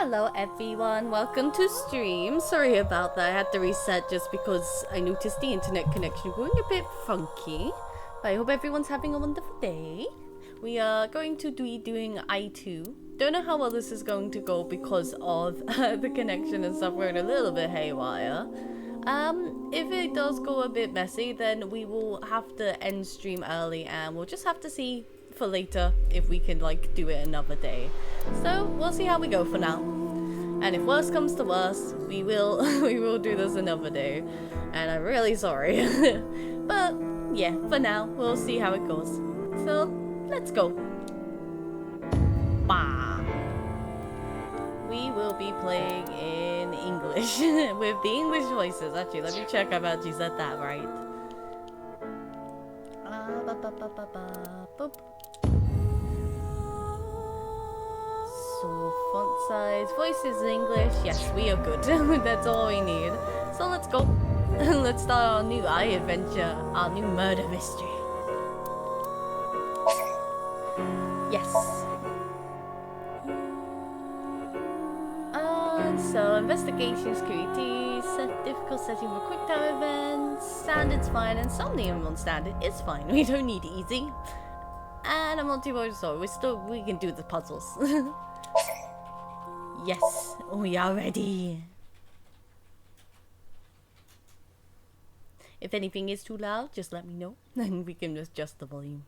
Hello everyone, welcome to stream. Sorry about that, I had to reset just because I noticed the internet connection going a bit funky. But I hope everyone's having a wonderful day. We are going to be doing I2. Don't know how well this is going to go because of the connection and stuff going a little bit haywire. If it does go a bit messy, then we will have to end stream early and we'll just have to see for later if we can like do it another day. So we'll see how we go for now. And if worse comes to worse, we will do this another day. And I'm really sorry. But yeah, for now, we'll see how it goes. So let's go. Bah. We will be playing in English with the English voices. Actually, let me check I've actually said that right. Boop. So font size, voices in English. Yes, we are good. That's all we need. So let's go. Let's start our new adventure, our new murder mystery. Yes. So investigation, security, difficult setting for quick time events, standard's fine, and Somnium on standard is fine. We don't need easy. And I'm on multi-voice, so we can do the puzzles. Yes, we are ready. If anything is too loud, just let me know, and we can adjust the volume.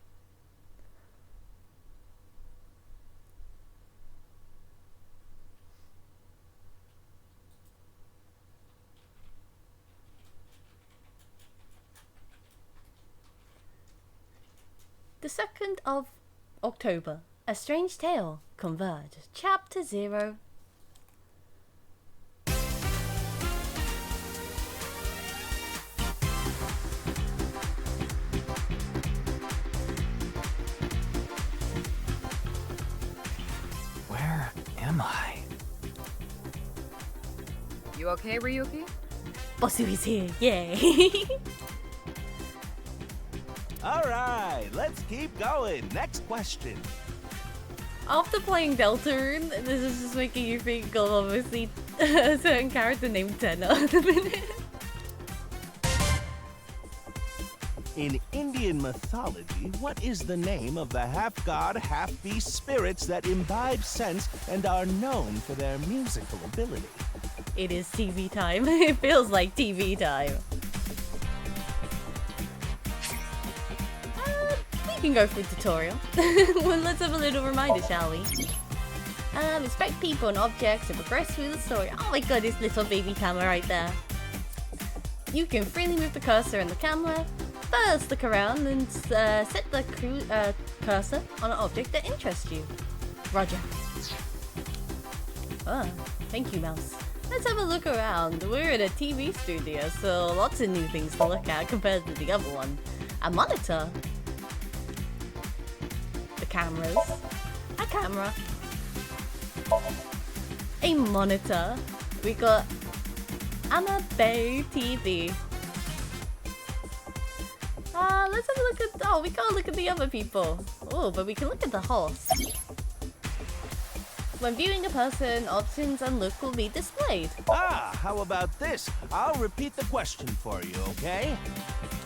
The 2nd of October, A Strange Tale, Converge, Chapter 0. Where am I? You okay, Ryuki? Bosu is here, yay! Alright, let's keep going. Next question. After playing Deltarune, this is just making you think of obviously a certain character named Tenna at the minute. In Indian mythology, what is the name of the half-god, half-beast spirits that imbibe sense and are known for their musical ability? It is TV time. It feels like TV time. We can go through tutorial. Well, let's have a little reminder, shall we? Inspect people and objects and progress through the story. Oh my god, this little baby camera right there. You can freely move the cursor and the camera. First, look around and set the cursor on an object that interests you. Roger. Oh, thank you, mouse. Let's have a look around. We're in a TV studio, so lots of new things to look at compared to the other one. A monitor. The cameras. A camera. A monitor. We got Amabe TV. Let's have a look at... Oh, we can't look at the other people. Oh, but we can look at the horse. When viewing a person, options and look will be displayed. Ah, how about this? I'll repeat the question for you, okay?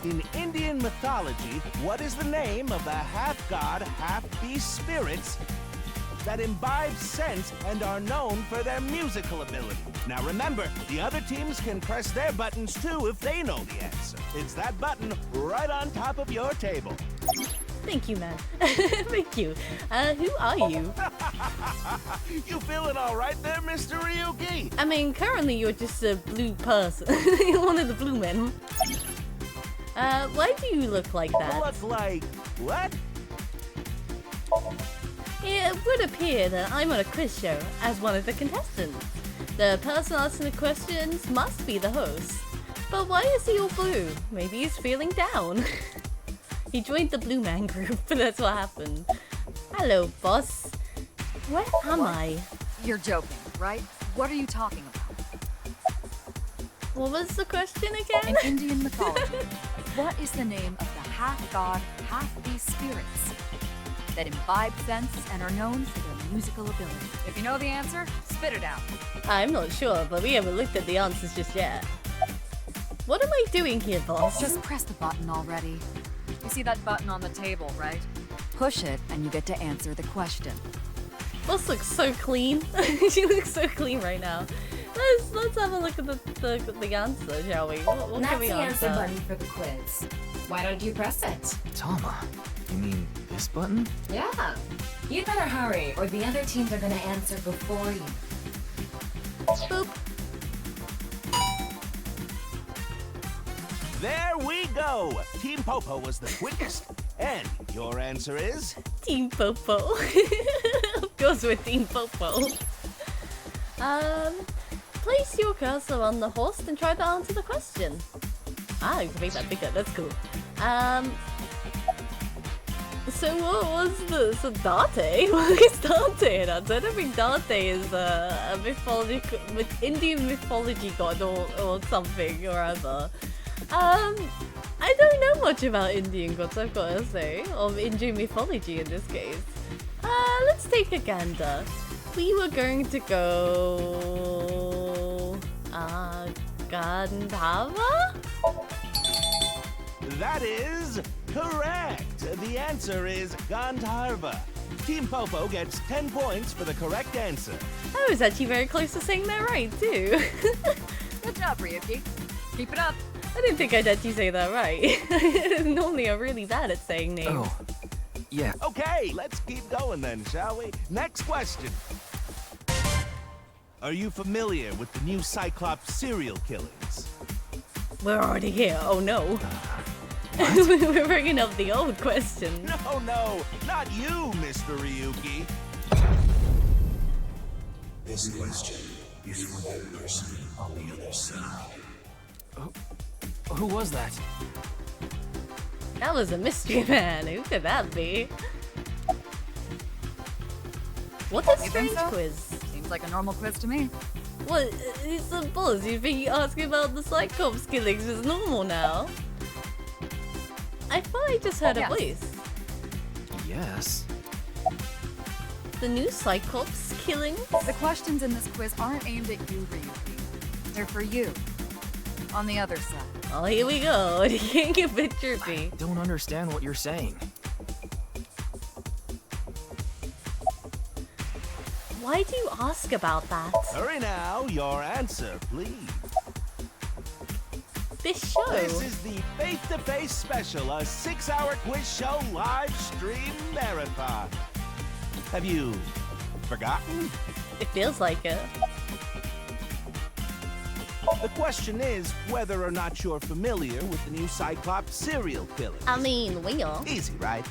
In Indian mythology, what is the name of the half-god, half-beast spirits that imbibe sense and are known for their musical ability? Now remember, the other teams can press their buttons too if they know the answer. It's that button right on top of your table. Thank you, man. Thank you. Who are you? You feeling all right there, Mr. Ryuki? I mean, currently you're just a blue person. You're one of the blue men. Why do you look like that? Look like what? It would appear that I'm on a quiz show as one of the contestants. The person asking the questions must be the host. But why is he all blue? Maybe he's feeling down. He joined the Blue Man group, but that's what happened. Hello, boss. Where am I? You're joking, right? What are you talking about? What was the question again? In Indian mythology, what is the name of the half-god, half-beast spirits that imbibe sense and are known for their musical ability. If you know the answer, spit it out. I'm not sure, but we haven't looked at the answers just yet. What am I doing here, boss? Just press the button already. You see that button on the table, right? Push it and you get to answer the question. Boss looks so clean. She looks so clean right now. Let's have a look at the answer, shall we? What That's can we the answer answer? button for the quiz. Why don't you press it? Tama, you mean this button? Yeah. You'd better hurry, or the other teams are gonna answer before you. Boop. There we go! Team Popo was the quickest. And your answer is? Team Popo. Of course we're Team Popo. Place your cursor on the host and try to answer the question. Ah, you can make that bigger, that's cool. So what was the, so Dante? What is Dante? I don't think Dante is a Indian mythology god or something or other. I don't know much about Indian gods, I've got to say, of Indian mythology in this case. Let's take a gander. We were going to go... Gandhava? That is correct. The answer is Gandharva. Team Popo gets 10 points for the correct answer. I was actually very close to saying that right, too. Good job, Ryuki. Keep it up. I didn't think I'd actually say that right. Normally I'm really bad at saying names. Oh, yeah. Okay, let's keep going then, shall we? Next question. Are you familiar with the new Cyclops serial killings? We're already here. Oh no. We're bringing up the old question. No, not you, Mr. Ryuki. This question is for that person on the other side. Who was that? That was a mystery man. Who could that be? What a You think strange so? quiz. Seems like a normal quiz to me. What? It's a buzz. You think asking about the Cyclops killings is normal now? I thought I just heard a Yes. voice. Yes. The new Cyclops killing? The questions in this quiz aren't aimed at you, Ryuki. They're for you. On the other side. Oh, here we go. You can't get a bit trippy. Don't understand what you're saying. Why do you ask about that? Hurry now, your answer, please. This show. This is the Face-to-Face Special, a 6-hour quiz show live stream marathon. Have you forgotten? It feels like it. The question is whether or not you're familiar with the new Cyclops serial killers. I mean, we are. Easy, right?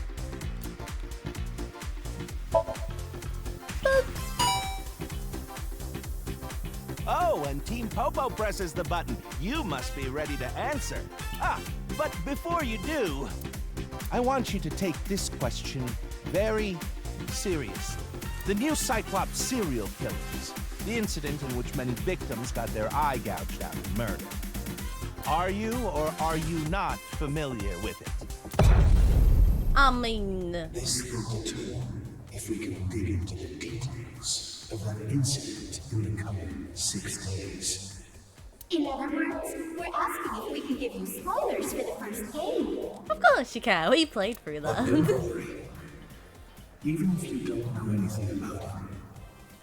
Oh, and Team Popo presses the button. You must be ready to answer. But before you do, I want you to take this question very seriously. The new Cyclops serial killers. The incident in which many victims got their eye gouged out and murdered. Are you or are you not familiar with it? I mean... This will determine if we can dig into the details of that incident in the coming 6 days. In other words, we're asking if we can give you spoilers for the first game. Of course you can. We played through But that. don't worry. Even if you don't know anything about him,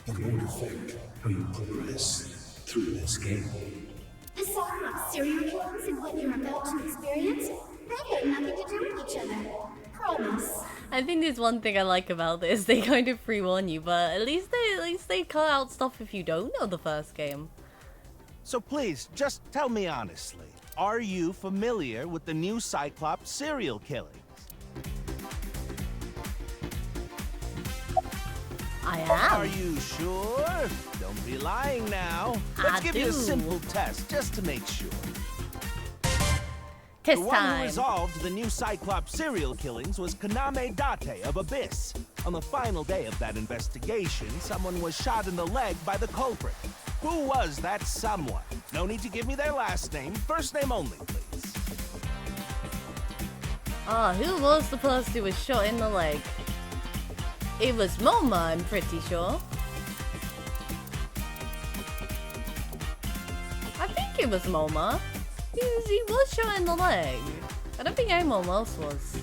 it won't affect how you progress through this game. The Cyclops serial killings and what you're about to experience, they have nothing to do with each other. Promise. I think there's one thing I like about this. They kind of pre-warn you, but at least they cut out stuff if you don't know the first game. So please, just tell me honestly, are you familiar with the new Cyclops serial killings? I Are am. you sure? Don't be lying now. Let's I give you a do. simple test just to make sure. Test The one who time. resolved the new Cyclops serial killings was Kaname Date of Abyss. On the final day of that investigation, someone was shot in the leg by the culprit. Who was that someone? No need to give me their last name, first name only, please. Who was the person who was shot in the leg? It was Moma, I'm pretty sure. I think it was Moma. He was showing the leg. I don't think anyone else was.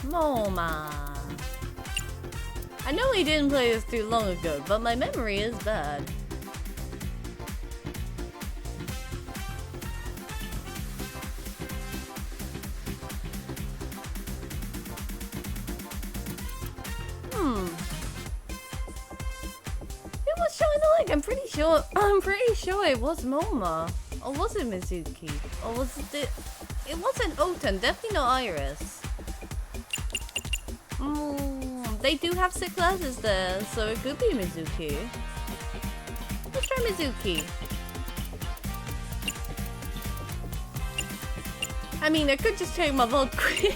Moma. I know we didn't play this too long ago, but my memory is bad. It was showing the leg. I'm pretty sure it was Moma. Or was it Mizuki? Or was it? It wasn't Oten. Definitely not Iris. They do have 6 letters there, so it could be Mizuki. Let's try Mizuki. I mean, I could just change my vote quick.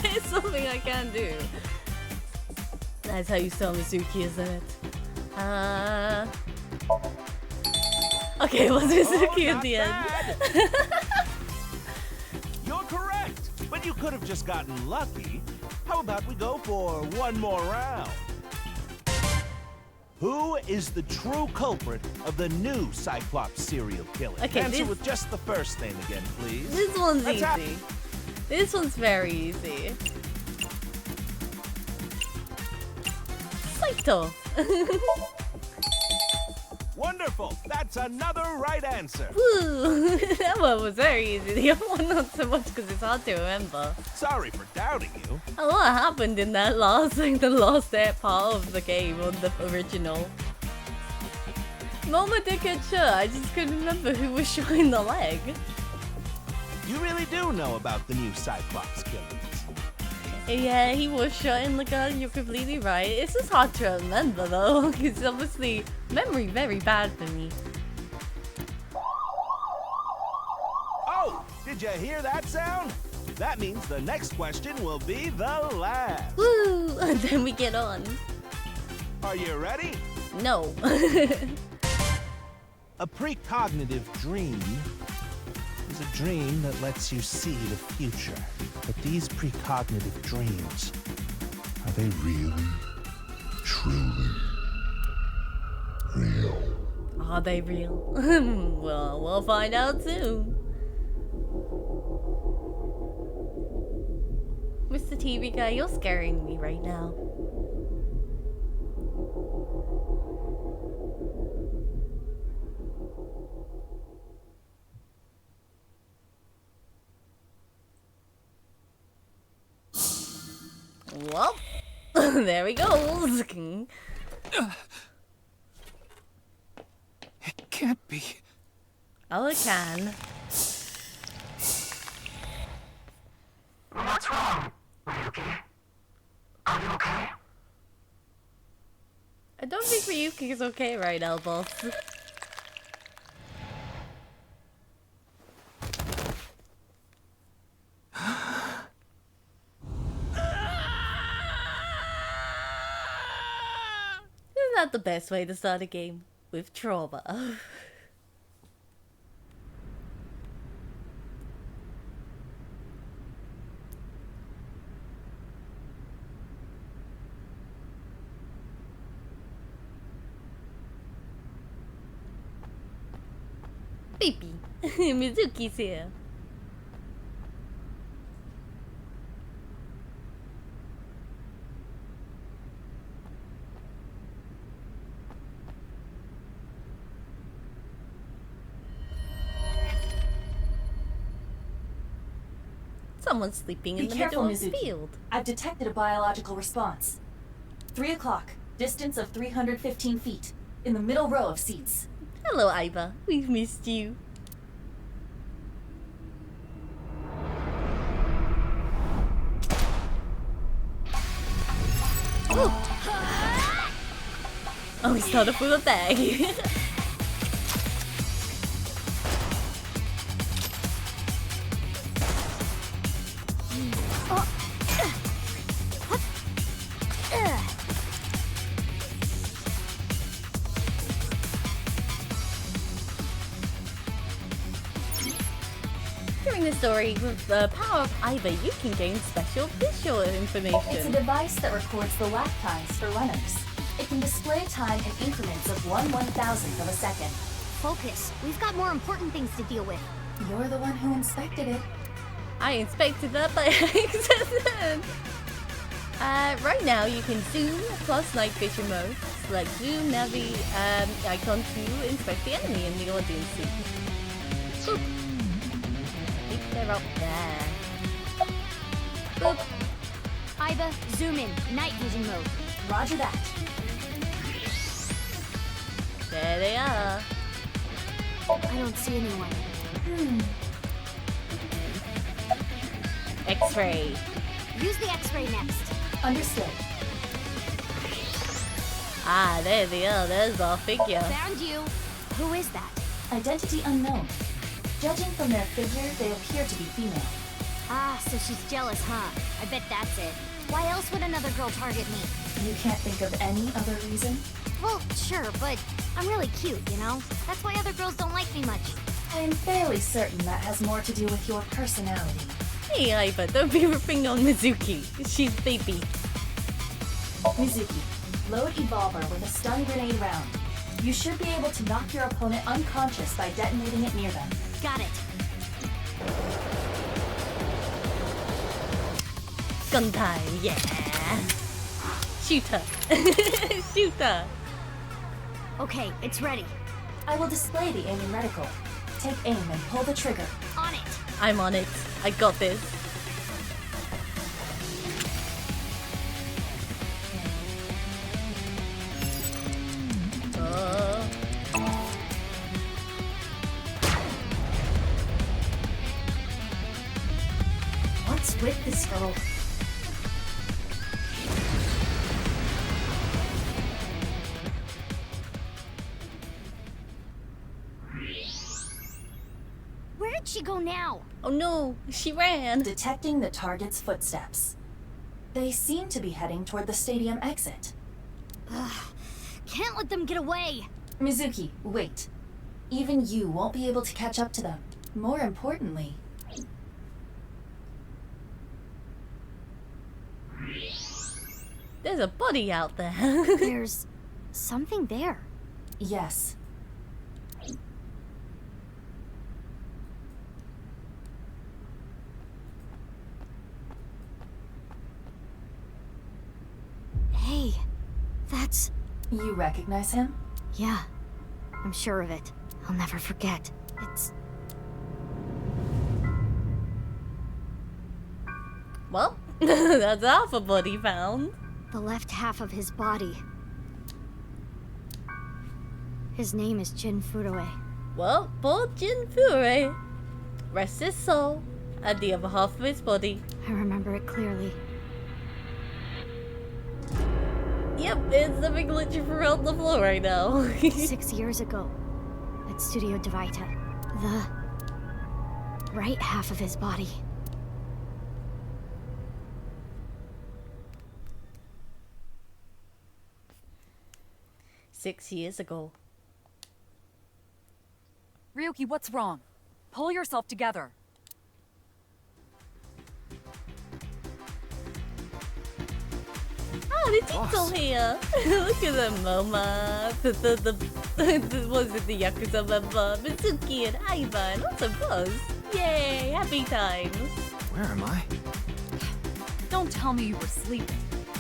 It's something I can do. That's how you spell Mizuki, isn't it? Okay, it was Mizuki at the end. You're correct, but you could have just gotten lucky. How about we go for one more round? Who is the true culprit of the new Cyclops serial killer? Okay, Answer with just the first name again, please. This one's easy. This one's very easy. Saito. Wonderful! That's another right answer. Woo! That one was very easy. The other one not so much because it's hard to remember. Sorry for doubting you. A lot happened in that last, the last part of the game on the original. Moma did get shot. I just couldn't remember who was showing the leg. You really do know about the new Cyclops killings. Yeah, he was shot in the gun. You're completely right. It's just hard to remember though, because obviously memory very bad for me. Oh, did you hear that sound? That means the next question will be the last. Woo! And then we get on. Are you ready? No. A precognitive dream is a dream that lets you see the future. But these precognitive dreams, Are they really, truly real? Are they real? Well, we'll find out soon. Mr. TV guy, you're scaring me right now. Well, there we go. It can't be. Oh, it can. What's wrong? Are you okay? Are you okay? I don't think Ryuki is okay right now, boss. Isn't that the best way to start a game? With trauma. Baby, Mizuki's here. Someone's sleeping in the middle of the field. I've detected a biological response. 3 o'clock, distance of 315 feet, in the middle row of seats. Hello, Iva. We've missed you. Oh, he started with a bag. story. With the power of Iva, you can gain special visual It's a information. device that records the lap times for runners. It can display time in increments of 1/1000th of a second. Focus. We've got more important things to deal with. You're the one who inspected it. I inspected that by accident. Right now you can zoom plus night vision mode. Select zoom, navi, icon to inspect the enemy in the audience seat. Boop. I think they're up there. Boop. Iva, zoom in. Night vision mode. Roger that. There they are. I don't see anyone. X-ray. Use the X-ray next. Understood. Ah, there they are. There's our figure. Found you. Who is that? Identity unknown. Judging from their figure, they appear to be female. Ah, so she's jealous, huh? I bet that's it. Why else would another girl target me? You can't think of any other reason? Well, sure, but I'm really cute, you know? That's why other girls don't like me much. I'm fairly certain that has more to do with your personality. Hey, Iva, don't be ripping on Mizuki. She's baby. Mizuki, load Evolver with a stun grenade round. You should be able to knock your opponent unconscious by detonating it near them. Got it. Gun time, yeah. Shoot her. Shoot her. Okay, it's ready. I will display the aiming reticle. Take aim and pull the trigger. On it. I'm on it. I got this. What's with this girl? Where did she go now? Oh no, she ran. Detecting the target's footsteps. They seem to be heading toward the stadium exit. Can't let them get away. Mizuki, wait. Even you won't be able to catch up to them. More importantly, There's a body out there. There's something there. yes. Hey, that's... You recognize him? Yeah, I'm sure of it. I'll never forget. It's... Well, that's half a body found. the left half of his body. His name is Jin Furue. Well, poor Jin Furue. Rest his soul. And the other half of his body. I remember it clearly. Yep, it's something glitching around the floor right now. 6 years ago, at Studio Devita, the right half of his body. Six years ago. Ryuki, what's wrong? Pull yourself together. Ah, the Tito here. Look at them, Moma. Was it the Yakuza member? Mizuki and Iva and lots of buzz. Yay, happy times. Where am I? Don't tell me you were sleeping.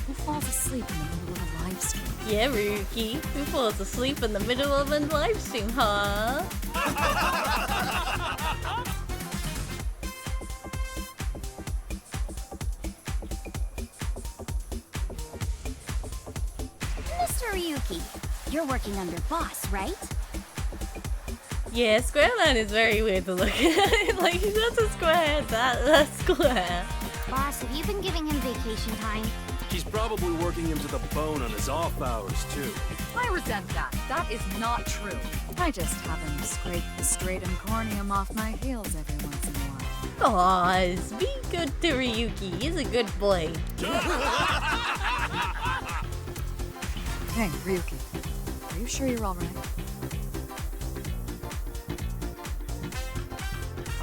Who falls asleep in the middle of a live stream? Yeah, Ryuki. Who falls asleep in the middle of a live stream, huh? Mr. Ryuki, you're working under boss, right? Yeah, Square Man is very weird to look at. Like, that's a square, that's square. Boss, have you been giving him vacation time? She's probably working him to the bone on his off hours, too. I resent that. That is not true. I just have him scrape the stratum corneum off my heels every once in a while. Aw, be good to Ryuki. He's a good boy. Hey, Ryuki. Are you sure you're alright?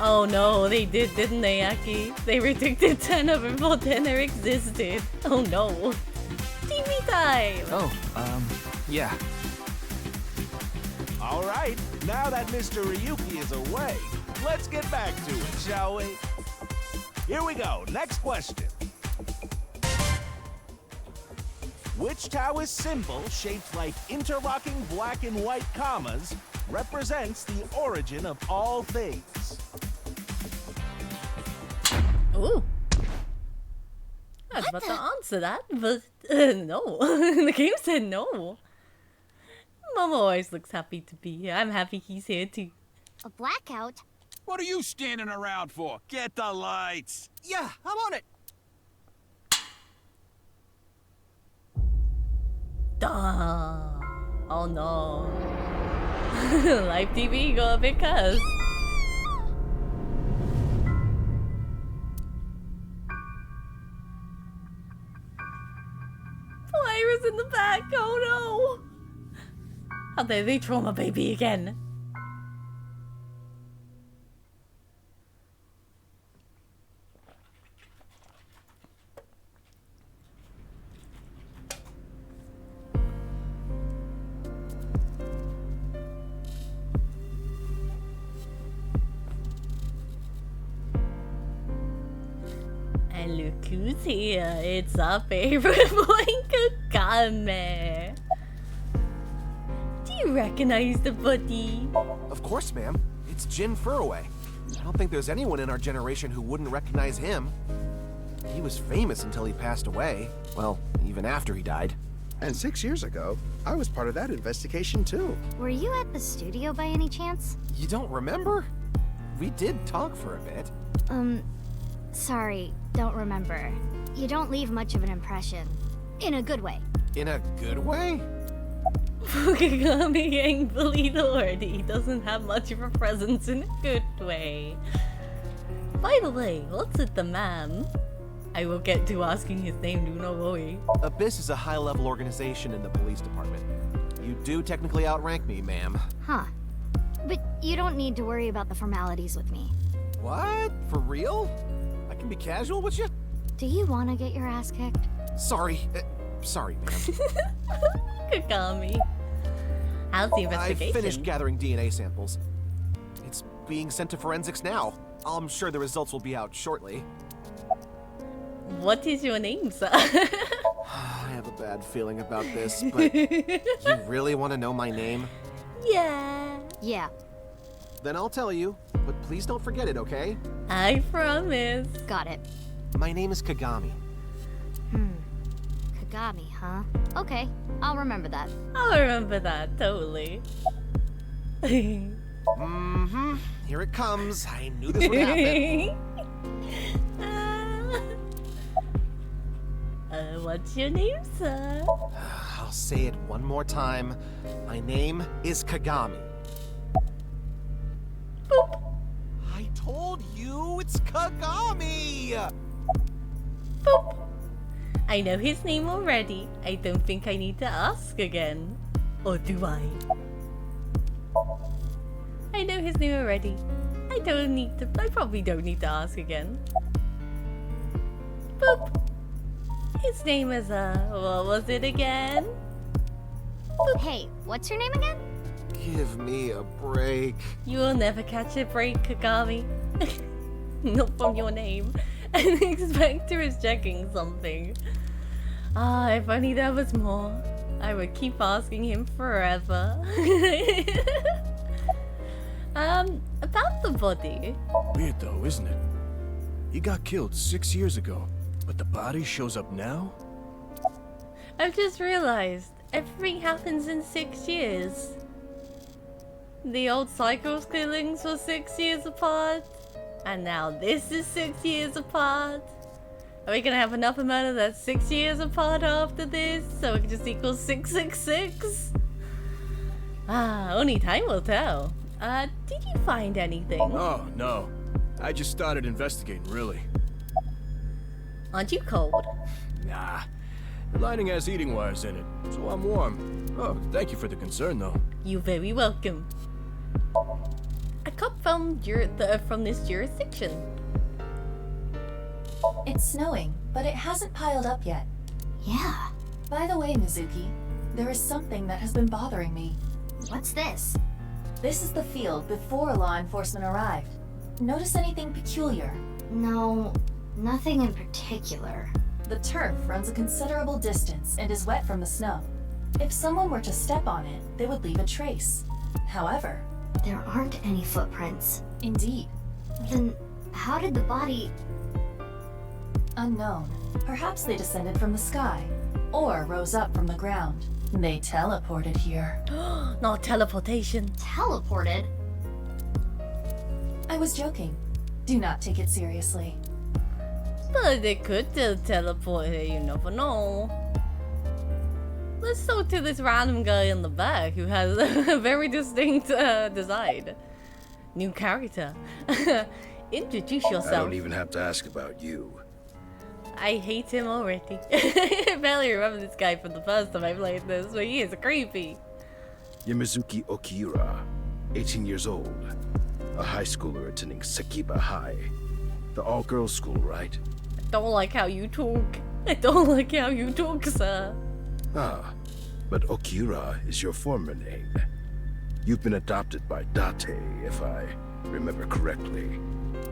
Oh no, they did, didn't they, Aki? They predicted Tenor before Tenor existed. Oh no. TV time! Oh, yeah. All right, now that Mr. Ryuki is away, let's get back to it, shall we? Here we go, next question. Which Taoist symbol, shaped like interlocking black and white commas, represents the origin of all things? Ooh. I was about to answer that, but no. The game said no. Mom always looks happy to be here. I'm happy he's here too. A blackout? What are you standing around for? Get the lights. Yeah, I'm on it. Duh. Oh no. Live TV got a bit cursed. Lyra's in the back. Oh no. How dare they trauma baby again? And look who's here. It's our favorite boy, Kagame. Do you recognize the buddy? Of course, ma'am. It's Jin Furroway. I don't think there's anyone in our generation who wouldn't recognize him. He was famous until he passed away. Well, even after he died. And 6 years ago, I was part of that investigation too. Were you at the studio by any chance? You don't remember? We did talk for a bit. Sorry, don't remember. You don't leave much of an impression. In a good way. In a good way? Kagami getting bullied already. He doesn't have much of a presence in a good way. By the way, what's with the man? I will get to asking his name, do not worry. Abyss is a high-level organization in the police department. You do technically outrank me, ma'am. Huh. But you don't need to worry about the formalities with me. What? For real? I can be casual with you? Do you want to get your ass kicked? Sorry. Sorry, ma'am. Kagami. How's the investigation? I finished gathering DNA samples. It's being sent to forensics now. I'm sure the results will be out shortly. What is your name, sir? I have a bad feeling about this, but you really want to know my name? Yeah. Yeah. Then I'll tell you, but please don't forget it, okay? I promise. Got it. My name is Kagami. Kagami, huh? Okay, I'll remember that. I'll remember that, totally. Mm-hmm. Here it comes. I knew this would happen. What's your name, sir? I'll say it one more time. My name is Kagami. Boop. I told you it's Kagami! Boop. I know his name already. I don't think I need to ask again. Or do I? I know his name already. I probably don't need to ask again. Boop. His name is, what was it again? Boop. Hey, what's your name again? Give me a break. You will never catch a break, Kagami. Not from your name. And the inspector is checking something. Ah, if only there was more. I would keep asking him forever. About the body. Weird though, isn't it? He got killed 6 years ago, but the body shows up now? I've just realized everything happens in 6 years. The old Cycles killings were 6 years apart, and now this is 6 years apart. Are we gonna have another murder that's 6 years apart after this, so it can just equal 666? Ah, only time will tell. Did you find anything? Oh, no. I just started investigating, really. Aren't you cold? Nah. The lining has heating wires in it, so I'm warm. Oh, thank you for the concern, though. You're very welcome. cup from this jurisdiction. It's snowing, but it hasn't piled up yet. Yeah. By the way, Mizuki, there is something that has been bothering me. What's this? This is the field before law enforcement arrived. Notice anything peculiar? No, nothing in particular. The turf runs a considerable distance and is wet from the snow. If someone were to step on it, they would leave a trace. However, there aren't any footprints. Indeed. Then how did the body... Unknown. Perhaps they descended from the sky, or rose up from the ground. They teleported here. Not teleportation. Teleported? I was joking. Do not take it seriously. But they could still teleport here, you never know. Let's talk to this random guy in the back who has a very distinct design. New character. Introduce yourself. I don't even have to ask about you. I hate him already. I barely remember this guy from the first time I played this, but he is creepy. Yamazuki Okira, 18 years old. A high schooler attending Sekiba High. The all-girls school, right? I don't like how you talk. I don't like how you talk, sir. Ah, but Okira is your former name. You've been adopted by Date, if I remember correctly.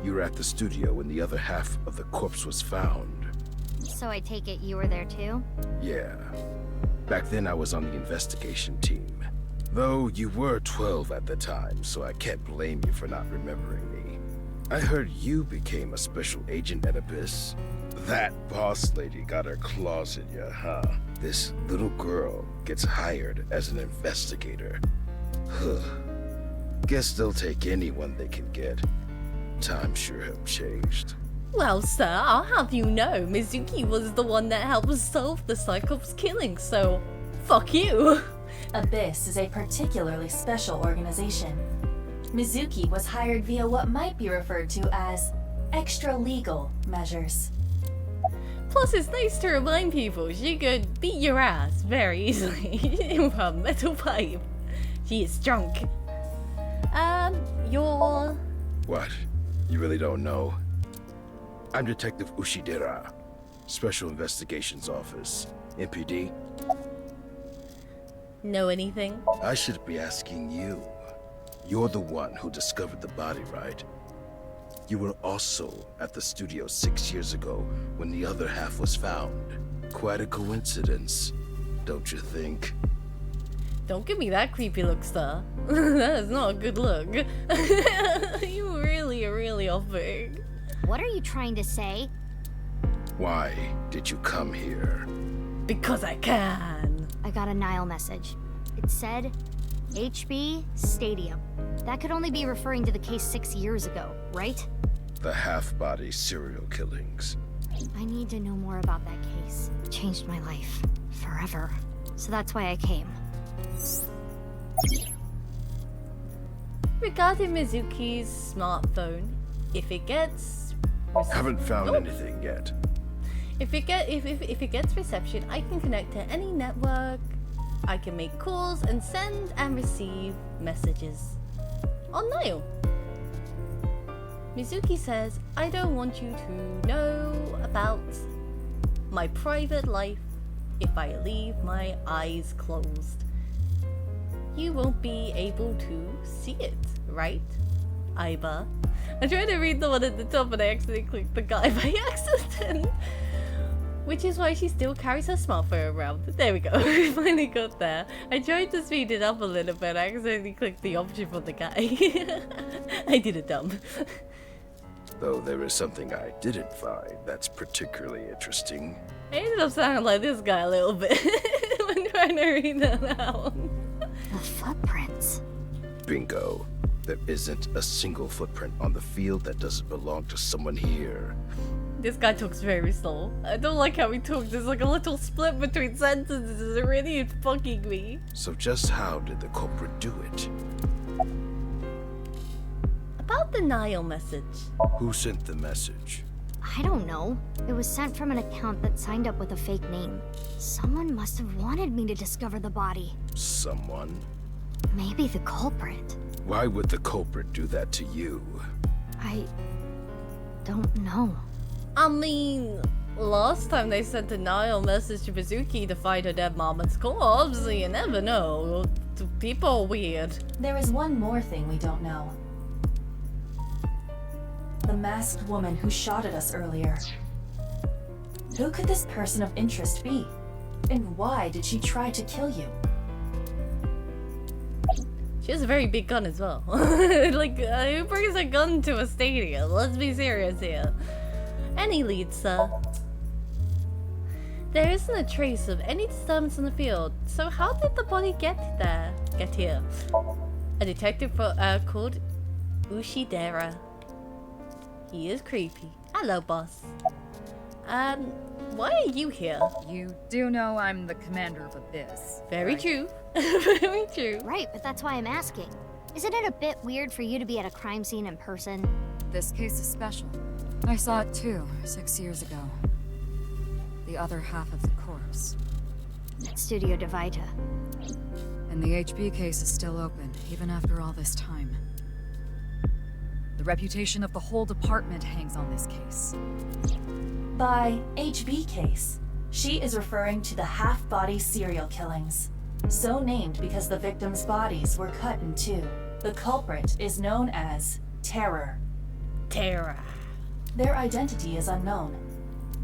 You were at the studio when the other half of the corpse was found. So I take it you were there too? Yeah. Back then I was on the investigation team. Though you were 12 at the time, so I can't blame you for not remembering me. I heard you became a special agent at Abyss. That boss lady got her claws in you, huh? This little girl gets hired as an investigator. Huh. Guess they'll take anyone they can get. Times sure have changed. Well, sir, I'll have you know, Mizuki was the one that helped solve the Cyclops killing, so fuck you. Abyss is a particularly special organization. Mizuki was hired via what might be referred to as extra-legal measures. Plus, it's nice to remind people she could beat your ass very easily with her metal pipe. She is drunk. You're... What? You really don't know? I'm Detective Ushidera, Special Investigations Office, MPD. Know anything? I should be asking you. You're the one who discovered the body, right? You were also at the studio 6 years ago when the other half was found. Quite a coincidence, don't you think? Don't give me that creepy look, sir. That is not a good look. You really are really off-putting. What are you trying to say? Why did you come here? Because I can. I got a Nile message. It said, HB Stadium. That could only be referring to the case 6 years ago, right? The half-body serial killings. I need to know more about that case. It changed my life. Forever. So that's why I came. Regarding Mizuki's smartphone, if it gets... Haven't found anything yet. If it gets reception, I can connect to any network. I can make calls and send and receive messages. On Nile. Mizuki says, I don't want you to know about my private life if I leave my eyes closed. You won't be able to see it, right? Aiba. I tried to read the one at the top and I accidentally clicked the guy by accident. Which is why she still carries her smartphone around. There we go, we finally got there. I tried to speed it up a little bit, I accidentally clicked the option for the guy. I did it dumb. Though there is something I didn't find that's particularly interesting. I ended up sounding like this guy a little bit when trying to read that out. The footprints. Bingo. There isn't a single footprint on the field that doesn't belong to someone here. This guy talks very slow. I don't like how he talks. There's like a little split between sentences. It really is fucking me. So just how did the culprit do it? About the Nile message. Who sent the message? I don't know. It was sent from an account that signed up with a fake name. Someone must have wanted me to discover the body. Someone? Maybe the culprit. Why would the culprit do that to you? I don't know. I mean, last time they sent a denial message to Mizuki to find her dead mama's corpse, so you never know. People are weird. There is one more thing we don't know. The masked woman who shot at us earlier. Who could this person of interest be? And why did she try to kill you? She has a very big gun as well. Like, who brings a gun to a stadium? Let's be serious here. Any leads, sir? There isn't a trace of any disturbance in the field, so how did the body get here? A detective called Ushidera. He is creepy. Hello, boss. Why are you here? You do know I'm the commander of Abyss. Very right? true. Very true. Right, but that's why I'm asking. Isn't it a bit weird for you to be at a crime scene in person? This case is special. I saw it too, 6 years ago. The other half of the corpse. At Studio Devita. And the HB case is still open, even after all this time. The reputation of the whole department hangs on this case. By HB case, she is referring to the half-body serial killings. So named because the victims' bodies were cut in two. The culprit is known as Terror. Terror. Their identity is unknown.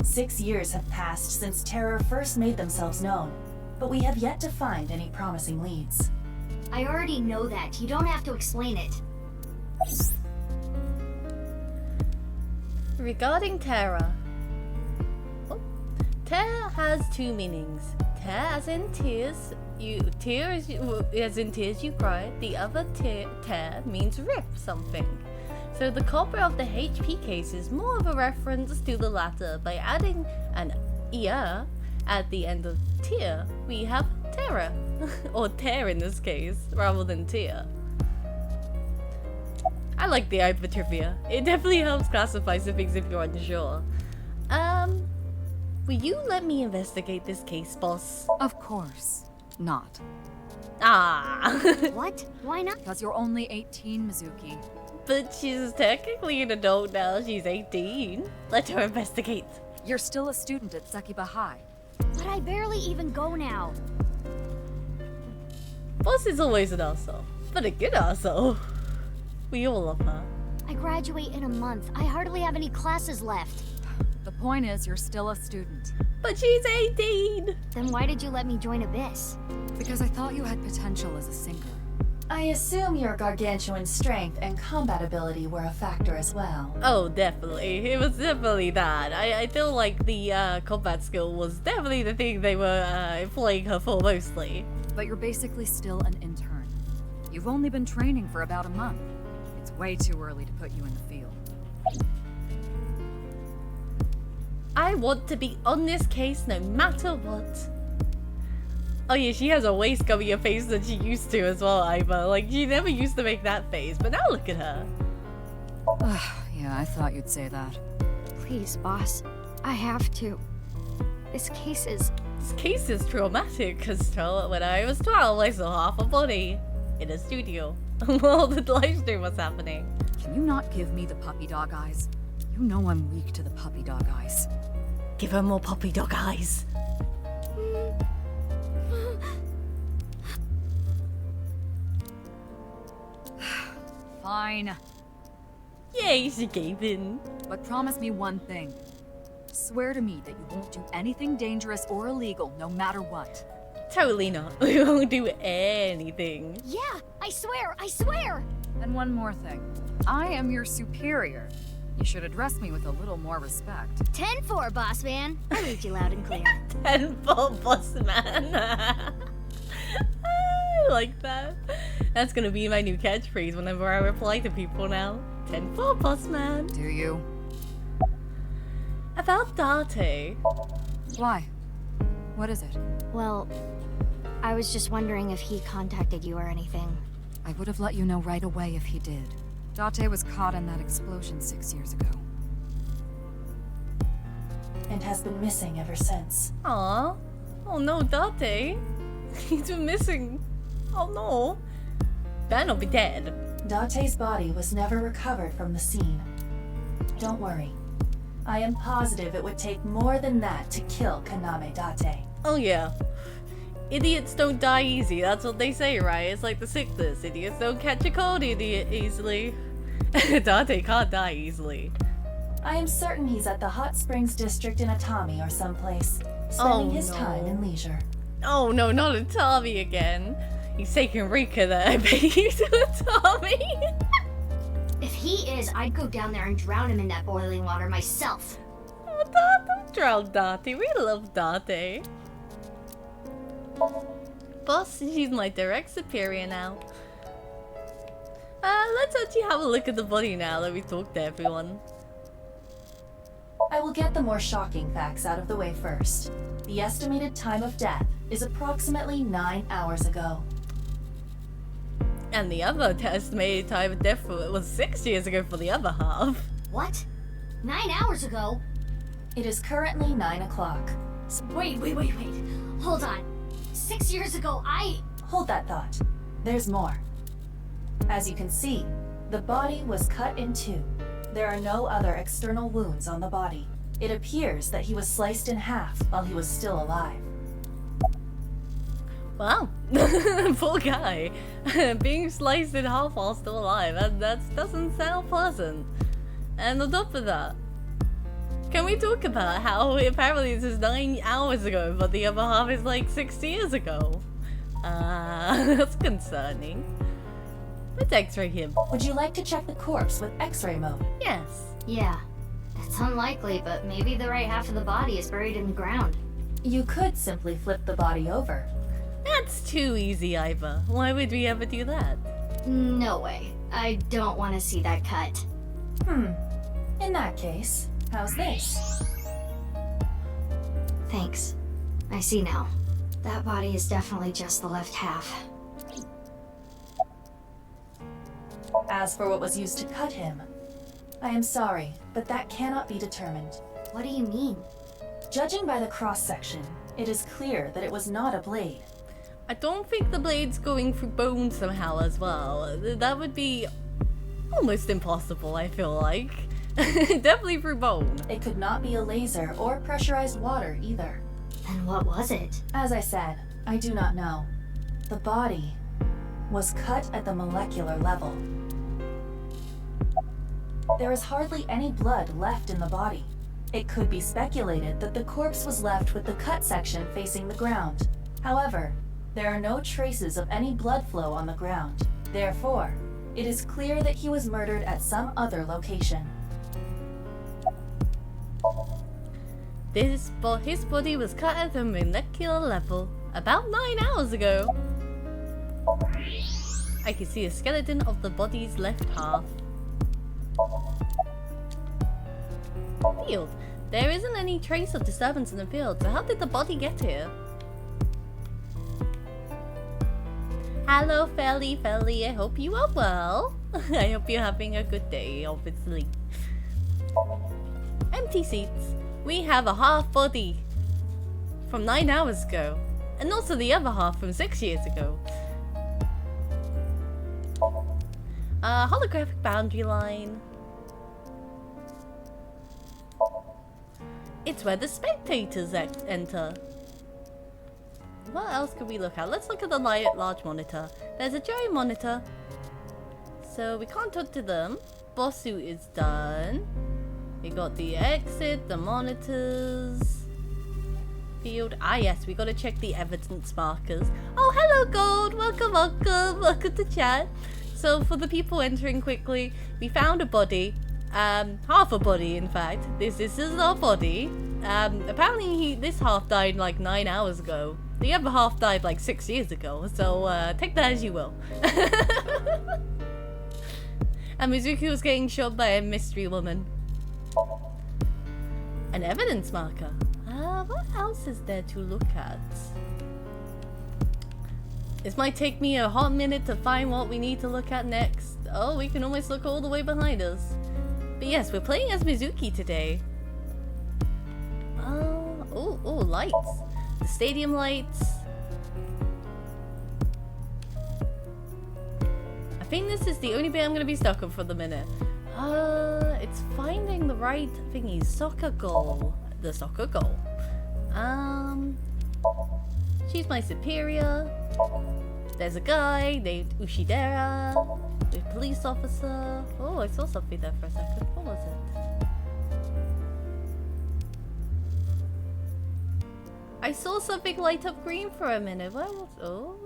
6 years have passed since Terror first made themselves known, but we have yet to find any promising leads. I already know that. You don't have to explain it. Regarding Terror. Terror has two meanings. Tear as in tears, as in tears you cry. The other tear means rip something. So the culprit of the HP case is more of a reference to the latter. By adding an "er" at the end of tear, we have terror, or tear in this case, rather than tear. I like the eye for trivia. It definitely helps classify some things if you're unsure. Will you let me investigate this case, boss? Of course not. Ah. What? Why not? Because you're only 18, Mizuki. But she's technically an adult now. She's 18. Let her investigate. You're still a student at Sekiba High. But I barely even go now. Boss is always an arsehole, but a good arsehole. We all love her. I graduate in a month. I hardly have any classes left. The point is, you're still a student. But she's 18! Then why did you let me join Abyss? Because I thought you had potential as a singer. I assume your gargantuan strength and combat ability were a factor as well. Oh, definitely. It was definitely that. I feel like the combat skill was definitely the thing they were employing her for mostly. But you're basically still an intern. You've only been training for about a month. It's way too early to put you in the field. I want to be on this case no matter what. Oh yeah, she has a way scummier face than she used to as well, Iva. Like, she never used to make that face, but now look at her. Yeah, I thought you'd say that. Please, boss. I have to. This case is traumatic, because when I was 12, I saw half a body in a studio while the live stream was happening. Can you not give me the puppy dog eyes? You know I'm weak to the puppy dog eyes. Give her more puppy dog eyes. Fine. Yay, she gave in. But promise me one thing. Swear to me that you won't do anything dangerous or illegal, no matter what. Totally not. We won't do anything. Yeah, I swear, I swear! And one more thing. I am your superior. You should address me with a little more respect. 10-4, boss man. I read you loud and clear. 10-4, boss man. I like that. That's gonna be my new catchphrase whenever I reply to people now. 10-4, boss man. Do you? About Date. Why? What is it? Well, I was just wondering if he contacted you or anything. I would have let you know right away if he did. Date was caught in that explosion 6 years ago. And has been missing ever since. Aww. Oh no, Date. He's been missing. Oh no. Better not be dead. Date's body was never recovered from the scene. Don't worry. I am positive it would take more than that to kill Kaname Date. Oh yeah. Idiots don't die easy, that's what they say, right? It's like the sickness. Idiots don't catch a cold easily. Date can't die easily. I am certain he's at the Hot Springs District in Atami or someplace, spending his time in leisure. Oh no, not Atami again. He's taking Rika there, I bet you, to Atami. If he is, I'd go down there and drown him in that boiling water myself. Oh, don't drown Date. We love Date. Boss, she's my direct superior now. Let's actually have a look at the body now that we talked to everyone. I will get the more shocking facts out of the way first. The estimated time of death is approximately 9 hours ago. And the other estimated time of death was 6 years ago for the other half. What? 9 hours ago? It is currently 9 o'clock. Wait. Hold on. 6 years ago, Hold that thought. There's more. As you can see, the body was cut in two. There are no other external wounds on the body. It appears that he was sliced in half while he was still alive. Wow. Poor guy. Being sliced in half while still alive. That doesn't sound pleasant. And on top of that, can we talk about how apparently this is 9 hours ago, but the other half is like 6 years ago? That's concerning. Let's x-ray him. Would you like to check the corpse with x-ray mode? Yes. Yeah. That's unlikely, but maybe the right half of the body is buried in the ground. You could simply flip the body over. That's too easy, Iva. Why would we ever do that? No way. I don't want to see that cut. In that case, how's this? Thanks. I see now. That body is definitely just the left half. As for what was used to cut him, I am sorry, but that cannot be determined. What do you mean? Judging by the cross-section, it is clear that it was not a blade. I don't think the blade's going through bone somehow as well. That would be almost impossible, I feel like. Definitely through bone. It could not be a laser or pressurized water either. Then what was it? As I said, I do not know. The body was cut at the molecular level. There is hardly any blood left in the body. It could be speculated that the corpse was left with the cut section facing the ground. However, there are no traces of any blood flow on the ground. Therefore, it is clear that he was murdered at some other location. His body was cut at the molecular level about 9 hours ago. I can see a skeleton of the body's left half. Field. There isn't any trace of disturbance in the field, so how did the body get here? Hello, Felly, I hope you are well. I hope you're having a good day, obviously. Empty seats. We have a half body from 9 hours ago, and also the other half from 6 years ago. Holographic boundary line. It's where the spectators enter. What else could we look at? Let's look at the large monitor. There's a giant monitor, so we can't talk to them. Boss suit is done. We got the exit, the monitors, field. Ah yes, we gotta check the evidence markers. Oh, hello Gold, welcome to chat. So for the people entering quickly, we found a body, half a body in fact. This is our body. Apparently this half died like 9 hours ago. The other half died like 6 years ago, so take that as you will. And Mizuki was getting shot by a mystery woman. An evidence marker. What else is there to look at? This might take me a hot minute to find what we need to look at next. Oh, we can almost look all the way behind us. But yes, we're playing as Mizuki today. Oh, lights. The stadium lights. I think this is the only bit I'm gonna be stuck on for the minute. It's finding the right thingy. Soccer goal. The soccer goal. She's my superior. There's a guy named Ushidera. A police officer. Oh, I saw something there for a second. What was it? I saw something light up green for a minute. What was... Oh.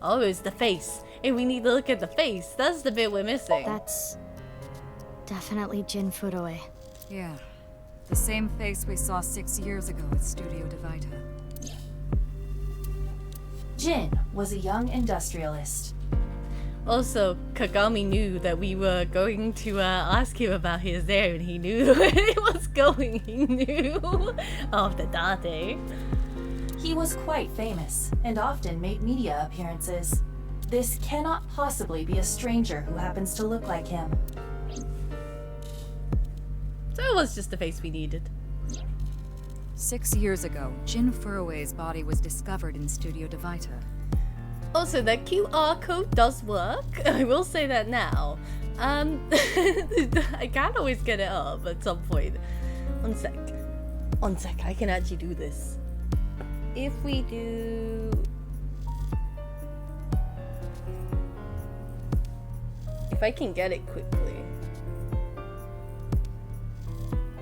Oh, it's the face. And we need to look at the face. That's the bit we're missing. That's definitely Jin Furuwe. Yeah. The same face we saw 6 years ago at Studio Divita. Jin was a young industrialist. Also, Kagami knew that we were going to ask him about his there, and he knew where it was going. He knew after that day. He was quite famous and often made media appearances. This cannot possibly be a stranger who happens to look like him. So it was just the face we needed. 6 years ago, Jin Furuwe's body was discovered in Studio Divita. Also, that QR code does work. I will say that now. I can't always get it up at some point. One sec. One sec, I can actually do this. If we do... If I can get it quickly.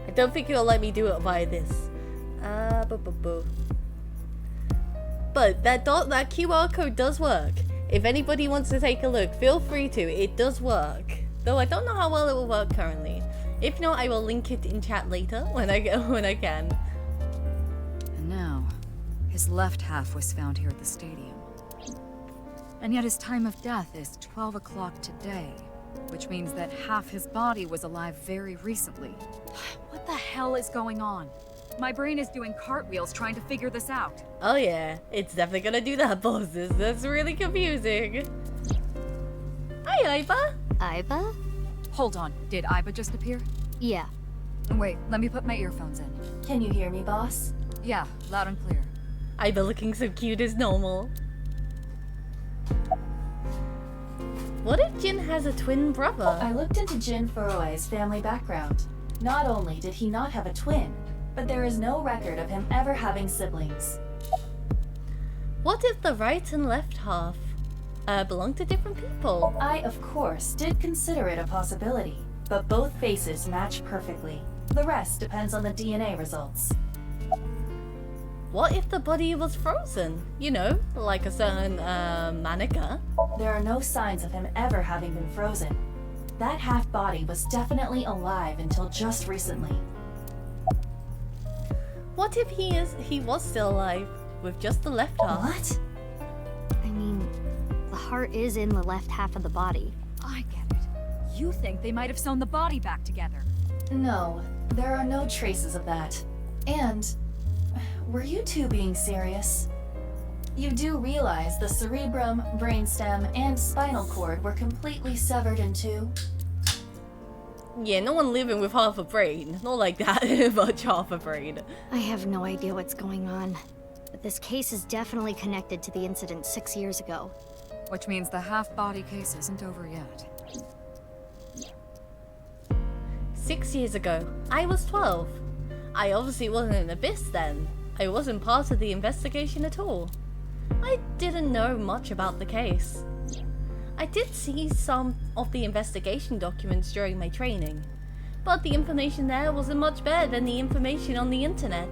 I don't think it'll let me do it via this. But that QR code does work. If anybody wants to take a look, feel free to. It does work. Though I don't know how well it will work currently. If not, I will link it in chat later when I can. And now, his left half was found here at the stadium. And yet his time of death is 12 o'clock today, which means that half his body was alive very recently. What the hell is going on? My brain is doing cartwheels trying to figure this out. Oh yeah, it's definitely gonna do that, bosses. That's really confusing. Hi, Aiba. Aiba? Hold on, did Aiba just appear? Yeah. Wait, let me put my earphones in. Can you hear me, boss? Yeah, loud and clear. Aiba looking so cute as normal. What if Jin has a twin brother? I looked into Jin Furuwe's family background. Not only did he not have a twin, but there is no record of him ever having siblings. What if the right and left half belong to different people? I, of course, did consider it a possibility, but both faces match perfectly. The rest depends on the DNA results. What if the body was frozen? You know, like a certain Manika. There are no signs of him ever having been frozen. That half-body was definitely alive until just recently. What if he was still alive with just the left half? What? I mean, the heart is in the left half of the body. I get it. You think they might have sewn the body back together? No, there are no traces of that. And, were you two being serious? You do realize the cerebrum, brainstem, and spinal cord were completely severed in two? Yeah, no one living with half a brain. Not like that, much half a brain. I have no idea what's going on. But this case is definitely connected to the incident 6 years ago. Which means the half-body case isn't over yet. 6 years ago, I was 12. I obviously wasn't in Abyss then. I wasn't part of the investigation at all. I didn't know much about the case. I did see some of the investigation documents during my training, but the information there wasn't much better than the information on the internet,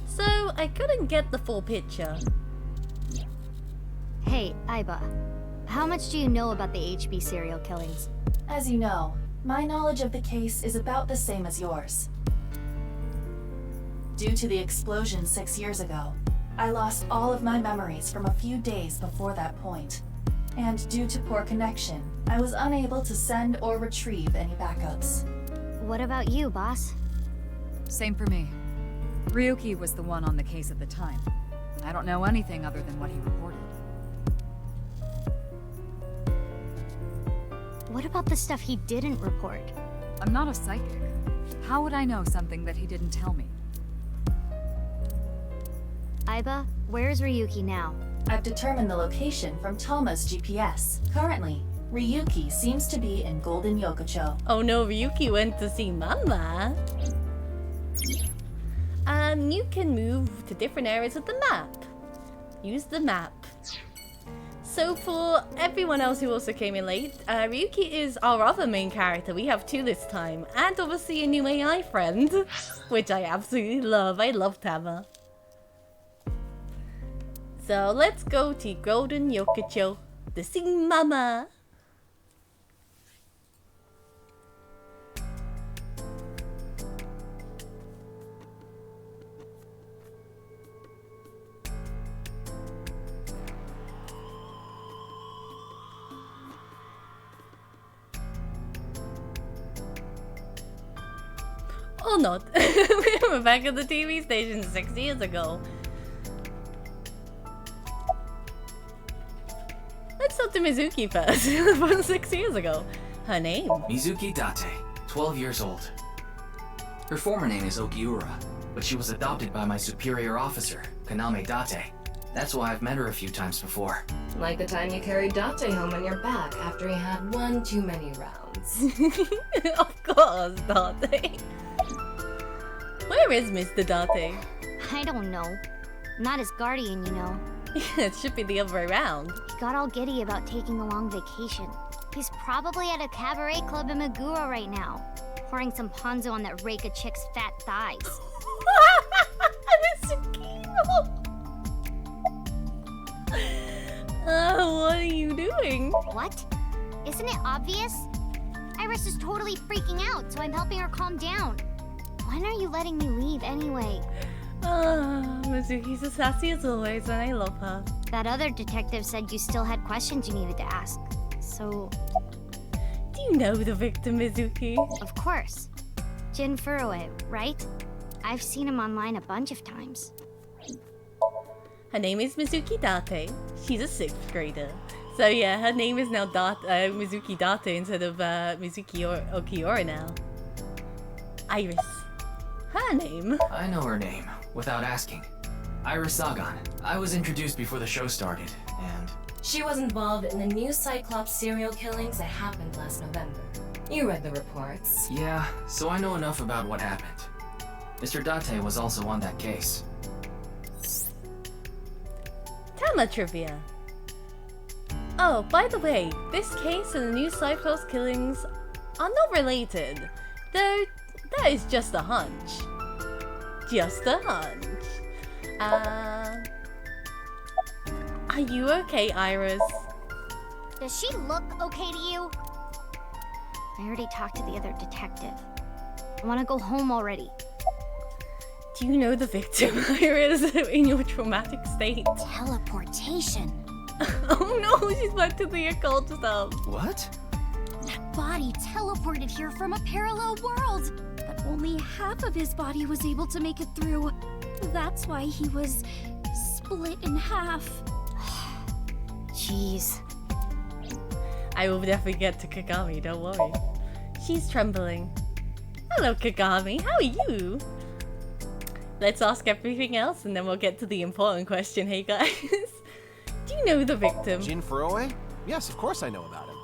so I couldn't get the full picture. Hey, Aiba. How much do you know about the HB serial killings? As you know, my knowledge of the case is about the same as yours. Due to the explosion 6 years ago, I lost all of my memories from a few days before that point. And due to poor connection, I was unable to send or retrieve any backups. What about you, boss? Same for me. Ryuki was the one on the case at the time. I don't know anything other than what he reported. What about the stuff he didn't report? I'm not a psychic. How would I know something that he didn't tell me? Aiba, where's Ryuki now? I've determined the location from Toma's GPS. Currently, Ryuki seems to be in Golden Yokocho. Oh no, Ryuki went to see Mama. You can move to different areas of the map. Use the map. So for everyone else who also came in late, Ryuki is our other main character. We have 2 this time. And obviously a new AI friend, which I absolutely love. I love Tama. So let's go to Golden Yokocho to see Mama. Or not. We were back at the TV station 6 years ago. Let's talk to Mizuki first. From 6 years ago. Her name? Mizuki Date, 12 years old. Her former name is Okiura, but she was adopted by my superior officer, Kaname Date. That's why I've met her a few times before. Like the time you carried Date home on your back after he had one too many rounds. Of course, Date. Where is Mr. Date? I don't know. Not his guardian, you know. It should be the other way around. He got all giddy about taking a long vacation. He's probably at a cabaret club in Magura right now, pouring some ponzu on that Reika chick's fat thighs. That's so cute. What are you doing? What? Isn't it obvious? Iris is totally freaking out, so I'm helping her calm down. When are you letting me leave anyway? Mizuki's as sassy as always, and I love her. That other detective said you still had questions you needed to ask. So... Do you know the victim, Mizuki? Of course. Jin Furuwe, right? I've seen him online a bunch of times. Her name is Mizuki Date. She's a 6th grader. So yeah, her name is now Mizuki Date instead of Mizuki Okiura now. Iris. Her name? I know her name, without asking. Iris Sagan. I was introduced before the show started, and... She was involved in the new Cyclops serial killings that happened last November. You read the reports. Yeah, so I know enough about what happened. Mr. Date was also on that case. Tama trivia. Oh, by the way, this case and the new Cyclops killings are not related. Though, that is just a hunch. Just a hunch. Are you okay, Iris? Does she look okay to you? I already talked to the other detective. I want to go home already. Do you know the victim, Iris, in your traumatic state? Teleportation. Oh no, she's back to the occult stuff. What? That body teleported here from a parallel world, but only half of his body was able to make it through. That's why he was split in half. Jeez. I will definitely get to Kagami, don't worry. She's trembling. Hello, Kagami, how are you? Let's ask everything else and then we'll get to the important question, hey guys. Do you know the victim? Jin Furuwe? Yes, of course I know about him.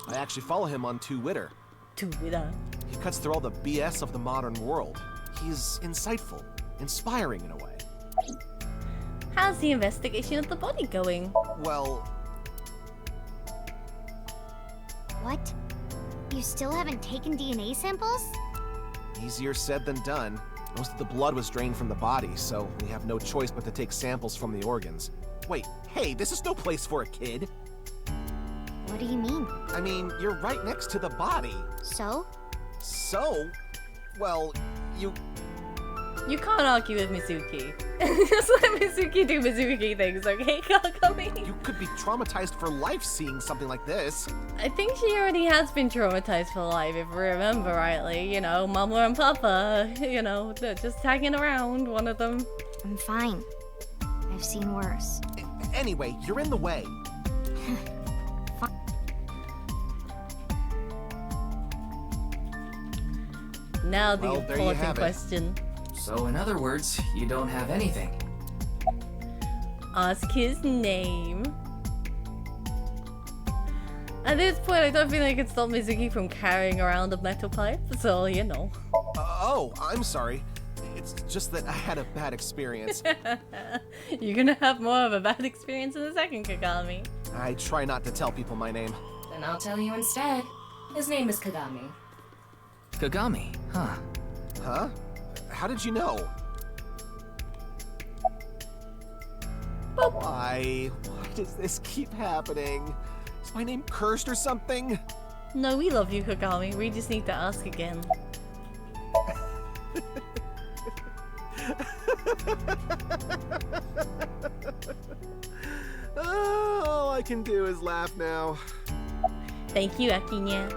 I actually follow him on Twitter. Twitter? He cuts through all the BS of the modern world. He's insightful, inspiring in a way. How's the investigation of the body going? Well... What? You still haven't taken DNA samples? Easier said than done. Most of the blood was drained from the body, so we have no choice but to take samples from the organs. Wait, hey, this is no place for a kid. What do you mean? I mean, you're right next to the body. So? So? Well, you You can't argue with Mizuki. Just let Mizuki do Mizuki things, okay, Kagami? You could be traumatized for life seeing something like this. I think she already has been traumatized for life, if I remember rightly. You know, Mama and Papa, you know, they're just hanging around, one of them. I'm fine. I've seen worse. Anyway, you're in the way. Now the Well, there you important have it. question. So in other words, you don't have anything. ask his name. At this point, I don't think I can stop Mizuki from carrying around a metal pipe, so you know. Oh, I'm sorry. It's just that I had a bad experience. You're gonna have more of a bad experience in a second, Kagami. I try not to tell people my name. Then I'll tell you instead. His name is Kagami. Kagami, huh? Huh? How did you know? Why? Why does this keep happening? Is my name cursed or something? No, we love you, Kagami. We just need to ask again. All I can do is laugh now. Thank you, Akinya.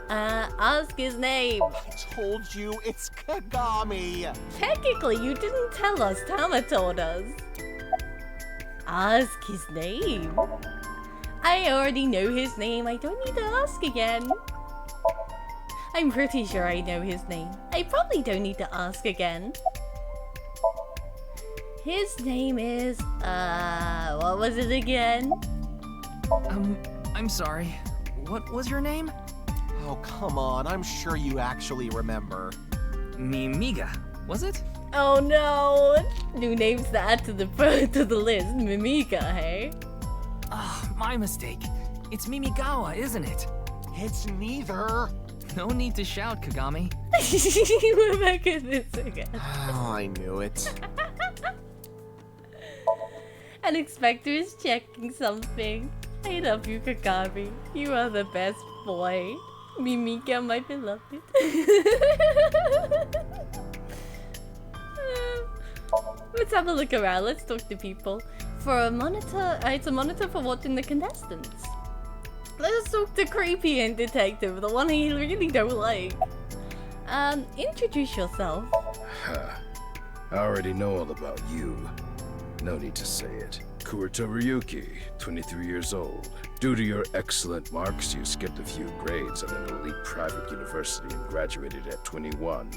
Ask his name. I told you it's Kagami. Technically, you didn't tell us. Tama told us. Ask his name. I already know his name. I don't need to ask again. I'm pretty sure I know his name. I probably don't need to ask again. His name is, what was it again? I'm sorry. What was your name? Oh, come on. I'm sure you actually remember. Mimiga, was it? Oh no! New names to add to the list. Mimiga, hey? Ah, my mistake. It's Mimigawa, isn't it? It's neither. No need to shout, Kagami. We're back at this again. Oh, I knew it. An inspector is checking something. I love you, Kagami. You are the best boy. Mimika, my beloved. Let's have a look around. Let's talk to people. For a monitor, it's a monitor for watching the contestants. Let's talk to Creepy and Detective, the one I really don't like. Introduce yourself. I already know all about you. No need to say it. Kurito Ryuki, 23 years old. Due to your excellent marks, you skipped a few grades at an elite private university and graduated at 21.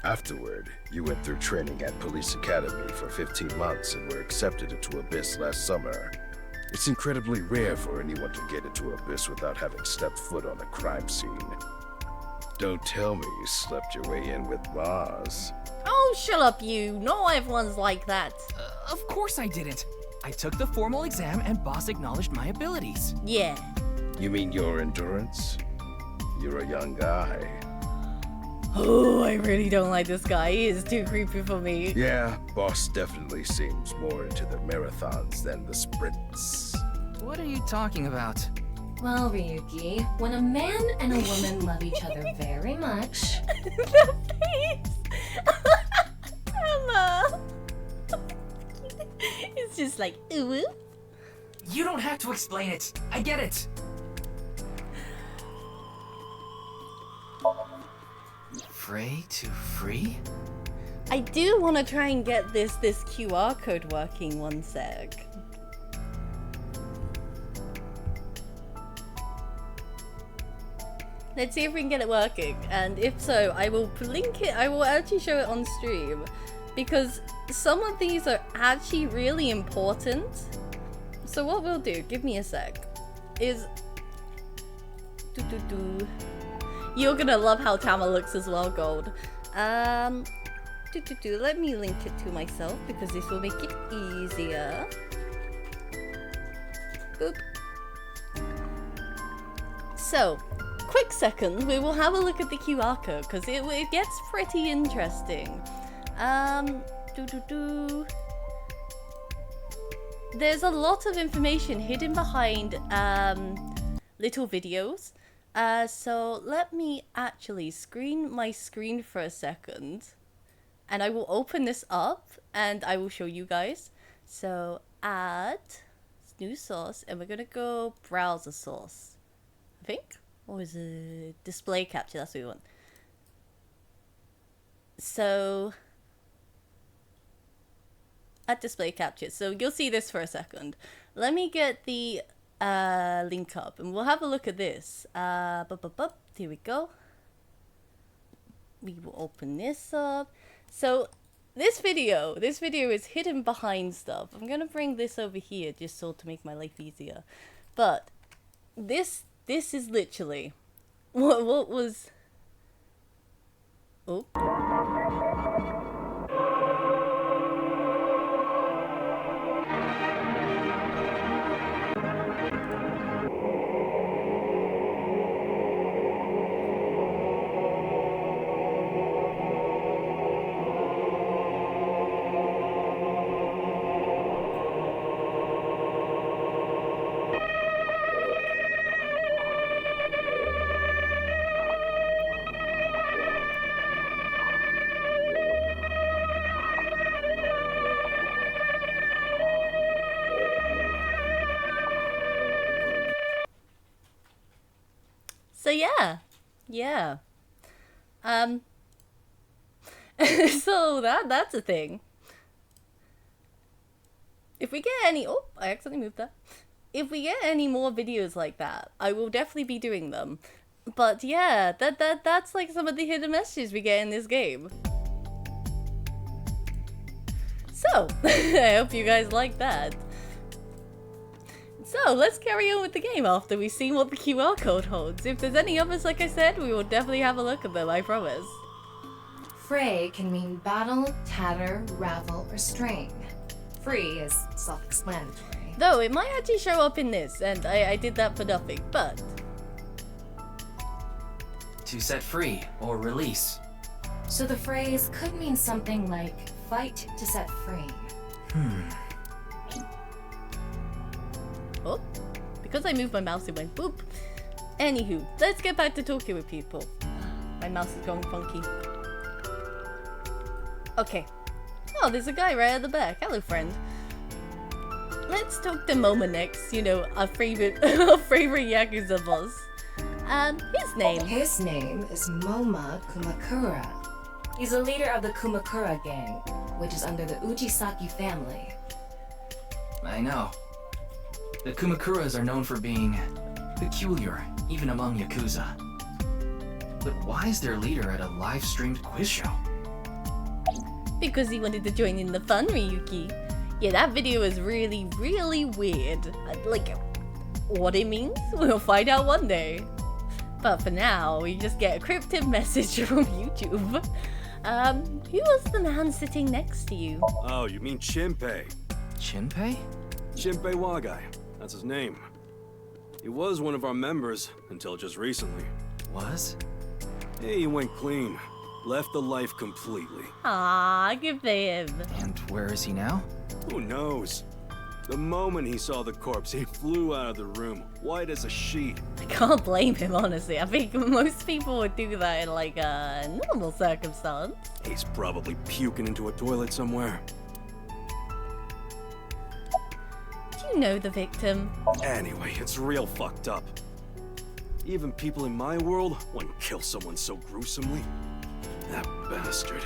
Afterward, you went through training at Police Academy for 15 months and were accepted into Abyss last summer. It's incredibly rare for anyone to get into Abyss without having stepped foot on a crime scene. Don't tell me you slept your way in with Maz. Oh, shut up, you. Not everyone's like that. Of course I didn't. I took the formal exam and boss acknowledged my abilities. Yeah. You mean your endurance? You're a young guy. Oh, I really don't like this guy. He is too creepy for me. Yeah, boss definitely seems more into the marathons than the sprints. What are you talking about? Well, Ryuki, when a man and a woman love each other very much... The face! Emma! It's just like, ooh. You don't have to explain it. I get it. Frey to free? I do want to try and get this QR code working. One sec. Let's see if we can get it working, and if so, I will link it. I will actually show it on stream, because some of these are actually really important. So what we'll do, give me a sec, is... You're gonna love how Tama looks as well, Gold. Let me link it to myself, because this will make it easier. Boop. So, quick second, we will have a look at the QR code, because it gets pretty interesting. There's a lot of information hidden behind little videos. So let me actually screen my screen for a second, and I will open this up and I will show you guys. So add new source, and we're gonna go browser source, I think, or is it display capture? That's what we want. So at display capture, so you'll see this for a second. Let me get the link up and we'll have a look at this. Here we go. We will open this up. So this video is hidden behind stuff. I'm gonna bring this over here just so to make my life easier. But this is literally what was. Oh. So yeah. So that's a thing. If we get any, oh, I accidentally moved that. If we get any more videos like that, I will definitely be doing them. But yeah, that's like some of the hidden messages we get in this game. So, I hope you guys like that. So, let's carry on with the game after we've seen what the QR code holds. If there's any others, like I said, we will definitely have a look at them, I promise. Fray can mean battle, tatter, ravel, or strain. Free is self-explanatory. Though, it might actually show up in this, and I did that for nothing, but... To set free, or release. So the phrase could mean something like, fight to set free. Oh, because I moved my mouse, it went boop. Anywho, let's get back to talking with people. My mouse is going funky. Okay. Oh, there's a guy right at the back. Hello, friend. Let's talk to Moma next. You know, our favorite Yakuza boss. His name. His name is Moma Kumakura. He's a leader of the Kumakura gang, which is under the Ujisaki family. I know. The Kumakuras are known for being peculiar, even among Yakuza. But why is their leader at a live-streamed quiz show? Because he wanted to join in the fun, Ryuki. Yeah, that video is really, really weird. Like, what it means? We'll find out one day. But for now, we just get a cryptic message from YouTube. Who was the man sitting next to you? Oh, you mean Shinpei. Shinpei? Shinpei Wagai. That's his name. He was one of our members until just recently. Was? Hey, he went clean. Left the life completely. Ah, good for him. And where is he now? Who knows? The moment he saw the corpse, he flew out of the room, white as a sheet. I can't blame him, honestly. I think most people would do that in, like, a normal circumstance. He's probably puking into a toilet somewhere. Do you know the victim? Anyway, it's real fucked up. Even people in my world wouldn't kill someone so gruesomely. That bastard.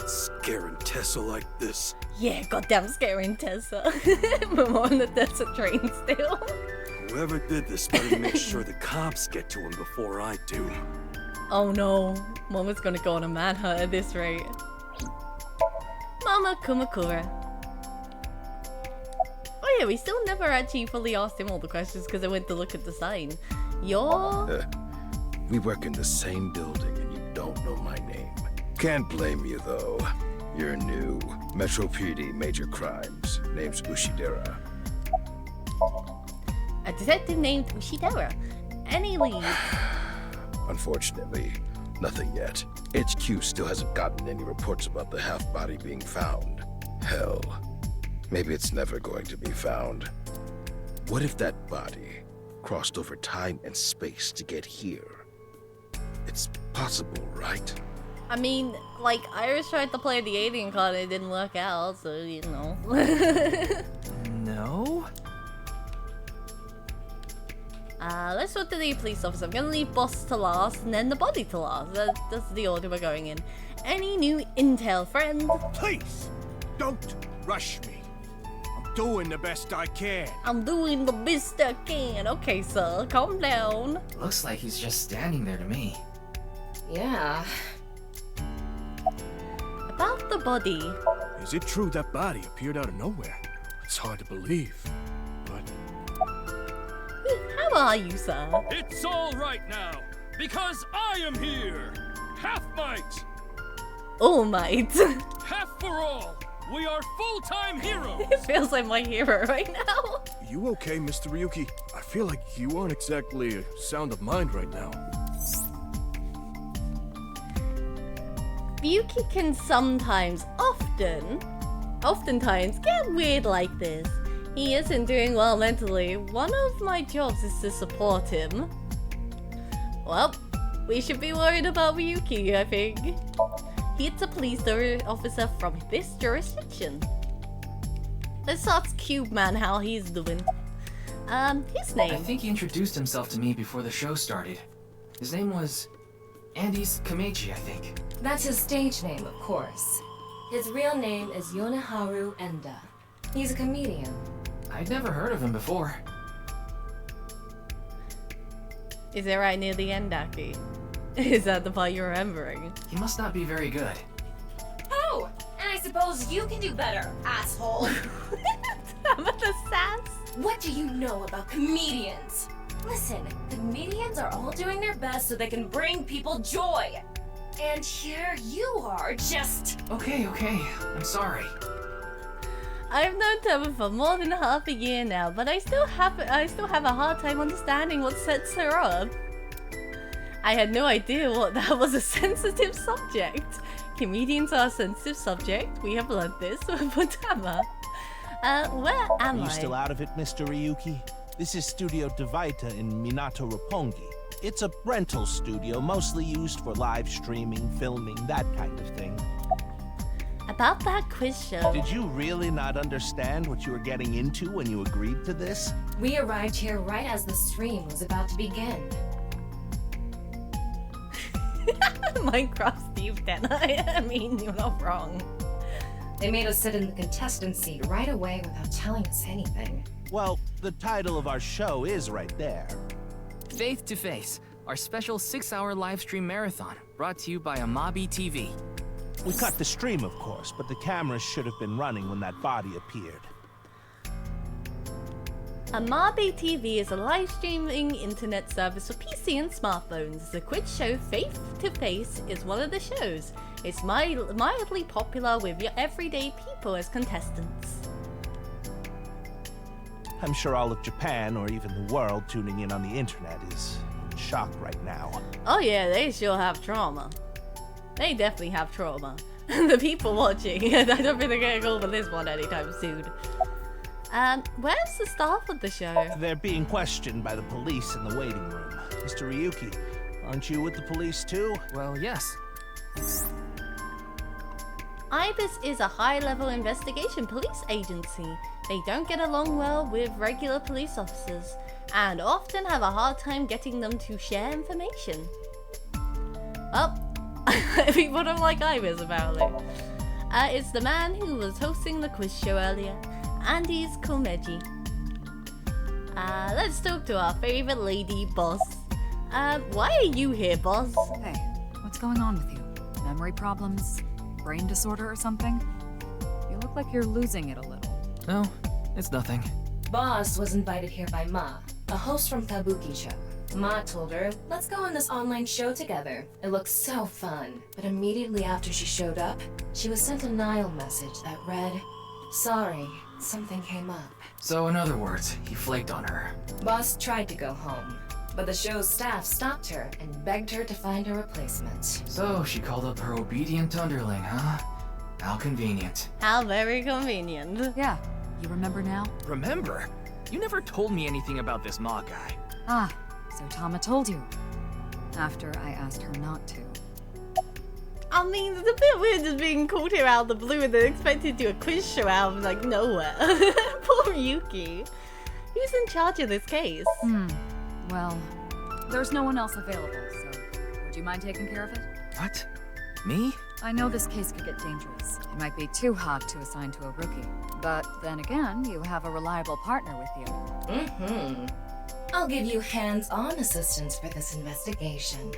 Scaring Tessa like this. Yeah, goddamn scaring Tessa. I'm on the Tessa train still. Whoever did this better make sure the cops get to him before I do. Oh no, Mama's gonna go on a manhunt at this rate. Mama Kumakura. Oh yeah, we still never actually fully asked him all the questions because I went to look at the sign. We work in the same building and you don't know my name. Can't blame you though. You're new. Metro PD, major crimes. Name's Ushidera. A detective named Ushidera. Any leads? Unfortunately, nothing yet. HQ still hasn't gotten any reports about the half-body being found. Hell, maybe it's never going to be found. What if that body crossed over time and space to get here? It's possible, right? I mean, like, Iris tried to play the alien card and it didn't work out, so, you know. No? Let's go to the police officer. I'm gonna leave boss to last and then the body to last. That's the order we're going in. Any new intel, friend? Please, don't rush me. I'm doing the best I can. I'm doing the best I can. Okay, sir, calm down. Looks like he's just standing there to me. Yeah. About the body. Is it true that body appeared out of nowhere? It's hard to believe, but... How are you, sir? It's all right now, because I am here! Half might! All might. Half for all! We are full-time heroes! It feels like my hero right now. You okay, Mr. Ryuki? I feel like you aren't exactly sound of mind right now. Ryuki can sometimes, oftentimes get weird like this. He isn't doing well mentally. One of my jobs is to support him. Well, we should be worried about Ryuki, I think. He's a police officer from this jurisdiction. Let's ask Cube Man how he's doing. His name. I think he introduced himself to me before the show started. His name was Andy's Kamechi, I think. That's his stage name, of course. His real name is Yoneharu Enda. He's a comedian. I'd never heard of him before. Is it right near the end, Aki? Is that the part you're remembering? He must not be very good. Oh! And I suppose you can do better, asshole! I'm at the sass. What do you know about comedians? Listen, comedians are all doing their best so they can bring people joy. And here you are, just... Okay, I'm sorry. I've known Tama for more than half a year now, but I still have a hard time understanding what sets her up. I had no idea what that was a sensitive subject. Comedians are a sensitive subject. We have learned this for Tama. Where am I? Are you still out of it, Mr. Ryuki? This is Studio Devaita in Minato Roppongi. It's a rental studio mostly used for live streaming, filming, that kind of thing. About that quiz show. Did you really not understand what you were getting into when you agreed to this? We arrived here right as the stream was about to begin. Minecraft Steve then. I mean, you're not wrong. They made us sit in the contestant seat right away without telling us anything. Well, the title of our show is right there. Faith to Face, our special 6-hour live stream marathon, brought to you by Amabi TV. We cut the stream, of course, but the cameras should have been running when that body appeared. Amabi TV is a live streaming internet service for PC and smartphones. The quiz show Faith to Face is one of the shows. It's mildly popular with your everyday people as contestants. I'm sure all of Japan, or even the world, tuning in on the internet is in shock right now. Oh yeah, they sure have trauma. They definitely have trauma. The people watching, I don't think they're getting over this one anytime soon. Where's the staff of the show? They're being questioned by the police in the waiting room. Mr. Ryuki, aren't you with the police too? Well, yes. IBIS is a high-level investigation police agency. They don't get along well with regular police officers, and often have a hard time getting them to share information. Well, people don't like IBIS apparently. It's the man who was hosting the quiz show earlier, Andy's Komeji. Let's talk to our favorite lady, boss. Why are you here, boss? Hey, what's going on with you? Memory problems? Brain disorder or something? You look like you're losing it a little. No, it's nothing. Boss was invited here by Ma, a host from Kabuki show. Ma told her, let's go on this online show together. It looks so fun. But immediately after she showed up, she was sent a Nile message that read, sorry, something came up. So in other words, he flaked on her. Boss tried to go home, but the show's staff stopped her and begged her to find a replacement. So she called up her obedient underling, huh? How convenient. How very convenient. Yeah, you remember now? Remember? You never told me anything about this Ma guy. Ah, so Tama told you. After I asked her not to. I mean, it's a bit weird just being called here out of the blue and then expected to do a quiz show out of like nowhere. Poor Yuki. Who's in charge of this case? Well, there's no one else available, so would you mind taking care of it? What? Me? I know this case could get dangerous. It might be too hot to assign to a rookie. But then again, you have a reliable partner with you. I'll give you hands-on assistance for this investigation.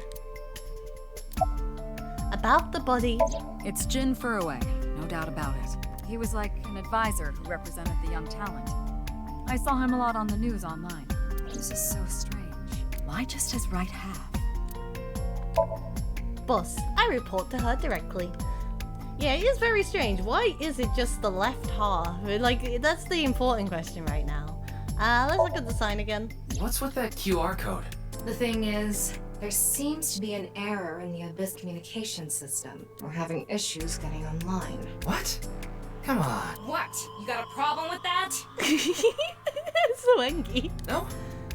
About the body. It's Jin Furroway, no doubt about it. He was like an advisor who represented the young talent. I saw him a lot on the news online. This is so strange. Why just his right half? Boss, I report to her directly. Yeah, it is very strange. Why is it just the left half? Like, that's the important question right now. Let's look at the sign again. What's with that QR code? The thing is, there seems to be an error in the Abyss communication system. We're having issues getting online. What? Come on. What? You got a problem with that? Swanky. No,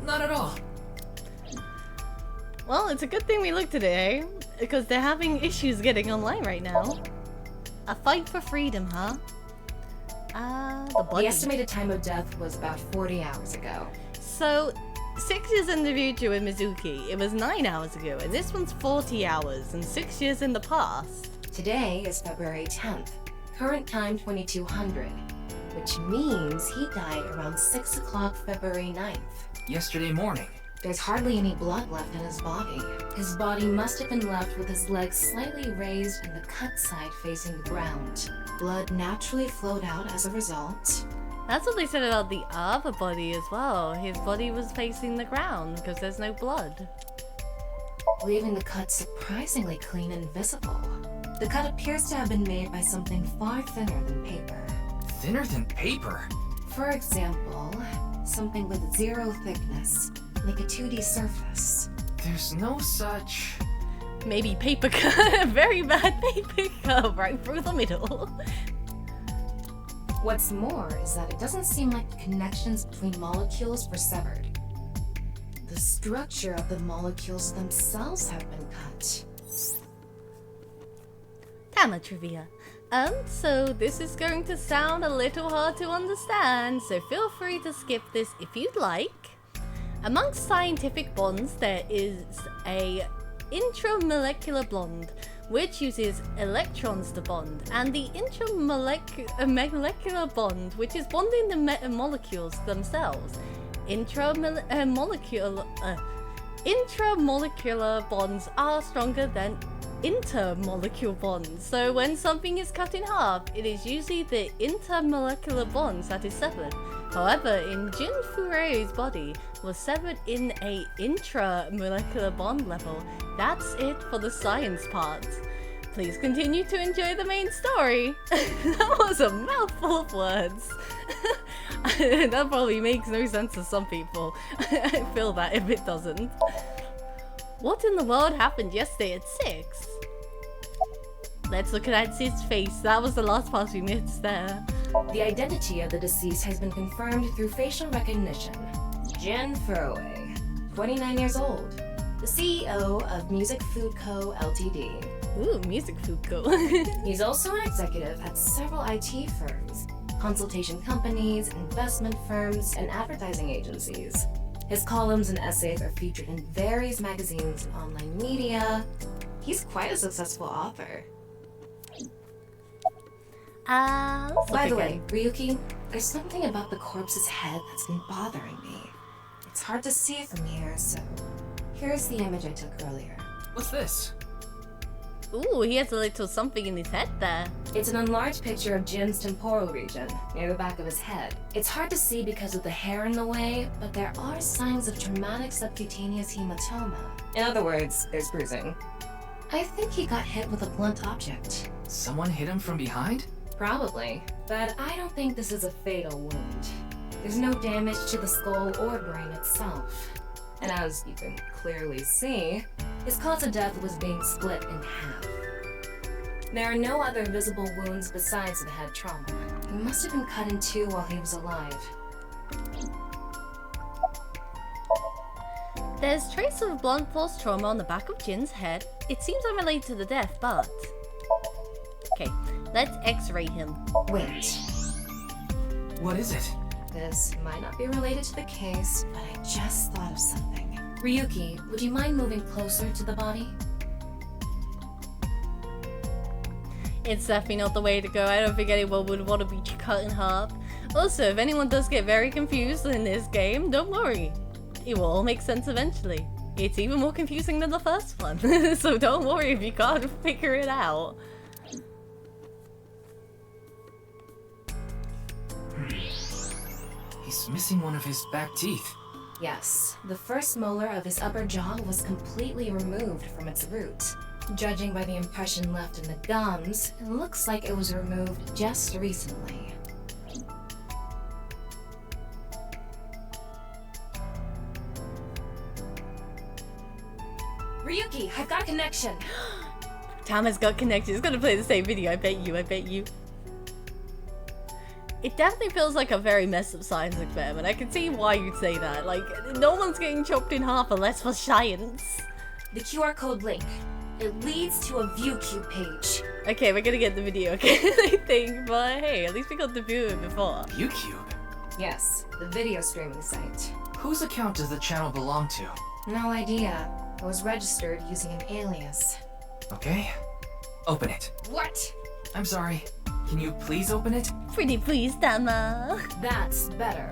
not at all. Well, it's a good thing we looked at it, eh? Because they're having issues getting online right now. A fight for freedom, huh? The body. The estimated time of death was about 40 hours ago. So, 6 years in the future with Mizuki, it was 9 hours ago, and this one's 40 hours, and 6 years in the past. Today is February 10th. Current time 2200, which means he died around 6 o'clock February 9th. Yesterday morning. There's hardly any blood left in his body. His body must have been left with his legs slightly raised and the cut side facing the ground. Blood naturally flowed out as a result. That's what they said about the other body as well. His body was facing the ground because there's no blood. Leaving the cut surprisingly clean and visible. The cut appears to have been made by something far thinner than paper. Thinner than paper? For example, something with zero thickness, like a 2D surface. There's no such... Maybe paper cut. Very bad paper cut right through the middle. What's more is that it doesn't seem like the connections between molecules were severed. The structure of the molecules themselves have been cut. Tama trivia. So this is going to sound a little hard to understand, so feel free to skip this if you'd like. Amongst scientific bonds, there is a intramolecular bond, which uses electrons to bond, and the intramolecular bond, which is bonding the molecules themselves. Intramolecular bonds are stronger than intermolecular bonds, so when something is cut in half, it is usually the intermolecular bonds that is severed. However, in Jin Fureo's body was severed in a intramolecular bond level. That's it for the science part. Please continue to enjoy the main story. That was a mouthful of words. That probably makes no sense to some people. I feel that if it doesn't. What in the world happened yesterday at 6? Let's look at Sid's face. That was the last part we missed there. The identity of the deceased has been confirmed through facial recognition. Jin Fuwa, 29 years old, the CEO of Music Food Co. Ltd. Ooh, Music Food Co. He's also an executive at several IT firms, consultation companies, investment firms, and advertising agencies. His columns and essays are featured in various magazines and online media. He's quite a successful author. By the way, Ryuki, there's something about the corpse's head that's been bothering me. It's hard to see from here, so here's the image I took earlier. What's this? Ooh, he has a little something in his head there. It's an enlarged picture of Jin's temporal region, near the back of his head. It's hard to see because of the hair in the way, but there are signs of traumatic subcutaneous hematoma. In other words, there's bruising. I think he got hit with a blunt object. Someone hit him from behind? Probably, but I don't think this is a fatal wound. There's no damage to the skull or brain itself. And as you can clearly see, his cause of death was being split in half. There are no other visible wounds besides the head trauma. He must have been cut in two while he was alive. There's trace of blunt force trauma on the back of Jin's head. It seems unrelated to the death, but... Okay, let's x-ray him. Wait. What is it? This might not be related to the case, but I just thought of something. Ryuki, would you mind moving closer to the body? It's definitely not the way to go. I don't think anyone would want to be cut in half. Also, if anyone does get very confused in this game, don't worry. It will all make sense eventually. It's even more confusing than the first one, so don't worry if you can't figure it out. He's missing one of his back teeth. Yes, the first molar of his upper jaw was completely removed from its root. Judging by the impression left in the gums, it looks like it was removed just recently. Ryuki, I've got a connection! Tom has got connected. He's gonna play the same video, I bet you, I bet you. It definitely feels like a very messed up science experiment. I can see why you'd say that. Like, no one's getting chopped in half unless for science. The QR code link. It leads to a ViewCube page. Okay, we're gonna get the video again, I think. But hey, at least we got the viewer before. ViewCube? Yes, the video streaming site. Whose account does the channel belong to? No idea. It was registered using an alias. Okay. Open it. What? I'm sorry. Can you please open it? Pretty please, Tama. That's better.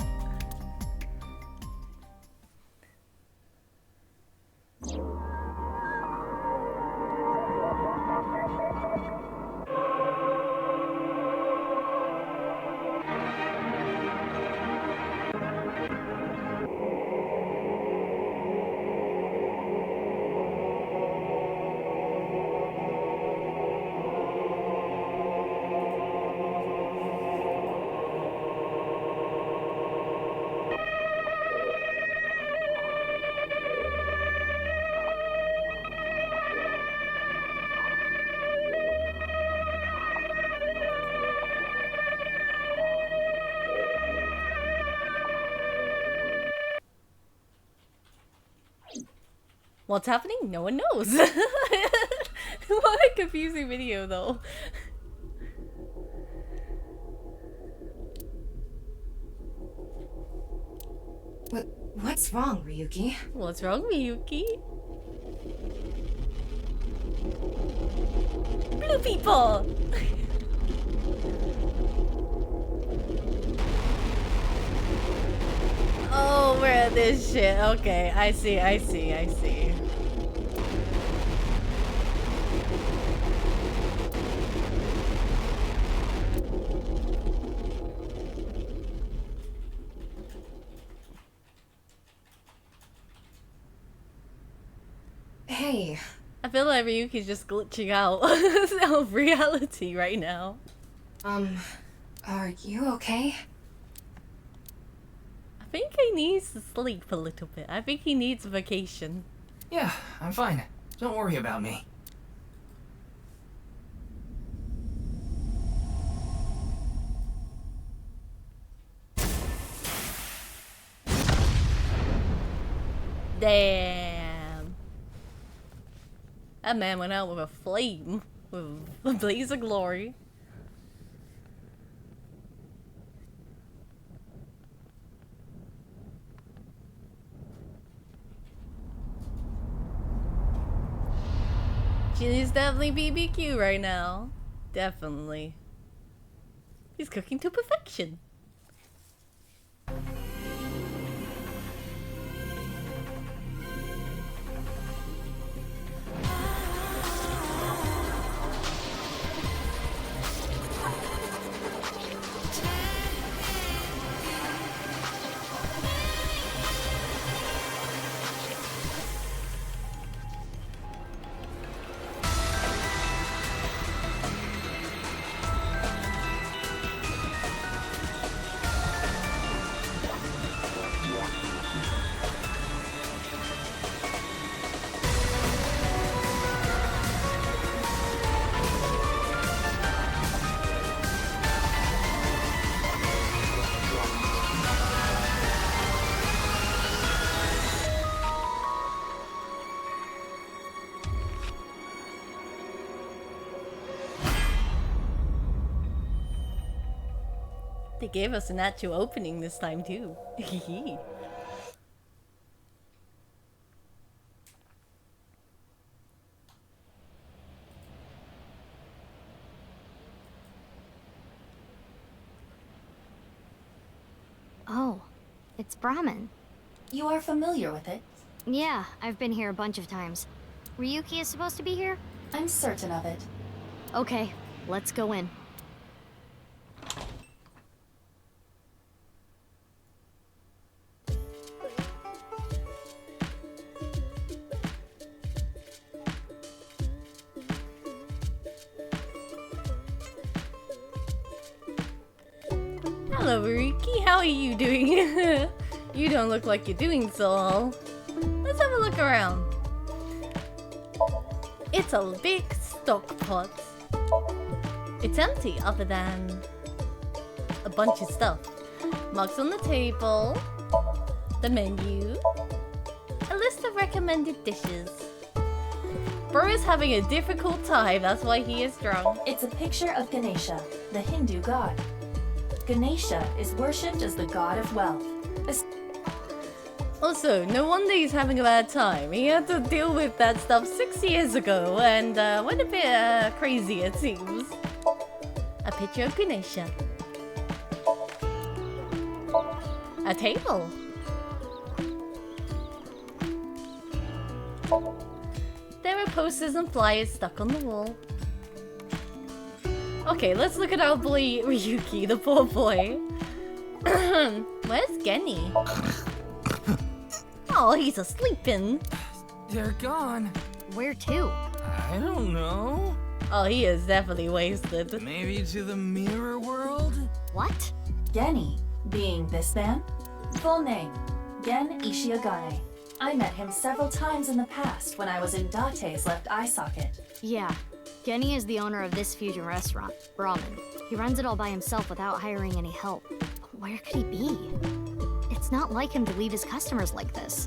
What's happening? No one knows. What a confusing video, though. What's wrong, Ryuki? What's wrong, Ryuki? Blue people! Oh, we're at this shit. Okay, I see. Hey. I feel like Ryuki's just glitching out of reality right now. Are you okay? I think he needs to sleep a little bit. I think he needs a vacation. Yeah, I'm fine. Don't worry about me. Damn. That man went out with a flame. With a blaze of glory. She's definitely BBQ right now. Definitely. He's cooking to perfection. They gave us an actual opening this time too. Oh, it's Brahmin. You are familiar with it? Yeah, I've been here a bunch of times. Ryuki is supposed to be here? I'm certain of it. Okay, let's go in. Hello, Ruki. How are you doing? You don't look like you're doing so well. Let's have a look around. It's a big stock pot. It's empty other than a bunch of stuff. Mugs on the table, the menu, a list of recommended dishes. Bro is having a difficult time, that's why he is drunk. It's a picture of Ganesha, the Hindu god. Ganesha is worshipped as the god of wealth. Also, no wonder he's having a bad time. He had to deal with that stuff 6 years ago and went a bit crazy, it seems. A picture of Ganesha. A table. There are posters and flyers stuck on the wall. Okay, let's look at our boy Ryuki, the poor boy. Where's Genny? Oh, he's a-sleeping. They're gone. Where to? I don't know. Oh, he is definitely wasted. Maybe to the mirror world? What? Genny, being this man? Full name, Gen Ishiagane. I met him several times in the past when I was in Date's left eye socket. Yeah. Genny is the owner of this fusion restaurant, Ramen. He runs it all by himself without hiring any help. Where could he be? It's not like him to leave his customers like this.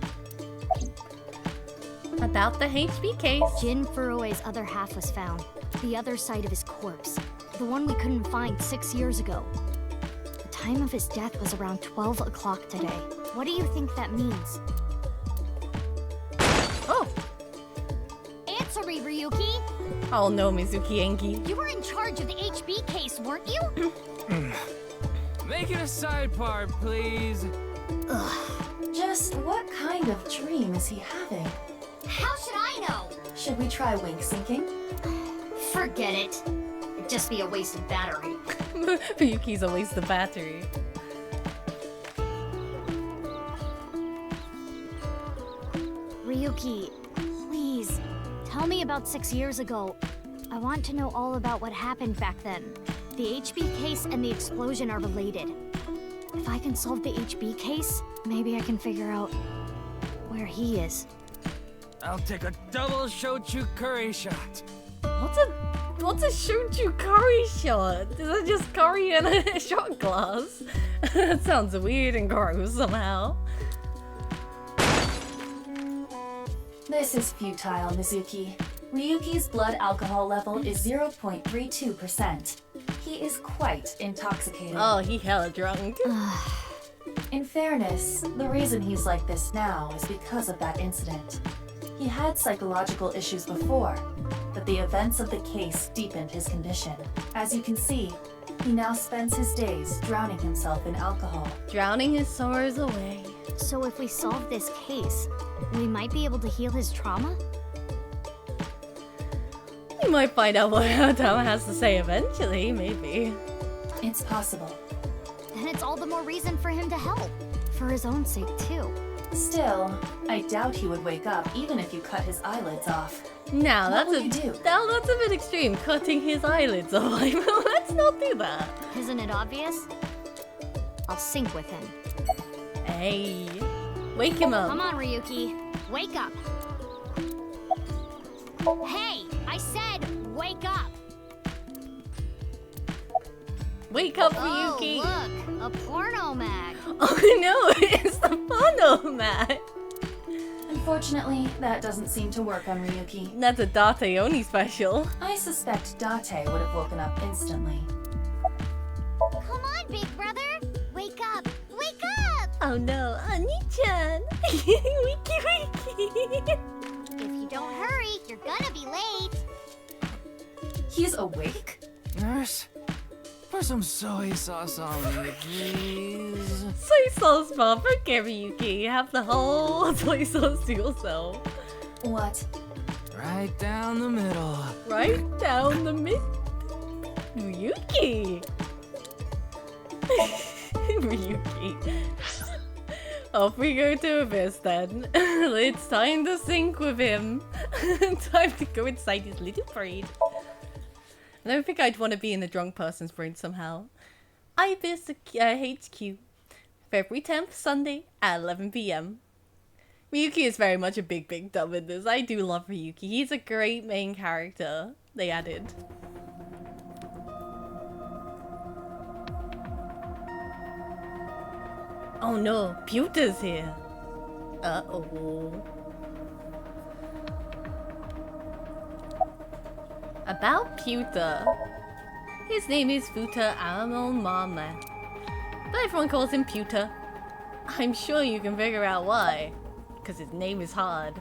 About the HB case. Jin Furue's other half was found. The other side of his corpse. The one we couldn't find 6 years ago. The time of his death was around 12 o'clock today. What do you think that means? Oh! Answer me, Ryuki! Oh no, Mizuki Enki. You were in charge of the HB case, weren't you? Make it a sidebar, please. Ugh. Just what kind of dream is he having? How should I know? Should we try wink syncing? Forget it. It'd just be a wasted battery. Ryuki's a waste of battery. Ryuki, please, tell me about 6 years ago. I want to know all about what happened back then. The HB case and the explosion are related. If I can solve the HB case, maybe I can figure out where he is. I'll take a double shochu curry shot. What's a shochu curry shot? Is that just curry in a shot glass? That sounds weird and gross somehow. This is futile, Mizuki. Ryuki's blood alcohol level is 0.32%. He is quite intoxicated. Oh, he hella drunk. In fairness, the reason he's like this now is because of that incident. He had psychological issues before, but the events of the case deepened his condition. As you can see, he now spends his days drowning himself in alcohol. Drowning his sorrows away. So if we solve this case, we might be able to heal his trauma? We might find out what Tama has to say eventually, maybe. It's possible. Then it's all the more reason for him to help. For his own sake, too. Still, I doubt he would wake up even if you cut his eyelids off. Now that's a bit extreme, cutting his eyelids off. Let's not do that. Isn't it obvious? I'll sync with him. Hey, wake him up. Come on, Ryuki. Wake up. Hey, I said wake up. Wake up, Oh, Ryuki. look, a porno mag. Oh no, it's the porno mag. Unfortunately, that doesn't seem to work on Ryuki. That's a Date only special. I suspect Date would have woken up instantly. Come on, big brother. Wake up. Wake up. Oh no, Ani-chan. Wiki wiki. If you don't hurry, you're gonna be late. He's awake? Nurse, pour some soy sauce on me, please. Soy sauce bar for Ryuki. Have the whole soy sauce to yourself. What? Right down the middle. Right down the middle. Ryuki. Ryuki. Off we go to Abyss then. It's time to sync with him. Time to go inside his little brain. I don't think I'd want to be in the drunk person's brain somehow. Ibis HQ, February 10th, Sunday at 11 p.m. Ryuki is very much a big dub in this. I do love Ryuki. He's a great main character they added. Oh no, Pewter's here. Uh-oh. About Pewter. His name is Futa Mama, but everyone calls him Pewter. I'm sure you can figure out why, because his name is hard.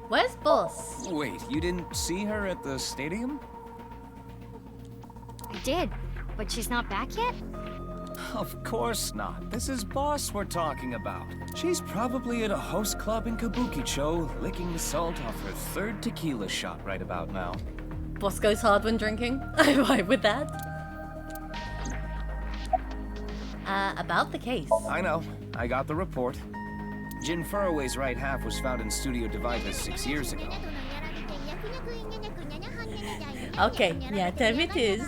Where's Boss? Wait, you didn't see her at the stadium? I did, but she's not back yet? Of course not. This is Boss we're talking about. She's probably at a host club in Kabukicho, licking the salt off her third tequila shot right about now. Boss goes hard when drinking. I vibe with that. About the case. I know. I got the report. Jin Furroway's right half was found in Studio Divida 6 years ago. Okay, yeah, time it is.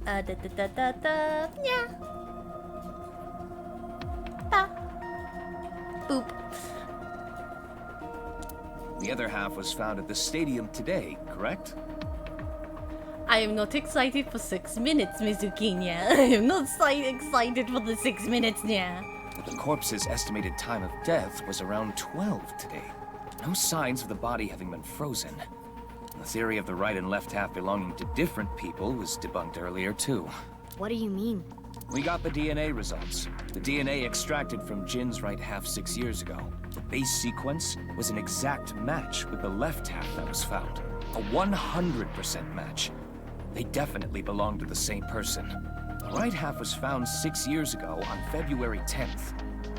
Yeah. Ba. Boop. The other half was found at the stadium today, correct? I am not excited for 6 minutes, Mizukinya. I am not excited for the 6 minutes, yeah. The corpse's estimated time of death was around 12 today. No signs of the body having been frozen. The theory of the right and left half belonging to different people was debunked earlier, too. What do you mean? We got the DNA results. The DNA extracted from Jin's right half 6 years ago. The base sequence was an exact match with the left half that was found. A 100% match. They definitely belong to the same person. The right half was found 6 years ago on February 10th.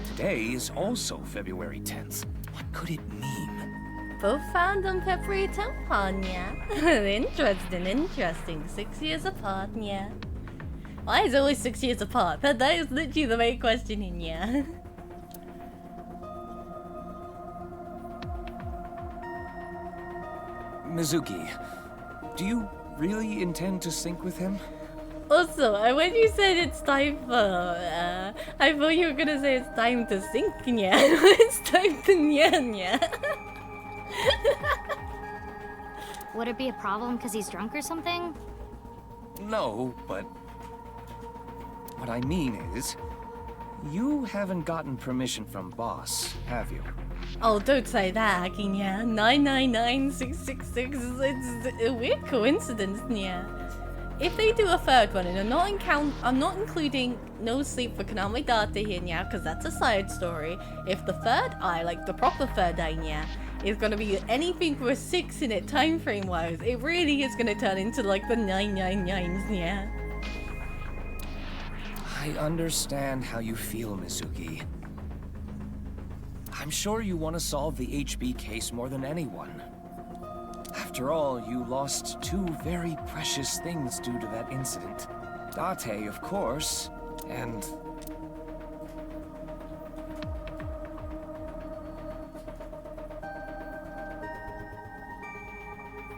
Today is also February 10th. What could it mean? Both found on February 10th, yeah. Interesting. 6 years apart, yeah. Why is it always 6 years apart? That is literally the main question in yeah. Mizuki, do you really intend to sync with him? Also, when you said it's time for, I thought you were gonna say it's time to sync, yeah. It's time to nya. Would it be a problem because he's drunk or something? No, but... what I mean is... you haven't gotten permission from Boss, have you? Oh, don't say that, Hakinya. 999666 it's a weird coincidence, yeah. If they do a third one, and I'm not including No Sleep for Kaname Date here, yeah, because that's a side story. If the third eye, like the proper third eye, yeah, is gonna be anything with a 6 in it, time frame wise, it really is gonna turn into like the 999s, yeah. I understand how you feel, Mizuki. I'm sure you want to solve the HB case more than anyone. After all, you lost 2 very precious things due to that incident. Date, of course, and...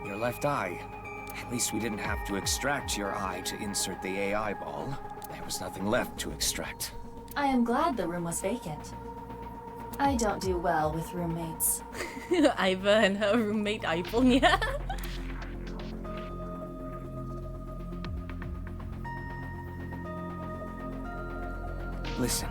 your left eye. At least we didn't have to extract your eye to insert the AI ball. There was nothing left to extract. I am glad the room was vacant. I don't do well with roommates. Iva and her roommate Iponya. Listen,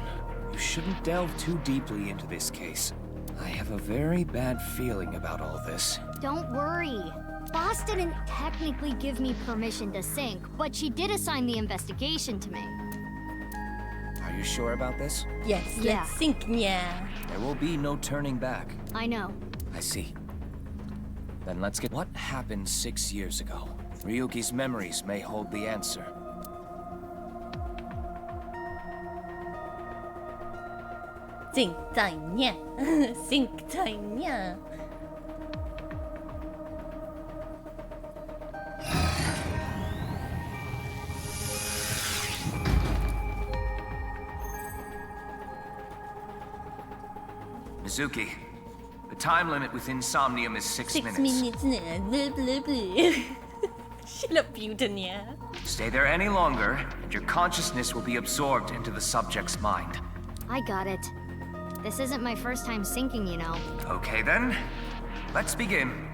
you shouldn't delve too deeply into this case. I have a very bad feeling about all this. Don't worry. Boss didn't technically give me permission to sync, but she did assign the investigation to me. Are you sure about this? Yes, yeah. Let's sync, yeah. There will be no turning back. I know. I see. Then let's get... what happened 6 years ago? Ryuki's memories may hold the answer. Sync time, yeah. Sync time, yeah. Mizuki, the time limit within Somnium is 6 minutes. 6 minutes, blah blah blah. Shut up, Butan, yeah. Stay there any longer, and your consciousness will be absorbed into the subject's mind. I got it. This isn't my first time sinking, you know. Okay then, let's begin.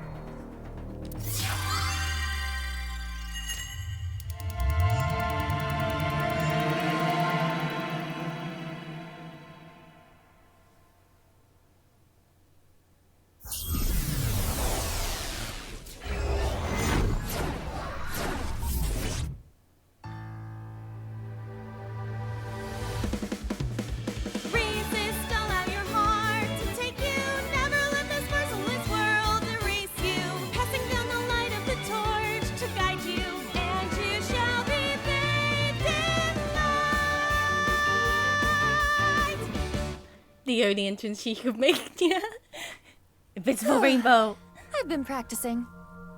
The only entrance she could make, yeah. Invisible rainbow. I've been practicing.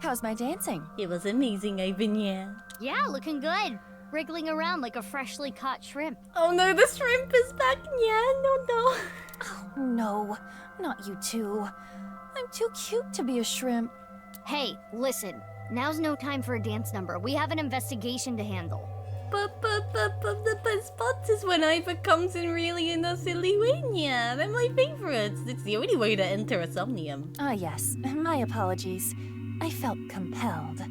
How's my dancing? It was amazing, Ivan, yeah. Yeah, looking good. Wriggling around like a freshly caught shrimp. Oh no, the shrimp is back, yeah, no. Oh no, not you two. I'm too cute to be a shrimp. Hey, listen. Now's no time for a dance number. We have an investigation to handle. But the best spots is when Iva comes in really in a silly way, yeah. They're my favorites. It's the only way to enter a Somnium. Ah yes, my apologies. I felt compelled.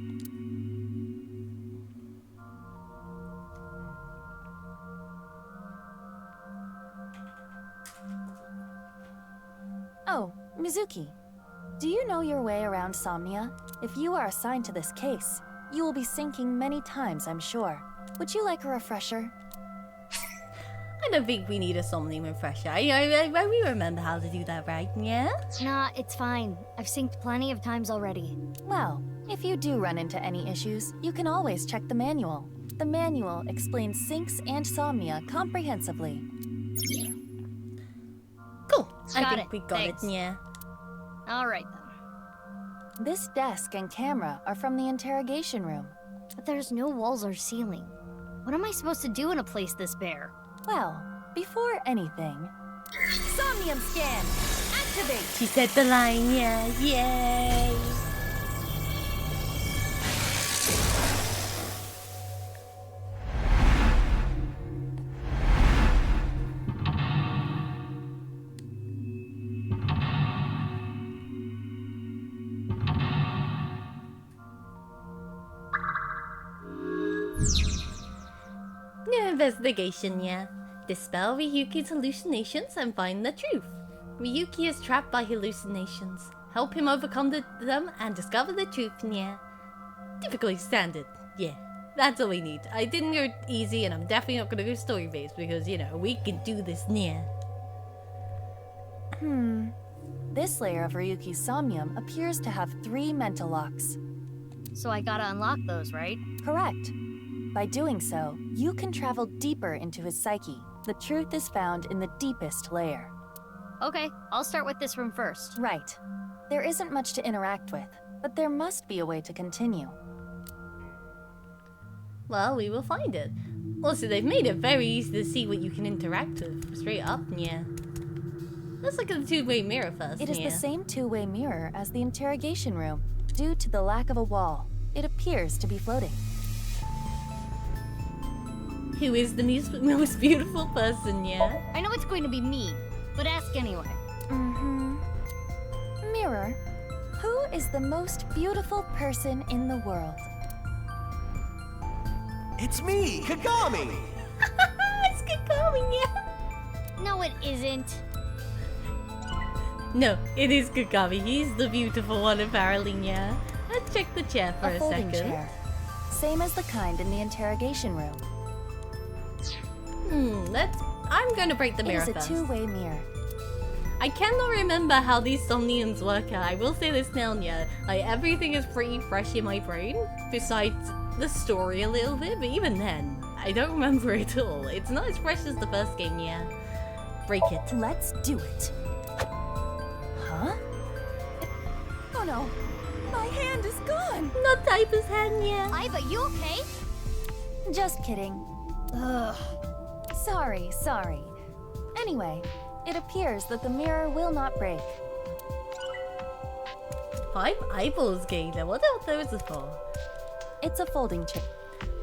Oh, Mizuki. Do you know your way around Somnia? If you are assigned to this case, you will be sinking many times, I'm sure. Would you like a refresher? I don't think we need a Somnium refresher. We remember how to do that, right? Yeah? Nah, it's fine. I've synced plenty of times already. Well, if you do run into any issues, you can always check the manual. The manual explains syncs and Somnia comprehensively. Cool. I Got think it. we got Thanks. it, yeah. Alright then. This desk and camera are from the interrogation room. But there's no walls or ceiling. What am I supposed to do in a place this bare? Well, before anything... Somnium scan! Activate! She said the line, yeah. Yay! New investigation, yeah. Dispel Ryuki's hallucinations and find the truth. Ryuki is trapped by hallucinations. Help him overcome them and discover the truth, yeah. Difficulty standard, yeah. That's all we need. I didn't go easy and I'm definitely not gonna go story-based because, you know, we can do this, yeah. This layer of Ryuki's Somnium appears to have 3 mental locks. So I gotta unlock those, right? Correct. By doing so, you can travel deeper into his psyche. The truth is found in the deepest layer. Okay, I'll start with this room first. Right. There isn't much to interact with, but there must be a way to continue. Well, we will find it. Also, they've made it very easy to see what you can interact with. Straight up, yeah. Let's look at the two-way mirror first, It is yeah. the same two-way mirror as the interrogation room. Due to the lack of a wall, it appears to be floating. Who is the most beautiful person, yeah? I know it's going to be me, but ask anyway. Mirror, who is the most beautiful person in the world? It's me, Kagami! It's Kagami, yeah. No, it isn't. No, it is Kagami. He's the beautiful one, apparently, yeah. Let's check the chair for a folding second. chair. Same as the kind in the interrogation room. I'm gonna break the mirror It is a first. two-way mirror. I cannot remember how these Somniums work. I will say this now, yeah. Like, everything is pretty fresh in my brain, besides the story a little bit, but even then, I don't remember it all. It's not as fresh as the first game, yeah. Break it. Let's do it. Huh? Oh no, my hand is gone. Not Typer's hand, yeah. Iva, you okay? Just kidding. Ugh. Sorry. Anyway, it appears that the mirror will not break. 5 eyeballs gained. I wonder what those are for. It's a folding chair.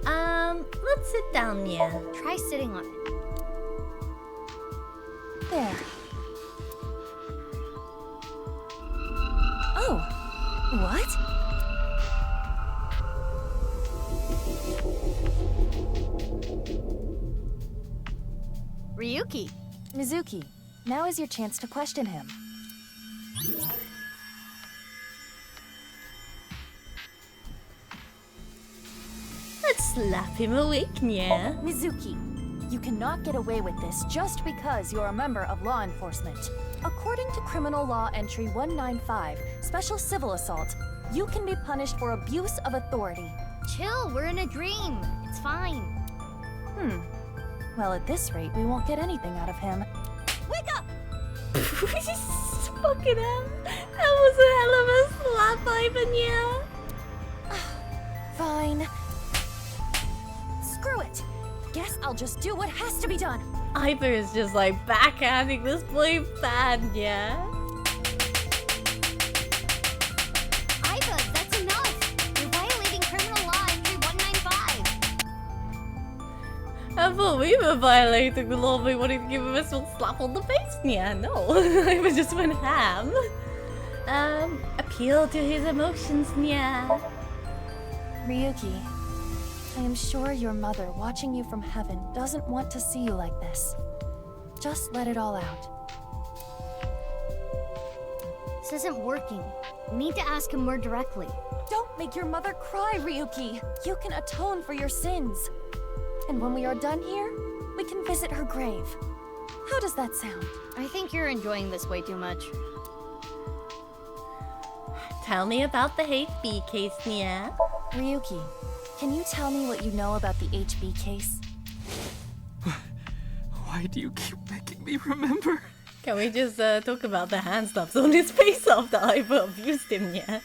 Let's sit down, yeah. Try sitting on it. There. Oh, what? Ryuki. Mizuki, now is your chance to question him. Let's slap him awake, yeah. Mizuki, you cannot get away with this just because you're a member of law enforcement. According to Criminal Law Entry 195, Special Civil Assault, you can be punished for abuse of authority. Chill, we're in a dream. It's fine. Well, at this rate, we won't get anything out of him. Wake up! Fucking hell. That was a hell of a slap, Ivan, yeah. Fine. Screw it. Guess I'll just do what has to be done. Ivan is just like backhanding this boy bad, yeah. Iva, that's enough. You're violating Criminal Law Entry 195. I thought we were violating the law by wanting to give him a small slap on the face. Yeah, no. Ivan just went ham. Appeal to his emotions, yeah. Ryuki, I am sure your mother, watching you from heaven, doesn't want to see you like this. Just let it all out. This isn't working. We need to ask him more directly. Don't make your mother cry, Ryuki. You can atone for your sins. And when we are done here, we can visit her grave. How does that sound? I think you're enjoying this way too much. Tell me about the HB case, yeah. Ryuki, can you tell me what you know about the HB case? Why do you keep making me remember? Can we just talk about the hand slaps on his face after Iva abused him, yeah?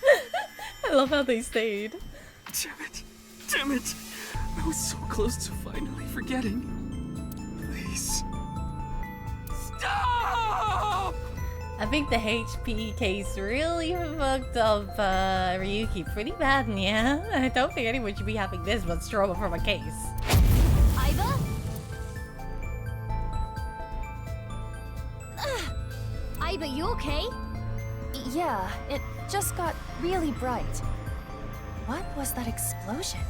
I love how they stayed. Damn it. Damn it. I was so close to finally forgetting. Please. Stop! I think the HP case really fucked up Ryuki pretty bad, yeah? I don't think anyone should be having this much trauma from a case. Iva? Iva, you okay? Yeah, it just got really bright. What was that explosion?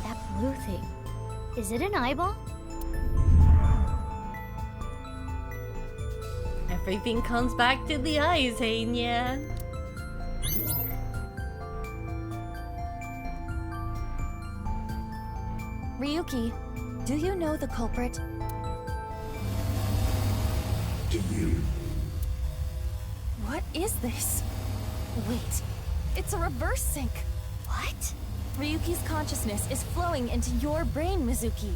That blue thing. Is it an eyeball? Everything comes back to the eyes, hey, yeah? Ryuki, do you know the culprit? Do you? What is this? Wait, it's a reverse sync. What? Ryuki's consciousness is flowing into your brain, Mizuki.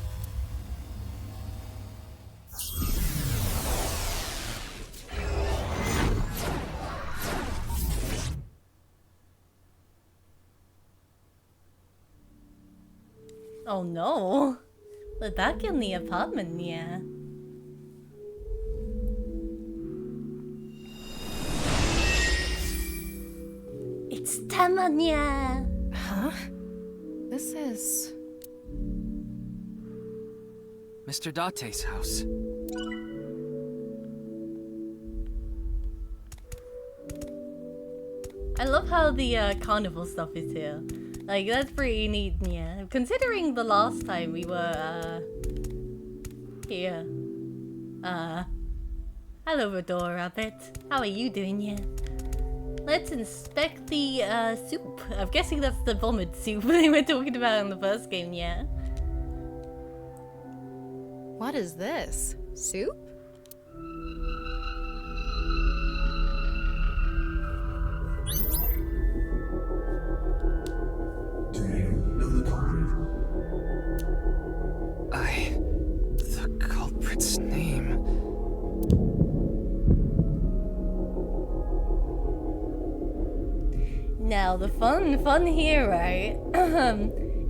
Oh no. We're back in the apartment, yeah. It's Tamanya! Huh? This is... Mr. Date's house. I love how the carnival stuff is here. Like, that's pretty neat, yeah. Considering the last time we were, here. Hello, Rodor Rabbit. How are you doing, yeah? Let's inspect the, soup. I'm guessing that's the vomit soup they were talking about in the first game, yeah? What is this? Soup? Do you know the culprit? The culprit's name... Now, the fun here, right?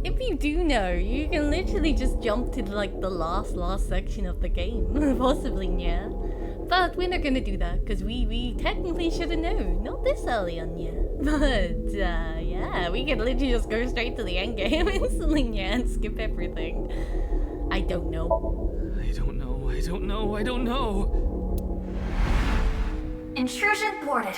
If you do know, you can literally just jump to like the last section of the game, possibly, yeah. But we're not gonna do that, because we technically should have known. Not this early on, yeah. But, yeah, we can literally just go straight to the end game instantly, yeah, and skip everything. I don't know. I don't know, I don't know, I don't know. Intrusion thwarted.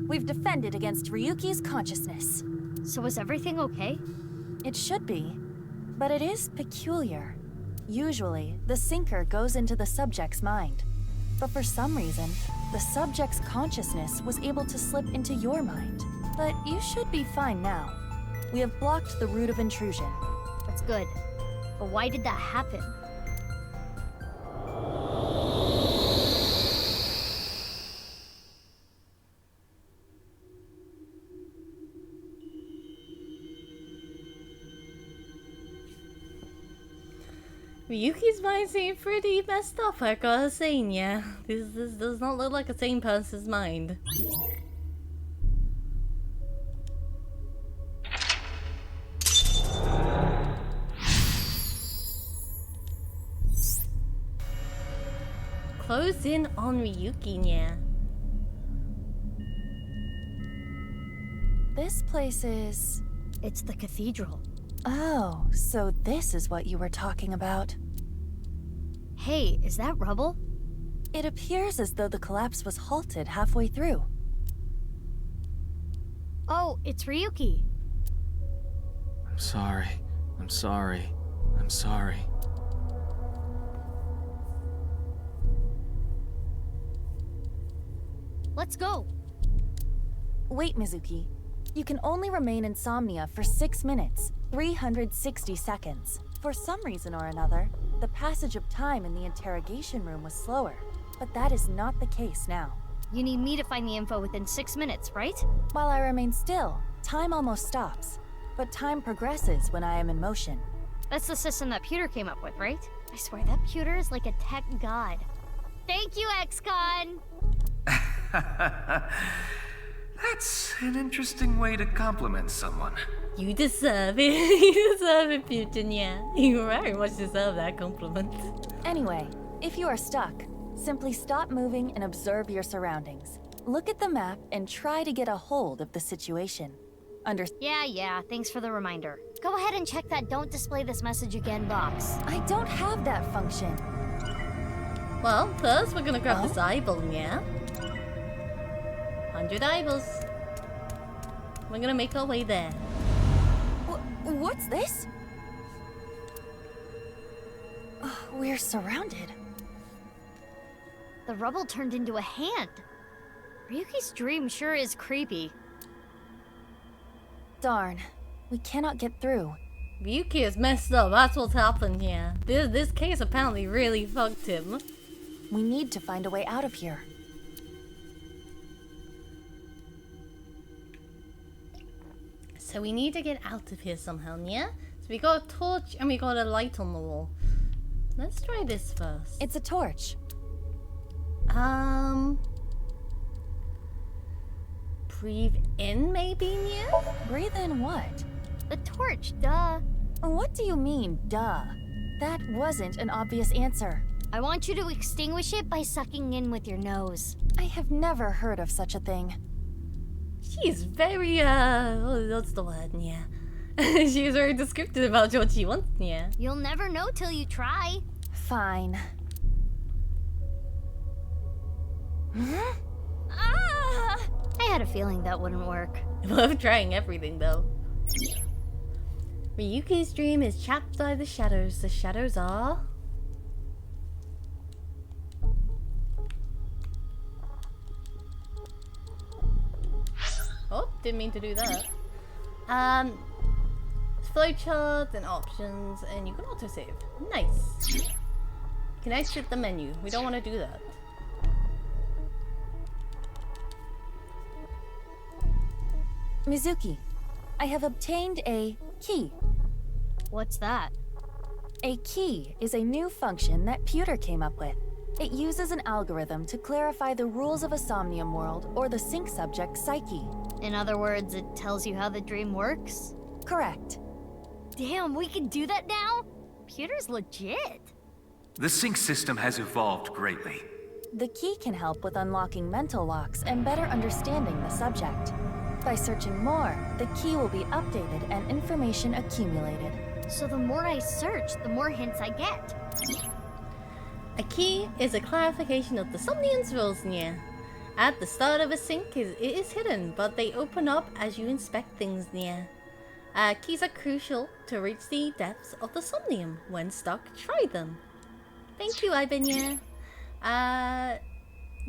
We've defended against Ryuki's consciousness. So is everything okay? It should be, but it is peculiar. Usually, the sinker goes into the subject's mind. But for some reason, the subject's consciousness was able to slip into your mind. But you should be fine now. We have blocked the route of intrusion. That's good. But why did that happen? Ryuki's mind seemed pretty messed up, I gotta say, yeah. This does not look like a sane person's mind. Close in on Ryuki, yeah. This place is... It's the cathedral. Oh, so this is what you were talking about. Hey, is that rubble? It appears as though the collapse was halted halfway through. Oh, it's Ryuki. I'm sorry. I'm sorry. I'm sorry. Let's go. Wait, Mizuki. You can only remain in Somnia for 6 minutes, 360 seconds. For some reason or another, the passage of time in the interrogation room was slower. But that is not the case now. You need me to find the info within 6 minutes, right? While I remain still, time almost stops. But time progresses when I am in motion. That's the system that Pewter came up with, right? I swear that Pewter is like a tech god. Thank you, XCon! That's an interesting way to compliment someone. You deserve it. You deserve it, Putin, yeah. You very much deserve that compliment. Anyway, if you are stuck, simply stop moving and observe your surroundings. Look at the map and try to get a hold of the situation. Yeah, thanks for the reminder. Go ahead and check that don't display this message again box. I don't have that function. Well, first we're gonna grab this eyeball, yeah? 100 eyeballs. We're gonna make our way there. What's this? We're surrounded. The rubble turned into a hand. Ryuki's dream sure is creepy. Darn, we cannot get through. Ryuki is messed up, that's what's happened here. This case apparently really fucked him. We need to find a way out of here. So we need to get out of here somehow, yeah? So we got a torch and we got a light on the wall. Let's try this first. It's a torch. Breathe in, maybe, yeah? Breathe in what? The torch, duh. What do you mean, duh? That wasn't an obvious answer. I want you to extinguish it by sucking in with your nose. I have never heard of such a thing. She is very, what's the word, yeah? She is very descriptive about what she wants, yeah? You'll never know till you try. Fine. I had a feeling that wouldn't work. I love trying everything, though. Ryuki's dream is trapped by the shadows. The shadows are... Oh, didn't mean to do that. Flowcharts and options, and you can autosave. Nice. You can exit the menu. We don't want to do that. Mizuki, I have obtained a key. What's that? A key is a new function that Pewter came up with. It uses an algorithm to clarify the rules of a Somnium world or the sync subject's psyche. In other words, it tells you how the dream works? Correct. Damn, we can do that now? Pewter's legit. The sync system has evolved greatly. The key can help with unlocking mental locks and better understanding the subject. By searching more, the key will be updated and information accumulated. So the more I search, the more hints I get. A key is a clarification of the Somnium's rules, yeah. At the start of a sync, it is hidden, but they open up as you inspect things, yeah. Keys are crucial to reach the depths of the Somnium. When stuck, try them. Thank you, Ivan, yeah.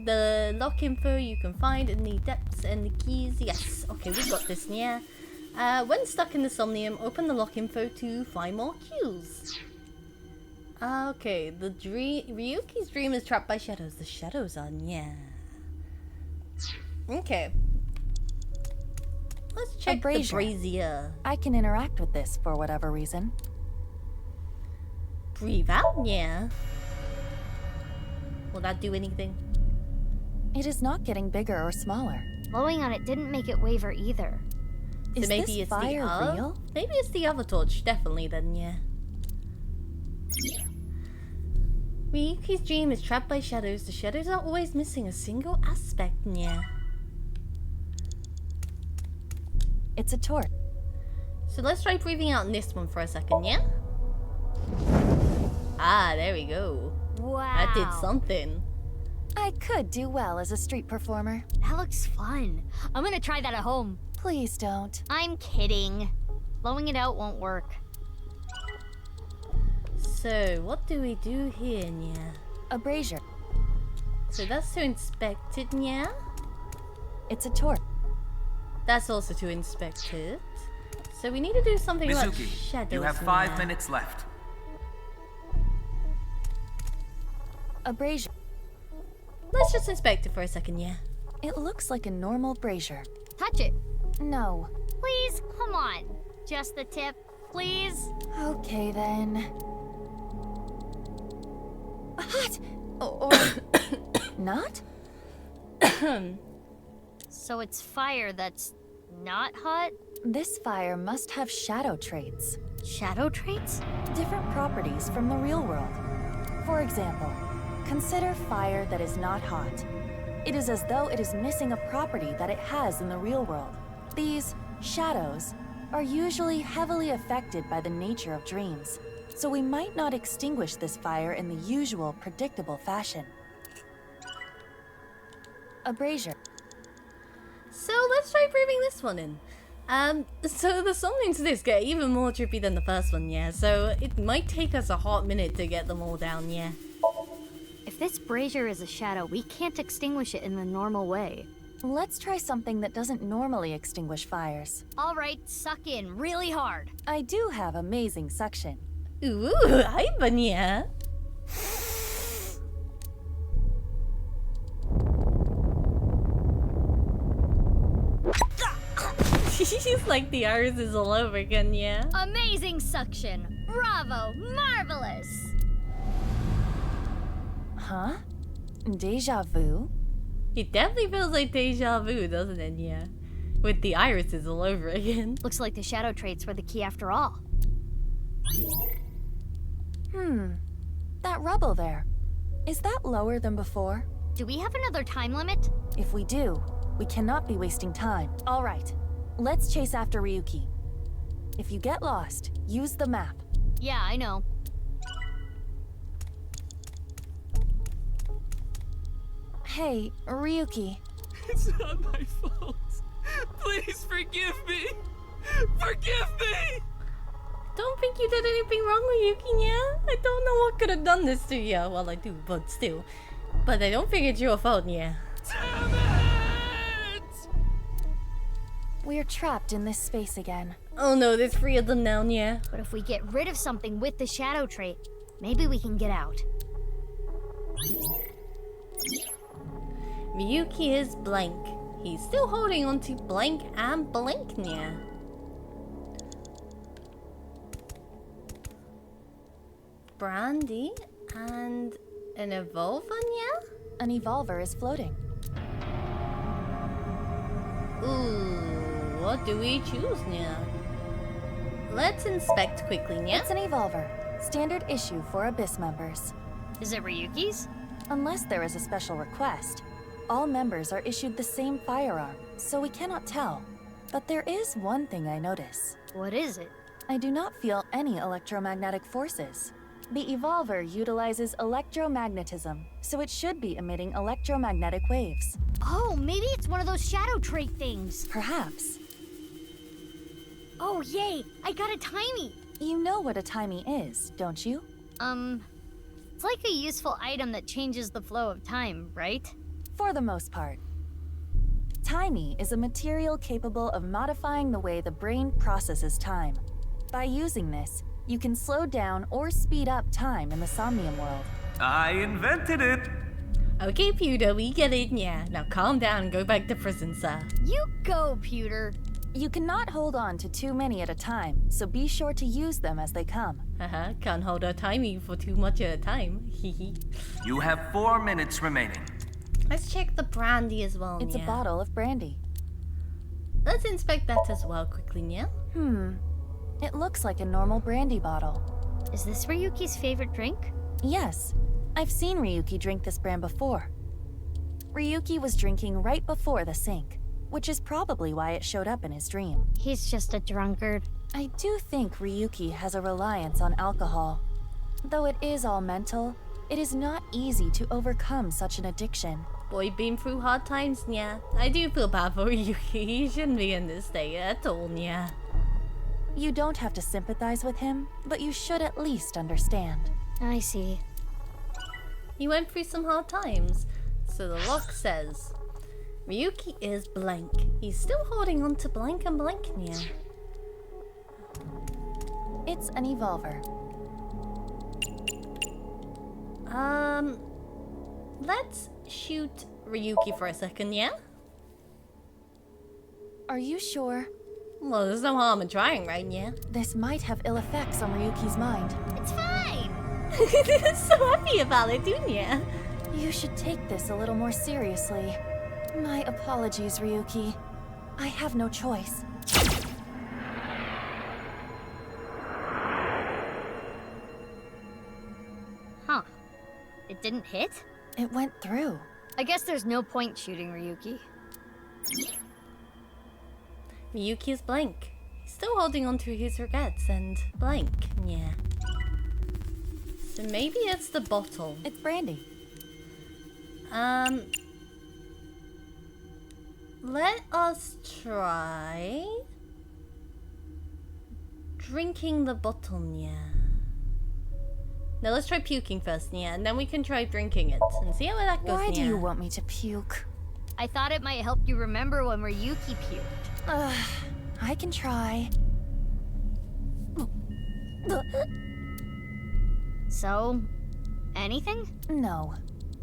The lock info you can find in the depths and the keys, yes. Okay, we got this, yeah. When stuck in the Somnium, open the lock info to find more cues. Okay, the Ryuki's dream is trapped by shadows. The shadows are, yeah. Okay. Let's check the brazier. I can interact with this for whatever reason. Breathe out, yeah. Will that do anything? It is not getting bigger or smaller. Blowing on it didn't make it waver either. So is maybe this it's fire the real? Maybe it's the other torch, definitely then, yeah. Ryuki's dream is trapped by shadows. The shadows are always missing a single aspect, yeah. It's a torch. So let's try breathing out in this one for a second, yeah? Ah, there we go. Wow. That did something. I could do well as a street performer. That looks fun. I'm gonna try that at home. Please don't. I'm kidding. Blowing it out won't work. So, what do we do here, Nya? A brazier. So that's to inspect it, Nya? It's a torch. That's also to inspect it. So we need to do something about Mizuki, shadows. you have 5 minutes left. A brazier. Let's just inspect it for a second, yeah. It looks like a normal brazier. Touch it. No. Please, come on. Just the tip, please. Okay then. Hot! Or not? So it's fire that's not hot? This fire must have shadow traits. Shadow traits? Different properties from the real world. For example, consider fire that is not hot. It is as though it is missing a property that it has in the real world. These shadows are usually heavily affected by the nature of dreams, so we might not extinguish this fire in the usual, predictable fashion. A brazier. So let's try breathing this one in. So the something to this get even more trippy than the first one, yeah. So it might take us a hot minute to get them all down, yeah. If this brazier is a shadow, we can't extinguish it in the normal way. Let's try something that doesn't normally extinguish fires. All right, suck in really hard. I do have amazing suction. Ooh, hi, Banya. She's like the iris is all over again, yeah. Amazing suction. Bravo, marvelous. Huh? Deja vu? It definitely feels like deja vu, doesn't it, yeah? With the irises all over again. Looks like the shadow traits were the key after all. That rubble there. Is that lower than before? Do we have another time limit? If we do, we cannot be wasting time. All right, let's chase after Ryuki. If you get lost, use the map. Yeah, I know. Hey, Ryuki. It's not my fault. Please forgive me. Forgive me! Don't think you did anything wrong with Yuki, yeah? I don't know what could have done this to you. Well, I do, but still. But I don't think it's your fault, yeah. Damn it! We're trapped in this space again. Oh no, there's 3 of them now, yeah. But if we get rid of something with the shadow trait, maybe we can get out. Miyuki is blank. He's still holding on to blank and blank, yeah. Brandy and An evolver, yeah? An evolver is floating. Ooh, what do we choose now? Let's inspect quickly, yeah? It's an evolver. Standard issue for Abyss members. Is it Ryuki's? Unless there is a special request. All members are issued the same firearm, so we cannot tell. But there is one thing I notice. What is it? I do not feel any electromagnetic forces. The evolver utilizes electromagnetism, so it should be emitting electromagnetic waves. Oh, maybe it's one of those shadow trait things. Perhaps. Oh, yay! I got a timey! You know what a timey is, don't you? It's like a useful item that changes the flow of time, right? For the most part. Timey is a material capable of modifying the way the brain processes time. By using this, you can slow down or speed up time in the Somnium world. I invented it! Okay, Pewter, we get it, yeah. Now calm down and go back to prison, sir. You go, Pewter. You cannot hold on to too many at a time, so be sure to use them as they come. Can't hold our timing for too much at a time. You have 4 minutes remaining. Let's check the brandy as well, It's yeah. a bottle of brandy. Let's inspect that as well quickly, yeah? It looks like a normal brandy bottle. Is this Ryuki's favorite drink? Yes. I've seen Ryuki drink this brand before. Ryuki was drinking right before the sink, which is probably why it showed up in his dream. He's just a drunkard. I do think Ryuki has a reliance on alcohol. Though it is all mental, it is not easy to overcome such an addiction. Boy, been through hard times, yeah. I do feel bad for Ryuki. He shouldn't be in this state at all, yeah. You don't have to sympathize with him, but you should at least understand. I see. He went through some hard times. So the lock says, Ryuki is blank. He's still holding on to blank and blank, yeah. It's an evolver. Let's shoot Ryuki for a second, yeah? Are you sure? Well, there's no harm in trying, right, yeah? This might have ill effects on Ryuki's mind. It's fine! So happy about it, don't ya? You should take this a little more seriously. My apologies, Ryuki. I have no choice. Huh. It didn't hit? It went through. I guess there's no point shooting Ryuki. Ryuki is blank. He's still holding on to his regrets and blank, yeah. So maybe it's the bottle. It's brandy. Let us try drinking the bottle, yeah. Now let's try puking first, yeah, and then we can try drinking it and see how that goes. Why do yeah. you want me to puke? I thought it might help you remember when Ryuki puked. I can try. So, anything? No.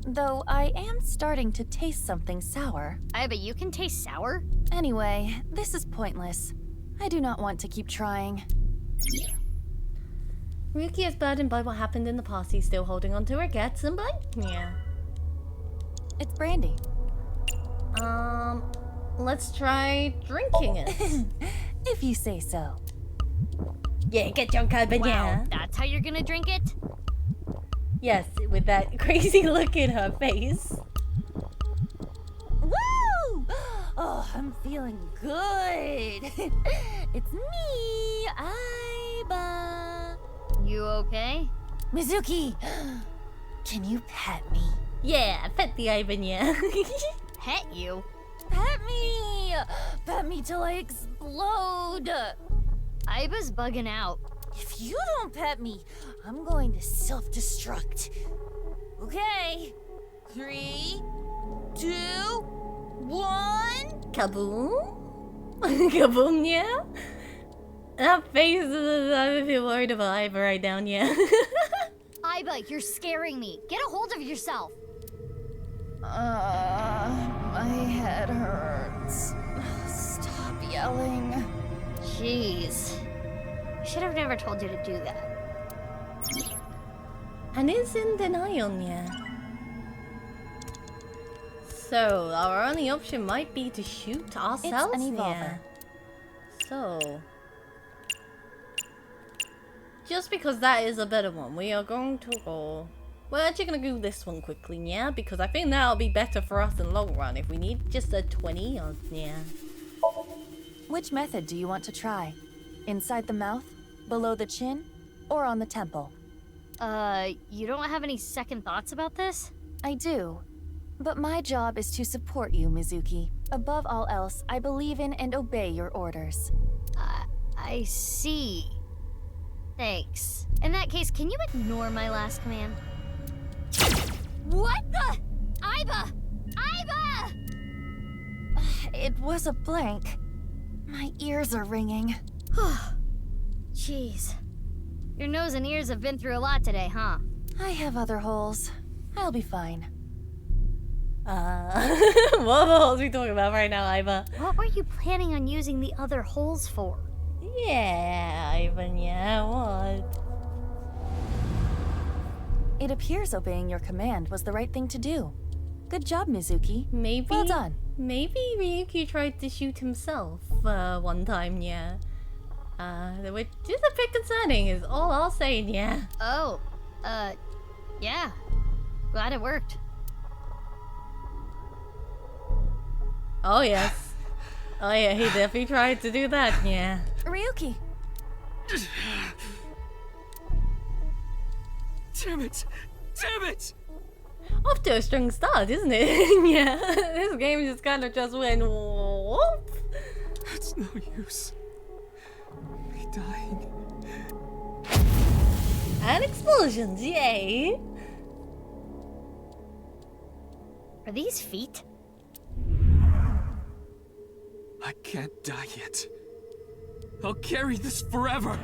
Though I am starting to taste something sour. I bet you can taste sour? Anyway, this is pointless. I do not want to keep trying. Ryuki is burdened by what happened in the past. He's still holding on to regrets and blank, yeah. It's brandy. Let's try drinking it. If you say so. Yeah, get drunk, Urban, Wow, yeah. that's how you're gonna drink it? Yes, with that crazy look in her face. Woo! Oh, I'm feeling good. It's me, Aiba. You okay? Mizuki, can you pet me? Yeah, pet the Ivan, yeah. Pet you? Pet me! Pet me till I explode! Aiba's bugging out. If you don't pet me, I'm going to self-destruct. Okay. 3, 2, 1. Kaboom? Kaboom, yeah? That face is, I feel worried about Iva right down, yeah. Aiba, you're scaring me. Get a hold of yourself. My head hurts. Stop yelling. Jeez. I should have never told you to do that. And is in denial, yeah. So, our only option might be to shoot ourselves. It's an evolver. So, just because that is a better one, we are going to go... We're actually going to do this one quickly, yeah? Because I think that'll be better for us in the long run if we need just a 20 or... yeah. Which method do you want to try? Inside the mouth? Below the chin? Or on the temple? You don't have any second thoughts about this? I do. But my job is to support you, Mizuki. Above all else, I believe in and obey your orders. I see. Thanks. In that case, can you ignore my last command? What the? Aiba! Aiba! It was a blank. My ears are ringing. Jeez. Your nose and ears have been through a lot today, huh? I have other holes. I'll be fine. What holes are we talking about right now, Aiba? What were you planning on using the other holes for? Yeah, Ivan, yeah, what? It appears obeying your command was the right thing to do. Good job, Mizuki. Maybe... Well done. Maybe Ryuki tried to shoot himself one time, yeah. Which is a bit concerning, is all I'll say, yeah. Oh, yeah. Glad it worked. Oh, yes. Oh, yeah, he definitely tried to do that, yeah. Ryuki! Damn it! Damn it! Off to a strong start, isn't it? Yeah, this game just kind of just went whoop. It's no use. Me dying. And explosions, yay! Are these feet? I can't die yet. I'll carry this forever.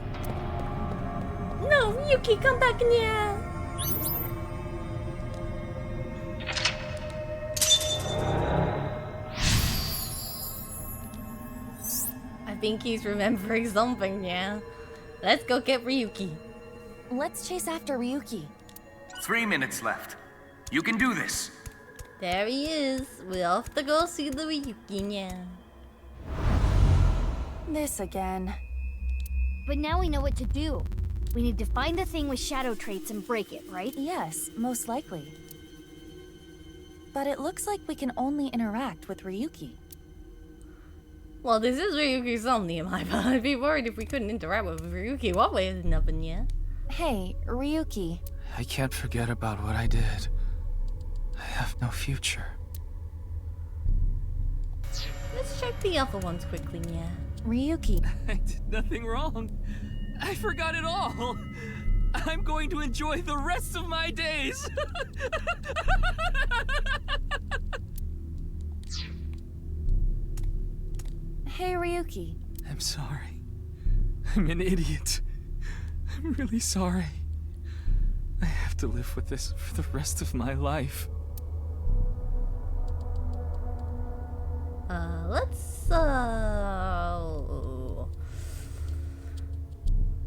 No, Yuki, come back in here. I think he's remembering something, yeah. Let's go get Ryuki. Let's chase after Ryuki. 3 minutes left. You can do this. There he is. We're off to go see the Ryuki, yeah. This again. But now we know what to do. We need to find the thing with shadow traits and break it, right? Yes, most likely. But it looks like we can only interact with Ryuki. Well, this is Ryuki's Somnium, I'd be worried if we couldn't interact with Ryuki one way or another, yeah? Hey, Ryuki. I can't forget about what I did. I have no future. Let's check the other ones quickly, yeah. Ryuki. I did nothing wrong. I forgot it all. I'm going to enjoy the rest of my days. Hey, Ryuki. I'm sorry. I'm an idiot. I'm really sorry. I have to live with this for the rest of my life.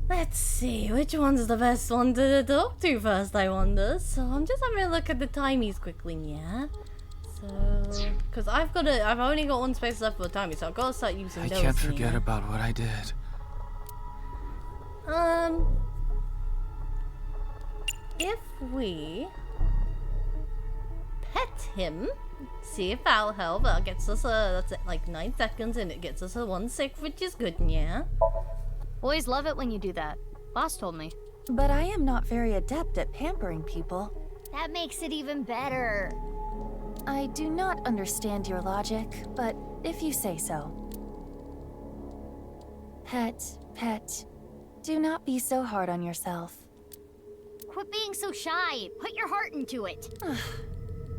Let's see, which one's the best one to talk to first, I wonder. So I'm just having a look at the timies quickly, yeah? So, because I've only got one space left for the timie, so I've got to start using those. I can't forget about what I did. If we pet him, see if that'll help. That gets us that's like 9 seconds, and it gets us a 1/6, which is good, yeah. Boys love it when you do that. Boss told me. But I am not very adept at pampering people. That makes it even better. I do not understand your logic, but if you say so. Pet, do not be so hard on yourself. Quit being so shy. Put your heart into it.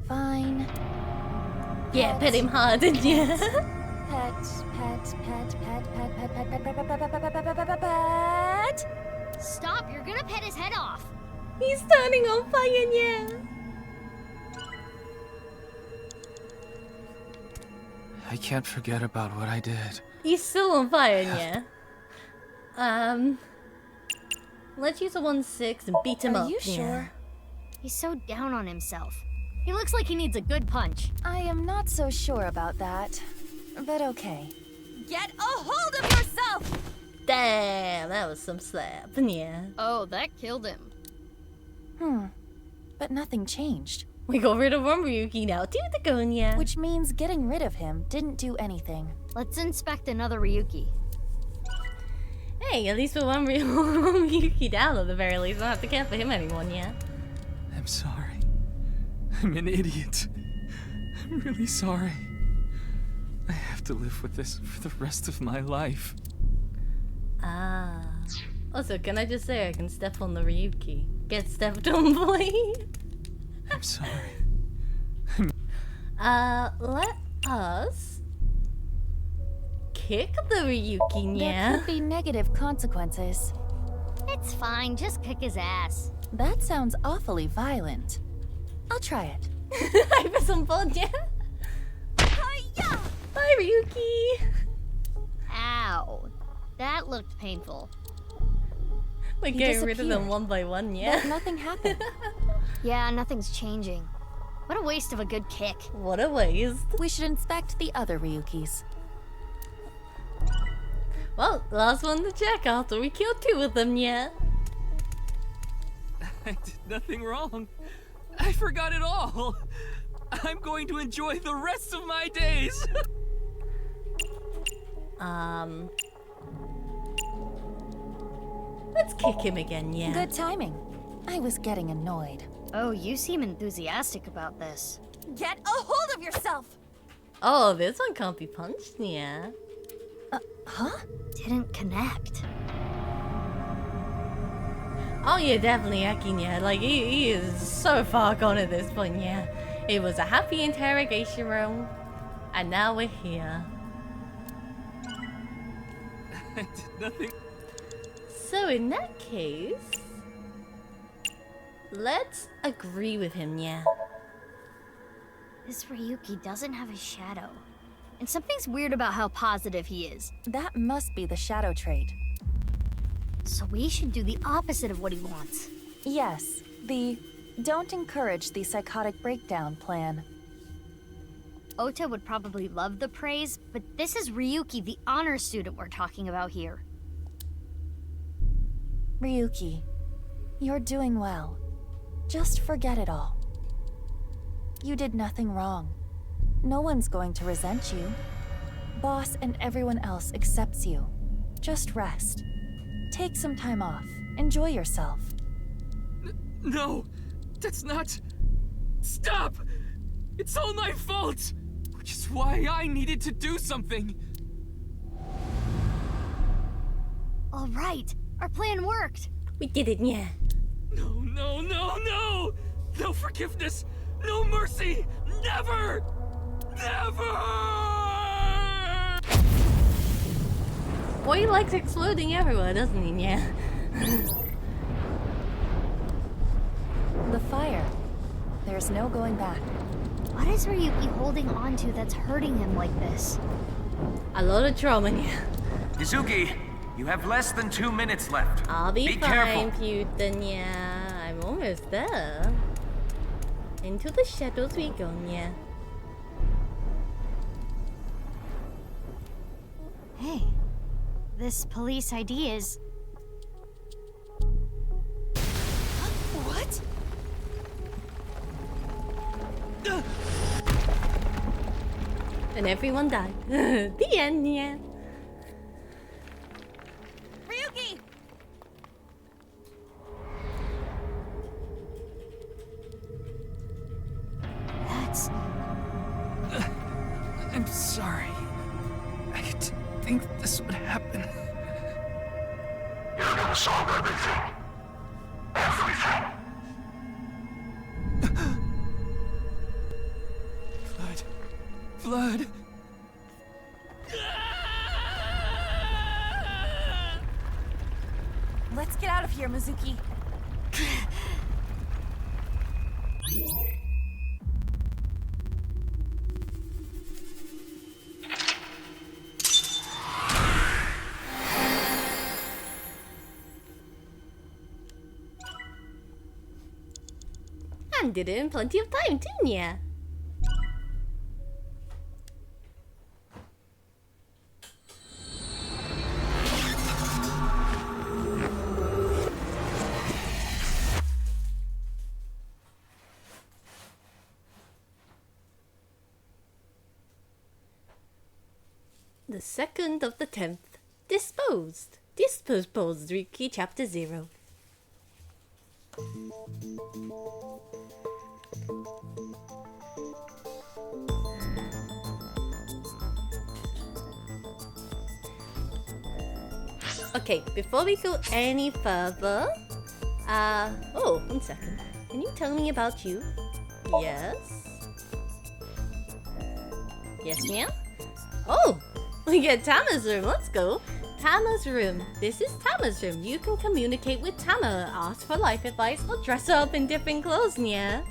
Fine. Yeah, pet him hard, yeah. Pet. Stop, you're gonna pet his head off. He's turning on fire, yeah. I can't forget about what I did. He's still on fire, yeah. Let's use a 1/6 and beat him up. Are you sure? He's so down on himself. He looks like he needs a good punch. I am not so sure about that, but okay. Get a hold of yourself! Damn, that was some slapping, yeah. Oh, that killed him. But nothing changed. We got rid of one Ryuki now, to the Gonya. Which means getting rid of him didn't do anything. Let's inspect another Ryuki. Hey, at least with one Ryuki down at the very least. I don't have to care for him anymore, yeah. I'm sorry. I'm an idiot. I'm really sorry. I have to live with this for the rest of my life. Ah. Also, can I just say I can step on the Ryuki? Get stepped on, boy. I'm sorry. Let us kick the Ryuki, There yeah. could be negative consequences. It's fine, just kick his ass. That sounds awfully violent. I'll try it. I was on board, yeah. Bye, Ryuki. Ow. That looked painful. We're getting rid of them one by one, yeah. But nothing happened. Yeah, nothing's changing. What a waste of a good kick. What a waste. We should inspect the other Ryukis. Well, last one to check after we killed 2 of them, yeah. I did nothing wrong. I forgot it all. I'm going to enjoy the rest of my days. Let's kick him again, yeah. Good timing. I was getting annoyed. Oh, you seem enthusiastic about this. Get a hold of yourself! Oh, this one can't be punched, yeah. Huh? Didn't connect. Oh yeah, definitely hacking, yeah. Like, he is so far gone at this point, yeah. It was a happy interrogation room, and now we're here. I did nothing. So in that case, let's agree with him, yeah. This Ryuki doesn't have a shadow. And something's weird about how positive he is. That must be the shadow trait. So we should do the opposite of what he wants. Yes, the don't encourage the psychotic breakdown plan. Ota would probably love the praise, but this is Ryuki, the honor student we're talking about here. Ryuki, you're doing well. Just forget it all. You did nothing wrong. No one's going to resent you. Boss and everyone else accepts you. Just rest. Take some time off. Enjoy yourself. No, that's not... Stop! It's all my fault! Which is why I needed to do something. All right, our plan worked. We did it, yeah. No, no, no, no! No forgiveness! No mercy! Never! Never! Boy, he likes exploding everywhere, doesn't he? Yeah. The fire. There's no going back. What is Ryuki holding on to that's hurting him like this? A lot of trauma, yeah. Izuki, you have less than 2 minutes left. I'll be fine, careful. Putin, yeah. I'm almost there. Into the shadows we go, yeah. Hey, this police ID is... What? And everyone died. The end, yeah. Ryuki! That's... I'm sorry. I didn't think this would happen. You're gonna solve everything. Everything. Blood. Let's get out of here, Mizuki. And did it in plenty of time too, yeah. The 2nd of the 10th. Disposed. Disposed, Ryuki Chapter 0. Okay, before we go any further, oh, 1 second. Can you tell me about you? Yes? Yes, ma'am? Oh! We get Tama's room, let's go! Tama's room. This is Tama's room. You can communicate with Tama, ask for life advice, or dress her up in different clothes, yeah?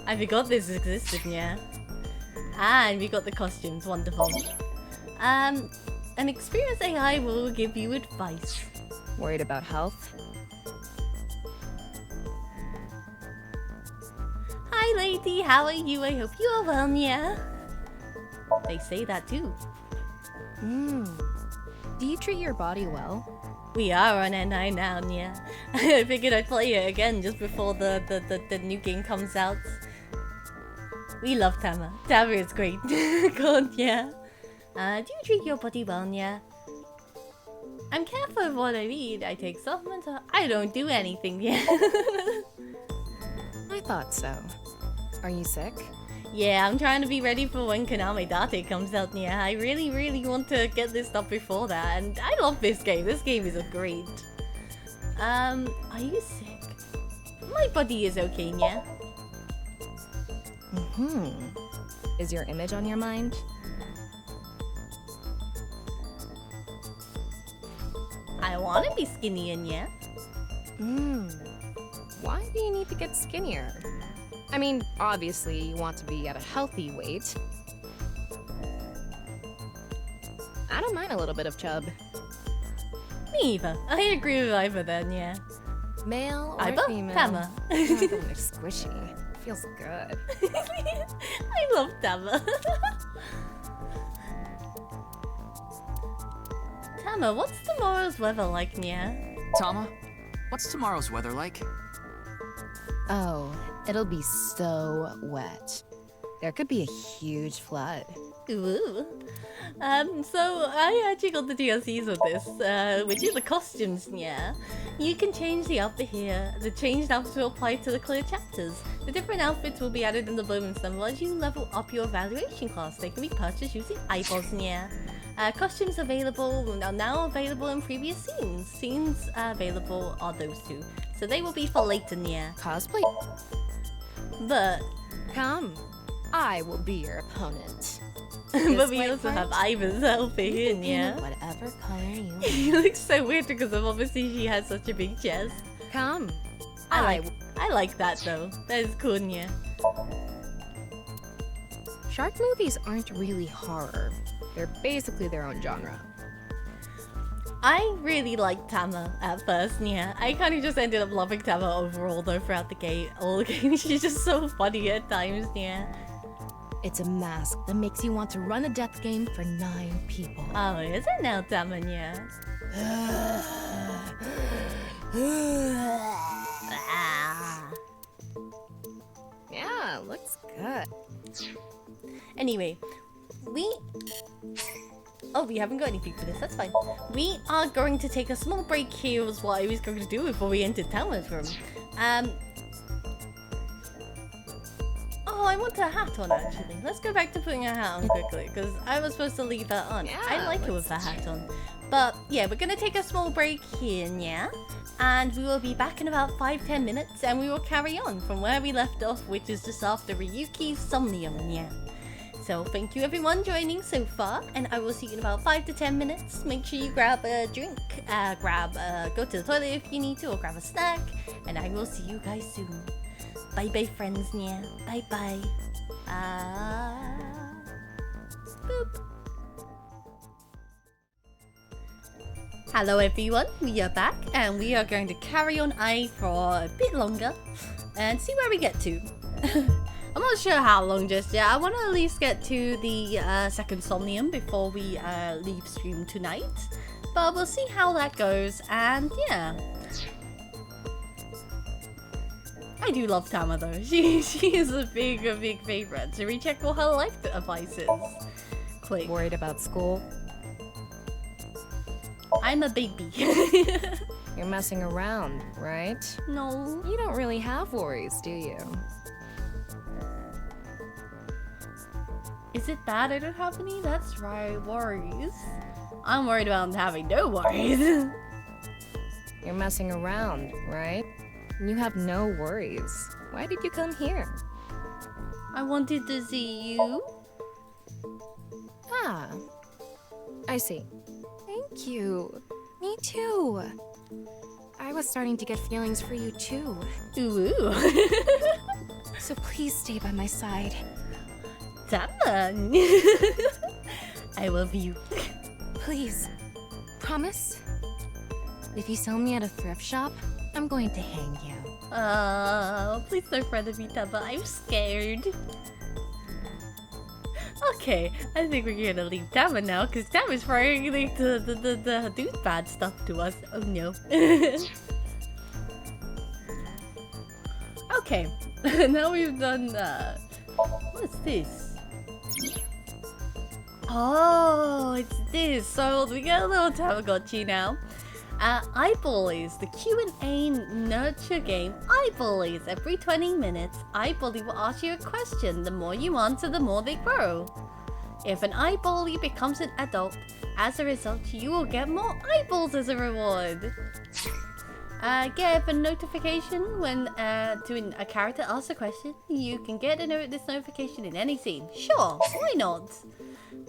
I forgot this existed, yeah? And we got the costumes, wonderful. An experienced AI will give you advice. Worried about health? Hi lady, how are you? I hope you are well, yeah? They say that too. Do you treat your body well? We are on NI now, yeah. I figured I'd play it again just before the new game comes out. We love Tama. Tama is great. God, yeah. Do you treat your body well, yeah? I'm careful of what I eat. I take supplements. I don't do anything, yeah. I thought so. Are you sick? Yeah, I'm trying to be ready for when Konami Date comes out, yeah. I really, really want to get this stuff before that, and I love this game. This game is great. Are you sick? My body is okay, yeah. Is your image on your mind? I want to be skinny and yeah. Why do you need to get skinnier? I mean, obviously you want to be at a healthy weight. I don't mind a little bit of chub. Me either. I agree with either then, yeah. Male or Iba? female? Tama. They're squishy. Feels good. I love Tama. Tama, what's tomorrow's weather like, yeah? Tama, what's tomorrow's weather like? Oh, it'll be so wet. There could be a huge flood. Ooh. So I actually got the DLCs with this, which is the costumes, yeah. You can change the outfit here. The changed outfits will apply to the clear chapters. The different outfits will be added in the bonus level as you level up your evaluation class. They can be purchased using eyeballs, yeah. Costumes available are now available in previous scenes. Scenes available are those two. So they will be for later, yeah. Cosplay? But come, I will be your opponent. But we also have Ivan's outfit here, yeah. Whatever color you want. He looks so weird because of obviously she has such a big chest. Come. I like that though. That is cool, yeah. Shark movies aren't really horror. They're basically their own genre. I really liked Tama at first, yeah. I kind of just ended up loving Tama overall though throughout the game. All the games, she's just so funny at times, yeah. It's a mask that makes you want to run a death game for 9 people. Oh, is it now, Tama, yeah? Yeah, looks good. Anyway, we haven't got anything for this, that's fine. We are going to take a small break here was what I was going to do before we entered Tama's room. Oh, I want a hat on actually. Let's go back to putting a hat on quickly, because I was supposed to leave that on. Yeah, I like it with a hat on. But yeah, we're gonna take a small break here, yeah? And we will be back in about 5-10 minutes, and we will carry on from where we left off, which is just after Ryuki's Somnium, yeah. So thank you everyone joining so far, and I will see you in about 5 to 10 minutes. Make sure you grab a drink, go to the toilet if you need to, or grab a snack, and I will see you guys soon. Bye bye friends, yeah. Bye bye. Boop. Hello everyone, we are back, and we are going to carry on for a bit longer. and see where we get to. I'm not sure how long just yet. I want to at least get to the second Somnium before we leave stream tonight. But we'll see how that goes, and yeah. I do love Tama though. She is a big favorite. So recheck all her life advices. Quick. Worried about school? I'm a baby. You're messing around, right? No. You don't really have worries, do you? Is it bad I don't have any? That's right, worries. I'm worried about having no worries. You're messing around, right? You have no worries. Why did you come here? I wanted to see you. Ah, I see. Thank you. Me too. I was starting to get feelings for you too. Ooh. So please stay by my side. Tama. I love you. Please. Promise? If you sell me at a thrift shop, I'm going to hang you. Please don't frighten me, Tama. I'm scared. Okay, I think we're gonna leave Tama now, because Tama's trying to do bad stuff to us. Oh no. Okay, now we've done, what's this? Oh, it's this. So we get a little Tamagotchi now. iBullies, the Q&A nurture game. iBullies, every 20 minutes, iBully will ask you a question. The more you answer, the more they grow. If an iBully becomes an adult, as a result, you will get more eyeballs as a reward. Get a notification when a character asks a question. You can get this notification in any scene. Sure, why not?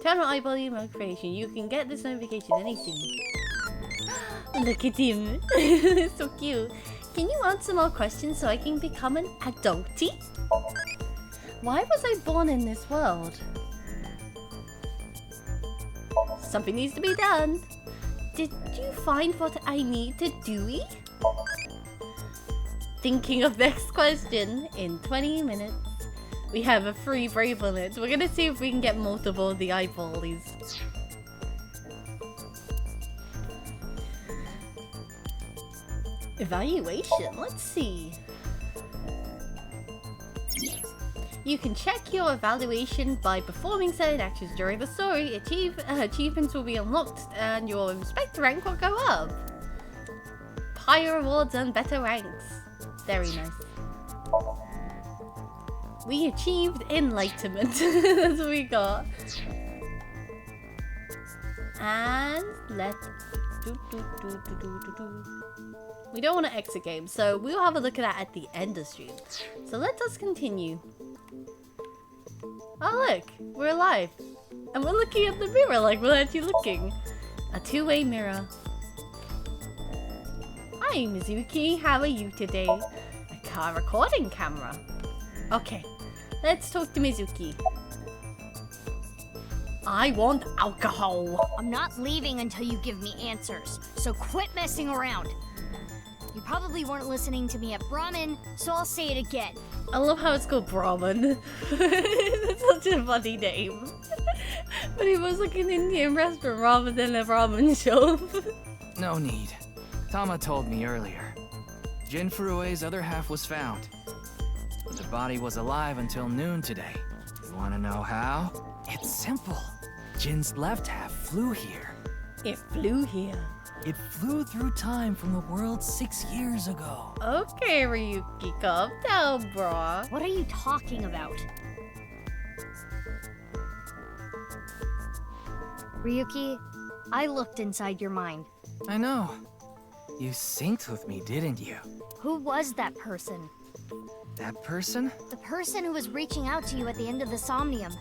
Turn on iBully notification. You can get this notification in any scene. Look at him. So cute. Can you answer more questions so I can become an adultie? Why was I born in this world? Something needs to be done. Did you find what I need to do? Thinking of next question in 20 minutes. We have a free brave minute. We're gonna see if we can get multiple of the eyeballies. Evaluation, let's see. You can check your evaluation by performing certain actions during the story. Achievements will be unlocked and your inspector rank will go up. Higher rewards and better ranks. Very nice. We achieved enlightenment. That's what we got. And let's... We don't want to exit game, so we'll have a look at that at the end of stream. So let us continue. Oh look, we're alive. And we're looking at the mirror like we're actually looking. A two-way mirror. Hi Mizuki, how are you today? A car recording camera. Okay, let's talk to Mizuki. I want alcohol. I'm not leaving until you give me answers, so quit messing around. You probably weren't listening to me at Brahmin, so I'll say it again. I love how it's called Brahmin. That's such a funny name. But it was like an Indian restaurant rather than a ramen shop. No need. Tama told me earlier. Jin Furue's other half was found. But the body was alive until noon today. You wanna know how? It's simple. Jin's left half flew here. It flew here. It flew through time from the world 6 years ago. Okay, Ryuki, calm down, brah. What are you talking about? Ryuki, I looked inside your mind. I know. You synced with me, didn't you? Who was that person? That person? The person who was reaching out to you at the end of the Somnium.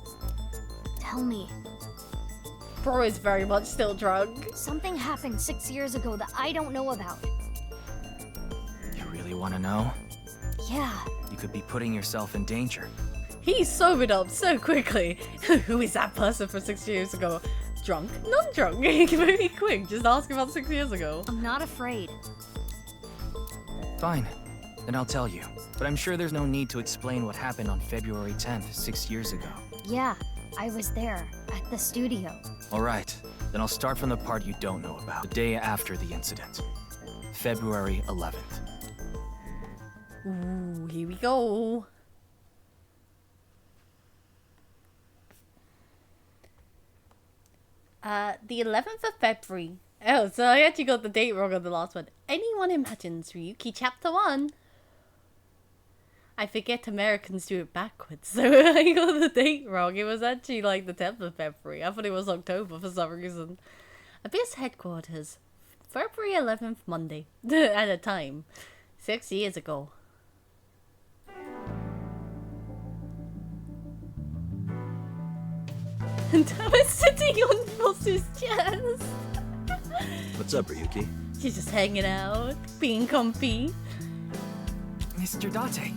Tell me. Bro is very much still drunk. Something happened 6 years ago that I don't know about. You really want to know? Yeah. You could be putting yourself in danger. He sobered up so quickly. Who is that person from 6 years ago? Drunk? Non-drunk? Very quick. Just ask about 6 years ago. I'm not afraid. Fine. then I'll tell you. But I'm sure there's no need to explain what happened on February 10th, 6 years ago. Yeah, I was there, at the studio. Alright, then I'll start from the part you don't know about. The day after the incident. February 11th. Ooh, here we go. The 11th of February. Oh, so I actually got the date wrong on the last one. Anyone imagines Ryuki Chapter 1? I forget Americans do it backwards, so I got the date wrong. It was actually like the 10th of February. I thought it was October for some reason. Abyss Headquarters. February 11th, Monday. At a time. 6 years ago. And I was sitting on Boss's chest. What's up, Ryuki? She's just hanging out, being comfy. Mr. Date.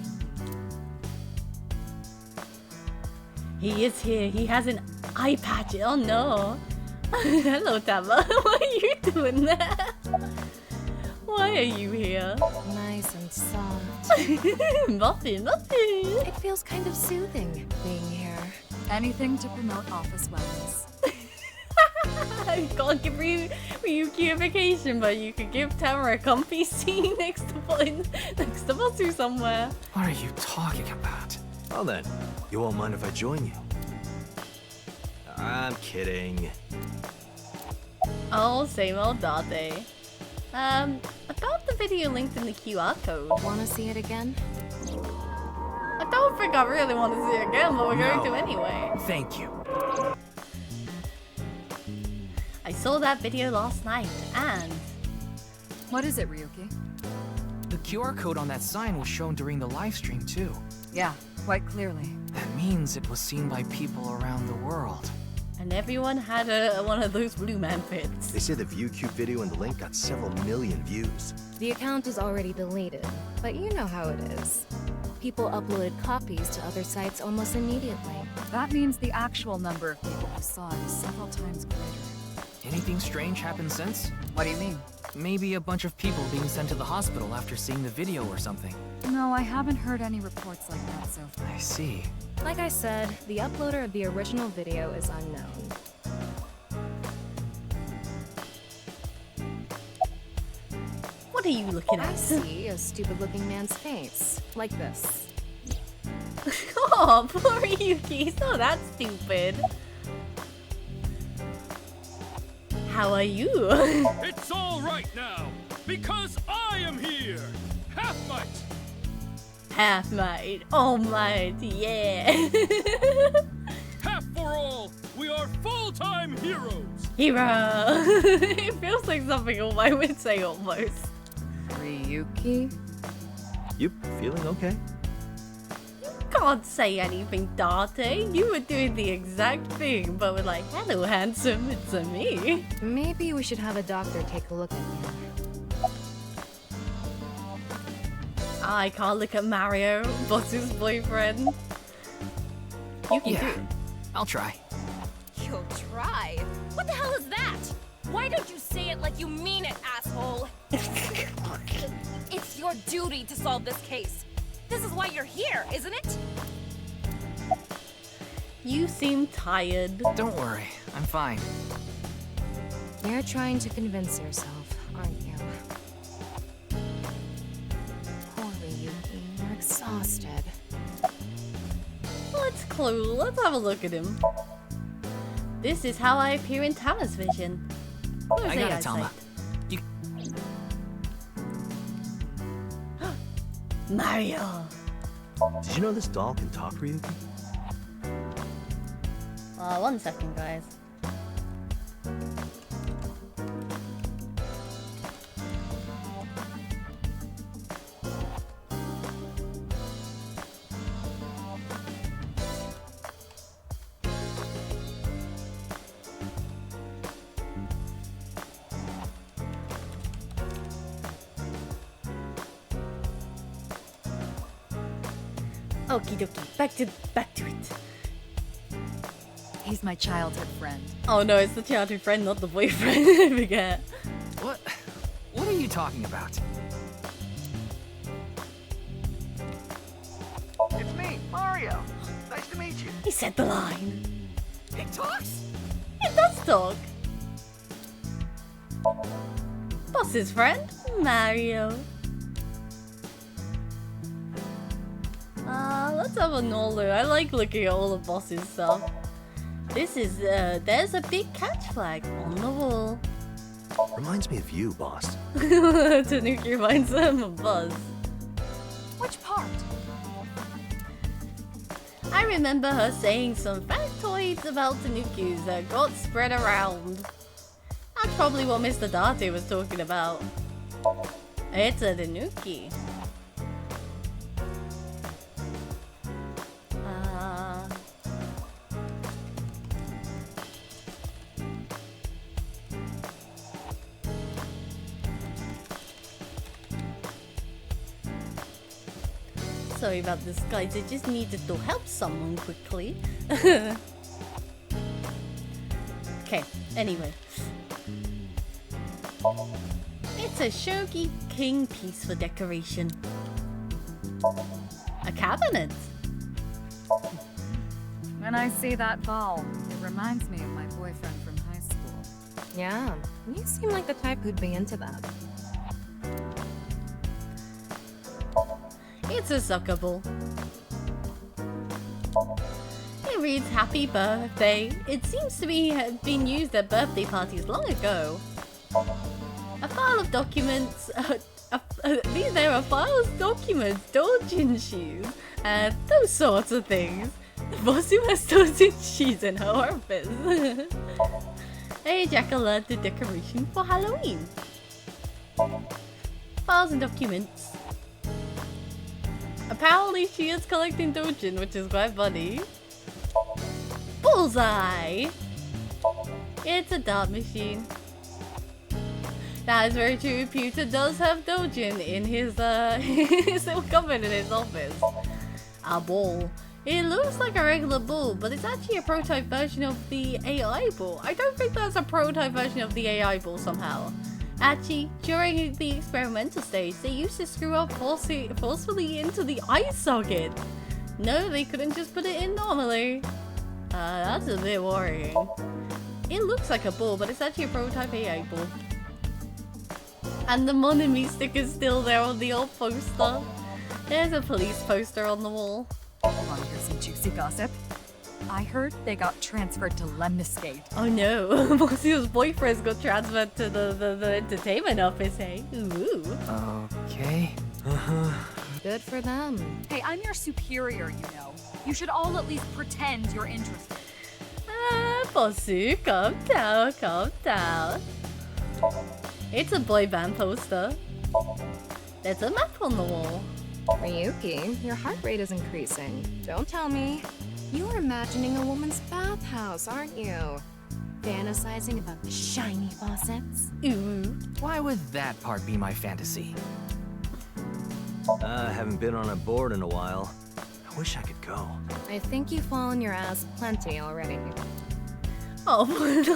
He is here. He has an eye patch. Oh no. Hello, Tama. What are you doing there? Why are you here? Nice and soft. Nothing. It feels kind of soothing being here. Anything to promote office wellness. I can't give Ryuki a vacation, but you could give Tamara a comfy seat next to Bossu somewhere. What are you talking about? Well then, you won't mind if I join you. I'm kidding. Oh, same old Date. About the video linked in the QR code. Wanna see it again? I don't think I really want to see it again, but we're going to anyway. Thank you. I saw that video last night, and... What is it, Ryuki? The QR code on that sign was shown during the live stream too. Yeah, quite clearly. That means it was seen by people around the world. And everyone had one of those blue man fits. They say the ViewCube video and the link got several million views. The account is already deleted, but you know how it is. People uploaded copies to other sites almost immediately. That means the actual number of people who saw it is several times greater. Anything strange happened since? What do you mean? Maybe a bunch of people being sent to the hospital after seeing the video or something. No, I haven't heard any reports like that so far. I see. Like I said, the uploader of the original video is unknown. What are you looking at? I see a stupid-looking man's face. Like this. Oh, poor Ryuki. He's not that stupid. How are you? It's all right now, because I am here. Half Might. Half Might. All Might. Yeah. Half for all. We are full-time heroes. Hero. It feels like something All Might would say almost. Ryuki? You feeling okay? Can't say anything, Date. You were doing the exact thing, but we're like, hello, handsome, it's a me. Maybe we should have a doctor take a look at you. I can't look at Mario, Bossu's boyfriend. You can do it. I'll try. You'll try? What the hell is that? Why don't you say it like you mean it, asshole? It's your duty to solve this case. This is why you're here, isn't it? You seem tired. Don't worry, I'm fine. You're trying to convince yourself, aren't you? Poor Ryuki, you're exhausted. Let's clue. Let's have a look at him. This is how I appear in Tama's vision. I got it, Tama. Mario! Did you know this doll can talk, Ryuki? 1 second, guys. Okie dokie, back to it. He's my childhood friend. Oh no, it's the childhood friend, not the boyfriend. I forget. What are you talking about? Mario, nice to meet you. He said the line. It talks? It does talk. Boss's friend, Mario. Let's have a Nolu. I like looking at all the boss's stuff. This is, there's a big catch flag on the wall. Reminds me of you, boss. Tanuki reminds him of Buzz. Which part? I remember her saying some factoids about Tanuki's that got spread around. That's probably what Mr. Date was talking about. It's a Tanuki. Sorry about this, guys. I just needed to help someone quickly. Okay, anyway. It's a Shogi King piece for decoration. A cabinet. When I see that ball, it reminds me of my boyfriend from high school. Yeah, you seem like the type who'd be into that. It's a suckable. It reads happy birthday. It seems to be had been used at birthday parties long ago. A file of documents. These there are files, documents, doujin shoes, and those sorts of things. Bosu has doujin shoes in her office. A jack-o'-lantern decoration for Halloween. Files and documents. Apparently she is collecting doujin, which is quite funny. Bullseye! It's a dart machine. That is very true. Pewter does have doujin in his still covered in his office. A ball. It looks like a regular ball, but it's actually a prototype version of the AI ball. I don't think that's a prototype version of the AI ball somehow. Actually, during the experimental stage, they used to screw up forcefully into the eye socket. No, they couldn't just put it in normally. That's a bit worrying. It looks like a ball, but it's actually a prototype AI ball. And the Monami sticker's still there on the old poster. There's a police poster on the wall. Want to hear some juicy gossip? I heard they got transferred to Lemniscate. Oh no, Mosio's boyfriend's got transferred to the entertainment office, hey? Ooh. Okay. Good for them. Hey, I'm your superior, you know. You should all at least pretend you're interested. Bosu, calm down, calm down. It's a boy band poster. There's a map on the wall. Ryuki, your heart rate is increasing. Don't tell me. You're imagining a woman's bathhouse, aren't you? Fantasizing about the shiny faucets? Ooh. Why would that part be my fantasy? I haven't been on a board in a while. I wish I could go. I think you've fallen your ass plenty already. Oh,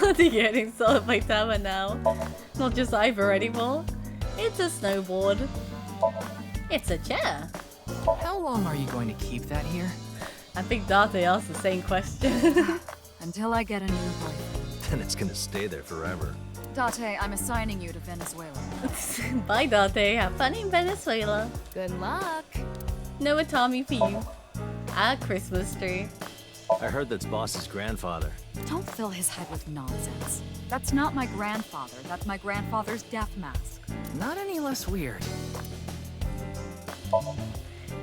not getting sold by Tama now. Not just Ivor anymore. It's a snowboard. It's a chair. How long are you going to keep that here? I think Date asked the same question. Until I get a new boyfriend. Then it's gonna stay there forever. Date, I'm assigning you to Venezuela. Bye, Date. Have fun in Venezuela. Good luck. No Atami for you. A Christmas tree. I heard that's Boss's grandfather. Don't fill his head with nonsense. That's not my grandfather. That's my grandfather's death mask. Not any less weird.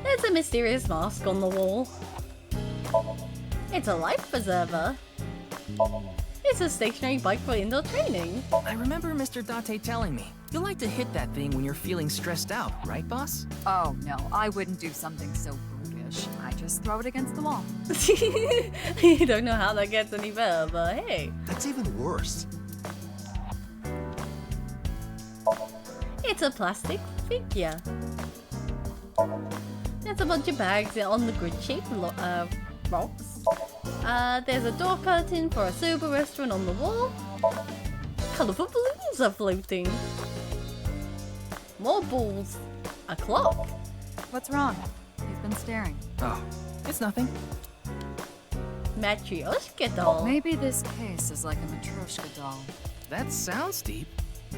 There's a mysterious mask on the wall. It's a life preserver. It's a stationary bike for indoor training. I remember Mr. Date telling me, you like to hit that thing when you're feeling stressed out, right, boss? Oh, no, I wouldn't do something so brutish. I just throw it against the wall. You don't know how that gets any better, but hey. That's even worse. It's a plastic figure. There's a bunch of bags on the grid-shaped rocks. There's a door curtain for a soba restaurant on the wall. Colourful balloons are floating. More balls. A clock. What's wrong? You've been staring. Oh, It's nothing. Matryoshka doll. Maybe this case is like a Matryoshka doll. That sounds deep,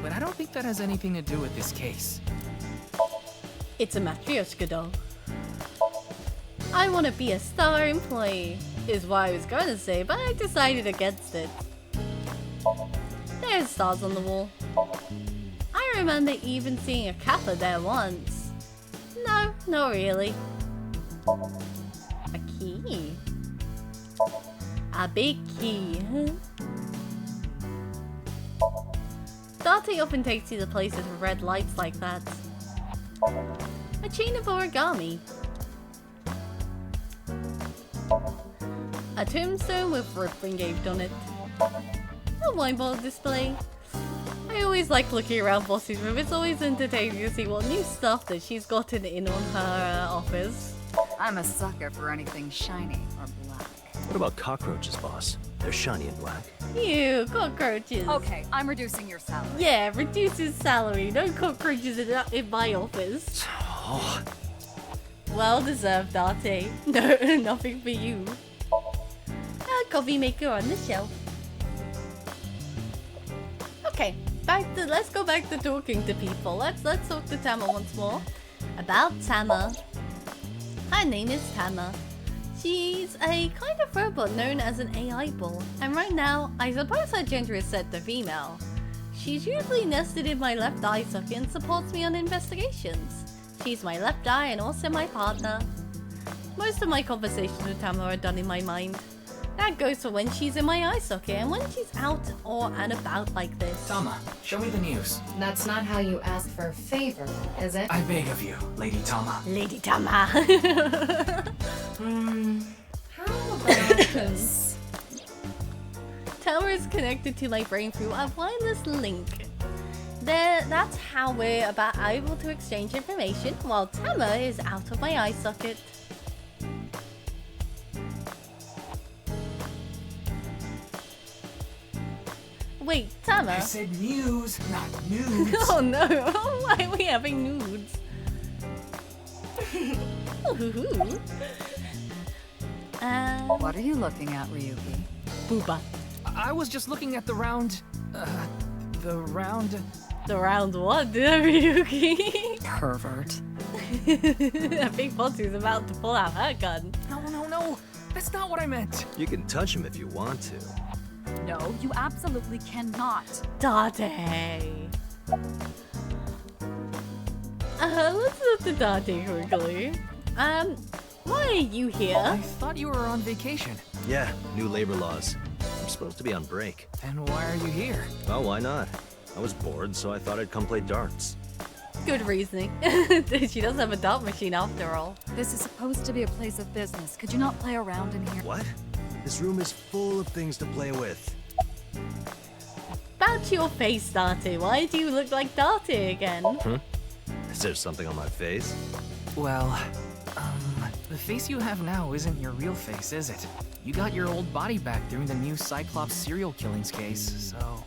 but I don't think that has anything to do with this case. It's a Matryoshka doll. I want to be a star employee, is what I was going to say, but I decided against it. There's stars on the wall. I remember even seeing a kappa there once. No, not really. A key. A big key. Date often takes you to places with red lights like that. A chain of origami. A tombstone with rip engraved on it. A wine bottle display. I always like looking around Bossy's room. It's always entertaining to see what new stuff that she's gotten in on her office. I'm a sucker for anything shiny or black. What about cockroaches, boss? They're shiny and black. Ew, cockroaches. Okay, I'm reducing your salary. Yeah, reduce his salary. No cockroaches in my office. Oh. Well deserved, Date. No, nothing for you. A coffee maker on the shelf. Okay, let's go back to talking to people. Let's talk to Tama once more. About Tama. Her name is Tama. She's a kind of robot known as an AI ball, and right now, I suppose her gender is set to female. She's usually nested in my left eye socket and supports me on investigations. She's my left eye and also my partner. Most of my conversations with Tama are done in my mind. That goes for when she's in my eye socket and when she's out or and about like this. Tama, show me the news. That's not how you ask for a favor, is it? I beg of you, Lady Tama. Lady Tama. How about this? Tama is connected to my brain through a wireless link. That's how we're able to exchange information while Tama is out of my eye socket. Wait, Tama? I said news, not nudes. Oh no, why are we having nudes? What are you looking at, Ryuki? Booba. I was just looking at the round... The round what, Ryuki? Pervert. I think Botsu's about to pull out her gun. No. That's not what I meant. You can touch him if you want to. No, you absolutely cannot. Date. Let's look to Date quickly. Why are you here? I thought you were on vacation. Yeah, new labor laws. I'm supposed to be on break. Then why are you here? Oh, why not? I was bored, so I thought I'd come play darts. Good reasoning. She does have a dart machine after all. This is supposed to be a place of business. Could you not play around in here? What? This room is full of things to play with. About your face, Date. Why do you look like Date again? Is there something on my face? Well, the face you have now isn't your real face, is it? You got your old body back during the new Cyclops serial killings case, so...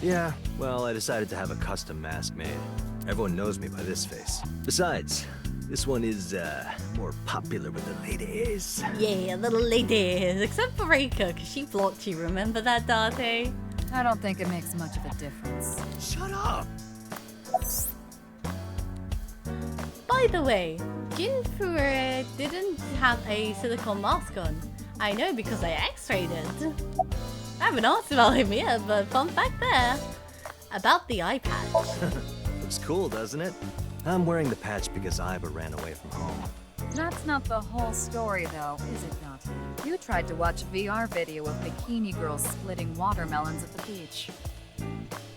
Yeah, well, I decided to have a custom mask made. Everyone knows me by this face. Besides, this one is, more popular with the ladies. Yeah, little ladies. Except for Reika, because she blocked you. Remember that, Date? I don't think it makes much of a difference. Shut up! By the way, Fuwa didn't have a silicone mask on. I know because I x-rayed it. I haven't asked about him yet, but fun fact there. About the eye patch. Looks cool, doesn't it? I'm wearing the patch because Iva ran away from home. That's not the whole story, though, is it not? You tried to watch a VR video of bikini girls splitting watermelons at the beach.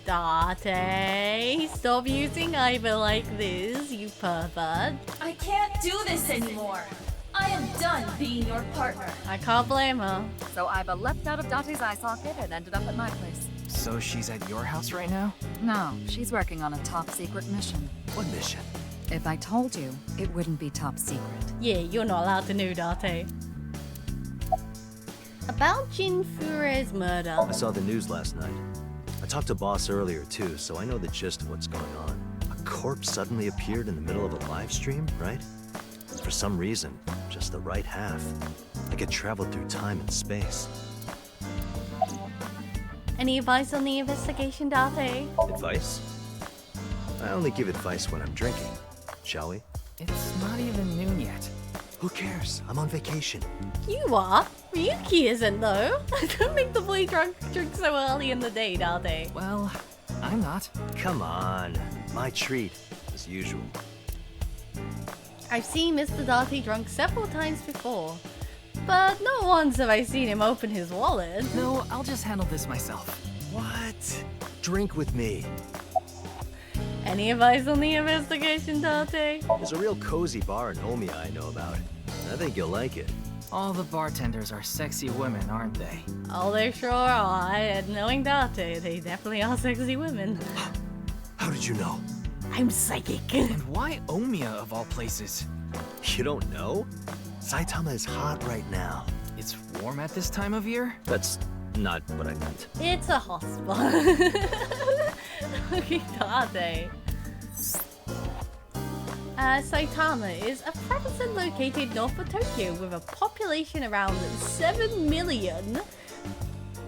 Date, stop using Iva like this, you pervert. I can't do this anymore. I am done being your partner. I can't blame her. So Iva leapt out of Date's eye socket and ended up at my place. So she's at your house right now? No, she's working on a top-secret mission. What mission? If I told you, it wouldn't be top secret. Yeah, you're not allowed to know, Date. About Fuwa's murder. I saw the news last night. I talked to Boss earlier too, so I know the gist of what's going on. A corpse suddenly appeared in the middle of a live stream, right? For some reason, just the right half. I could travel through time and space. Any advice on the investigation, Date? Advice? I only give advice when I'm drinking. Shall we? It's not even noon yet. Who cares? I'm on vacation. You are? Ryuki isn't, though. Don't make the boy drink so early in the day, Date. Well, I'm not. Come on. My treat, as usual. I've seen Mr. Date drunk several times before, but not once have I seen him open his wallet. No, I'll just handle this myself. What? Drink with me. Any advice on the investigation, Date? There's a real cozy bar in Omiya I know about. I think you'll like it. All the bartenders are sexy women, aren't they? Oh, they sure are. And knowing Date, they definitely are sexy women. How did you know? I'm psychic. And why Omiya of all places? You don't know? Saitama is hot right now. It's warm at this time of year? That's not what I meant. It's a hot spot. Okay, Date. Saitama is a province located north of Tokyo with a population around 7 million.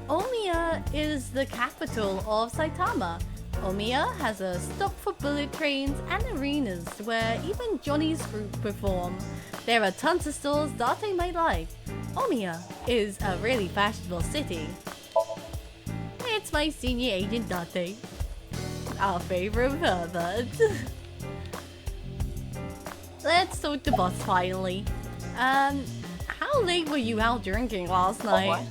Omiya is the capital of Saitama. Omiya has a stop for bullet trains and arenas where even Johnny's group perform. There are tons of stores Date might like. Omiya is a really fashionable city. It's my senior agent Date, our favorite pervert. Let's talk to boss finally. How late were you out drinking last night? What?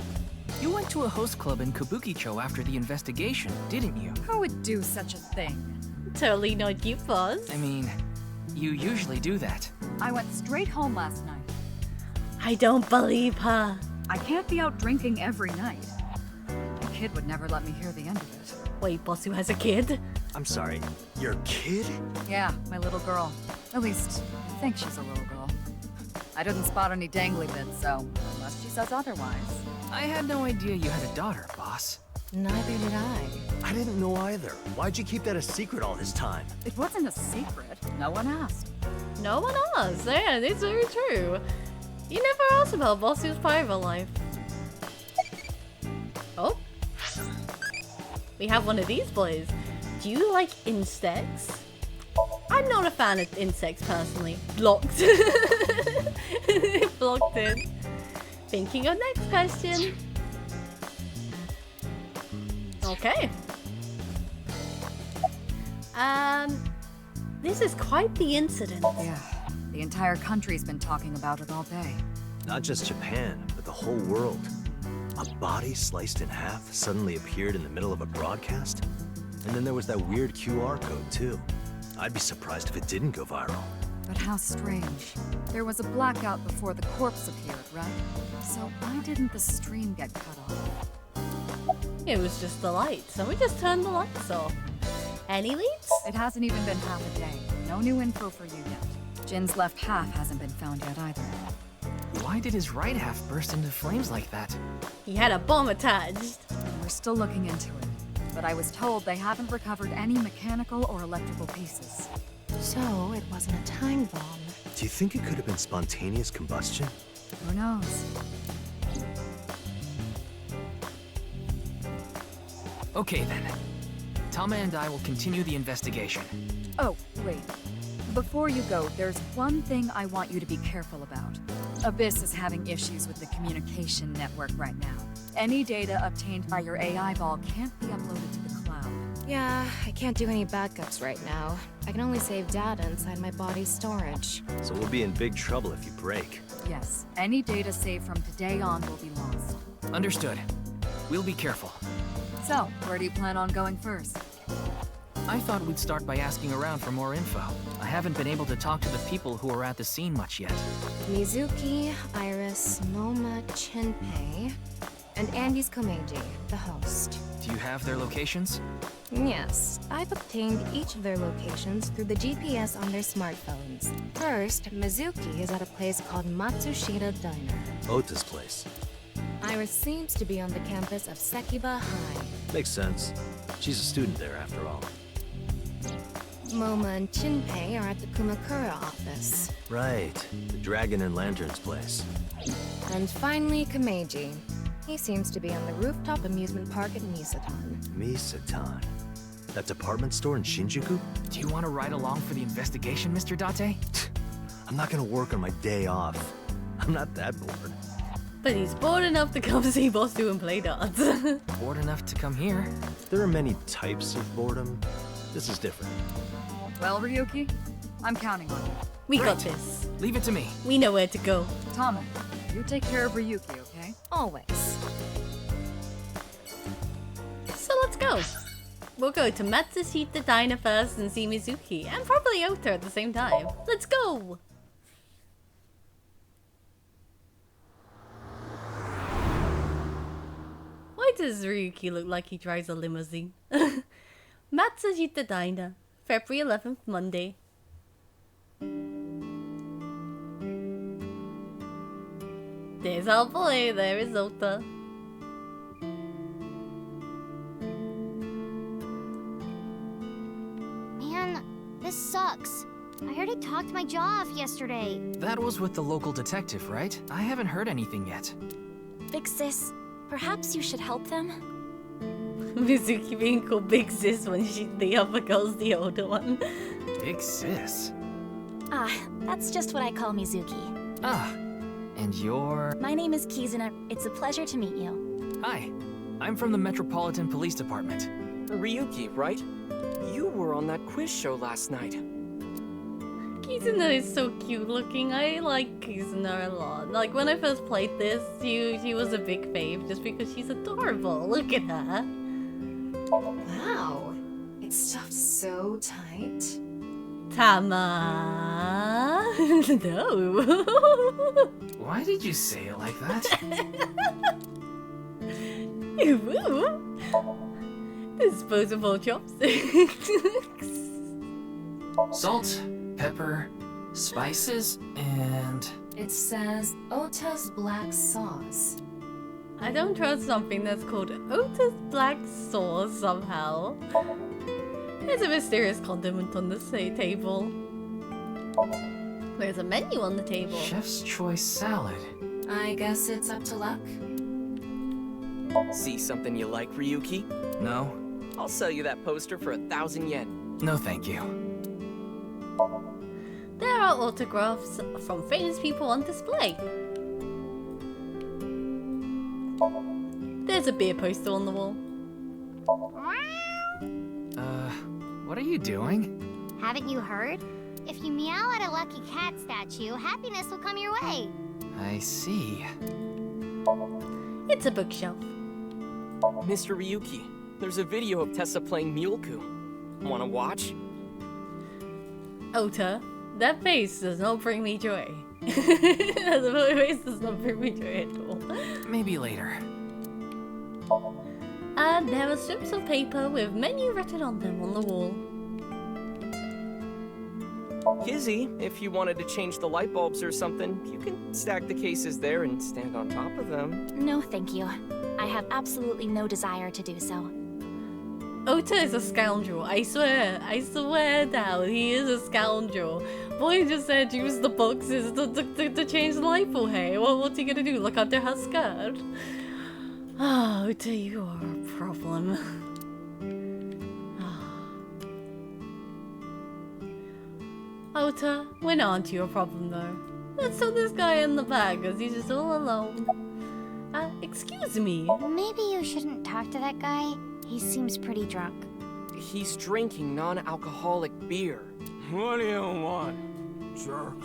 You went to a host club in Kabukicho after the investigation, didn't you? Who would do such a thing? Totally not you, boss. I mean, you usually do that. I went straight home last night. I don't believe her. I can't be out drinking every night. My kid would never let me hear the end of it. Wait, boss who has a kid? I'm sorry, your kid? Yeah, my little girl. At least, I think she's a little girl. I didn't spot any dangly bits, so unless she says otherwise. I had no idea you had a daughter, boss. Neither did I. I didn't know either. Why'd you keep that a secret all this time? It wasn't a secret. No one asked. No one asked. Yeah, it's very true. You never asked about Bossu's private life. Oh. We have one of these boys. Do you like insects? I'm not a fan of insects personally. Blocked. Blocked it. Thinking of next question. Okay. This is quite the incident. Yeah, the entire country's been talking about it all day. Not just Japan, but the whole world. A body sliced in half suddenly appeared in the middle of a broadcast? And then there was that weird QR code too. I'd be surprised if it didn't go viral. But how strange. There was a blackout before the corpse appeared, right? So why didn't the stream get cut off? It was just the lights, so we just turned the lights off. Any leads? It hasn't even been half a day. No new info for you yet. Jin's left half hasn't been found yet either. Why did his right half burst into flames like that? He had a bomb attached. We're still looking into it. But I was told they haven't recovered any mechanical or electrical pieces. So it wasn't a time bomb. Do you think it could have been spontaneous combustion? Who knows? Okay then. Tama and I will continue the investigation. Oh, wait. Before you go, there's one thing I want you to be careful about. Abyss is having issues with the communication network right now. Any data obtained by your AI ball can't be uploaded to the cloud. Yeah, I can't do any backups right now. I can only save data inside my body's storage. So we'll be in big trouble if you break. Yes, any data saved from today on will be lost. Understood. We'll be careful. So, where do you plan on going first? I thought we'd start by asking around for more info. I haven't been able to talk to the people who were at the scene much yet. Mizuki, Iris, Moma, Chenpei, and Andy's Komeiji, the host. Do you have their locations? Yes, I've obtained each of their locations through the GPS on their smartphones. First, Mizuki is at a place called Matsushita Diner. Ota's place. Iris seems to be on the campus of Sekiba High. Makes sense. She's a student there after all. Moma and Chinpei are at the Kumakura office. Right, the Dragon and Lanterns place. And finally, Kameji. He seems to be on the rooftop amusement park at Misatan. Misatan? That department store in Shinjuku? Do you want to ride along for the investigation, Mr. Date? I'm not gonna work on my day off. I'm not that bored. But he's bored enough to come see Boss Do and play darts. Bored enough to come here. There are many types of boredom. This is different. Well, Ryuki, I'm counting on you. We got this. Leave it to me. We know where to go. Tama, you take care of Ryuki, okay? Always. So let's go. We'll go to Matsushita Diner first and see Mizuki, and probably Ota at the same time. Let's go! Why does Ryuki look like he drives a limousine? Matsushita Diner, February 11th, Monday. There's our boy, there is Ota. Man, this sucks. I heard he talked my jaw off yesterday. That was with the local detective, right? I haven't heard anything yet. Big sis, perhaps you should help them? Mizuki being called Big Sis when the other girl's the older one. Big sis? Ah, that's just what I call Mizuki. Ah, and you're... My name is Kizuna. It's a pleasure to meet you. Hi, I'm from the Metropolitan Police Department. Ryuki, right? You were on that quiz show last night. Kizuna is so cute looking. I like Kizuna a lot. Like when I first played this, she was a big fave just because she's adorable. Look at her. Wow, it's stuffed so tight. Tama. No. Why did you say it like that? Ooh. Disposable chopsticks. Salt, pepper, spices, and... It says Ota's black sauce. I don't trust something that's called Ota's black sauce somehow. There's a mysterious condiment on the table. There's a menu on the table. Chef's choice salad. I guess it's up to luck. See something you like, Ryuki? No. I'll sell you that poster for 1,000 yen. No, thank you. There are autographs from famous people on display. There's a beer poster on the wall. What are you doing? Haven't you heard? If you meow at a lucky cat statue, happiness will come your way. I see. It's a bookshelf. Mr. Ryuki, there's a video of Tessa playing Muleku. Wanna watch? Ota, that face does not bring me joy. That face does not bring me joy at all. Maybe later. And there are strips of paper with menu written on them on the wall. Kizzy, if you wanted to change the light bulbs or something, you can stack the cases there and stand on top of them. No, thank you. I have absolutely no desire to do so. Ota is a scoundrel, I swear down, he is a scoundrel. Boy just said use the boxes to change the light bulb, hey, what's he gonna do, look under her skirt? Oh, Ota, you are a problem. Ota, we're not onto your problem though. Let's throw this guy in the bag because he's just all alone. Excuse me. Maybe you shouldn't talk to that guy. He seems pretty drunk. He's drinking non-alcoholic beer. What do you want, jerk?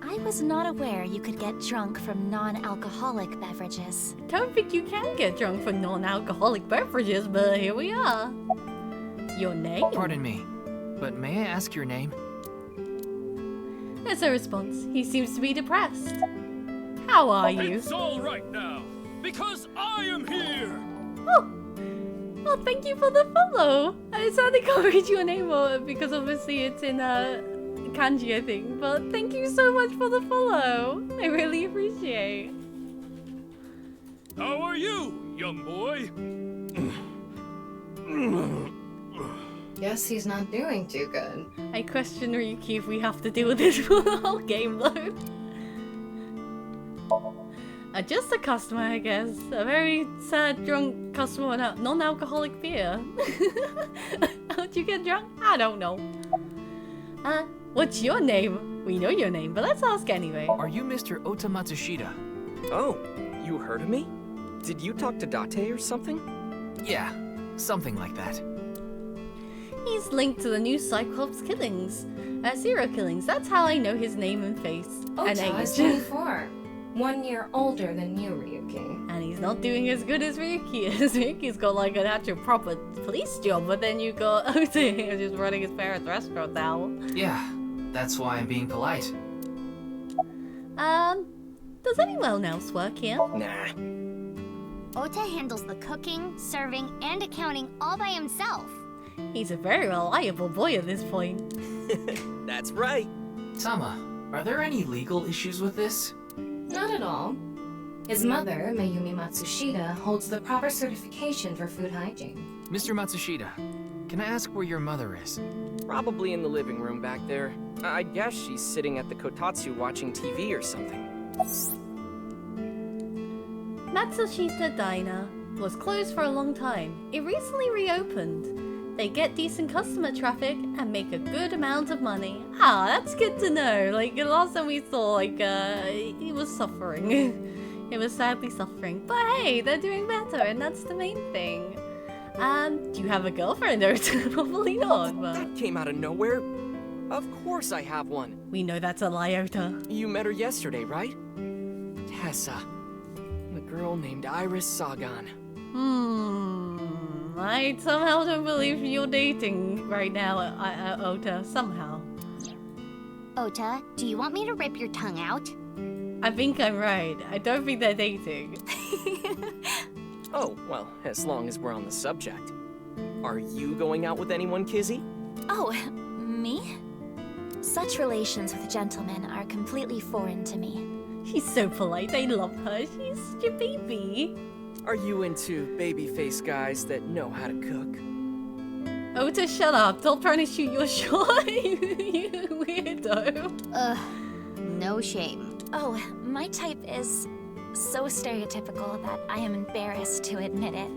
I was not aware you could get drunk from non-alcoholic beverages. Don't think you can get drunk from non-alcoholic beverages, but here we are. Your name? Pardon me, but may I ask your name? There's a response. He seems to be depressed. How are you? It's all right now, because I am here. Oh, thank you for the follow. I sadly can't read your name because obviously it's in kanji, I think. But thank you so much for the follow. I really appreciate. How are you, young boy? Guess he's not doing too good. I question Ryuki if we have to deal with this for the whole game though. Just a customer, I guess. A very sad, drunk customer with non-alcoholic beer. How'd you get drunk? I don't know. What's your name? We know your name, but let's ask anyway. Are you Mr. Ota Matsushita? Oh, you heard of me? Did you talk to Date or something? Yeah, something like that. He's linked to the new Cyclops killings. Serial killings, that's how I know his name and face. And Ota is age. 24. 1 year older than you, Ryuki. And he's not doing as good as Ryuki is. Ryuki's got like an actual proper police job, but then you got Ota here just running his parents' restaurant now. Yeah, that's why I'm being polite. Does anyone else work here? Nah. Ota handles the cooking, serving, and accounting all by himself. He's a very reliable boy at this point. That's right. Tama, are there any legal issues with this? Not at all. His mother, Mayumi Matsushita, holds the proper certification for food hygiene. Mr. Matsushita, can I ask where your mother is? Probably in the living room back there. I guess she's sitting at the kotatsu watching TV or something. Matsushita Diner was closed for a long time. It recently reopened. They get decent customer traffic and make a good amount of money. Ah, that's good to know. Like, the last time we saw, like, it was suffering. It was sadly suffering. But hey, they're doing better, and that's the main thing. Do you have a girlfriend, or probably not, but... That came out of nowhere. Of course I have one. We know that's a lie, Ota. You met her yesterday, right? Tessa. The girl named Iris Sagan. I somehow don't believe you're dating right now, Ota. Somehow. Ota, do you want me to rip your tongue out? I think I'm right. I don't think they're dating. Oh, well, as long as we're on the subject. Are you going out with anyone, Kizzy? Oh, me? Such relations with gentlemen are completely foreign to me. She's so polite. I love her. She's such a baby. Are you into baby-faced guys that know how to cook? Ota, shut up. Stop trying to shoot your shot, you weirdo. No shame. Oh, my type is so stereotypical that I am embarrassed to admit it.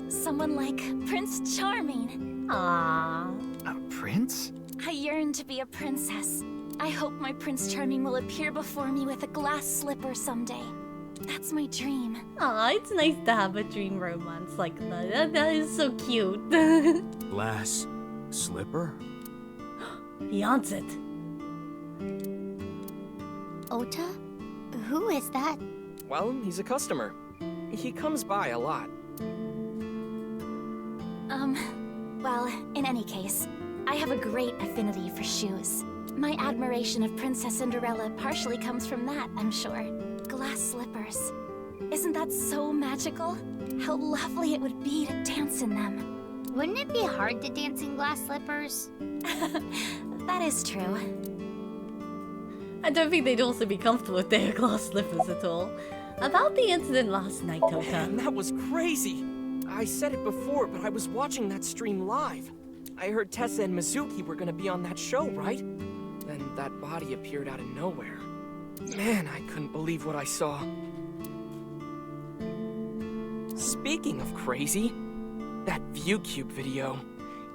Someone like Prince Charming. Ah. A prince? I yearn to be a princess. I hope my Prince Charming will appear before me with a glass slipper someday. That's my dream. Aw, it's nice to have a dream romance like that. That is so cute. Glass slipper? He answered. Ota? Who is that? Well, he's a customer. He comes by a lot. Well, in any case, I have a great affinity for shoes. My admiration of Princess Cinderella partially comes from that, I'm sure. Glass slippers. Isn't that so magical? How lovely it would be to dance in them. Wouldn't it be hard to dance in glass slippers? That is true. I don't think they'd also be comfortable with their glass slippers at all. About the incident last night, Ota. Man, that was crazy! I said it before, but I was watching that stream live. I heard Tessa and Mizuki were gonna be on that show, right? Then that body appeared out of nowhere. Man, I couldn't believe what I saw. Speaking of crazy, that ViewCube video.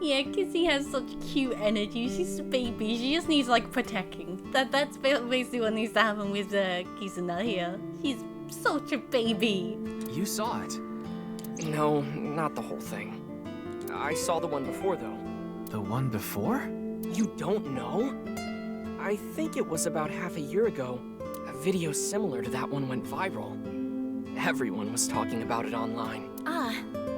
Yeah, Kizzy has such cute energy. She's a baby. She just needs, like, protecting. That's basically what needs to happen with Kizuna here. She's such a baby. You saw it. No, not the whole thing. I saw the one before, though. The one before? You don't know? I think it was about half a year ago. A video similar to that one went viral. Everyone was talking about it online. Ah,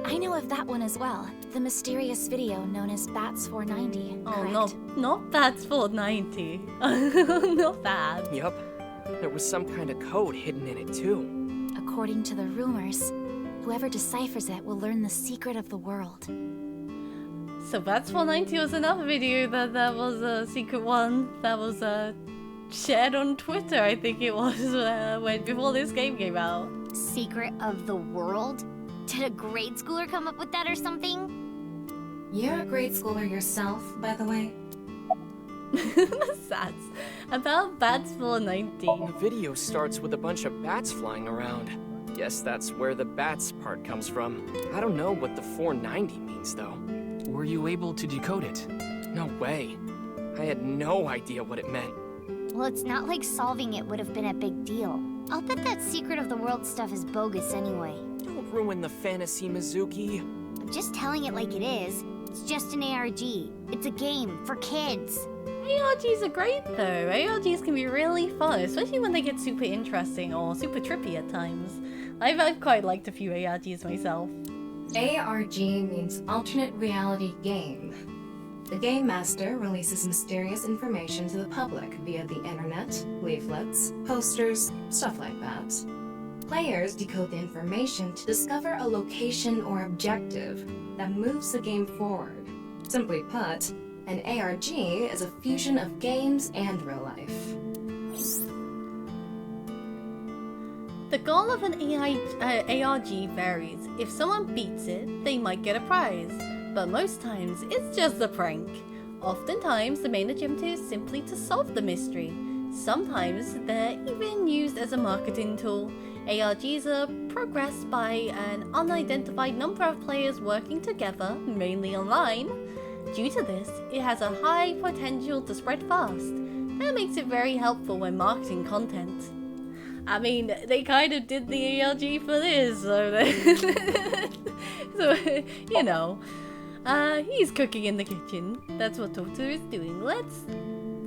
I know of that one as well. The mysterious video known as Bats 490, Oh, correct? not Bats 490. Not that. Yup. There was some kind of code hidden in it, too. According to the rumors, whoever deciphers it will learn the secret of the world. So Bats 490 was another video that was a secret one that was shared on Twitter, I think it was, before this game came out. Secret of the world? Did a grade schooler come up with that or something? You're a grade schooler yourself, by the way. Sats. About bats for 19. The video starts with a bunch of bats flying around. Guess that's where the bats part comes from. I don't know what the 490 means, though. Were you able to decode it? No way. I had no idea what it meant. Well, it's not like solving it would have been a big deal. I'll bet that secret of the world stuff is bogus anyway. Don't ruin the fantasy, Mizuki. I'm just telling it like it is. It's just an ARG. It's a game for kids. ARGs are great though. ARGs can be really fun, especially when they get super interesting or super trippy at times. I've quite liked a few ARGs myself. ARG means alternate reality game. The Game Master releases mysterious information to the public via the internet, leaflets, posters, stuff like that. Players decode the information to discover a location or objective that moves the game forward. Simply put, an ARG is a fusion of games and real life. The goal of an ARG varies. If someone beats it, they might get a prize. But most times, it's just a prank. Oftentimes, the main objective is simply to solve the mystery. Sometimes, they're even used as a marketing tool. ARGs are progressed by an unidentified number of players working together, mainly online. Due to this, it has a high potential to spread fast. That makes it very helpful when marketing content. I mean, they kind of did the ARG for this, so, so you know. He's cooking in the kitchen. That's what Toto is doing.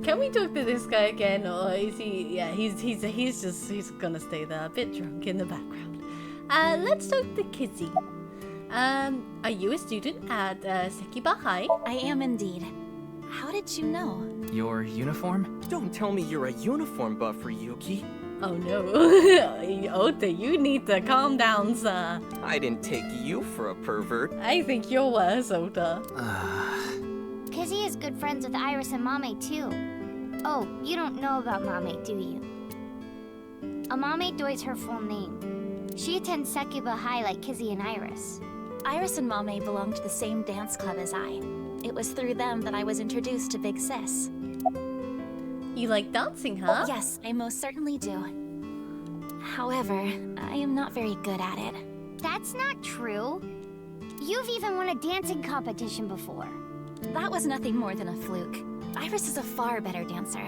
Can we talk to this guy again, or is he? Yeah, he's gonna stay there, a bit drunk in the background. Let's talk to Kizzy. Are you a student at Sekiba High? I am indeed. How did you know? Your uniform? Don't tell me you're a uniform buffer, Yuki. Oh no. Ota, you need to calm down, sir. I didn't take you for a pervert. I think you're worse, Ota. Kizzy is good friends with Iris and Mame too. Oh, you don't know about Mame, do you? Amame Doi's her full name. She attends Sekiba High like Kizzy and Iris. Iris and Mame belong to the same dance club as I. It was through them that I was introduced to Big Sis. You like dancing, huh? Yes, I most certainly do. However, I am not very good at it. That's not true. You've even won a dancing competition before. That was nothing more than a fluke. Iris is a far better dancer.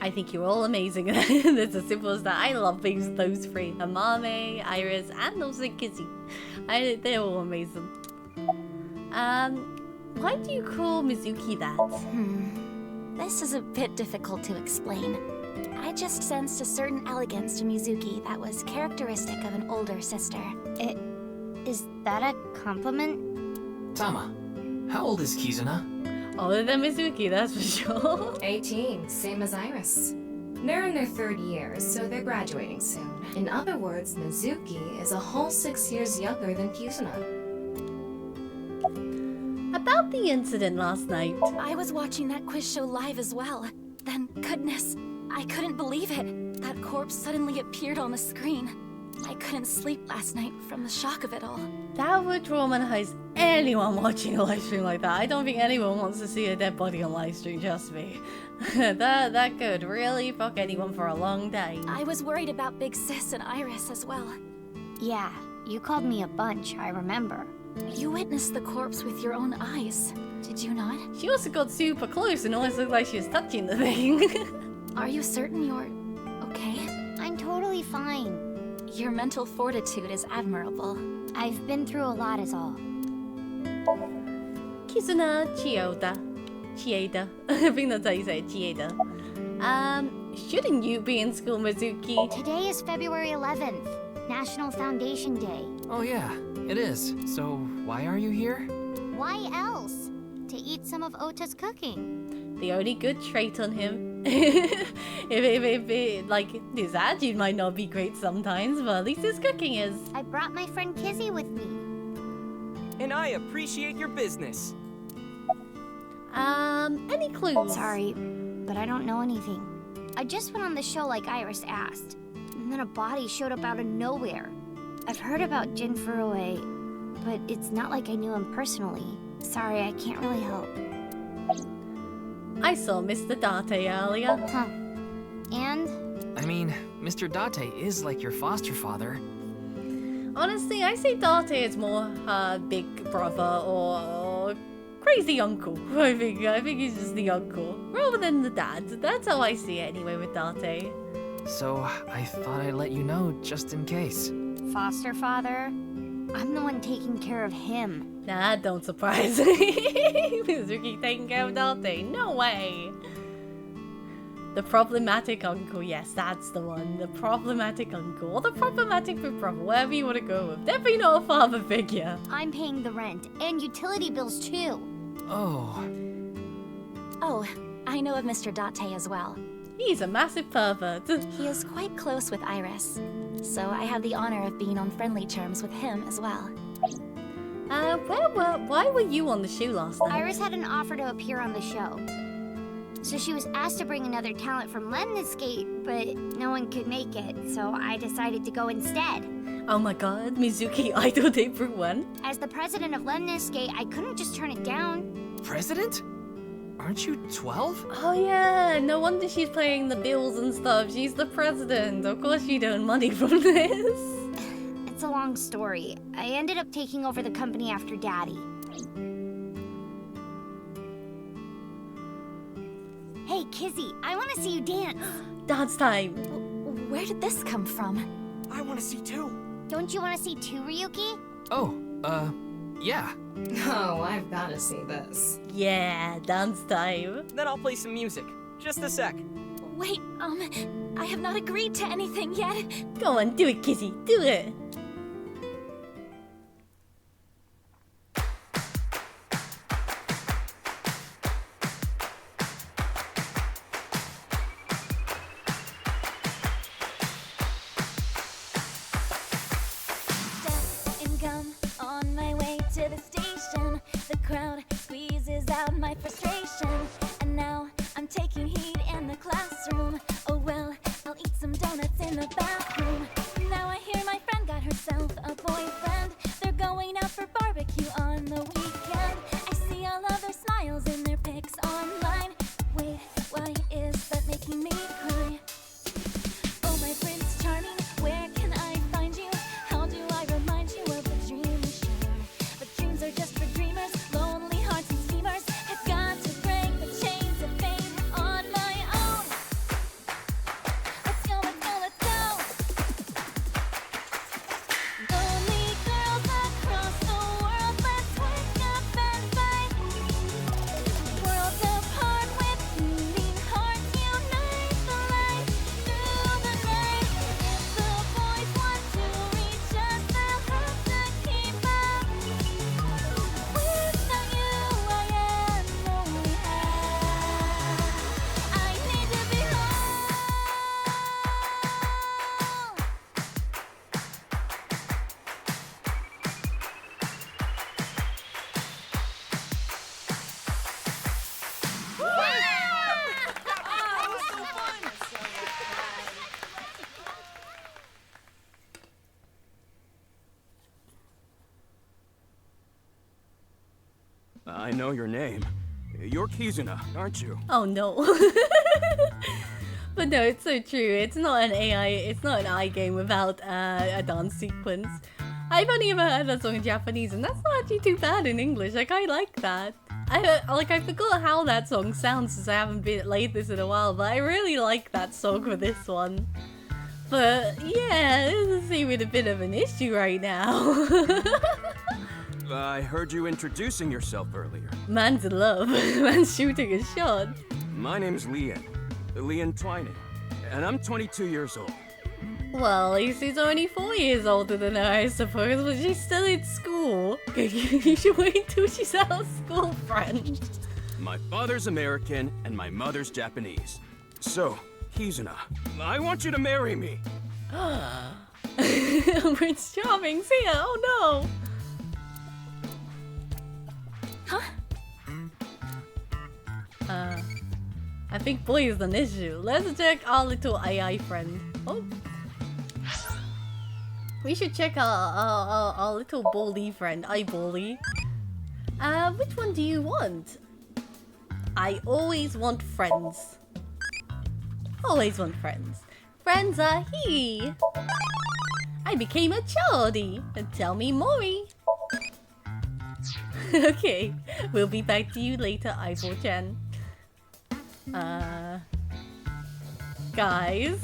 I think you're all amazing. It's as simple as that. I love those three. Amame, Iris, and also Kizzy. They're all amazing. Why do you call Mizuki that? This is a bit difficult to explain. I just sensed a certain elegance to Mizuki that was characteristic of an older sister. Is that a compliment? Tama, how old is Kizuna? Older than Mizuki, that's for sure. 18, same as Iris. They're in their 3rd year, so they're graduating soon. In other words, Mizuki is a whole 6 years younger than Kizuna. About the incident last night. I was watching that quiz show live as well. Then, goodness, I couldn't believe it. That corpse suddenly appeared on the screen. I couldn't sleep last night from the shock of it all. That would traumatize anyone watching a live stream like that. I don't think anyone wants to see a dead body on live stream, trust me. that could really fuck anyone for a long time. I was worried about Big Sis and Iris as well. Yeah, you called me a bunch, I remember. You witnessed the corpse with your own eyes, did you not? She also got super close and almost looked like she was touching the thing. Are you certain you're okay? I'm totally fine. Your mental fortitude is admirable. I've been through a lot is all. Kizuna Chiyoda. I think that's how you say it, Chiyoda. Shouldn't you be in school, Mizuki? Today is February 11th, National Foundation Day. Oh yeah, it is. So why are you here? Why else? To eat some of Ota's cooking. The only good trait on him. if like, his attitude might not be great sometimes, but at least his cooking is. I brought my friend Kizzy with me. And I appreciate your business. Any clues? Sorry, but I don't know anything. I just went on the show like Iris asked, and then a body showed up out of nowhere. I've heard about Jin Furue, but it's not like I knew him personally. Sorry, I can't really help. I saw Mr. Date earlier. Huh. And? I mean, Mr. Date is like your foster father. Honestly, I see Date as more her big brother or crazy uncle. I think he's just the uncle rather than the dad. That's how I see it anyway with Date. So I thought I'd let you know just in case. Foster father? I'm the one taking care of him. Nah, don't surprise me. Mizuki taking care of Date. No way. The problematic uncle, yes, that's the one. The problematic uncle, or the problematic big brother, wherever you want to go with. Definitely not a father figure. I'm paying the rent and utility bills too. Oh. Oh, I know of Mr. Date as well. He's a massive pervert. He is quite close with Iris, so I have the honor of being on friendly terms with him as well. Why were you on the show last night? Iris had an offer to appear on the show. So she was asked to bring another talent from Lemniscate, but no one could make it, so I decided to go instead. Oh my god, Mizuki idol debut one. As the president of Lemniscate, I couldn't just turn it down. President? Aren't you 12? Oh yeah, no wonder she's paying the bills and stuff. She's the president. Of course she'd earn money from this. It's a long story. I ended up taking over the company after Daddy. Hey, Kizzy, I want to see you dance. Dance time. Where did this come from? I want to see too. Don't you want to see too, Ryuki? Oh, yeah. Oh, I've got to see this. Yeah, dance time. Then I'll play some music. Just a sec. Wait, I have not agreed to anything yet. Go on, do it, Kizzy, do it. My frustration, and now I'm taking heat in the classroom. Oh well, I'll eat some donuts in the bathroom. Now I hear my friend got herself a boyfriend. They're going out for barbecue on the weekend. I see all of their smiles in their pics online. Wait, why is that making me cry? Oh my Prince Charming, where can I find you? How do I remind you of the dream we share? But dreams are just for dreamers, lonely hearts and schemers. I know your name. You're Kizuna, aren't you? Oh no. But no, it's so true. It's not an AI, it's not an iGame without a dance sequence. I've only ever heard that song in Japanese, and that's not actually too bad in English. Like, I like that. I forgot how that song sounds since I haven't played this in a while, but I really like that song for this one. But yeah, this is seeming a bit of an issue right now. I heard you introducing yourself earlier. Man's in love. Man's shooting a shot. My name's Lian Twining, and I'm 22 years old. Well, at least he's only 4 years older than her, I suppose, but she's still in school. You should wait till she's out of school, friend. My father's American, and my mother's Japanese. So, Kizuna, I want you to marry me. Prince Charming's here, oh no! Huh? I think boy is an issue. Let's check our little AI friend. Oh. We should check our little bully friend, Bully. Which one do you want? I always want friends. Always want friends. Friends are he. I became a Charlie. Tell me more. Okay, we'll be back to you later, Ivor-chan. Guys.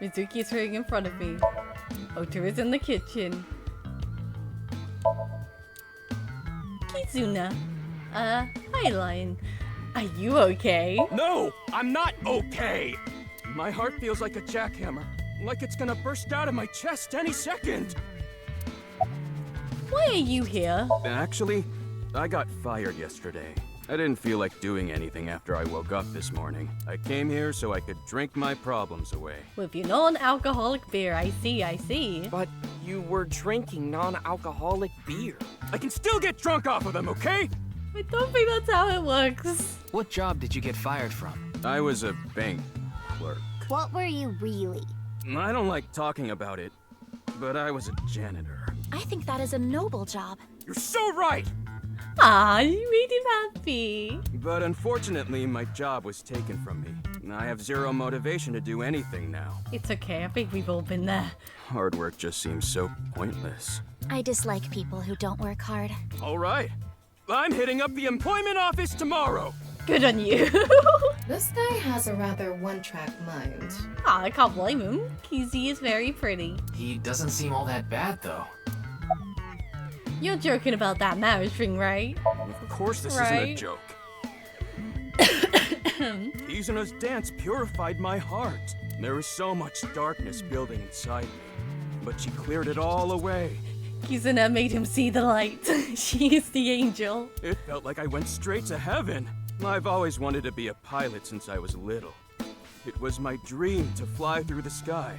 Mizuki is hurrying in front of me. Oto is in the kitchen. Kizuna. Hi, Lion. Are you okay? No, I'm not okay. My heart feels like a jackhammer, like it's gonna burst out of my chest any second. Why are you here? Actually, I got fired yesterday. I didn't feel like doing anything after I woke up this morning. I came here so I could drink my problems away. With your non-alcoholic beer, I see. But you were drinking non-alcoholic beer. I can still get drunk off of them, okay? I don't think that's how it works. What job did you get fired from? I was a bank clerk. What were you really? I don't like talking about it, but I was a janitor. I think that is a noble job. You're so right! Ah, you made him happy. But unfortunately, my job was taken from me. I have zero motivation to do anything now. It's okay, I think we've all been there. Hard work just seems so pointless. I dislike people who don't work hard. All right. I'm hitting up the employment office tomorrow. Good on you. This guy has a rather one-track mind. Ah, I can't blame him. Kizzy is very pretty. He doesn't seem all that bad, though. You're joking about that marriage thing, right? Of course this isn't a joke. Kizuna's dance purified my heart. There was so much darkness building inside me, but she cleared it all away. Kizuna made him see the light. She is the angel. It felt like I went straight to heaven. I've always wanted to be a pilot since I was little. It was my dream to fly through the sky.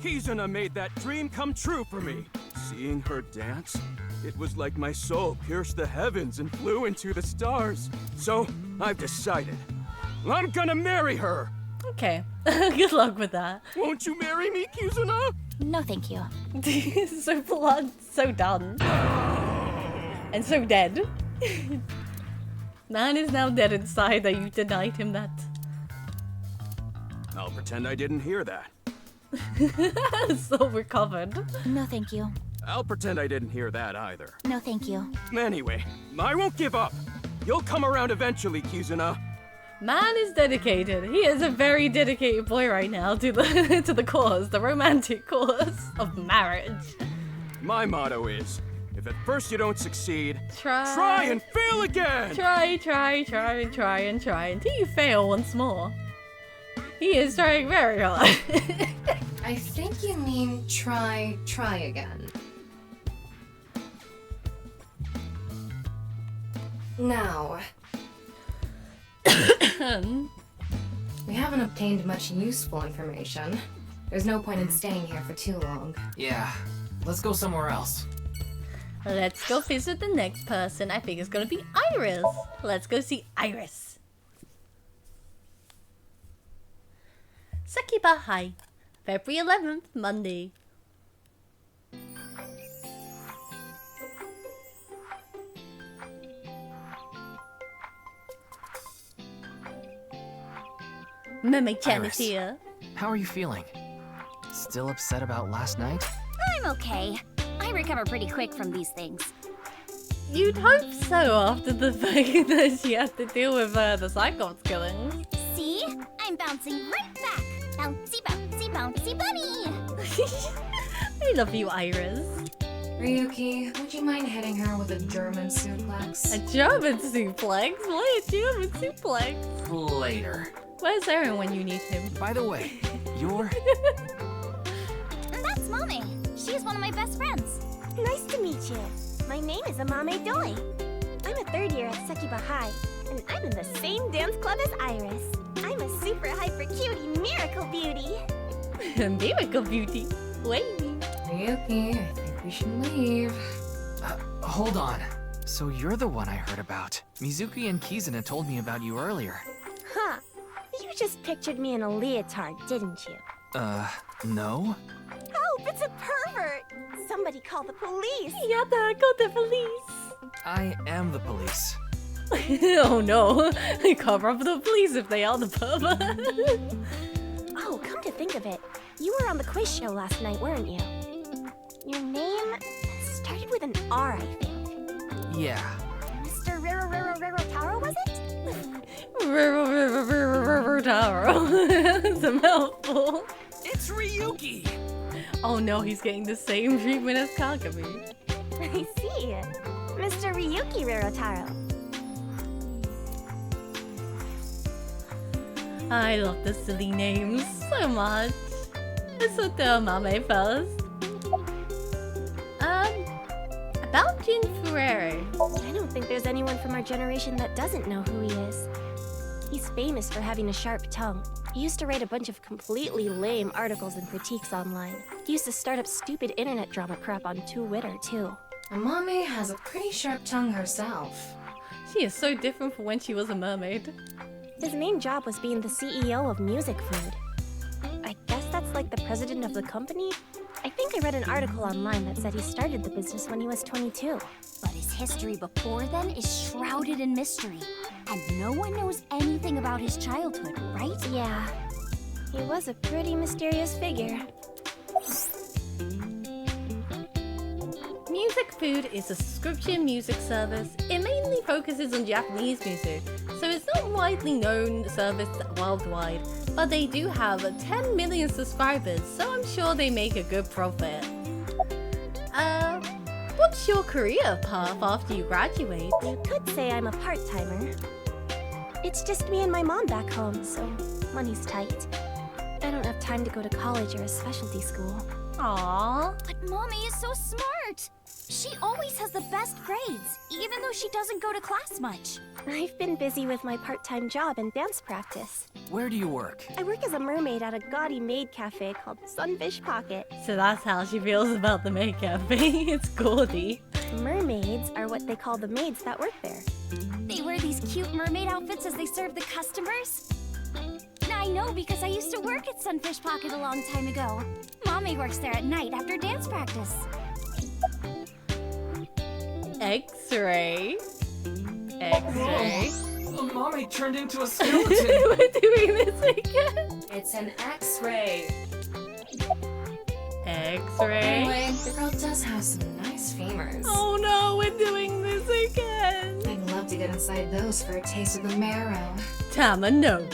Kizuna made that dream come true for me. Seeing her dance, it was like my soul pierced the heavens and flew into the stars. So, I've decided. I'm gonna marry her! Okay. Good luck with that. Won't you marry me, Kizuna? No, thank you. So blunt, so done. And so dead. Man is now dead inside that you denied him that. I'll pretend I didn't hear that. So recovered. No, thank you. I'll pretend I didn't hear that either. No, thank you. Anyway, I won't give up. You'll come around eventually, Kizuna. Man is dedicated. He is a very dedicated boy right now to the to the cause, the romantic cause of marriage. My motto is, if at first you don't succeed, try and fail again! Try until you fail once more. He is trying very hard. I think you mean try again. Now, we haven't obtained much useful information. There's no point in staying here for too long. Yeah, let's go somewhere else. Let's go visit the next person. I think it's gonna be Iris. Let's go see Iris. Sakiba High, February 11th, Monday. Meme-chan is here. How are you feeling? Still upset about last night? I'm okay. I recover pretty quick from these things. You'd hope so after the fact that she had to deal with the Cyclops killings. See? I'm bouncing right back. Bouncy, bouncy, bouncy bunny. I love you, Iris. Ryuki, would you mind hitting her with a German suplex? A German suplex? What a German suplex? Later. Where's Aaron when you need him? By the way, you're... That's Mame. She's one of my best friends. Nice to meet you. My name is Amame Doi. I'm a third year at Sakiba High, and I'm in the same dance club as Iris. I'm a super hyper cutie miracle beauty. Miracle beauty. Wait. Ryuki, I think we should leave. Hold on. So you're the one I heard about. Mizuki and Kizuna told me about you earlier. Huh. You just pictured me in a leotard, didn't you? No? Oh, it's a pervert! Somebody call the police! Yada, call the police! I am the police. Oh no, cover up the police if they are the pervert. Oh, come to think of it, you were on the quiz show last night, weren't you? Your name started with an R, I think. Yeah. Mr. Rero Taro, was it? Rero Taro. That's a mouthful. It's Ryuki! Oh no, he's getting the same treatment as Kagami. I see. Mr. Ryuki Rerotaro. I love the silly names so much. Let's put the Mame first. About Jin Ferrari. I don't think there's anyone from our generation that doesn't know who he is. He's famous for having a sharp tongue. He used to write a bunch of completely lame articles and critiques online. He used to start up stupid internet drama crap on Twitter, too. Amame has a pretty sharp tongue herself. She is so different from when she was a mermaid. His main job was being the CEO of Music Food. I guess that's like the president of the company? I think I read an article online that said he started the business when he was 22. But his history before then is shrouded in mystery. And no one knows anything about his childhood, right? Yeah. He was a pretty mysterious figure. Music Food is a subscription music service. It mainly focuses on Japanese music, so it's not a widely known service worldwide, but they do have 10 million subscribers, so I'm sure they make a good profit. What's your career path after you graduate? You could say I'm a part-timer. It's just me and my mom back home, so money's tight. I don't have time to go to college or a specialty school. Aww. But Mommy is so smart! She always has the best grades, even though she doesn't go to class much. I've been busy with my part-time job and dance practice. Where do you work? I work as a mermaid at a gaudy maid cafe called Sunfish Pocket. So that's how she feels about the maid cafe. It's gaudy. Mermaids are what they call the maids that work there. They wear these cute mermaid outfits as they serve the customers? I know because I used to work at Sunfish Pocket a long time ago. Mommy works there at night after dance practice. X-ray. X-ray. Mommy turned into a skeleton. We're doing this again. It's an X-ray. X-ray. Anyway, the girl does have some nice femurs. Oh no, we're doing this again. I'd love to get inside those for a taste of the marrow. Tama, no.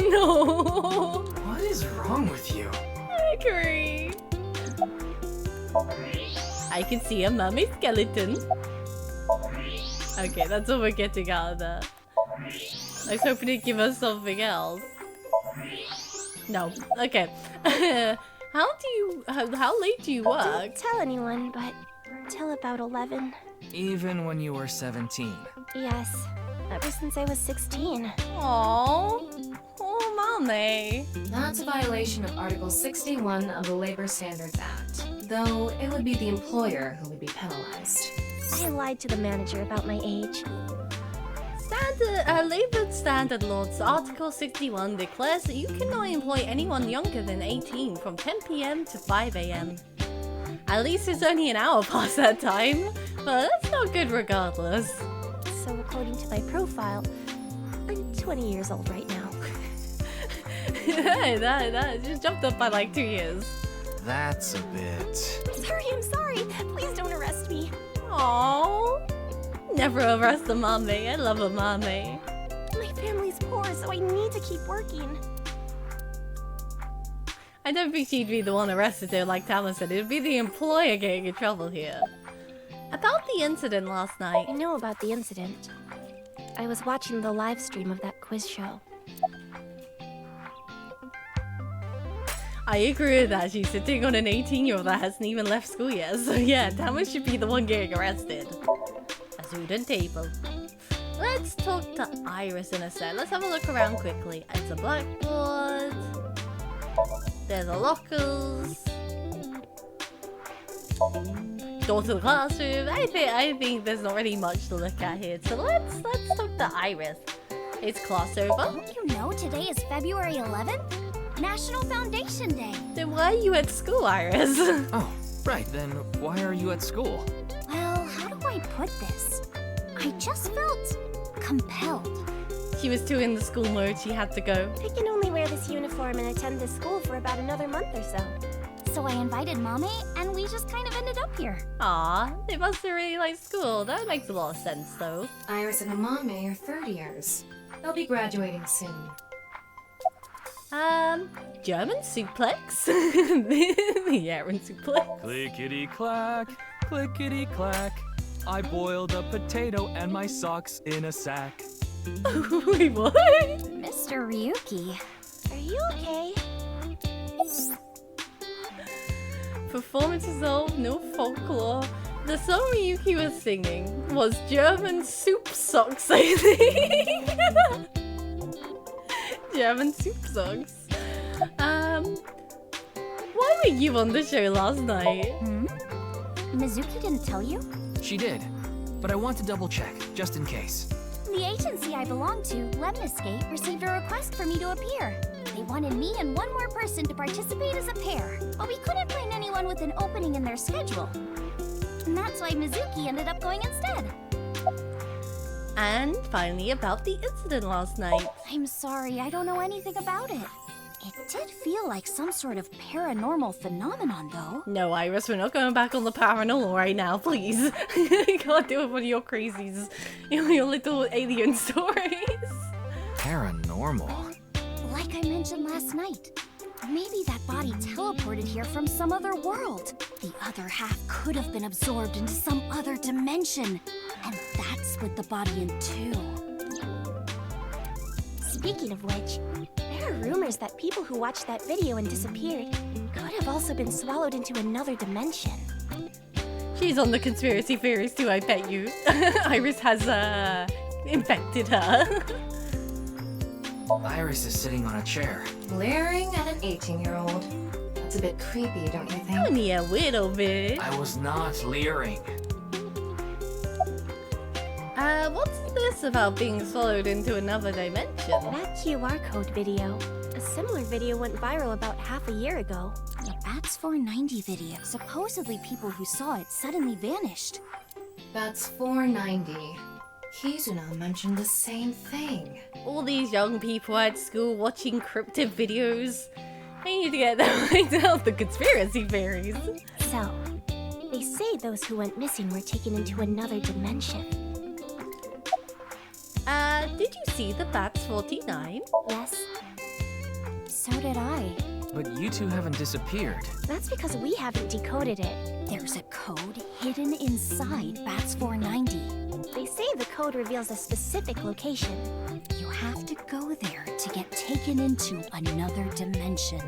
No. What is wrong with you? I agree. I can see a mummy skeleton. Okay, that's all we're getting out of that. I was hoping it'd give us something else. No. Okay. How late do you work? Don't tell anyone, but till about 11. Even when you were 17. Yes. Ever since I was 16. Aww. Oh, mommy. That's a violation of Article 61 of the Labor Standards Act, though it would be the employer who would be penalized. I lied to the manager about my age. Labor Standard Laws Article 61 declares that you cannot employ anyone younger than 18 from 10 PM to 5 AM. At least it's only an hour past that time, but that's not good regardless. So according to my profile, I'm 20 years old right now. Hey, that just jumped up by like 2 years. That's a bit... I'm sorry. Please don't arrest me. Aww. Never arrest a mommy. I love a mommy. My family's poor, so I need to keep working. I don't think she'd be the one arrested though, like Tama said. It'd be the employer getting in trouble here. About the incident last night. I know about the incident. I was watching the live stream of that quiz show. I agree with that. She's sitting on an 18-year-old that hasn't even left school yet. So yeah, Tama should be the one getting arrested. A student table. Let's talk to Iris in a sec. Let's have a look around quickly. It's a blackboard. There's a lockers. Door to the classroom. I think there's not really much to look at here. So let's talk to Iris. It's class over. Don't you know today is February 11th? National Foundation Day. Then why are you at school, Iris? Oh, right. Then why are you at school? Well, how do I put this. I just felt compelled. She was too in the school mode, she had to go. I can only wear this uniform and attend this school for about another month or so. So I invited Mame, and we just kind of ended up here. Aw, they must have really liked school. That makes a lot of sense, though. Iris and Amame are third years. They'll be graduating soon. German suplex? The Aaron suplex. Clickety clack, clickety clack. I boiled a potato and my socks in a sack. Wait, what? Mr. Ryuki. Are you okay? Performance result, no folklore. The song Ryuki was singing was German soup socks, I think. German soup socks. Why were you on the show last night? Mizuki didn't tell you? She did, but I want to double check, just in case. The agency I belong to, Lemniscape, received a request for me to appear. They wanted me and one more person to participate as a pair, but we couldn't find anyone with an opening in their schedule. And that's why Mizuki ended up going instead. And finally, about the incident last night. I'm sorry, I don't know anything about it. It did feel like some sort of paranormal phenomenon, though. No, Iris, we're not going back on the paranormal right now, please. You can't do it with your crazies. Your little alien stories. Paranormal? Like I mentioned last night, maybe that body teleported here from some other world. The other half could have been absorbed into some other dimension, and that split the body in two. Speaking of which, there are rumors that people who watched that video and disappeared could have also been swallowed into another dimension. She's on the conspiracy theories too, I bet you. Iris has, infected her. Iris is sitting on a chair. Leering at an 18-year-old. That's a bit creepy, don't you think? Only a little bit. I was not leering. What's this about being swallowed into another dimension? That QR code video. A similar video went viral about half a year ago. The Bats 490 video. Supposedly people who saw it suddenly vanished. Bats 490. Kizuna mentioned the same thing. All these young people at school watching cryptid videos. I need to get them right out the conspiracy theories. So, they say those who went missing were taken into another dimension. Did you see the Bats 49? Yes. So did I. But you two haven't disappeared. That's because we haven't decoded it. There's a code hidden inside Bats 490. They say the code reveals a specific location. You have to go there to get taken into another dimension.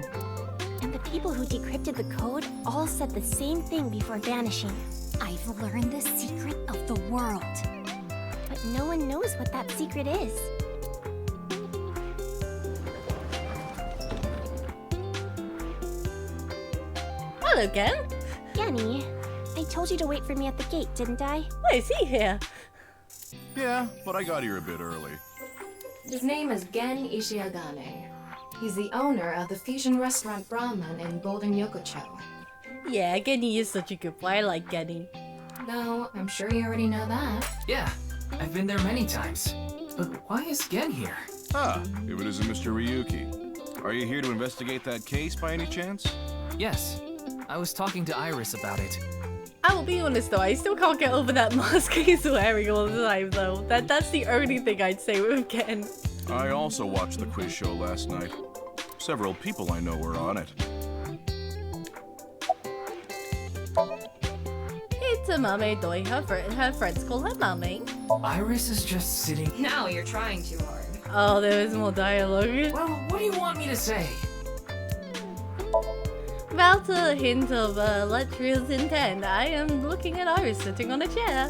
And the people who decrypted the code all said the same thing before vanishing. I've learned the secret of the world. But no one knows what that secret is. Hello, Gen. Genny, I told you to wait for me at the gate, didn't I? Why is he here? Yeah, but I got here a bit early. His name is Gen Ishiagane. He's the owner of the fusion restaurant Brahman in Golden Yokocho. Yeah, Genny is such a good boy. I like Genny. No, I'm sure you already know that. Yeah, I've been there many times. But why is Gen here? Ah, if it isn't Mr. Ryuki. Are you here to investigate that case by any chance? Yes, I was talking to Iris about it. I will be honest though, I still can't get over that mask he's wearing all the time though. That's the only thing I'd say with Gen. I also watched the quiz show last night. Several people I know were on it. It's a Mame Doi. Her friends call her Mame. Iris is just sitting... Now you're trying too hard. Oh, there is more dialogue. Well, what do you want me to say? Without a hint of lecherous intent, I am looking at Iris sitting on a chair.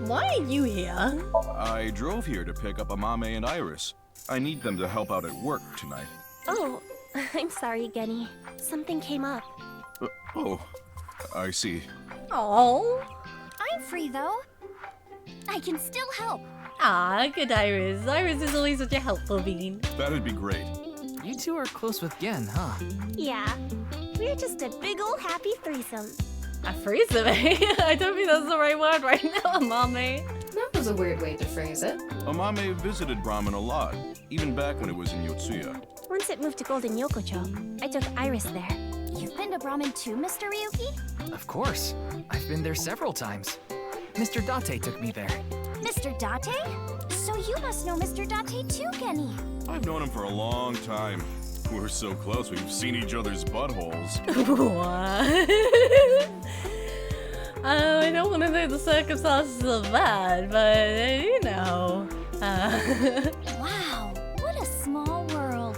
Why are you here? I drove here to pick up Amame and Iris. I need them to help out at work tonight. Oh, I'm sorry, Genny. Something came up. Oh, I see. Oh, I'm free though. I can still help. Ah, good Iris. Iris is always such a helpful being. That'd be great. You two are close with Gen, huh? Yeah, we're just a big ol' happy threesome. A freeze-away? I don't think that's the right word right now, Amame. That was a weird way to phrase it. Amame visited Brahmin a lot, even back when it was in Yotsuya. Once it moved to Golden Yokocho, I took Iris there. You've been to Brahmin too, Mr. Ryuki? Of course. I've been there several times. Mr. Date took me there. Mr. Date? So you must know Mr. Date too, Genny. I've known him for a long time. We're so close, we've seen each other's buttholes. What? I don't want to know the circumstances of that, but you know. Wow, what a small world.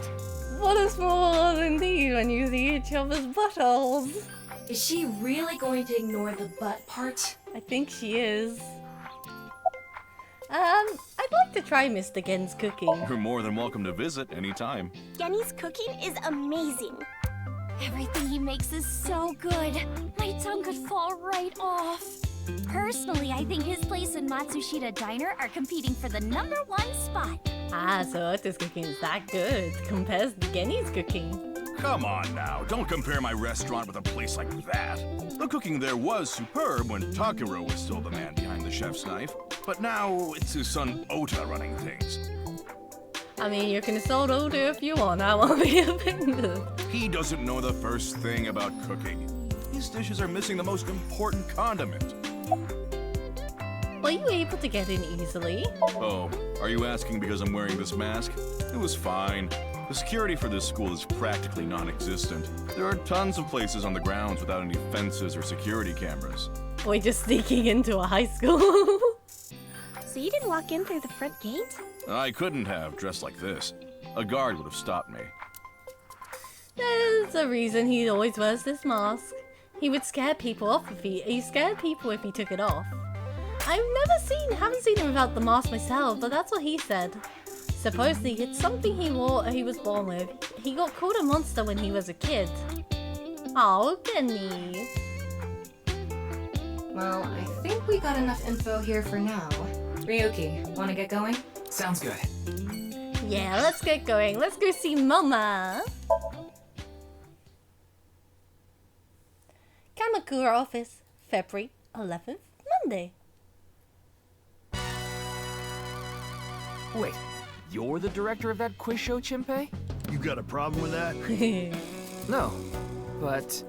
What a small world indeed when you see each other's buttholes. Is she really going to ignore the butt part? I think she is. I'd like to try Mr. Gen's cooking. You're more than welcome to visit anytime. Genny's cooking is amazing. Everything he makes is so good. My tongue could fall right off. Personally, I think his place and Matsushita Diner are competing for the #1 spot. Ah, so Ota's cooking is that good compares to Genny's cooking. Come on now, don't compare my restaurant with a place like that. The cooking there was superb when Takiro was still the man behind the chef's knife, but now it's his son Ota running things. I mean, you can insult Ota if you want, I won't be offended. He doesn't know the first thing about cooking. His dishes are missing the most important condiment. Were you able to get in easily? Oh, are you asking because I'm wearing this mask? It was fine. The security for this school is practically non-existent. There are tons of places on the grounds without any fences or security cameras. We're just sneaking into a high school. So you didn't walk in through the front gate? I couldn't have, dressed like this. A guard would have stopped me. There's a reason he always wears this mask. He would scare people off if he scared people if he took it off. Haven't seen him without the mask myself, but that's what he said. Supposedly, it's something he was born with. He got called a monster when he was a kid. Oh, Genny. Well, I think we got enough info here for now. Ryuki, wanna get going? Sounds good. Yeah, let's get going. Let's go see Mama. Kamakura office, February 11th, Monday. Wait, you're the director of that quiz show, Chimpei? You got a problem with that? No, but...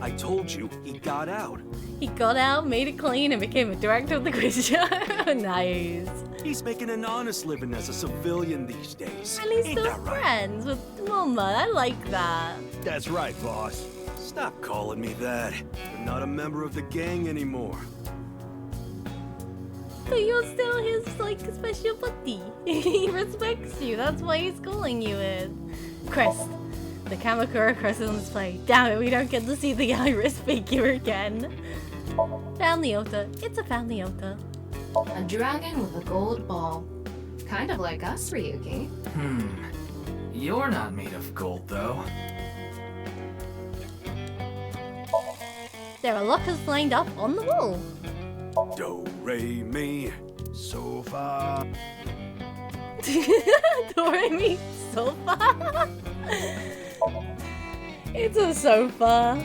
I told you, he got out. He got out, made it clean, and became a director of the quiz show. Nice. He's making an honest living as a civilian these days. And he's Ain't still that right? friends with Mama. I like that. That's right, boss. Stop calling me that. I'm not a member of the gang anymore. But you're still his, like, special buddy. He respects you. That's why he's calling you it. Crest. The Kamakura crest is on display. Damn it, we don't get to see the Iris figure again. Family Ota. It's a family Ota. A dragon with a gold ball. Kind of like us, Ryuki. You're not made of gold, though. There are lockers lined up on the wall. Do, re, mi, so fa. Do, re, mi, sofa. It's a sofa.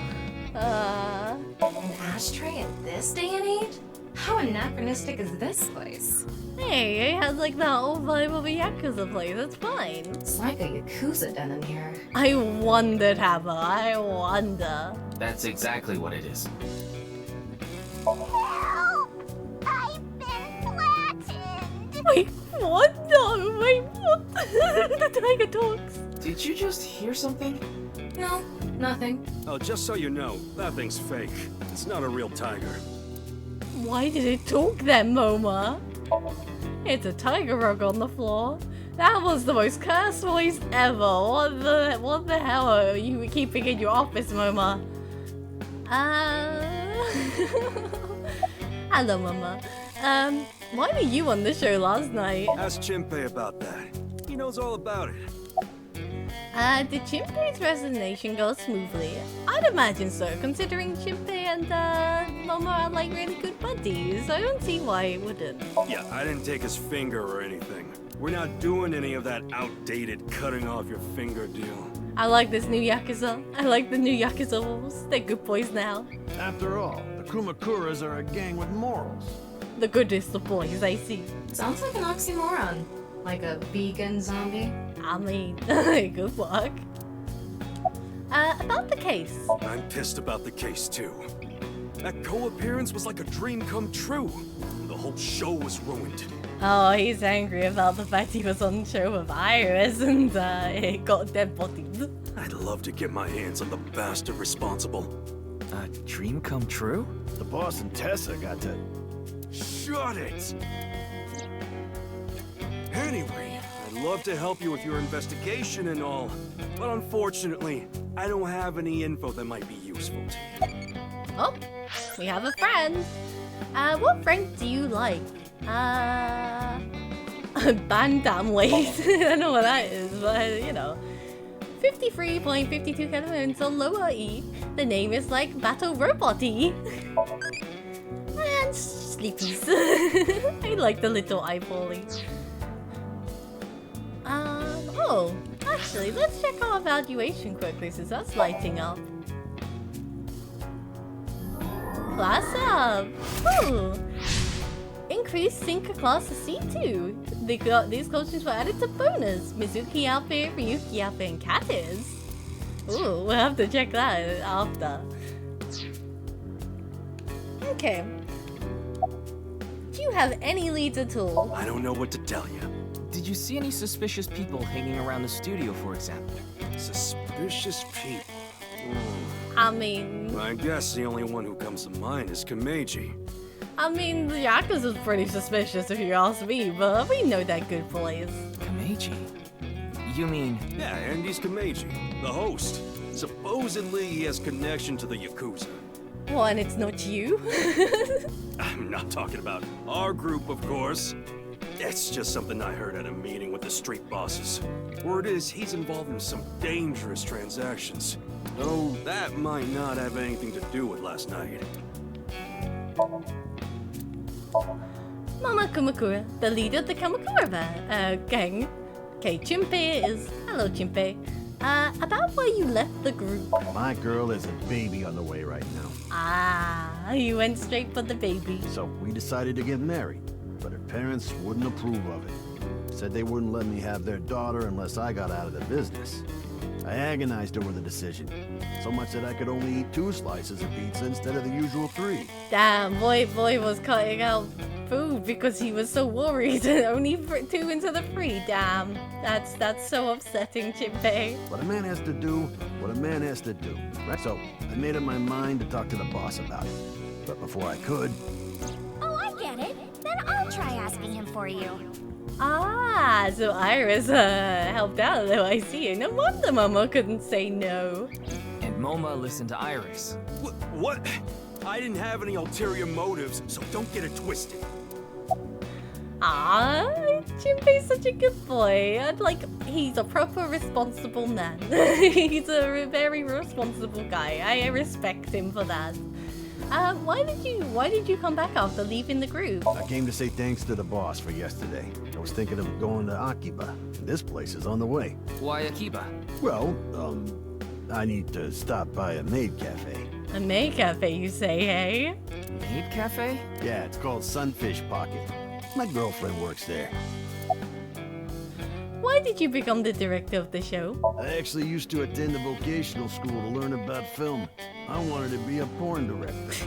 An ashtray in this day and age? How anachronistic is this place? Hey, it has like that old vibe of a Yakuza place. It's fine. It's like a Yakuza den in here. I wondered, Hava. I wonder. That's exactly what it is. I've been flattened. Wait, what? No, wait, what? The tiger talks. Did you just hear something? No, nothing. Oh, just so you know, that thing's fake. It's not a real tiger. Why did it talk then, Moma? It's a tiger rug on the floor. That was the most cursed voice ever. What the hell are you keeping in your office, Moma? Hello, Mama. Why were you on the show last night? Ask Chimpei about that. He knows all about it. Did Shinpei's resignation go smoothly? I'd imagine so, considering Shinpei and Momo are like really good buddies. I don't see why it wouldn't. Yeah, I didn't take his finger or anything. We're not doing any of that outdated cutting off your finger deal. I like this new Yakuza. I like the new Yakuza wolves. They're good boys now. After all, the Kumakuras are a gang with morals. The goodest of boys, I see. Sounds like an oxymoron. Like a vegan zombie. I mean, good luck. About the case. I'm pissed about the case too. That co-appearance was like a dream come true. The whole show was ruined. Oh, he's angry about the fact he was on the show with Iris and it got dead bodied. I'd love to get my hands on the bastard responsible. A dream come true? The boss and Tessa got to... Shut it! Anyway, I'd love to help you with your investigation and all, but unfortunately, I don't have any info that might be useful to you. Oh, we have a friend. What rank do you like? Bandam weight. I don't know what that is, but you know. 53.52 kilograms on lower E. The name is like Battle Robot E. And sleepies. I like the little eyebally. Oh, actually, let's check our evaluation quickly since that's lighting up. Class up! Ooh! Increased Sinker class to C2. These costumes were added to bonus. Mizuki outfit, Ryuki outfit, and Katis. Ooh, we'll have to check that after. Okay. Do you have any leads at all? I don't know what to tell you. Did you see any suspicious people hanging around the studio, for example? Suspicious people? I mean... I guess the only one who comes to mind is Kameji. I mean, the Yakuza's pretty suspicious if you ask me, but we know that good boys. Kameji? You mean... Yeah, Andy's Kameji, the host. Supposedly he has connection to the Yakuza. Well, and it's not you? I'm not talking about our group, of course. It's just something I heard at a meeting with the street bosses. Word is he's involved in some dangerous transactions. Though that might not have anything to do with last night. Mama Kumakura, the leader of the Kamakura gang. Okay, Chimpe is... Hello, Chimpe. About where you left the group. My girl is a baby on the way right now. Ah, you went straight for the baby. So we decided to get married, but her parents wouldn't approve of it. Said they wouldn't let me have their daughter unless I got out of the business. I agonized over the decision, so much that I could only eat 2 slices of pizza instead of the usual 3. Damn, boy was cutting out food because he was so worried. Only 2 into the 3. Damn, that's so upsetting, Chimpe. What a man has to do, what a man has to do. Right? So I made up my mind to talk to the boss about it. But before I could... Oh, I get it. Then I'll try asking him for you. Ah, so Iris helped out, though I see. No wonder Momo couldn't say no. And Moma listened to Iris. What? I didn't have any ulterior motives, so don't get it twisted. Ah, Jinpei's such a good boy. He's a proper responsible man. He's a very responsible guy. I respect him for that. Why did you come back after leaving the group? I came to say thanks to the boss for yesterday. I was thinking of going to Akiba. This place is on the way. Why Akiba? Well, I need to stop by a maid cafe. A maid cafe, you say, hey? Maid cafe? Yeah, it's called Sunfish Pocket. My girlfriend works there. Why did you become the director of the show? I actually used to attend a vocational school to learn about film. I wanted to be a porn director.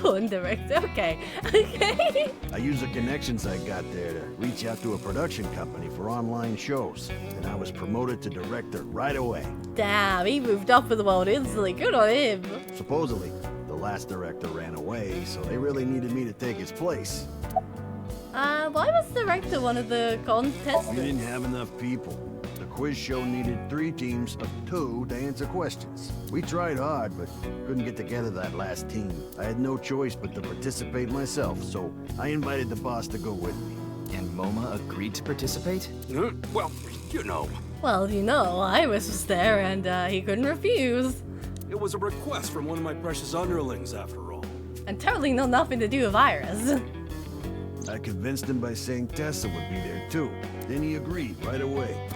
Porn director, okay. Okay. I used the connections I got there to reach out to a production company for online shows, and I was promoted to director right away. Damn, he moved up in the world instantly. Good on him. Supposedly, the last director ran away, so they really needed me to take his place. Why was director one of the contestants? We didn't have enough people. The quiz show needed 3 teams of 2 to answer questions. We tried hard, but couldn't get together that last team. I had no choice but to participate myself, so I invited the boss to go with me. And MoMA agreed to participate? Well, you know. Well, you know, Iris was there and he couldn't refuse. It was a request from one of my precious underlings, after all. And totally nothing to do with Iris. I convinced him by saying Tessa would be there too. Then he agreed right away.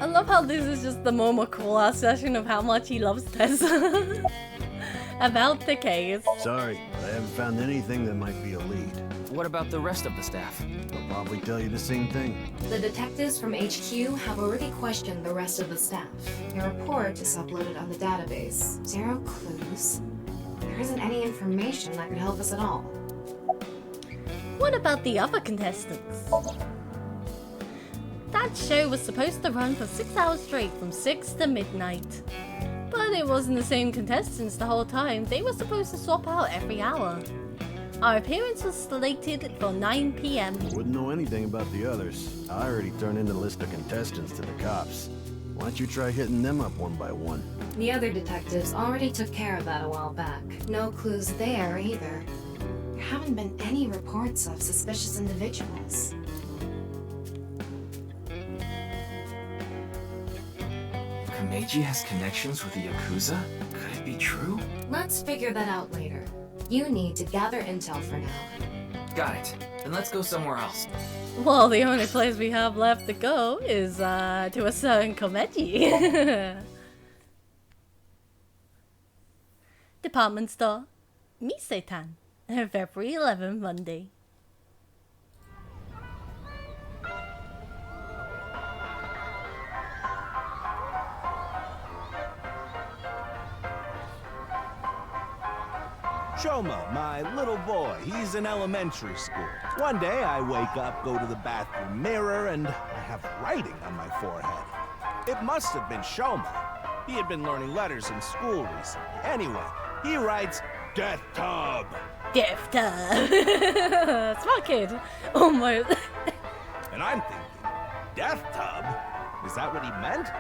I love how this is just the MoMA call-out session of how much he loves Tessa. About the case. Sorry, but I haven't found anything that might be a lead. What about the rest of the staff? They'll probably tell you the same thing. The detectives from HQ have already questioned the rest of the staff. Your report is uploaded on the database. 0 clues. There isn't any information that could help us at all. What about the other contestants? That show was supposed to run for 6 hours straight from 6 to midnight. But it wasn't the same contestants the whole time. They were supposed to swap out every hour. Our appearance was slated for 9 p.m. Wouldn't know anything about the others. I already turned in the list of contestants to the cops. Why don't you try hitting them up one by one? The other detectives already took care of that a while back. No clues there either. There haven't been any reports of suspicious individuals. Meiji has connections with the Yakuza? Could it be true? Let's figure that out later. You need to gather intel for now. Got it. Then let's go somewhere else. Well, the only place we have left to go is to a certain Komeji. Department store. Mise-tan. February 11, Monday. Shoma, my little boy, he's in elementary school. One day I wake up, go to the bathroom mirror, and I have writing on my forehead. It must have been Shoma. He had been learning letters in school recently. Anyway, he writes, Death Tub. Death Tub. Smart kid. Oh my. And I'm thinking, Death Tub? Is that what he meant?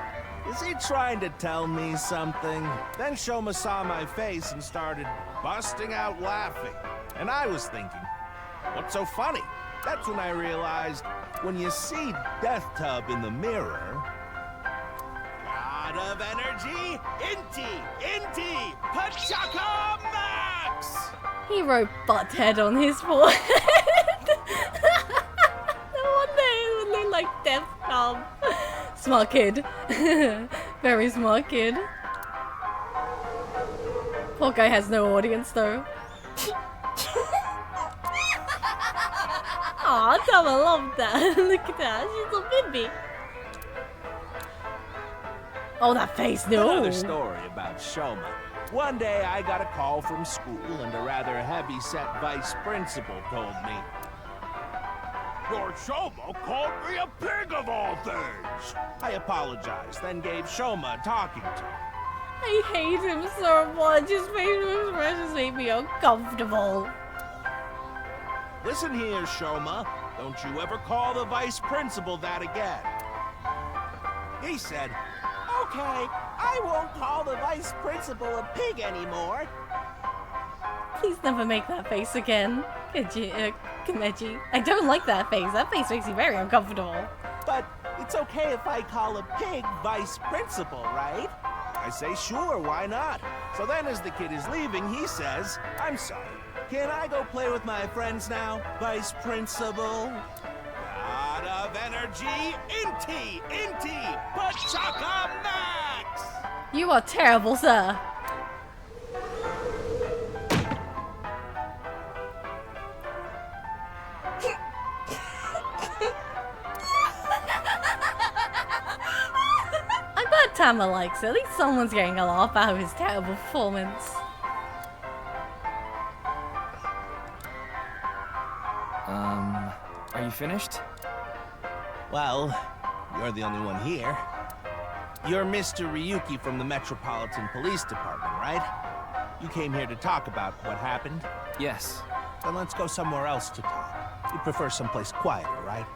Is he trying to tell me something? Then Shoma saw my face and started busting out laughing. And I was thinking, what's so funny? That's when I realized, when you see Death Tub in the mirror... God of energy, Inti, Pachaka Max! He wrote butthead on his forehead. No wonder it would look like Death Tub. Smart kid. Very smart kid. Poor guy has no audience though. Aw, Tama loved that. Look at that. She's a baby. Oh, that face, no. Another story about Shoma. One day I got a call from school and a rather heavy-set vice principal told me, Your Shoma called me a pig of all things! I apologized, then gave Shoma a talking to. I hate him so much. His facial expressions make me uncomfortable. Listen here, Shoma. Don't you ever call the vice principal that again. He said, Okay, I won't call the vice principal a pig anymore. Please never make that face again, Komeji. I don't like that face. That face makes me very uncomfortable. But it's okay if I call a pig vice principal, right? I say, sure, why not? So then as the kid is leaving, he says, I'm sorry. Can I go play with my friends now, vice principal? God of energy, Inti, Pachaka Max! You are terrible, sir. I bet Tama likes it. At least someone's getting a laugh out of his terrible performance. Are you finished? Well, you're the only one here. You're Mr. Ryuki from the Metropolitan Police Department, right? You came here to talk about what happened? Yes. Then let's go somewhere else to talk. You prefer someplace quieter, right?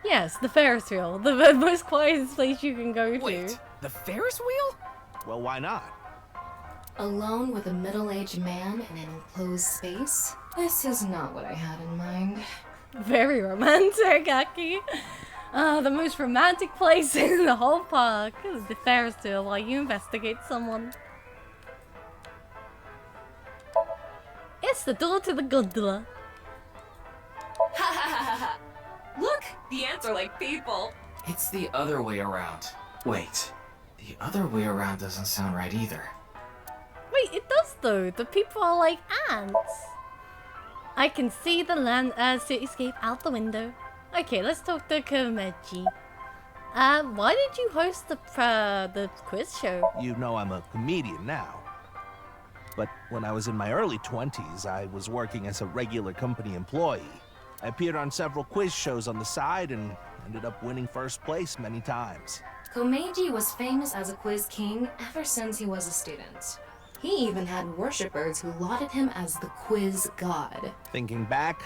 Yes, the Ferris wheel. The most quietest place you can go to. Wait, the Ferris wheel? Well, why not? Alone with a middle-aged man in an enclosed space? This is not what I had in mind. Very romantic, Aki. The most romantic place in the whole park is the Ferris wheel while you investigate someone. It's the door to the gondola. Look, the ants are like people. It's the other way around. Wait, the other way around doesn't sound right either. Wait, it does though. The people are like ants. I can see the land cityscape out the window. Okay, let's talk to Komeji. Why did you host the quiz show? You know I'm a comedian now. But when I was in my early 20s, I was working as a regular company employee. I appeared on several quiz shows on the side and ended up winning first place many times. Komeiji was famous as a quiz king ever since he was a student. He even had worshippers who lauded him as the quiz god. Thinking back,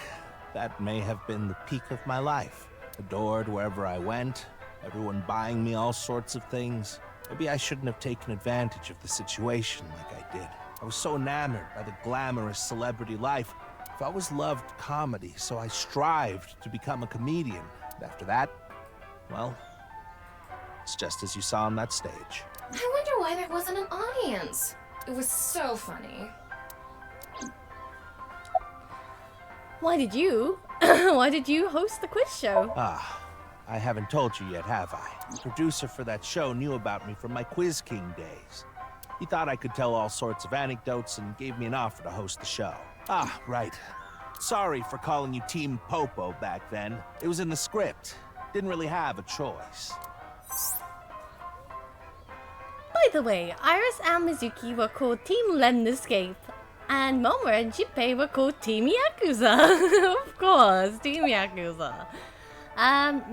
that may have been the peak of my life. Adored wherever I went, everyone buying me all sorts of things. Maybe I shouldn't have taken advantage of the situation like I did. I was so enamored by the glamorous celebrity life. I've always loved comedy, so I strived to become a comedian. And after that, well, it's just as you saw on that stage. I wonder why there wasn't an audience. It was so funny. Why did you host the quiz show? I haven't told you yet, have I? The producer for that show knew about me from my Quiz King days. He thought I could tell all sorts of anecdotes and gave me an offer to host the show. Right. Sorry for calling you Team Popo back then. It was in the script. Didn't really have a choice. By the way, Iris and Mizuki were called Team Lemniscape, and Momo and Jinpei were called Team Yakuza. Of course, Team Yakuza.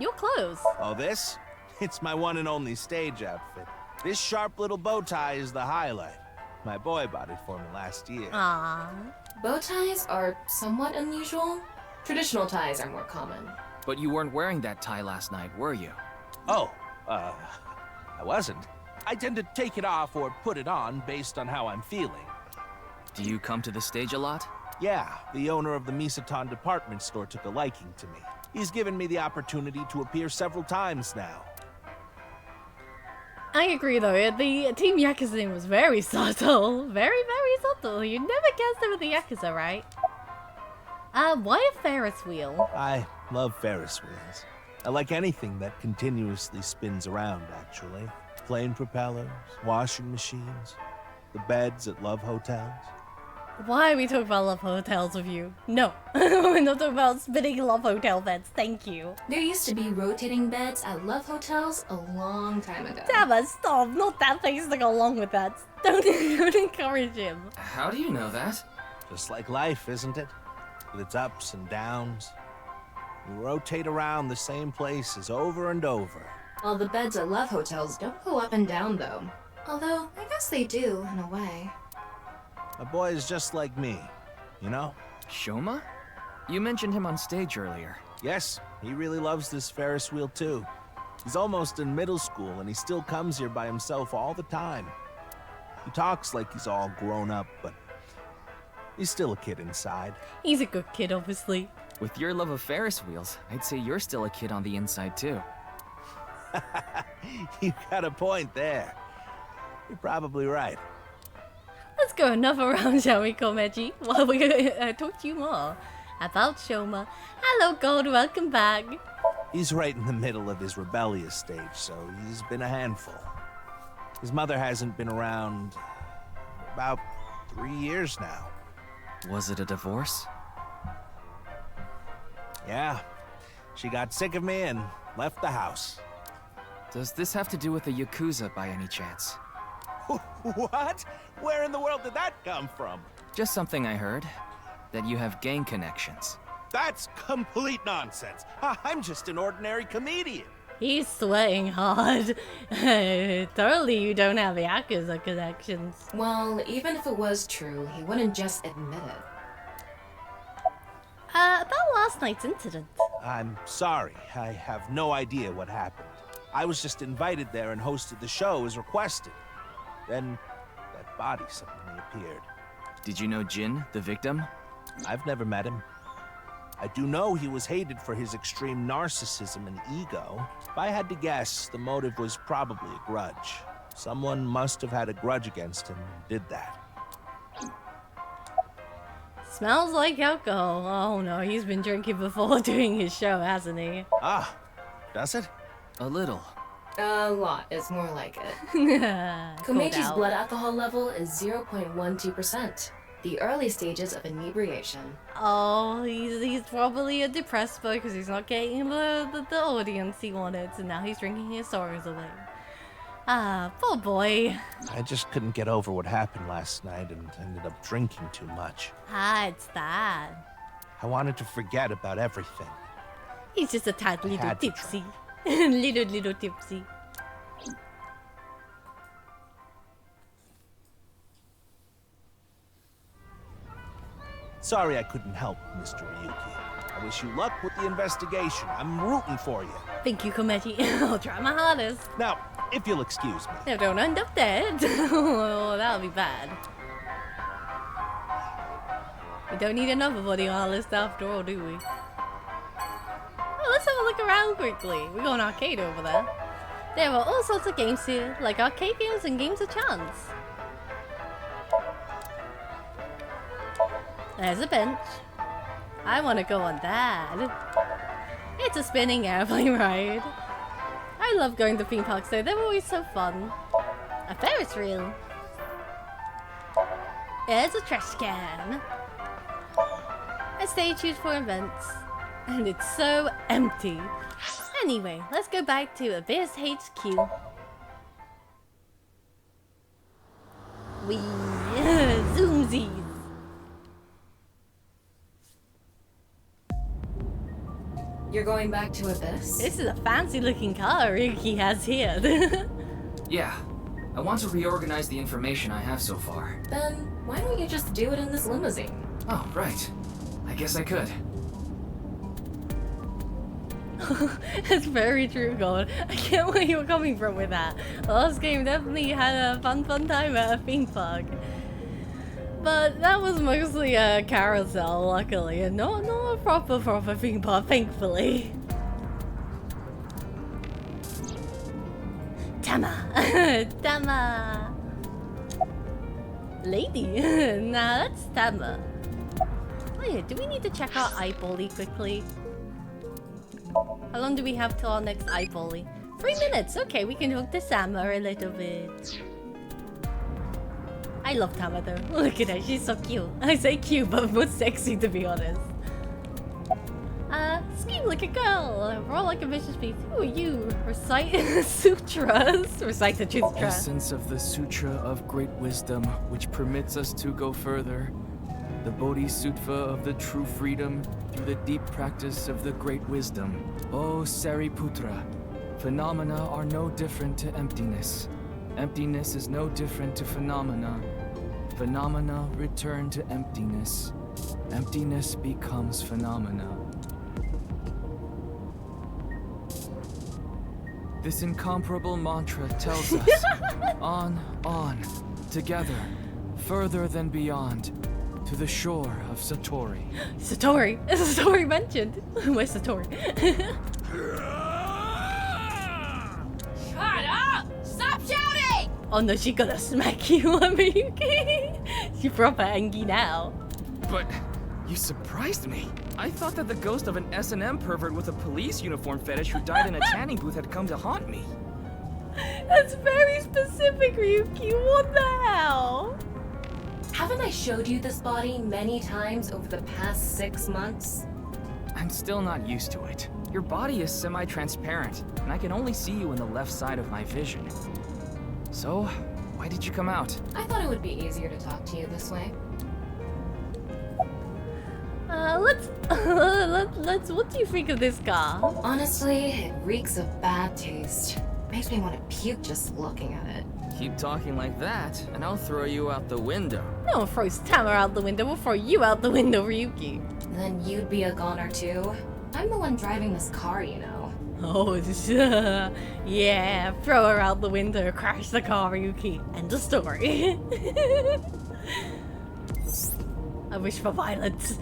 Your clothes. Oh, this? It's my one and only stage outfit. This sharp little bow tie is the highlight. My boy bought it for me last year. Aww. Bow ties are somewhat unusual. Traditional ties are more common. But you weren't wearing that tie last night, were you? Oh, I wasn't. I tend to take it off or put it on based on how I'm feeling. Do you come to the stage a lot? Yeah, the owner of the Misaton department store took a liking to me. He's given me the opportunity to appear several times now. I agree though, the Team Yakuza name was very subtle. Very, very subtle. You'd never guess they were the Yakuza, right? Why a Ferris wheel? I love Ferris wheels. I like anything that continuously spins around, actually. Plane propellers, washing machines, the beds at love hotels. Why are we talking about love hotels with you? No, we're not talking about spinning love hotel beds, thank you. There used to be rotating beds at love hotels a long time ago. Damn it, stop, not that face to go along with that. Don't encourage him. How do you know that? Just like life, isn't it? With its ups and downs. You rotate around the same places over and over. Well, the beds at love hotels don't go up and down, though. Although, I guess they do, in a way. My boy is just like me, you know? Shoma? You mentioned him on stage earlier. Yes, he really loves this Ferris wheel too. He's almost in middle school and he still comes here by himself all the time. He talks like he's all grown up, but he's still a kid inside. He's a good kid, obviously. With your love of Ferris wheels, I'd say you're still a kid on the inside too. You got a point there. You're probably right. Let's go another round, shall we, Komeji? While we talk to you more about Shoma. Hello, Gold, welcome back. He's right in the middle of his rebellious stage, so he's been a handful. His mother hasn't been around about 3 years now. Was it a divorce? Yeah. She got sick of me and left the house. Does this have to do with the Yakuza by any chance? What? Where in the world did that come from? Just something I heard. That you have gang connections. That's complete nonsense. I'm just an ordinary comedian. He's sweating hard. Totally you don't have Yakuza connections. Well, even if it was true, he wouldn't just admit it. About last night's incident. I'm sorry. I have no idea what happened. I was just invited there and hosted the show as requested. Then, that body suddenly appeared. Did you know Jin, the victim? I've never met him. I do know he was hated for his extreme narcissism and ego. If I had to guess, the motive was probably a grudge. Someone must have had a grudge against him and did that. Smells like alcohol. Oh no, he's been drinking before doing his show, hasn't he? Ah, does it? A little. A lot is more like it. Called Komechi's out. blood alcohol level is 0.12%. The early stages of inebriation. Oh, he's probably a depressed boy because he's not getting the audience he wanted, so now he's drinking his sorrows away. Ah, poor boy. I just couldn't get over what happened last night and ended up drinking too much. Ah, it's that. I wanted to forget about everything. He's just a tad little had to tipsy. little tipsy. Sorry I couldn't help, Mr. Ryuki. I wish you luck with the investigation. I'm rooting for you. Thank you, Komechi. I'll try my hardest. Now, if you'll excuse me. No, don't end up dead. Oh, that'll be bad. We don't need another body on our list after all, do we? Oh, let's have a look around quickly. We got an arcade over there. There are all sorts of games here, like arcade games and games of chance. There's a bench. I want to go on that. It's a spinning airplane ride. I love going to theme parks though, they're always so fun. A Ferris wheel. There's a trash can. A stage used for events. And it's so empty. Anyway, let's go back to Abyss HQ. We zoomsies. You're going back to Abyss? This is a fancy looking car Ryuki has here. Yeah. I want to reorganize the information I have so far. Then why don't you just do it in this limousine? Oh, right. I guess I could. That's very true, God. I get where you're coming from with that. The last game definitely had a fun time at a theme park. But that was mostly a carousel, luckily, and not a proper theme park, thankfully. Tama! Tama! Lady! Nah, that's Tama. Oh yeah, do we need to check out Eyebally quickly? How long do we have till our next Eyebally? 3 minutes! Okay, we can hook the Sama a little bit. I love Tama though. Look at her, she's so cute. I say cute, but more sexy to be honest. Scream like a girl, roll like a vicious beast. Who are you? Recite sutras. Recite the sutra. Essence of the Sutra of Great Wisdom, which permits us to go further. The Bodhisattva of the true freedom through the deep practice of the Great Wisdom. O Sariputra, phenomena are no different to emptiness. Emptiness is no different to phenomena. Phenomena return to emptiness. Emptiness becomes phenomena. This incomparable mantra tells us, on, together, further than beyond, to the shore of Satori. Satori? Is Satori mentioned? Where's Satori? Shut up! Stop shouting! Oh no, she gonna smack you, Miyuki. She proper angry now. But you surprised me. I thought that the ghost of an S&M pervert with a police uniform fetish who died in a tanning booth had come to haunt me. That's very specific, Ryuki. What the hell? Haven't I showed you this body many times over the past 6 months? I'm still not used to it. Your body is semi-transparent, and I can only see you in the left side of my vision. So, why did you come out? I thought it would be easier to talk to you this way. Let's, what do you think of this car? Honestly, it reeks of bad taste. Makes me want to puke just looking at it. Keep talking like that, and I'll throw you out the window. No one throws Tama out the window, we'll throw you out the window, Ryuki. Then you'd be a goner too? I'm the one driving this car, you know. Oh, yeah, throw her out the window, crash the car, Yuki. End of story. I wish for violence.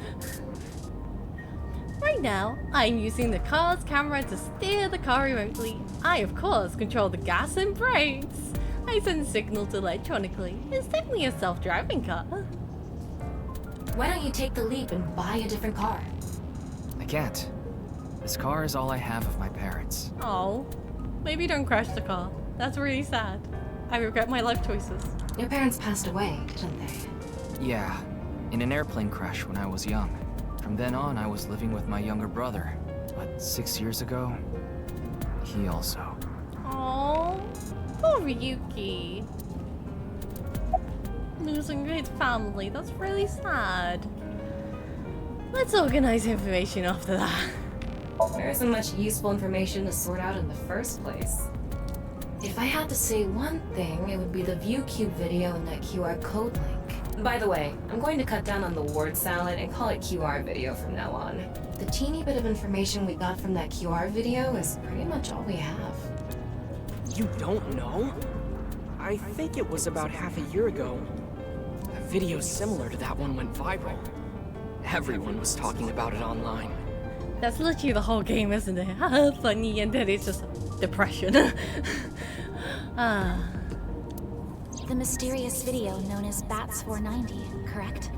Right now, I'm using the car's camera to steer the car remotely. I, of course, control the gas and brakes. I send signals electronically. It's definitely a self-driving car. Why don't you take the leap and buy a different car? I can't. This car is all I have of my parents. Oh, maybe don't crash the car. That's really sad. I regret my life choices. Your parents passed away, didn't they? Yeah, in an airplane crash when I was young. From then on, I was living with my younger brother. But 6 years ago, he also. Oh, poor Yuki. Losing his family, that's really sad. Let's organize information after that. There isn't much useful information to sort out in the first place. If I had to say one thing, it would be the ViewCube video and that QR code link. By the way, I'm going to cut down on the word salad and call it QR video from now on. The teeny bit of information we got from that QR video is pretty much all we have. You don't know? I think it was about half a year ago. A video similar to that one went viral. Everyone was talking about it online. That's literally the whole game, isn't it? Funny, and then it's just depression. The mysterious video known as Bats 490, correct?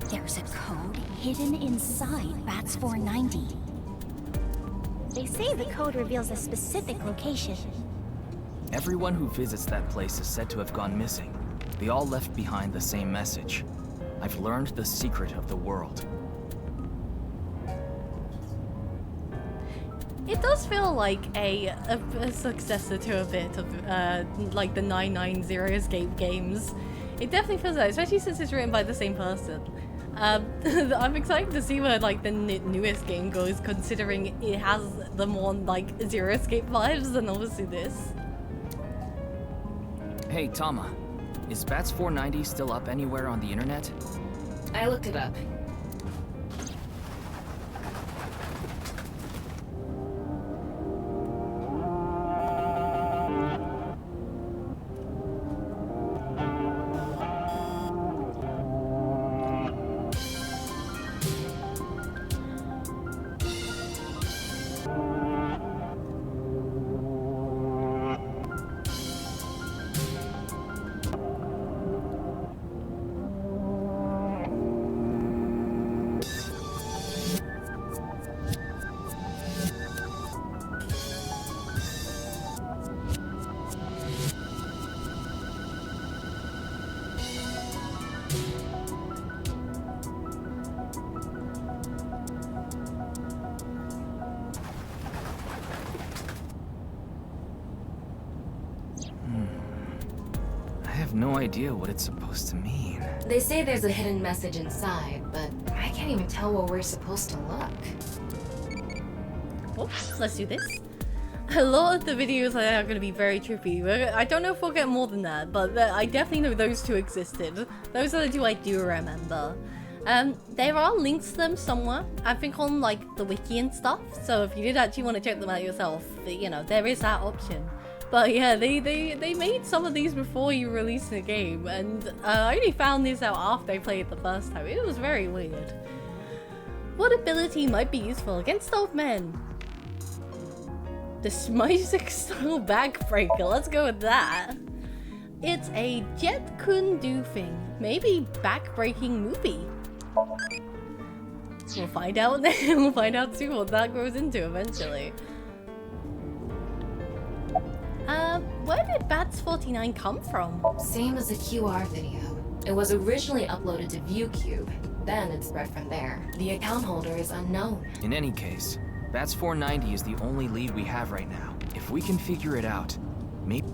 There's a code hidden inside Bats 490. They say the code reveals a specific location. Everyone who visits that place is said to have gone missing. They all left behind the same message. I've learned the secret of the world. It does feel like a successor to a bit of like the 990 Escape games. It definitely feels like, especially since it's written by the same person. I'm excited to see where like the newest game goes, considering it has the more like Zero Escape vibes than obviously this. Hey, Tama. Is Bats 490 still up anywhere on the internet? I looked it up. No idea what it's supposed to mean. They say there's a hidden message inside, but I can't even tell where we're supposed to look. Oh, let's do this. A lot of the videos are going to be very trippy. I don't know if we'll get more than that, but I definitely know those two existed. Those are the two I do remember. There are links to them somewhere, I think on like the wiki and stuff, so if you did actually want to check them out yourself, you know, there is that option. But yeah, they made some of these before you released the game, and I only found this out after I played it the first time. It was very weird. What ability might be useful against old men? The Smizik style backbreaker, let's go with that. It's a Jet Kun Do thing, maybe backbreaking movie. We'll find out then, we'll find out soon what that grows into eventually. Where did Bats 49 come from? Same as the QR video. It was originally uploaded to ViewCube, then it spread from there. The account holder is unknown. In any case, Bats 490 is the only lead we have right now. If we can figure it out, maybe...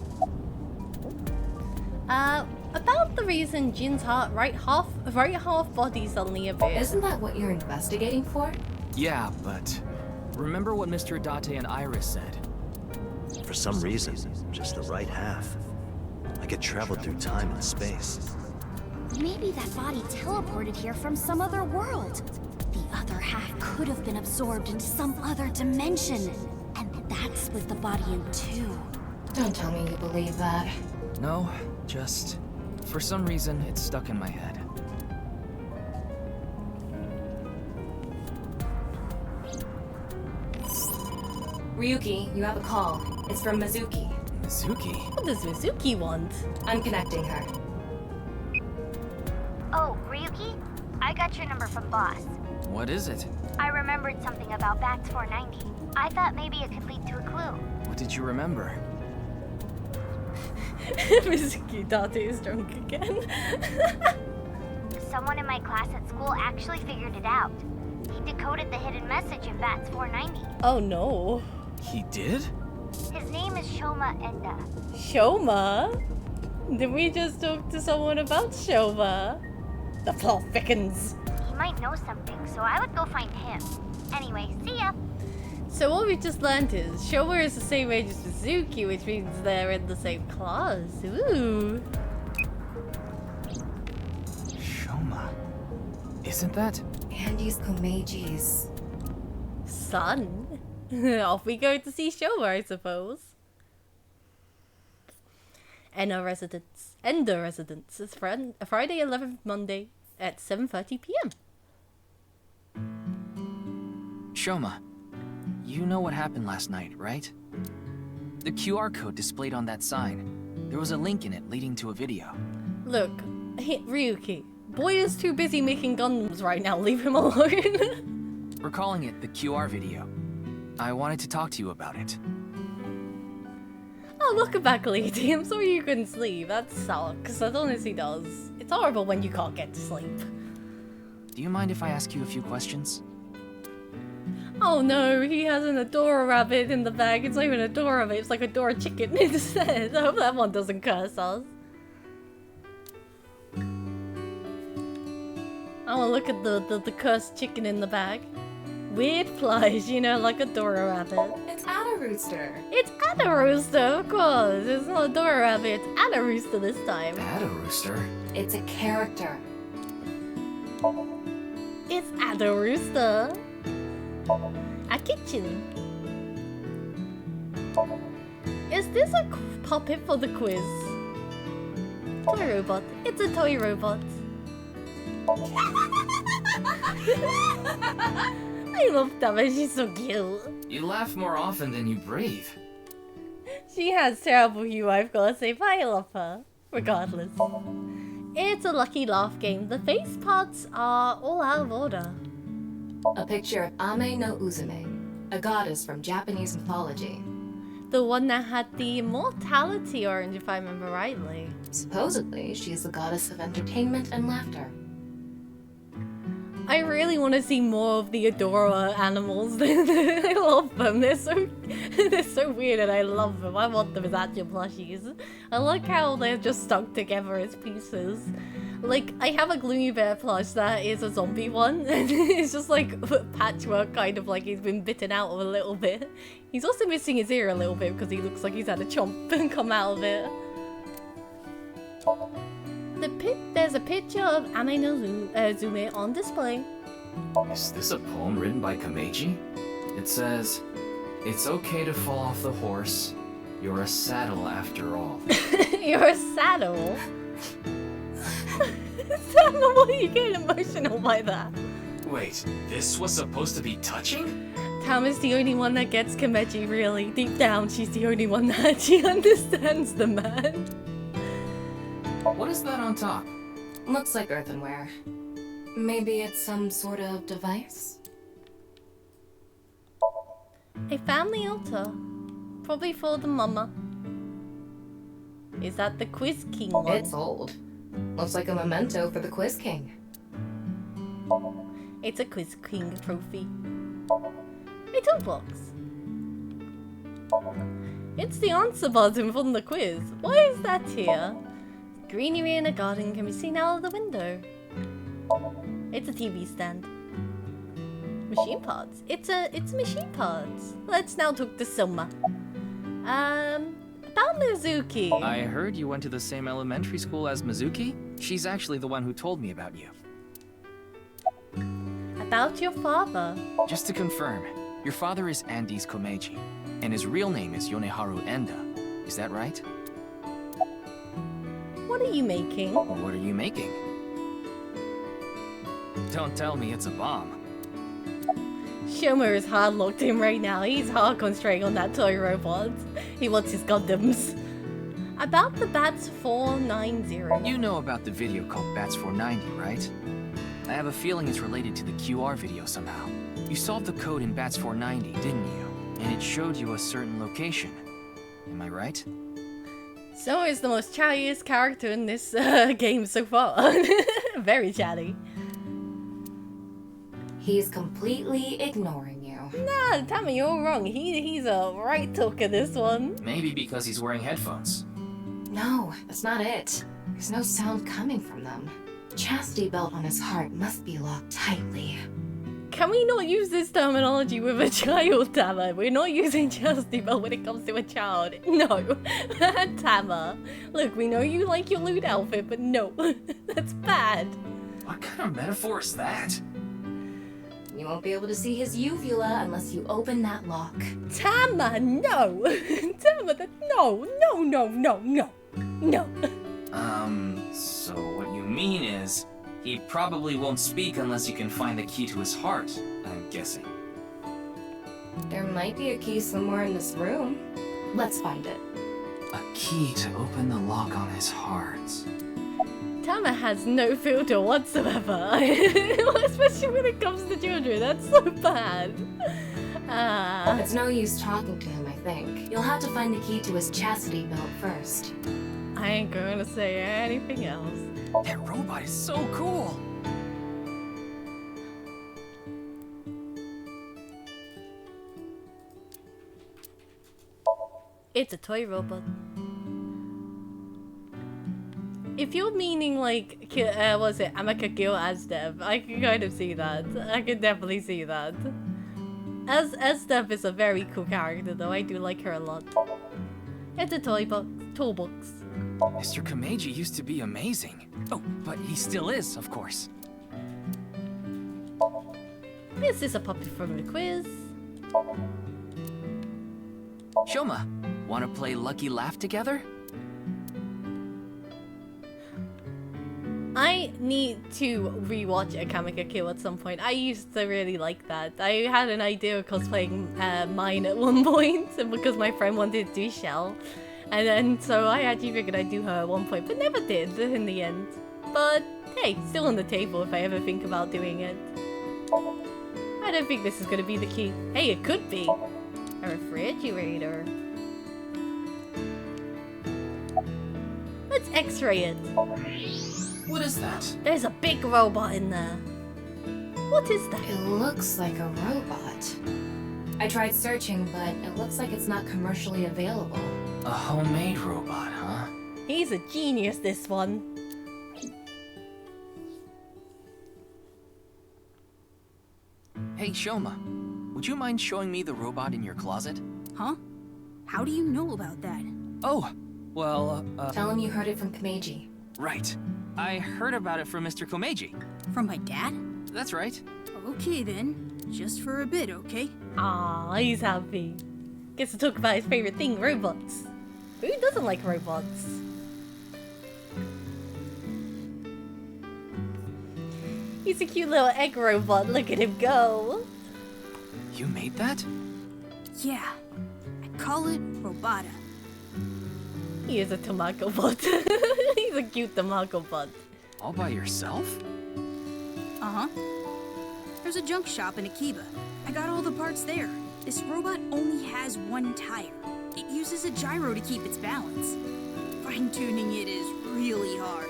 About the reason Jin's right half body suddenly appeared. Isn't that what you're investigating for? Yeah, but... Remember what Mr. Date and Iris said? For some reason, just the right half. I could travel through time and space. Maybe that body teleported here from some other world. The The other half could have been absorbed into some other dimension. And that split the body in two. Don't tell me you believe that. No, just... for some reason, it's stuck in my head. Ryuki, you have a call. It's from Mizuki. Mizuki? What does Mizuki want? I'm connecting her. Oh, Ryuki? I got your number from Boss. What is it? I remembered something about Bats 490. I thought maybe it could lead to a clue. What did you remember? Mizuki Date is drunk again. Someone in my class at school actually figured it out. He decoded the hidden message in Bats 490. Oh no. He did? His name is Shoma Enda. Shoma? Did we just talk to someone about Shoma? The plot thickens. He might know something, so I would go find him. Anyway, see ya. So what we just learned is Shoma is the same age as Mizuki, which means they're in the same class. Ooh. Shoma. Isn't that? Andy's Komeji's son? Off we go to see Shoma, I suppose. Enda Residence. It's Friday 11th Monday at 7:30 p.m. Shoma, you know what happened last night, right? The QR code displayed on that sign. There was a link in it leading to a video. Look, Ryuki. Boy is too busy making guns right now. Leave him alone. We're calling it the QR video. I wanted to talk to you about it. Oh, welcome back, lady. I'm sorry you couldn't sleep. That sucks. That honestly does. It's horrible when you can't get to sleep. Do you mind if I ask you a few questions? Oh no, he has an Adora rabbit in the bag. It's not even an Adora rabbit, it's like Adora chicken instead. I hope that one doesn't curse us. I wanna look at the cursed chicken in the bag. Weird plush, you know, like Adora rabbit. It's Ada Rooster. It's Ada Rooster, of course. It's not Adora rabbit, it's Ada Rooster this time. Ada Rooster? It's a character. It's Ada Rooster. A kitchen. Is this a puppet for the quiz? Toy robot. It's a toy robot. I love Tama, she's so cute. You laugh more often than you breathe. She has terrible humor, I've gotta say, but I love her. Regardless. It's a lucky laugh game. The face parts are all out of order. A picture of Ame no Uzume, a goddess from Japanese mythology. The one that had the immortality orange, if I remember rightly. Supposedly, she is the goddess of entertainment and laughter. I really want to see more of the Adora animals. I love them. They're so weird and I love them. I want them as actual plushies. I like how they're just stuck together as pieces. Like, I have a Gloomy Bear plush that is a zombie one, and it's just like patchwork, kind of like he's been bitten out of a little bit. He's also missing his ear a little bit because he looks like he's had a chomp and come out of it. There's a picture of Ame no Zume on display. Is this a poem written by Kameji? It says, "It's okay to fall off the horse. You're a saddle after all." You're a saddle? Saddle, why are you getting emotional by that? Wait, this was supposed to be touching? Tam is the only one that gets Kameji, really. Deep down, she's the only one that actually understands the man. What is that on top? Looks like earthenware. Maybe it's some sort of device? A family altar. Probably for the mama. Is that the Quiz King one? It's old. Looks like a memento for the Quiz King. It's a Quiz King trophy. A toolbox. It's the answer button from the quiz. Why is that here? Greenery in a garden can be seen out of the window. It's a TV stand. Machine parts. It's machine parts. Let's now talk to Soma. About Mizuki. I heard you went to the same elementary school as Mizuki? She's actually the one who told me about you. about your father. Just to confirm, your father is Andes Komeiji, and his real name is Yoneharu Enda. Is that right? What are you making? What are you making? Don't tell me it's a bomb. Shomer is hard locked in right now. He's hard concentrating on that toy robot. He wants his Gundams. About the Bats 490. You know about the video called Bats 490, right? I have a feeling it's related to the QR video somehow. You solved the code in Bats 490, didn't you? And it showed you a certain location. Am I right? Somer is the most chattiest character in this game so far. Very chatty. He's completely ignoring you. Nah, Tama, you're wrong. He's a right talker, this one. Maybe because he's wearing headphones. No, that's not it. There's no sound coming from them. Chastity belt on his heart must be locked tightly. Can we not use this terminology with a child, Tama? We're not using chastity belt when it comes to a child. No. Tama. Look, we know you like your lewd outfit, but no. That's bad. What kind of metaphor is that? You won't be able to see his uvula unless you open that lock. Tama, no! Tama, no. So what you mean is, he probably won't speak unless you can find the key to his heart, I'm guessing. There might be a key somewhere in this room. Let's find it. A key to open the lock on his heart. Tama has no filter whatsoever. Especially when it comes to children, that's so bad. It's no use talking to him, I think. You'll have to find the key to his chastity belt first. I ain't gonna say anything else. That robot is so cool! It's a toy robot. If you're meaning like, was it Amaka Gil Azdev? I can kind of see that. I can definitely see that. Azdev is a very cool character though, I do like her a lot. It's a toolbox. Mr. Komeiji used to be amazing. Oh, but he still is, of course. This is a puppy from the quiz. Shoma, wanna play Lucky Laugh together? I need to rewatch Akamika Kill at some point. I used to really like that. I had an idea of cosplaying mine at one point, and because my friend wanted to do Shell. And then, so I actually figured I'd do her at one point, but never did in the end. But hey, still on the table if I ever think about doing it. I don't think this is gonna be the key. Hey, it could be. A refrigerator. Let's x-ray it. What is that? There's a big robot in there. What is that? It looks like a robot. I tried searching, but it looks like it's not commercially available. A homemade robot, huh? He's a genius, this one. Hey, Shoma, would you mind showing me the robot in your closet? Huh? How do you know about that? Oh, well, Tell him you heard it from Komeiji. Right. I heard about it from Mr. Komeiji. From my dad? That's right. Okay then. Just for a bit, okay? Ah, he's happy. Gets to talk about his favorite thing, robots. Who doesn't like robots? He's a cute little egg robot. Look at him go. You made that? Yeah. I call it Robota. He is a Tamako bot. He's a cute Tamako bot. All by yourself? Uh-huh. There's a junk shop in Akiba. I got all the parts there. This robot only has one tire. It uses a gyro to keep its balance. Fine-tuning it is really hard.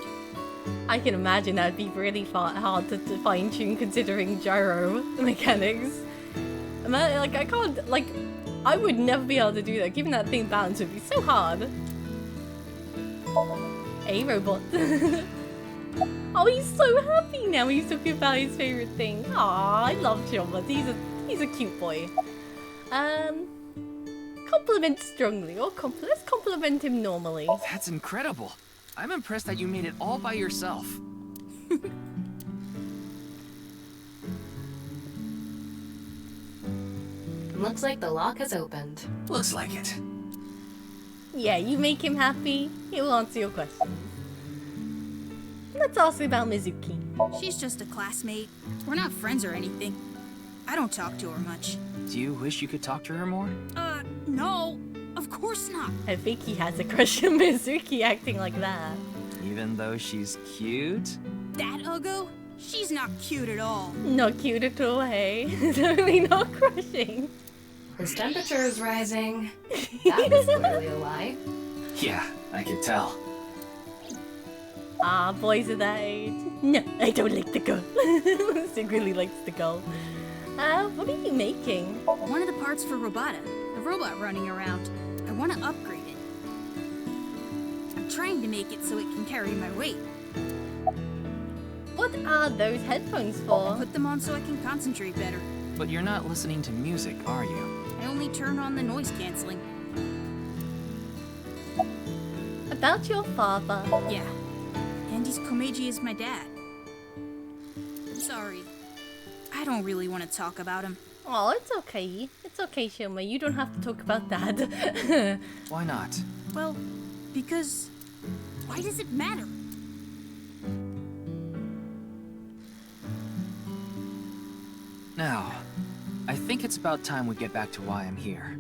I can imagine that'd be really hard to fine-tune considering gyro mechanics. Like, I can't, like, I would never be able to do that. Keeping that thing balanced would be so hard. Hey, robot. Oh, he's so happy now. He's talking about his favorite thing. Aw, I love Shoma. He's a cute boy. Compliment strongly, or let's compliment him normally. That's incredible. I'm impressed that you made it all by yourself. Looks like the lock has opened. Looks like it. Yeah, you make him happy, he'll answer your questions. Let's ask about Mizuki. She's just a classmate. We're not friends or anything. I don't talk to her much. Do you wish you could talk to her more? No. Of course not. I think he has a crush on Mizuki acting like that. Even though she's cute? That Uggo? She's not cute at all. Not cute at all, hey? Totally not crushing. His temperature is rising. That was clearly a lie. Yeah, I could tell. Ah, boys of that age. No, I don't like the girl. Sig really likes the girl. What are you making? One of the parts for Robota, the robot running around. I want to upgrade it. I'm trying to make it so it can carry my weight. What are those headphones for? I put them on so I can concentrate better. But you're not listening to music, are you? I only turn on the noise canceling. About your father. Yeah. Andy's Komeiji is my dad. Sorry. I don't really want to talk about him. Oh, it's okay. It's okay, Shilma. You don't have to talk about that. Why not? Well, because... why does it matter? Now, I think it's about time we get back to why I'm here.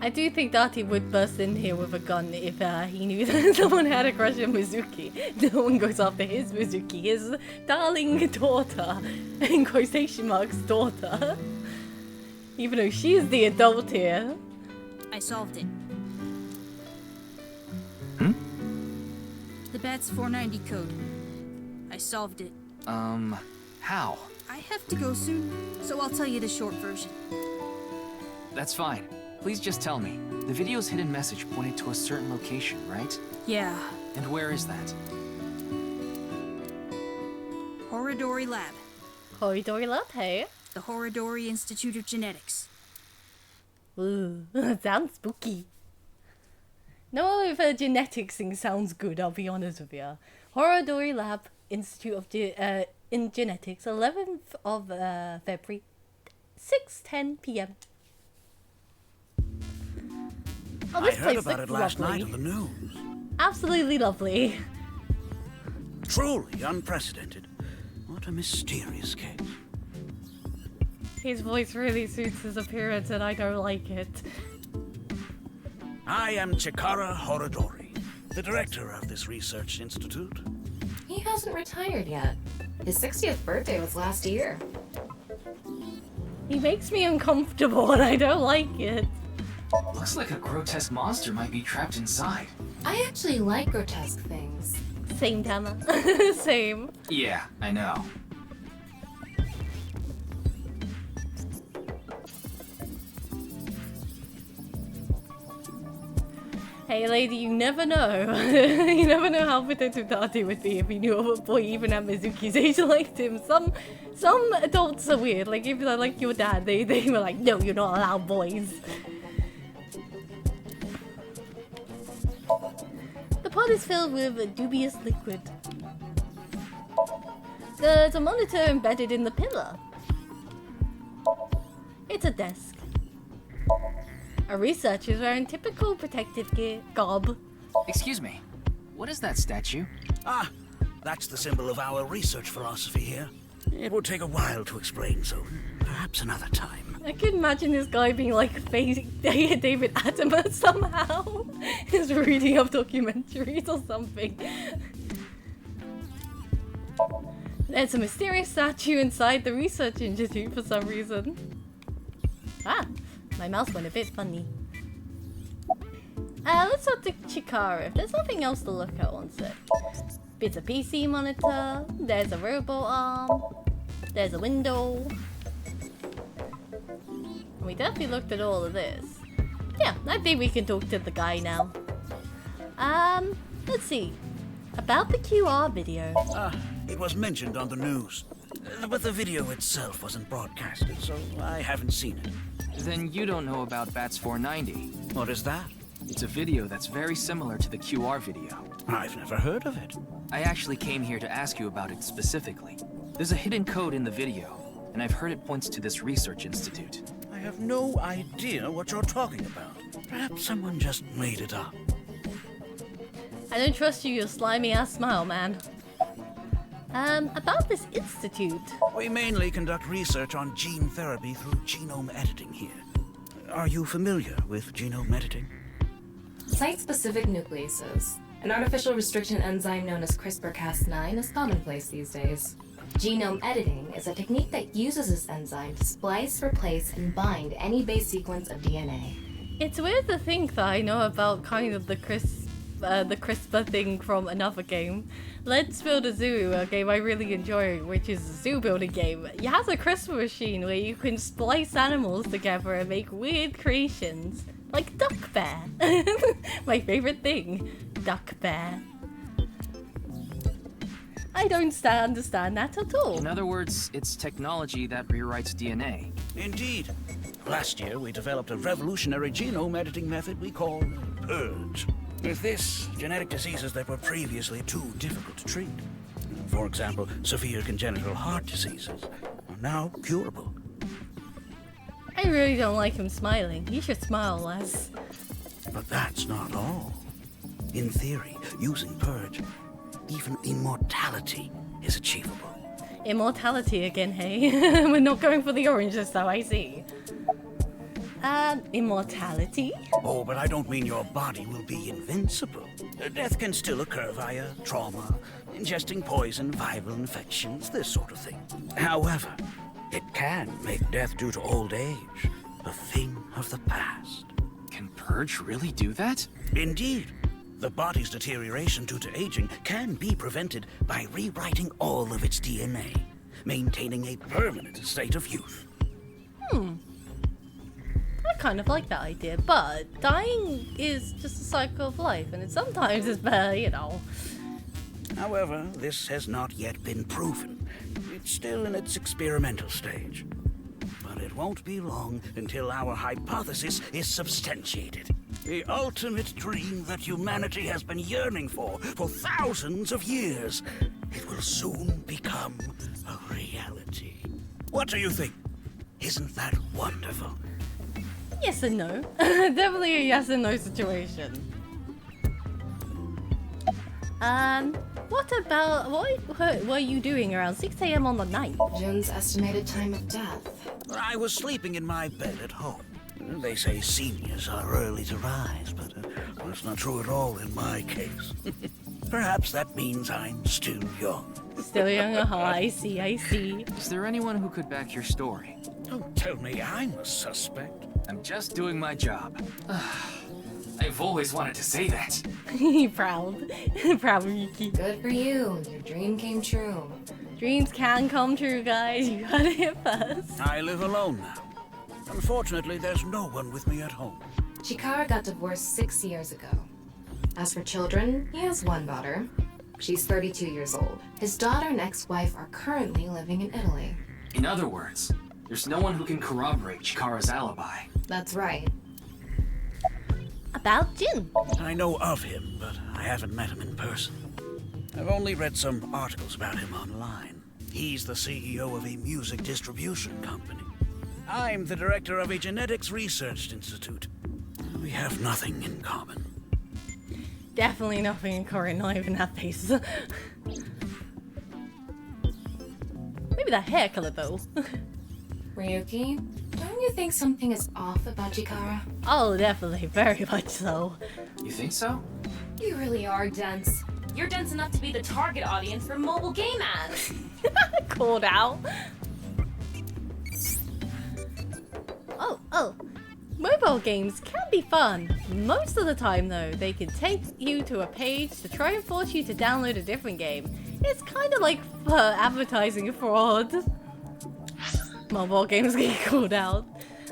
I do think Dati would burst in here with a gun if he knew that someone had a crush on Mizuki. No one goes after his Mizuki, his darling daughter, in quotation marks, daughter. Even though she's the adult here. I solved it. The BATS 490 code. I solved it. How? I have to go soon, so I'll tell you the short version. That's fine. Please just tell me. The video's hidden message pointed to a certain location, right? Yeah. And where is that? Horodori Lab. Horodori Lab, hey? The Horodori Institute of Genetics. Ooh, that sounds spooky. No, if genetics thing sounds good, I'll be honest with you. Horodori Lab, Institute of in Genetics, 11th of February, 6:10 p.m. Oh, I heard about it last night on the news. Absolutely lovely. Truly unprecedented. What a mysterious case. His voice really suits his appearance and I don't like it. I am Chikara Horodori, the director of this research institute. He hasn't retired yet. His 60th birthday was last year. He makes me uncomfortable and I don't like it. Looks like a grotesque monster might be trapped inside. I actually like grotesque things. Same, Tama. Same. Yeah, I know. Hey lady, you never know. You never know how potential Dati would be if he knew of a boy even at Mizuki's age liked him. Some adults are weird. Like if they're like your dad, they were like, no, you're not allowed boys. The pot is filled with a dubious liquid. There's a monitor embedded in the pillar. It's a desk. A researcher is wearing typical protective gear, garb. Excuse me, what is that statue? Ah, that's the symbol of our research philosophy here. It would take a while to explain, so perhaps another time. I could imagine this guy being like David Attenborough somehow. He's reading up documentaries or something. There's a mysterious statue inside the research institute for some reason. Ah, my mouse went a bit funny. Let's talk to Chikara. If there's nothing else to look at on set. It's a PC monitor, there's a robot arm, there's a window. We definitely looked at all of this. Yeah, I think we can talk to the guy now. Let's see. About the QR video. It was mentioned on the news, but the video itself wasn't broadcasted, so I haven't seen it. Then you don't know about BATS 490. What is that? It's a video that's very similar to the QR video. I've never heard of it. I actually came here to ask you about it specifically. There's a hidden code in the video, and I've heard it points to this research institute. I have no idea what you're talking about. Perhaps someone just made it up. I don't trust you, your slimy ass smile, man. About this institute. We mainly conduct research on gene therapy through genome editing here. Are you familiar with genome editing? Site-specific nucleases. An artificial restriction enzyme known as CRISPR-Cas9 is commonplace these days. Genome editing is a technique that uses this enzyme to splice, replace, and bind any base sequence of DNA. It's weird to think that I know about kind of the CRISPR thing from another game. Let's Build a Zoo, a game I really enjoy, which is a zoo building game. It has a CRISPR machine where you can splice animals together and make weird creations. Like Duck Bear. My favorite thing. Duck Bear. I don't understand that at all. In other words, it's technology that rewrites DNA. Indeed. Last year, we developed a revolutionary genome editing method we call Purge. With this, genetic diseases that were previously too difficult to treat, for example, severe congenital heart diseases, are now curable. I really don't like him smiling. He should smile less. But that's not all. In theory, using Purge, even immortality is achievable. Immortality again, hey? We're not going for the oranges though, I see. Immortality? Oh, but I don't mean your body will be invincible. Death can still occur via trauma, ingesting poison, viral infections, this sort of thing. However, it can make death due to old age a thing of the past. Can Purge really do that? Indeed. The body's deterioration due to aging can be prevented by rewriting all of its DNA, maintaining a permanent state of youth. I kind of like that idea, but dying is just a cycle of life, and sometimes it's better, you know. However, this has not yet been proven. It's still in its experimental stage. But it won't be long until our hypothesis is substantiated. The ultimate dream that humanity has been yearning for thousands of years. It will soon become a reality. What do you think? Isn't that wonderful? Yes and no. Definitely a yes and no situation. What about... What were you doing around 6 AM on the night? Jun's estimated time of death. I was sleeping in my bed at home. They say seniors are early to rise, but that's not true at all in my case. Perhaps that means I'm still young. Still young, I see, I see. Is there anyone who could back your story? Don't tell me I'm a suspect. I'm just doing my job. I've always wanted to say that. Proud. Proud, Yuki. Good for you. Your dream came true. Dreams can come true, guys. You heard it first. I live alone now. Unfortunately, there's no one with me at home. Chikara got divorced 6 years ago. As for children, he has one daughter. She's 32 years old. His daughter and ex-wife are currently living in Italy. In other words, there's no one who can corroborate Chikara's alibi. That's right. About Jin. I know of him, but I haven't met him in person. I've only read some articles about him online. He's the CEO of a music distribution company. I'm the director of a genetics research institute. We have nothing in common. Definitely nothing in common, not even that face. Maybe that hair color though. Ryuki, don't you think something is off about Chikara? Oh, definitely, very much so. You think so? You really are dense. You're dense enough to be the target audience for mobile game ads. Called out. Oh. Mobile games can be fun. Most of the time though, they can take you to a page to try and force you to download a different game. It's kind of like advertising fraud. Mobile games get called out.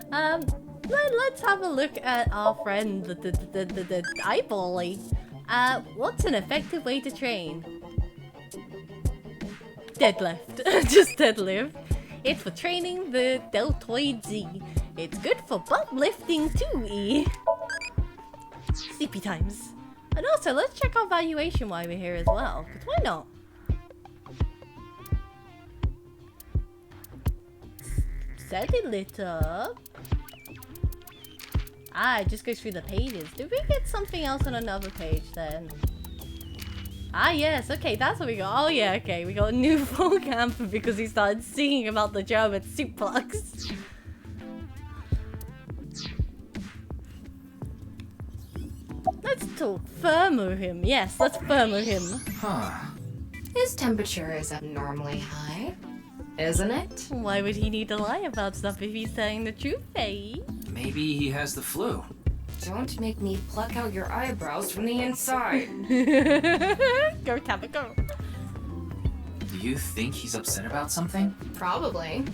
Let's have a look at our friend, the eyebally. What's an effective way to train? Deadlift. Just deadlift. It's for training the deltoid Z. It's good for butt lifting too, E. Sleepy times. And also, let's check our valuation while we're here as well, because why not? Set it lit up. Ah, it just goes through the pages. Did we get something else on another page then? Ah, yes. Okay, that's what we got. Oh, yeah, okay. We got a new full camper because he started singing about the German suplex. Let's talk firmer him. Yes, let's firmer him. Huh. His temperature is abnormally high, isn't it? Why would he need to lie about stuff if he's telling the truth, eh? Maybe he has the flu. Don't make me pluck out your eyebrows from the inside. Go, Tabba, go. Do you think he's upset about something? Probably.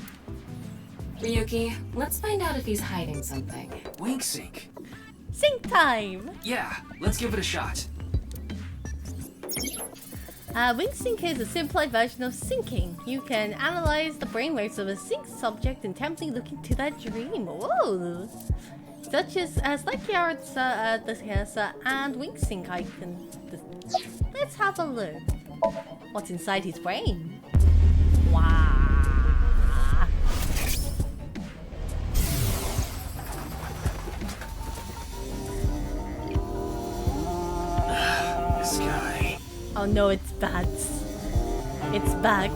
Ryuki, let's find out if he's hiding something. Wink sync. Sync time! Yeah, let's give it a shot. Wink sync is a simplified version of syncing. You can analyze the brainwaves of a synced subject and intently look into that dream. Whoa! Such as like Yaret's and wink sync icon. Let's have a look. What's inside his brain? Wow. This guy. Oh no, it's bats. It's back.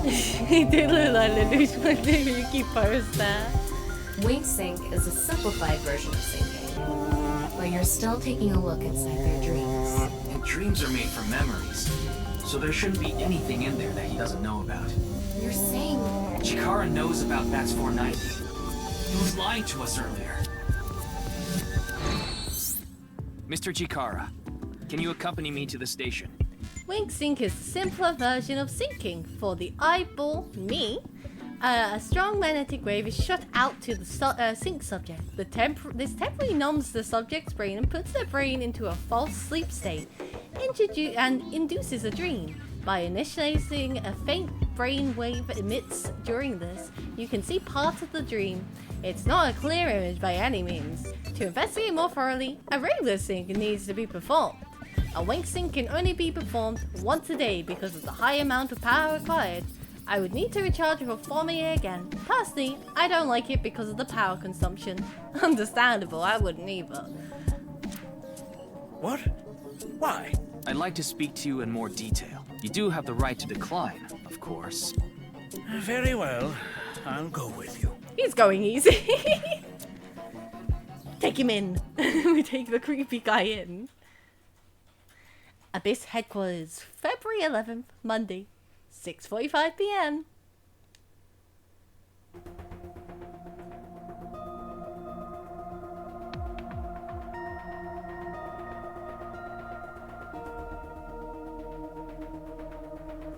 He did look like the Yuki first there. Wink sync is a simplified version of syncing, but you're still taking a look inside their dreams. And dreams are made from memories, so there shouldn't be anything in there that he doesn't know about. You're saying... Chikara knows about Bats 490. He was lying to us earlier. Mr. Chikara, can you accompany me to the station? Wink sync is a simpler version of syncing. For the eyeball, me, a strong magnetic wave is shot out to the sync subject. This temporarily numbs the subject's brain and puts their brain into a false sleep state, and induces a dream. By initiating a faint brain wave emits during this, you can see parts of the dream. It's not a clear image by any means. To investigate more thoroughly, a regular sync needs to be performed. A wink sync can only be performed once a day because of the high amount of power required. I would need to recharge before forming it again. Personally, I don't like it because of the power consumption. Understandable, I wouldn't either. What? Why? I'd like to speak to you in more detail. You do have the right to decline, of course. Very well. I'll go with you. He's going easy. Take him in. We take the creepy guy in. Abyss Headquarters, February 11th, Monday, 6:45 p.m.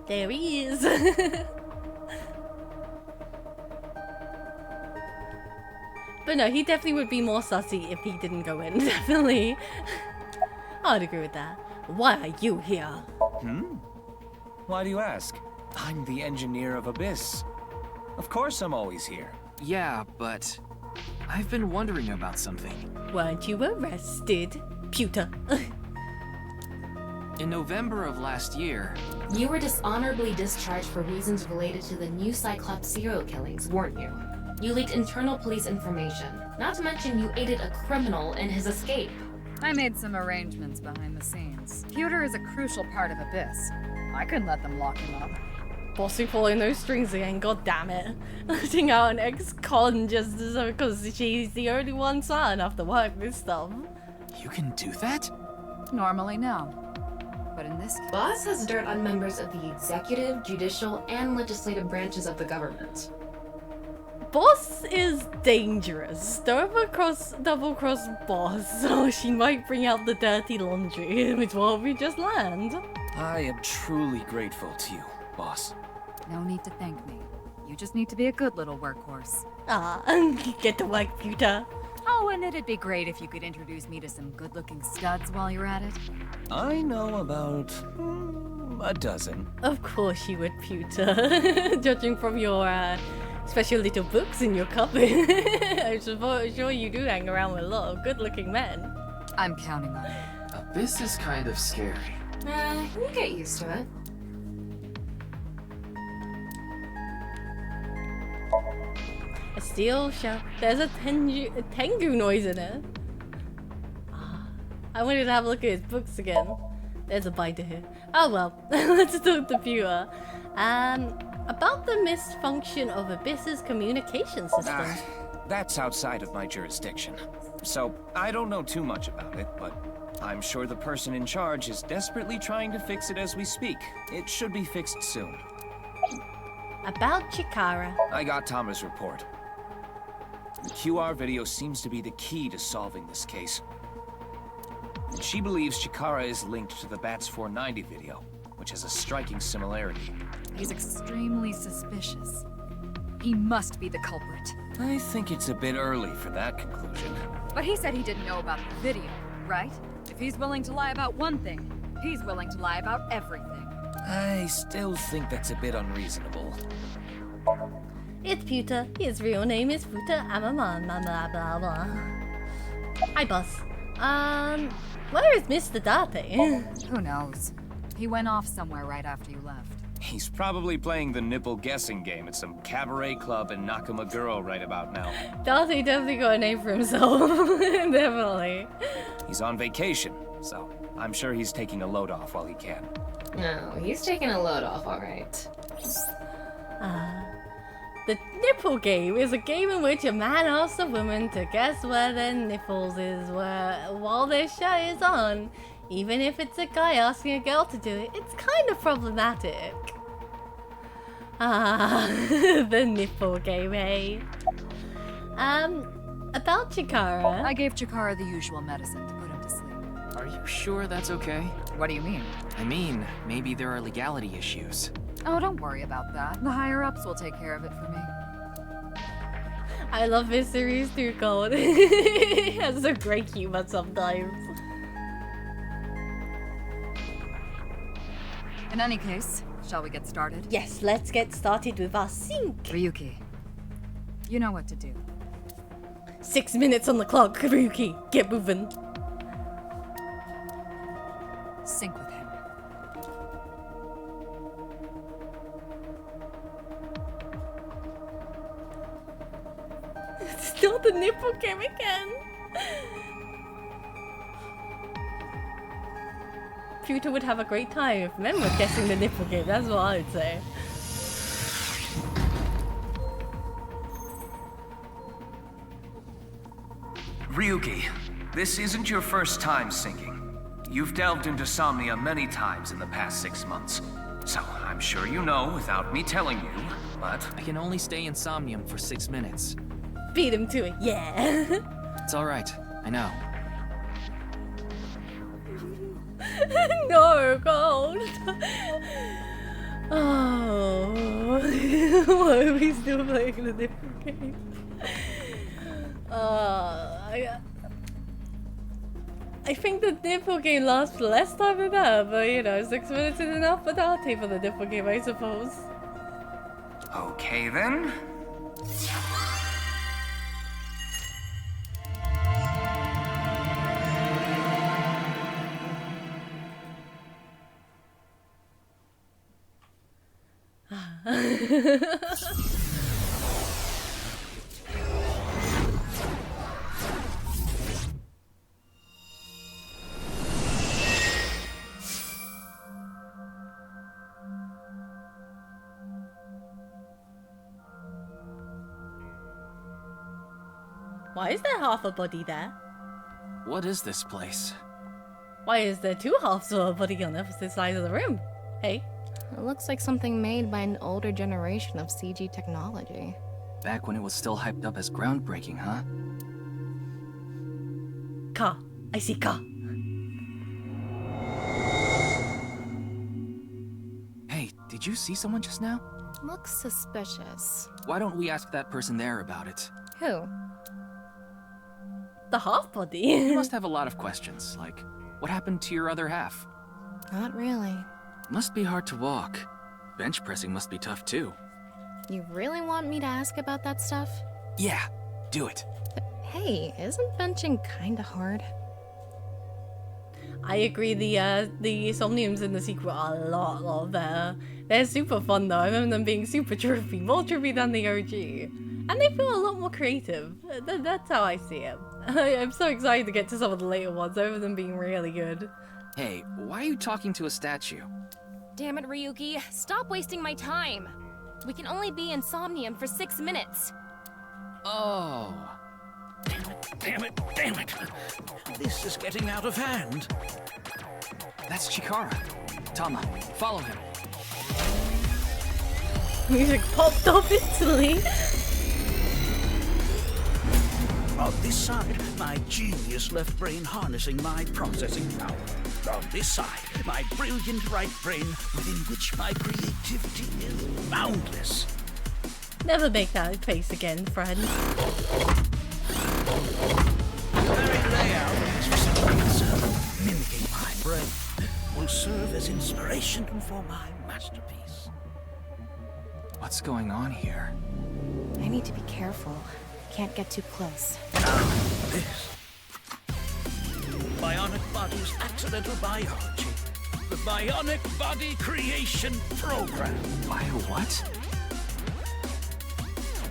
There he is. But no, he definitely would be more sussy if he didn't go in, definitely. I'd agree with that. Why are you here? Why do you ask? I'm the engineer of Abyss. Of course I'm always here. Yeah, but I've been wondering about something. Weren't you arrested, Pewter? In November of last year... You were dishonorably discharged for reasons related to the new Cyclops serial killings, weren't you? You leaked internal police information. Not to mention you aided a criminal in his escape. I made some arrangements behind the scenes. Pewter is a crucial part of Abyss. I couldn't let them lock him up. Bossy pulling those strings again, god damn it. Letting out an ex-con just because she's the only one smart enough to work this stuff. You can do that? Normally, no. But in this case... Boss has dirt on members of the executive, judicial, and legislative branches of the government. Boss is dangerous. Don't double cross Boss, so she might bring out the dirty laundry, which will we just learned. I am truly grateful to you, boss. No need to thank me. You just need to be a good little workhorse. Ah, get to work, Pewter. Oh, and it'd be great if you could introduce me to some good-looking studs while you're at it. I know about a dozen. Of course you would, Pewter. Judging from your special little books in your cupboard. I'm sure you do hang around with a lot of good-looking men. I'm counting on it. Abyss is kind of scary. You get used to it. steel shell. There's a Tengu noise in it. I wanted to have a look at his books again. There's a binder here. Oh well, let's talk to Fuwa. About the misfunction of Abyss's communication system. That's outside of my jurisdiction. So, I don't know too much about it, but I'm sure the person in charge is desperately trying to fix it as we speak. It should be fixed soon. About Chikara. I got Tama's report. The QR video seems to be the key to solving this case. And she believes Chikara is linked to the Bats 490 video, which has a striking similarity. He's extremely suspicious. He must be the culprit. I think it's a bit early for that conclusion. But he said he didn't know about the video, right? If he's willing to lie about one thing, he's willing to lie about everything. I still think that's a bit unreasonable. It's Puta. His real name is Puta Amaman. Blah blah blah. Hi, boss. Where is Mr. Date? Who knows? He went off somewhere right after you left. He's probably playing the nipple guessing game at some cabaret club in Nakamaguro right about now. Date definitely got a name for himself. Definitely. He's on vacation, so I'm sure he's taking a load off while he can. No, he's taking a load off, alright. The nipple game is a game in which a man asks a woman to guess where their nipples is while their shirt is on. Even if it's a guy asking a girl to do it, it's kind of problematic. The nipple game, eh? About Chikara. I gave Chikara the usual medicine to put him to sleep. Are you sure that's okay? What do you mean? I mean, maybe there are legality issues. Oh, don't worry about that. The higher-ups will take care of it for me. I love this series too, Cold. It has some great humor sometimes. In any case, shall we get started? Yes, let's get started with our sync. Ryuki, you know what to do. 6 minutes on the clock, Ryuki. Get moving. Sync with him. It's not the nipple game again. Future would have a great time if men were guessing the nipple game, that's what I would say. Ryuki, this isn't your first time singing. You've delved into Somnia many times in the past 6 months. So, I'm sure you know without me telling you, but... I can only stay in Somnium for 6 minutes. Beat him to it, yeah. It's alright, I know. No, Gold. Oh, why are we still playing the different game? I think the nipple game lasts less time than that, but you know, 6 minutes is enough for Date for the nipple game, I suppose. Okay then. Why is there half a body there? What is this place? Why is there two halves of a body on opposite sides of the room? Hey? It looks like something made by an older generation of CG technology. Back when it was still hyped up as groundbreaking, huh? Ka. I see Ka. Hey, did you see someone just now? Looks suspicious. Why don't we ask that person there about it? Who? The half body. You must have a lot of questions, like, what happened to your other half? Not really. Must be hard to walk. Bench pressing must be tough too. You really want me to ask about that stuff? Yeah, do it. But hey, isn't benching kinda hard? I agree, the Somniums in the sequel are a lot better. They're super fun though, I remember them being super trippy, more trippy than the OG. And they feel a lot more creative. That's how I see it. I'm so excited to get to some of the later ones, over them being really good. Hey, why are you talking to a statue? Damn it, Ryuki. Stop wasting my time. We can only be in Somnium for 6 minutes. Oh. Damn it, damn it. This is getting out of hand. That's Chikara. Tama, follow him. Music popped off instantly. On this side, my genius left brain harnessing my processing power. On this side, my brilliant right brain within which my creativity is boundless. Never make that face again, friend. The very layout of this facility, mimicking my brain, will serve as inspiration for my masterpiece. What's going on here? I need to be careful. Can't get too close. This. Bionic Body's accidental biology. The Bionic Body Creation Program. Bio what?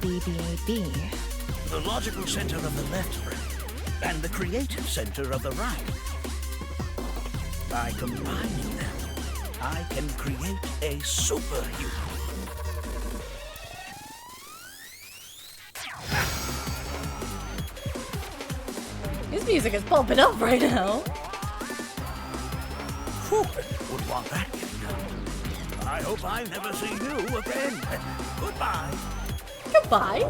BBAB. The logical center of the left brain, and the creative center of the right. By combining them, I can create a superhuman. This music is popping up right now. Whew, would want that getting up. I hope I never see you again. Goodbye. Goodbye.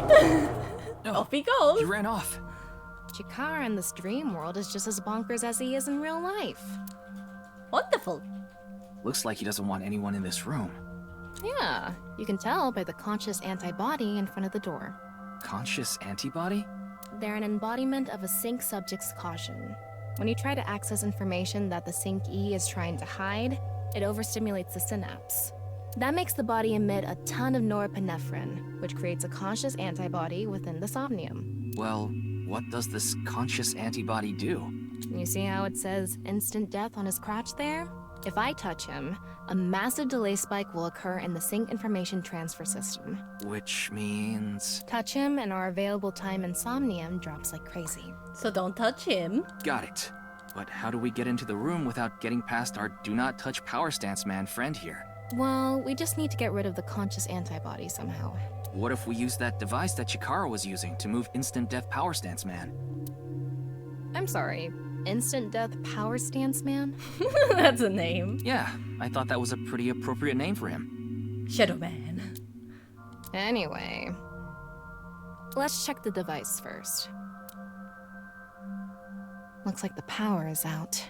Off he goes. He ran off. Chikara in this dream world is just as bonkers as he is in real life. Wonderful. Looks like he doesn't want anyone in this room. Yeah, you can tell by the conscious antibody in front of the door. Conscious antibody? They're an embodiment of a sync subject's caution. When you try to access information that the sync E is trying to hide, it overstimulates the synapse. That makes the body emit a ton of norepinephrine, which creates a conscious antibody within the Somnium. Well, what does this conscious antibody do? You see how it says instant death on his crotch there? If I touch him, a massive delay spike will occur in the sync information transfer system. Which means... Touch him and our available time in Somnium drops like crazy. So don't touch him. Got it. But how do we get into the room without getting past our do not touch power stance man friend here? Well, we just need to get rid of the conscious antibody somehow. What if we use that device that Chikara was using to move instant death power stance man? I'm sorry, instant death power stance man? That's a name. Yeah, I thought that was a pretty appropriate name for him. Shadow Man. Anyway, let's check the device first. Looks like the power is out.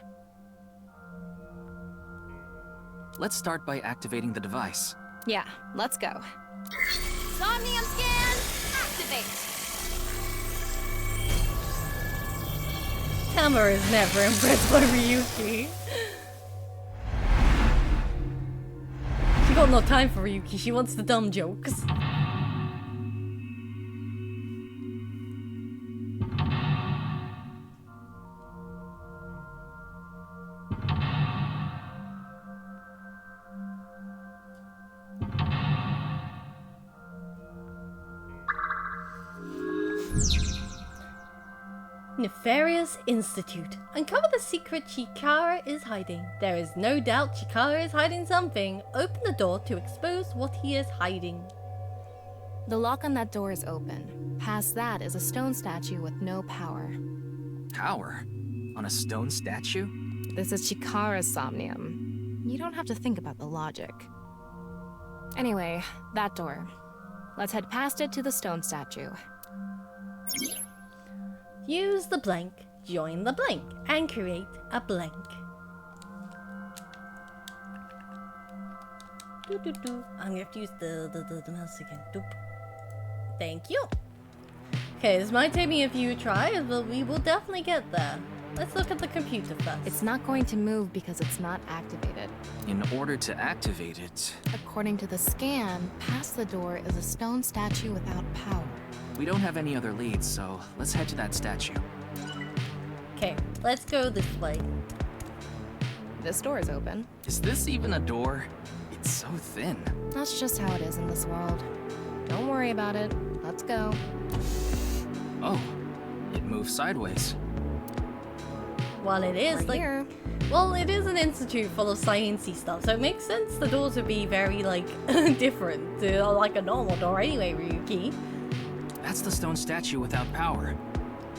Let's start by activating the device. Yeah, let's go. Somnium scan, activate. Tama is never impressed by Ryuki. She got no time for Ryuki, she wants the dumb jokes. Nefarious Institute. Uncover the secret Chikara is hiding. There is no doubt Chikara is hiding something. Open the door to expose what he is hiding. The lock on that door is open. Past that is a stone statue with no power. Power? On a stone statue? This is Chikara's Somnium. You don't have to think about the logic. Anyway, that door. Let's head past it to the stone statue. Use the blank, join the blank, and create a blank. I'm gonna have to use the mouse again. Doop. Thank you. Okay, this might take me a few tries, but we will definitely get there. Let's look at the computer first. It's not going to move because it's not activated. In order to activate it... According to the scan, past the door is a stone statue without power. We don't have any other leads, so let's head to that statue. Okay, let's go this way. This door is open. Is this even a door? It's so thin. That's just how it is in this world. Don't worry about it. Let's go. Oh, it moves sideways. Well, it is We're like, here. well, it is an institute full of sciencey stuff, so it makes sense the doors would be very like different to like a normal door anyway, Ryuki. That's the stone statue without power.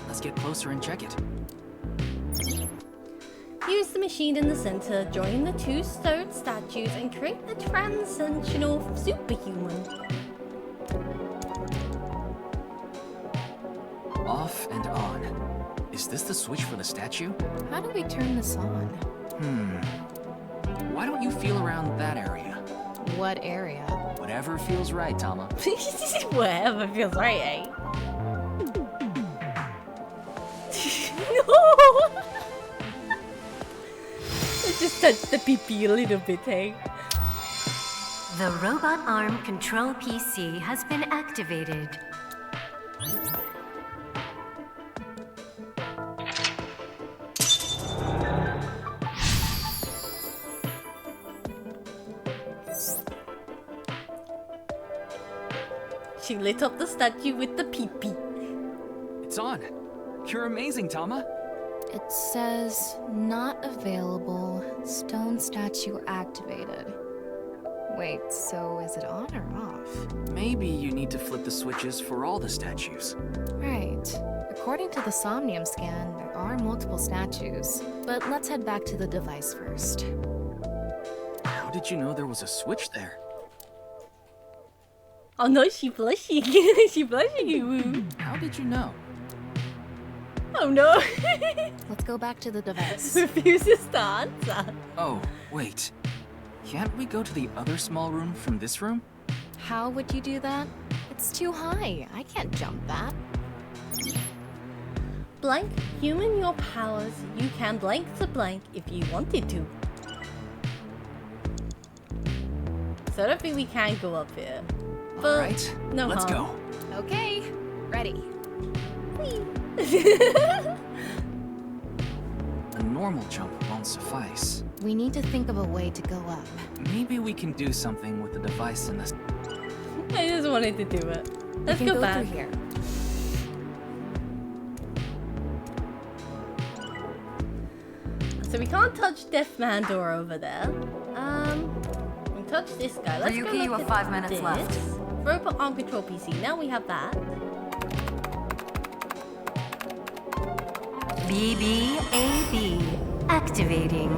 Let's get closer and check it. Use the machine in the center, join the two stone statues, and create a transcendental superhuman. Off and on. Is this the switch for the statue? How do we turn this on? Why don't you feel around that area? What area? Whatever feels right, Tama. Whatever feels right, eh? No! I just touched the pee-pee a little bit, hey? The robot arm control PC has been activated. She lit up the statue with the pee-pee. It's on. You're amazing, Tama. It says, not available, stone statue activated. Wait, so is it on or off? Maybe you need to flip the switches for all the statues. Right. According to the Somnium scan, there are multiple statues. But let's head back to the device first. How did you know there was a switch there? Oh no, she blushing. She blushing. How did you know? Oh no. Let's go back to the device. Refuses to answer. Oh, wait. Can't we go to the other small room from this room? How would you do that? It's too high. I can't jump that. Blank, human your powers. You can blank the blank if you wanted to. So I don't think we can go up here. But Alright, no let's harm. go. Okay, ready. A normal jump won't suffice. We need to think of a way to go up. Maybe we can do something with the device in this. I just wanted to do it. Let's we can go back. through here. So we can't touch Deaf Man door over there. We can touch this guy. Let's go Ryuki, look you have at 5 minutes this. left. Robot arm control PC. Now we have that. BBAB activating.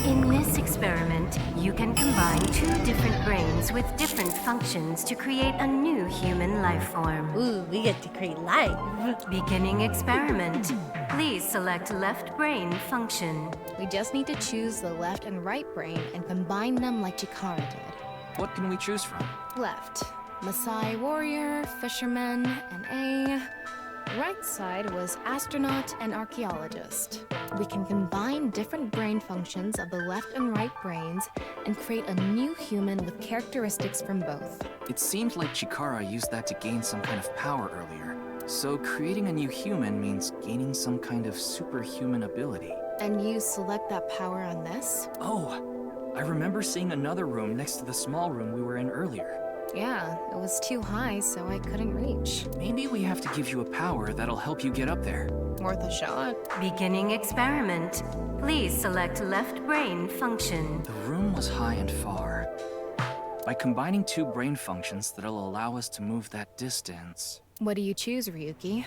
In this experiment, you can combine 2 different brains with different functions to create a new human life form. Ooh, we get to create life. Beginning experiment. Please select left brain function. We just need to choose the left and right brain and combine them like Chikara did. What can we choose from? Left, Maasai warrior, fisherman, and A. Right side was astronaut and archaeologist. We can combine different brain functions of the left and right brains and create a new human with characteristics from both. It seemed like Chikara used that to gain some kind of power earlier. So creating a new human means gaining some kind of superhuman ability. And you select that power on this? Oh, I remember seeing another room next to the small room we were in earlier. Yeah, it was too high, so I couldn't reach. Maybe we have to give you a power that'll help you get up there. Worth a shot. Beginning experiment. Please select left brain function. The room was high and far. By combining 2 brain functions that'll allow us to move that distance. What do you choose, Ryuki?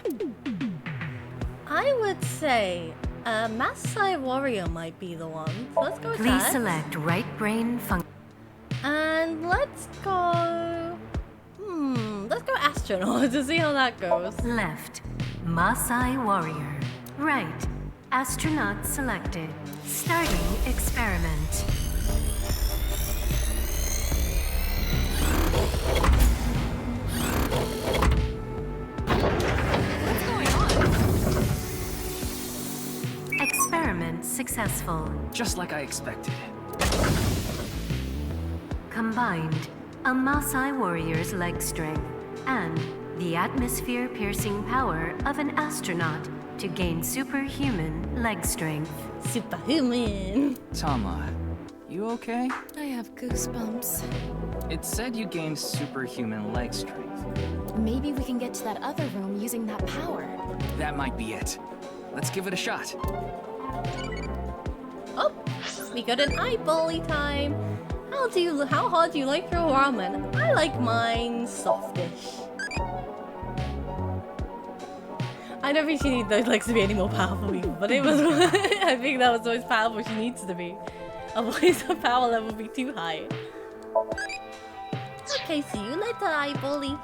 I would say Maasai warrior might be the one. So let's go with Please that. select right brain function. And let's go... let's go astronaut to see how that goes. Left, Maasai warrior. Right, astronaut selected. Starting experiment. What's going on? Experiment successful. Just like I expected. Combined, a Maasai warrior's leg strength and the atmosphere-piercing power of an astronaut to gain superhuman leg strength. Superhuman. Tama, You okay? I have goosebumps. It said you gained superhuman leg strength. Maybe we can get to that other room using that power. That might be it. Let's give it a shot. Oh, we got an eyebally time. How hard do you like your ramen? I like mine softish. I don't think she needs those legs to be any more powerful, people, but it was. I think that was the most powerful she needs to be. Otherwise, her power level will be too high. Okay, see you later, eyebally.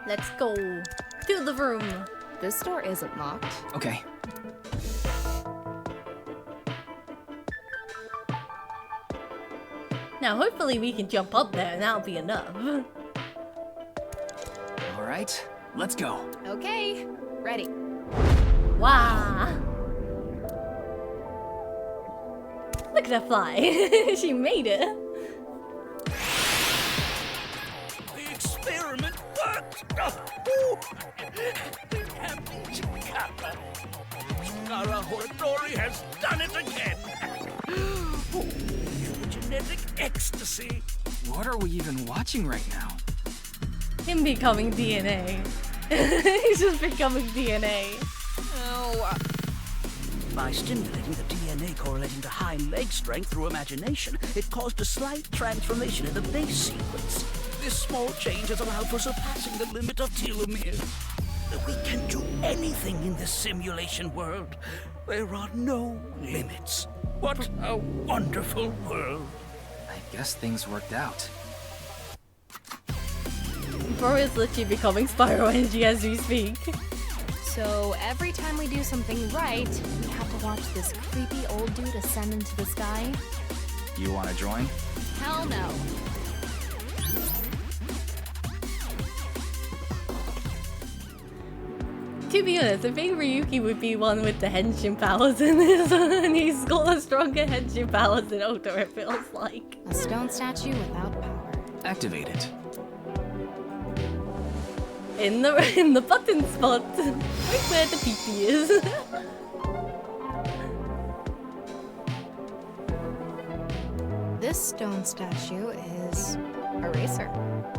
Let's go to the room. This door isn't locked. Okay. Now, hopefully we can jump up there and that'll be enough. All right, let's go. Okay, ready. Wow. Look at her fly. She made it. The experiment worked! Chikara Horadori has done it again! Genetic ecstasy! What are we even watching right now? Him becoming DNA. He's just becoming DNA. Oh, by stimulating the DNA correlating to hind leg strength through imagination, it caused a slight transformation in the base sequence. This small change has allowed for surpassing the limit of telomeres. We can do anything in this simulation world. There are no limits. What a wonderful world. I guess things worked out. Bro is literally becoming spiral energy as we speak. So every time we do something right, we have to watch this creepy old dude ascend into the sky? You want to join? Hell no. To be honest, I think Ryuki would be one with the henshin powers in this one, and he's got a stronger henshin powers than Oda, it feels like. A stone statue without power. Activate it. In the button spot, right where the pee-pee is. This stone statue is a racer.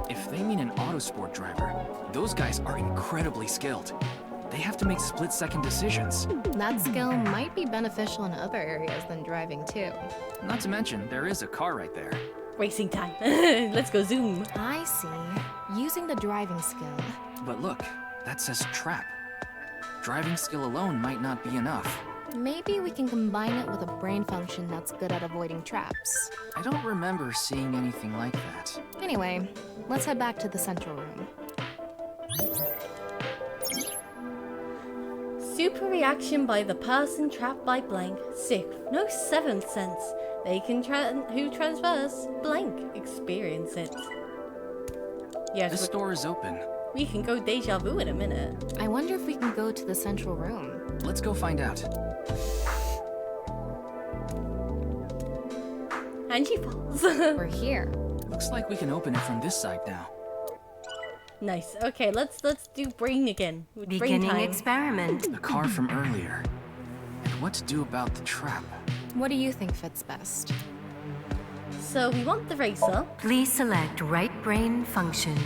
If they mean an autosport driver, those guys are incredibly skilled. They have to make split-second decisions. That skill might be beneficial in other areas than driving too. Not to mention, there is a car right there. Racing time. Let's go zoom. I see. Using the driving skill. But look, that says trap. Driving skill alone might not be enough. Maybe we can combine it with a brain function that's good at avoiding traps. I don't remember seeing anything like that. Anyway, let's head back to the central room. Super reaction by the person trapped by blank. Sixth, no seventh sense. They can who transverse blank experience it. Yes, this door is open. We can go deja vu in a minute. I wonder if we can go to the central room. Let's go find out. And she falls. We're here. Looks like we can open it from this side now. Nice. Okay, let's do brain again. Beginning experiment. The car from earlier. And what to do about the trap? What do you think fits best? So we want the racer. Please select right brain function.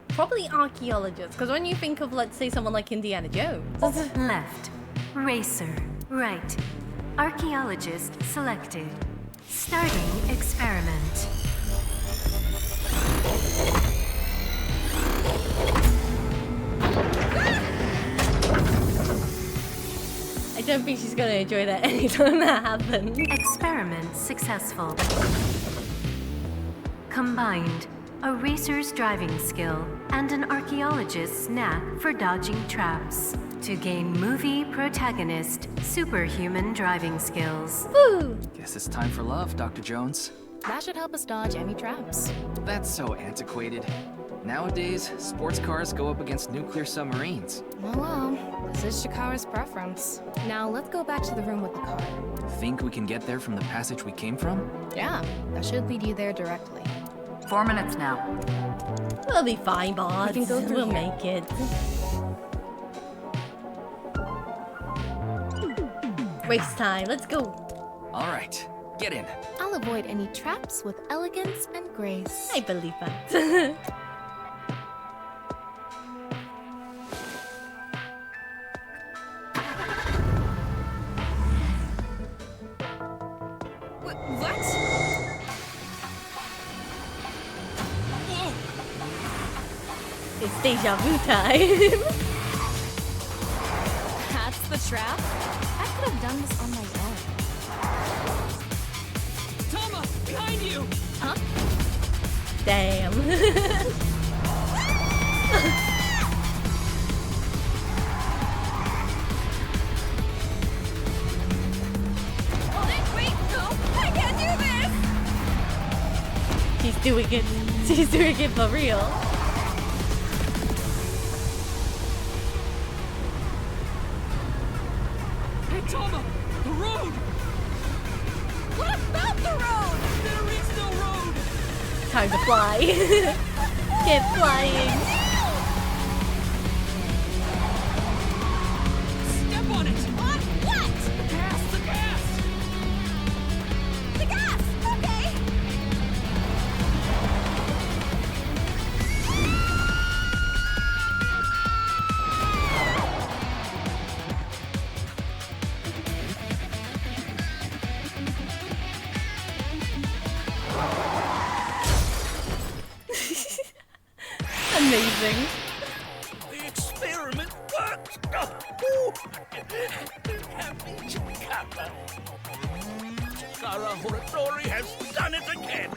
Probably archaeologist, because when you think of, let's say, someone like Indiana Jones. Left. Racer. Right. Archaeologist selected. Starting experiment. I don't think she's gonna enjoy that anytime that happens. Experiment successful. Combined, a racer's driving skill and an archaeologist's knack for dodging traps to gain movie protagonist superhuman driving skills. Woo! Guess it's time for love, Dr. Jones. That should help us dodge any traps. That's so antiquated. Nowadays, sports cars go up against nuclear submarines. Oh well, this is Chikara's preference. Now let's go back to the room with the car. Think we can get there from the passage we came from? Yeah, that should lead you there directly. 4 minutes now. We'll be fine, boss. We can go through We'll here. make it. Race time, let's go. All right, get in. I'll avoid any traps with elegance and grace. I believe that. What? It's deja vu time. That's the trap? I could have done this on my own. Tama, behind you! Huh? Damn. Wait, no! I can't do this! She's doing it. She's doing it for real. Hey, Tama! The road! What about the road? There is no road! Time to fly. Get flying. Step on it! On what? The gas! The gas! The gas! Okay! Amazing. The experiment worked! Happy Chikara. Chikara Horatori has done it again!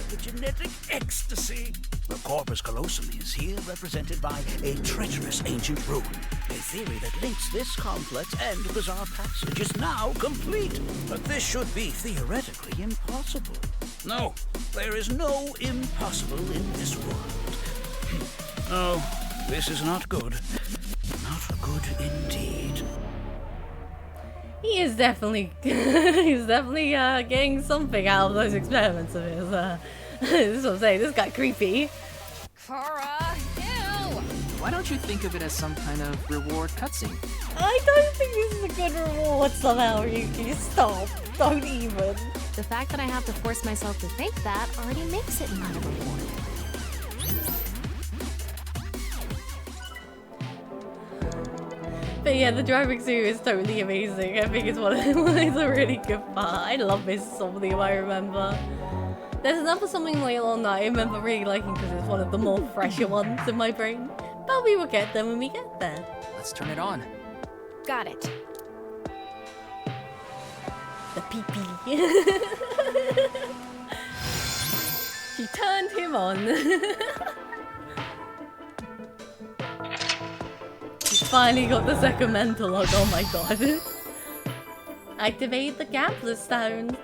The genetic ecstasy! The corpus callosum is here represented by a treacherous ancient rune. A theory that links this complex and bizarre passage is now complete. But this should be theoretically impossible. No, there is no impossible in this world. Oh, this is not good. Not good indeed. He is definitely getting something out of those experiments of his. This is what I'm saying. This got creepy. Kara, ew! Why don't you think of it as some kind of reward cutscene? I don't think this is a good reward somehow, Ryuki. Stop. Don't even. The fact that I have to force myself to think that already makes it not a reward. But yeah, the driving suit is totally amazing. I think it's one of it's a really good part. I love this Somnium, I remember. There's another Somnium later on that I remember really liking because it's one of the more fresher ones in my brain. But we will get them when we get there. Let's turn it on. Got it. The pee-pee. She turned him on. She finally got the second mental log. Oh my god. Activate the gambler stone.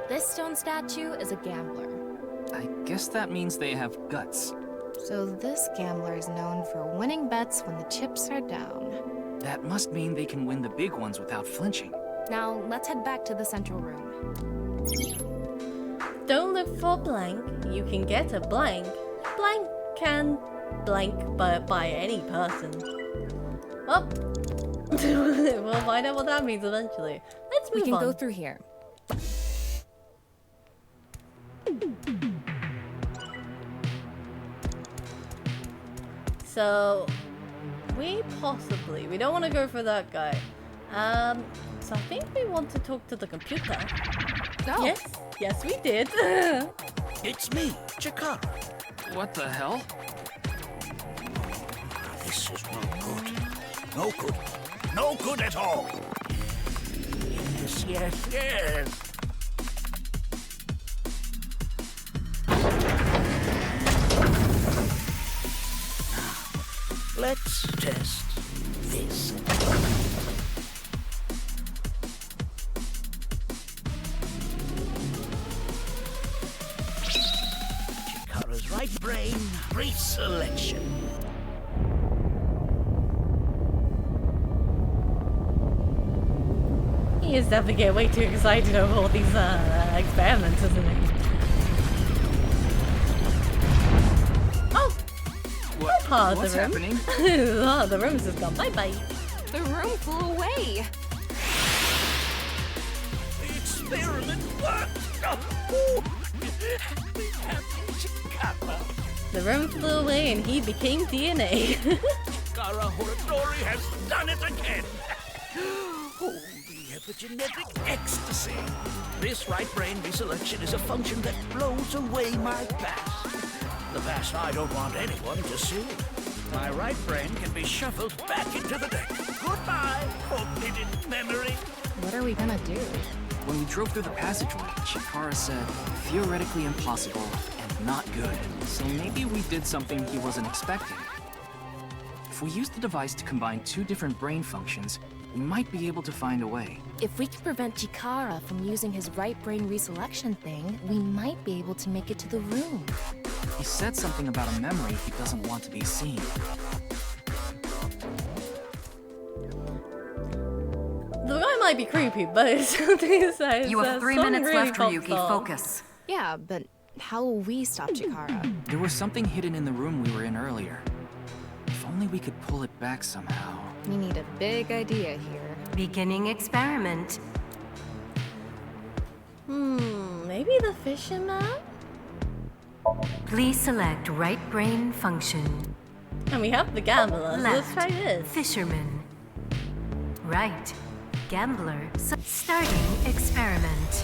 This stone statue is a gambler. I guess that means they have guts. So this gambler is known for winning bets when the chips are down. That must mean they can win the big ones without flinching. Now, let's head back to the central room. Don't look for blank. You can get a blank. Blank can blank by any person. Oh. We'll find out what that means eventually. Let's move on. We can go through here. So, we don't want to go for that guy. So I think we want to talk to the computer. No. Yes, we did. It's me, Chikara. What the hell? This is no good. No good. No good at all. Yes, yes, yes. Let's test this. Chikara's right brain, pre-selection. He is definitely getting way too excited over all these experiments, isn't he? Oh! What? Oh, What's the room? happening? Oh, the room's just gone bye-bye. The room flew away. The experiment worked! The room flew away and he became DNA. Chikara Horadori has done it again! Oh, the epigenetic ecstasy! This right brain reselection is a function that blows away my past. The past I don't want anyone to see. My right brain can be shuffled back into the deck. Goodbye, forbidden memory. What are we gonna do? When we drove through the passageway, Chikara said, theoretically impossible and not good. So maybe we did something he wasn't expecting. If we use the device to combine two different brain functions, we might be able to find a way. If we can prevent Chikara from using his right brain reselection thing, we might be able to make it to the room. He said something about a memory he doesn't want to be seen. The guy might be creepy, but something says You have 3 minutes left, Ryuki. Focus. Yeah, but how will we stop Chikara? There was something hidden in the room we were in earlier. If only we could pull it back somehow. We need a big idea here. Beginning experiment. Maybe the fisherman? Please select right brain function. And we have the gambler, so let's Left. try this. Fisherman. Right. Gambler. Starting experiment.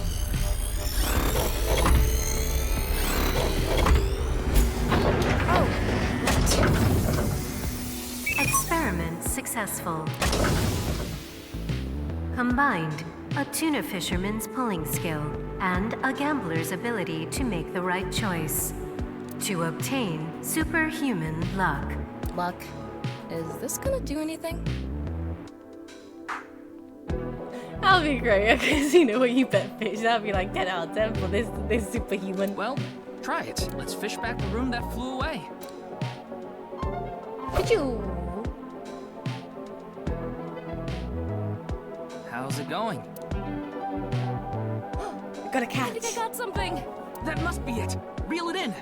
Oh, Experiment successful. Combined, a tuna fisherman's pulling skill and a gambler's ability to make the right choice. To obtain superhuman luck. Luck. Is this gonna do anything? That would be great, because you know what, you bet fish. That would be like 10 out of 10 for this superhuman. Well, try it. Let's fish back the room that flew away. Could you? How's it going? I got a catch. I think I got something. That must be it. Reel it in.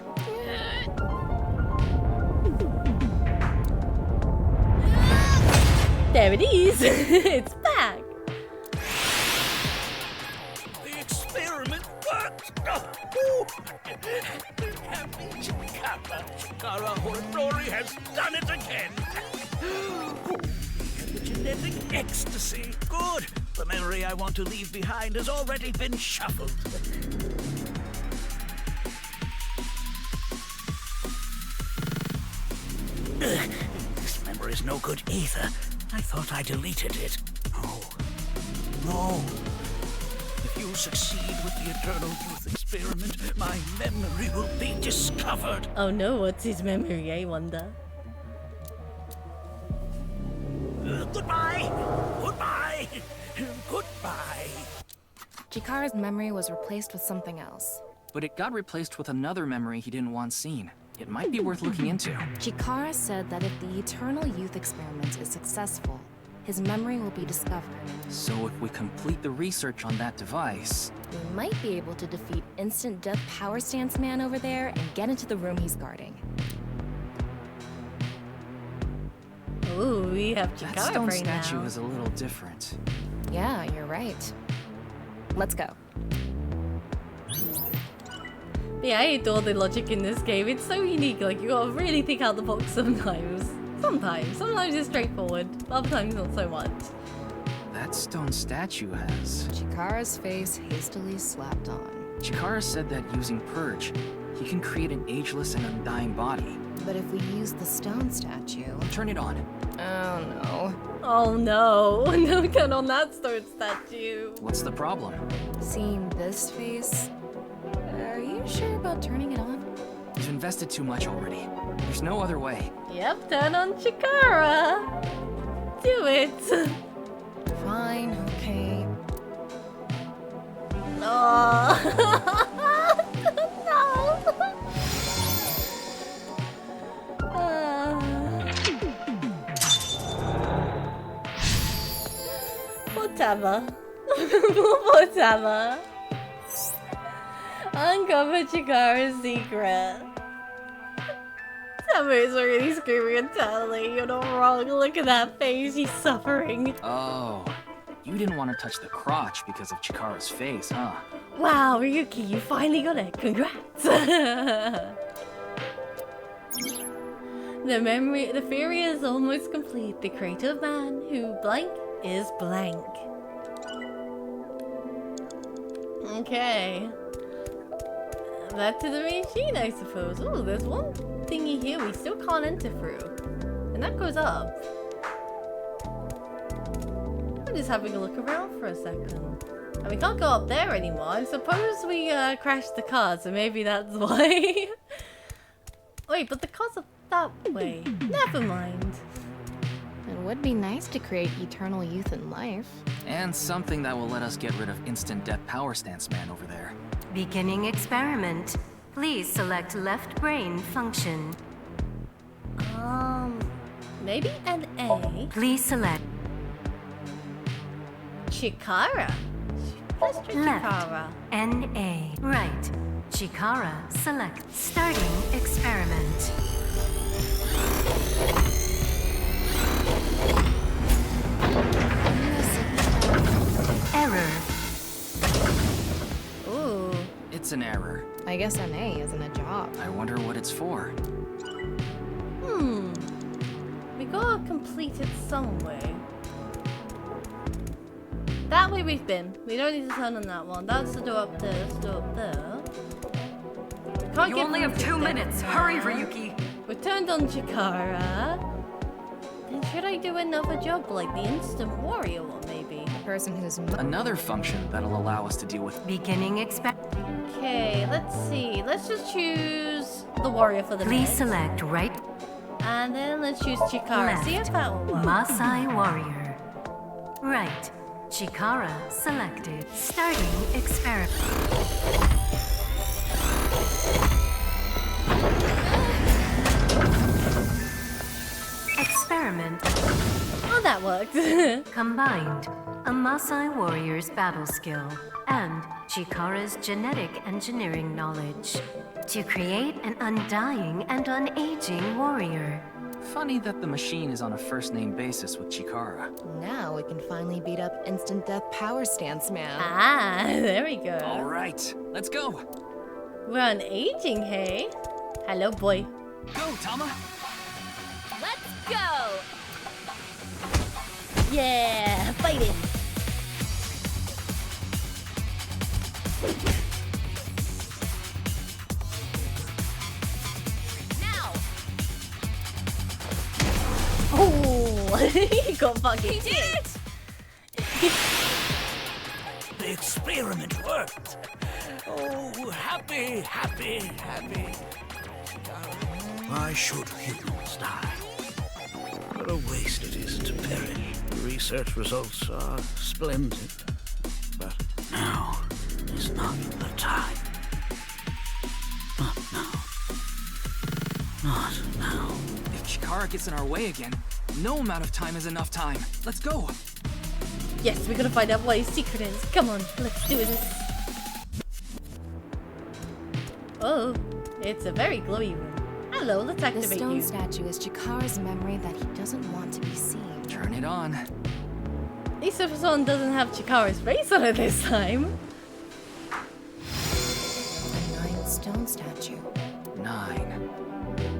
There it is. It's back. The experiment worked! Chikara Horadori has done it again! Epigenetic ecstasy! Good! The memory I want to leave behind has already been shuffled. This memory's no good either. I thought I deleted it. No. If you succeed with the Eternal Youth experiment, my memory will be discovered. Oh no, what's his memory, I wonder? Goodbye! Goodbye! Goodbye! Chikara's memory was replaced with something else. But it got replaced with another memory he didn't want seen. It might be worth looking into. Chikara said that if the Eternal Youth experiment is successful, his memory will be discovered. So if we complete the research on that device... We might be able to defeat Instant Death Power Stance Man over there and get into the room he's guarding. Ooh, we have That Chikara stone right statue now. is a little different. Yeah, you're right. Let's go. But yeah, I hate all the logic in this game. It's so unique. Like, you gotta really think out the box sometimes. Sometimes it's straightforward. Other times not so much. That stone statue has... Chikara's face hastily slapped on. Chikara said that using Purge, he can create an ageless and undying body. But if we use the stone statue... Turn it on. Oh no. Oh no. No, turn on that stone statue. What's the problem? Seeing this face... Are you sure about turning it on? You've invested too much already. There's no other way. Yep, turn on Chikara. Do it. Fine, okay. No. No. Whatever. Whatever. Uncover Chikara's secret. That man's already screaming and telling. You're not wrong. Look at that face. He's suffering. Oh, you didn't want to touch the crotch because of Chikara's face, huh? Wow, Ryuki, you finally got it. Congrats. The theory is almost complete. The creative man who blank is blank. Okay. Back to the machine, I suppose. Oh, there's one thingy here we still can't enter through. And that goes up. I'm just having a look around for a second. And we can't go up there anymore. I suppose we crashed the car, so maybe that's why. Wait, but the car's up that way. Never mind. It would be nice to create eternal youth and life. And something that will let us get rid of instant death power stance man over there. Beginning experiment. Please select left brain function. Maybe an A. Please select Chikara. Let's try Chikara. N-A. Right. Chikara, select. Starting experiment. Error. Ooh. It's an error. I guess an A isn't a job. I wonder what it's for. We gotta complete it some way. That way we've been. We don't need to turn on that one. That's the door up there. That's the door up there. Can't You get only have 2 minutes. Hurry, Ryuki. We turned on Chikara. Then should I do another job like the instant warrior one, maybe? Person who's Another function that'll allow us to deal with beginning experiment. Okay, let's see. Let's just choose the warrior for the Please next. select right. And then let's choose Chikara. Left. See if that will work. Maasai warrior. Right. Chikara selected. Starting experiment. Experiment. Oh, that worked. Combined. A Maasai warrior's battle skill and Chikara's genetic engineering knowledge to create an undying and unaging warrior. Funny that the machine is on a first-name basis with Chikara. Now we can finally beat up instant death power stance man. Ah, there we go. All right, let's go. We're on aging, hey? Hello, boy. Go, Tama. Let's go. Yeah, fighting. Oh, he got fucking. He did it! The experiment worked. Oh, happy, happy, happy. Why should humans die? What a waste it is to perish. The research results are splendid. But now is not the time. Not now. Not now. If Chikara gets in our way again, no amount of time is enough time. Let's go. Yes, we're gonna find out what his secret is. Come on, let's do this. Oh, it's a very glowy room. Hello, let's The activate stone you. statue is Chikara's memory that he doesn't want to be seen. Turn it on. At least this one doesn't have Chikara's face on it this time. A 9 stone statue. 9.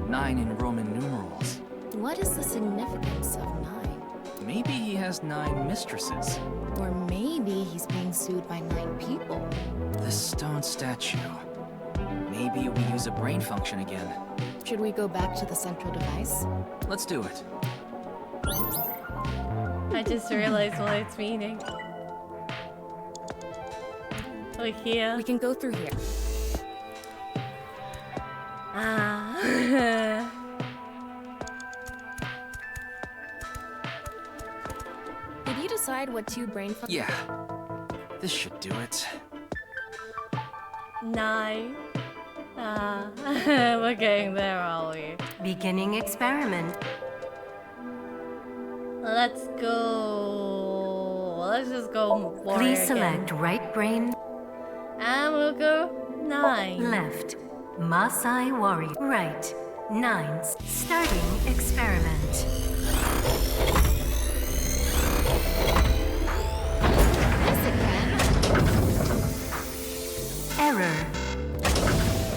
9 in Roman numerals. What is the significance of 9? Maybe he has 9 mistresses. Or maybe he's being sued by 9 people. This stone statue. Maybe we use a brain function again. Should we go back to the central device? Let's do it. I just realized what it's meaning. Oh, here. We can go through here. Ah. Did you decide what 2 brain functions? Yeah. This should do it. 9. Ah. We're getting there, are we? Beginning experiment. Let's go. Let's just go warrior Please again. select right brain. And we'll go 9. Left. Maasai warrior. Right. Nines, starting experiment. Error.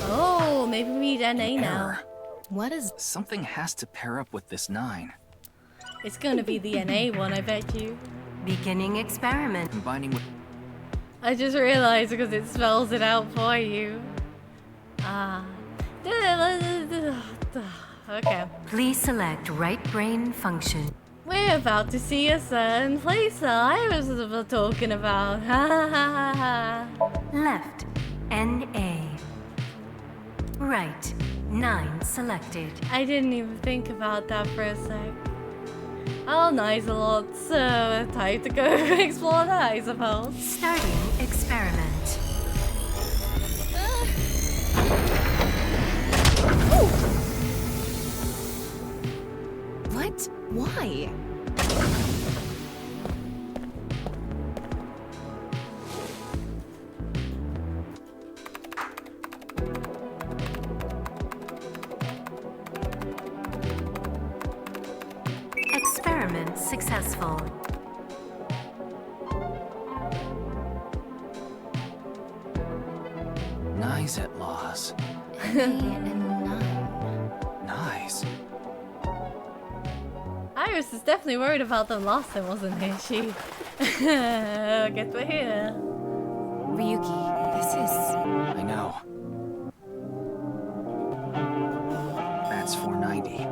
Oh, maybe we need NA now. Error. What is... Something has to pair up with this 9. It's gonna be the NA one, I bet you. Beginning experiment. Combining with... I just realized because it spells it out for you. Ah. Okay. Please select right brain function. We're about to see a certain place that I was talking about. Ha ha ha ha. Left, NA. Right, 9 selected. I didn't even think about that for a sec. Oh, nice a lot. So, time to go explore that, I suppose. Starting experiment. What? Why? Experiment successful. Nice at laws. Nice. Iris is definitely worried about them last time, wasn't she? Guess we're here. Ryuki, this is... I know. That's 490.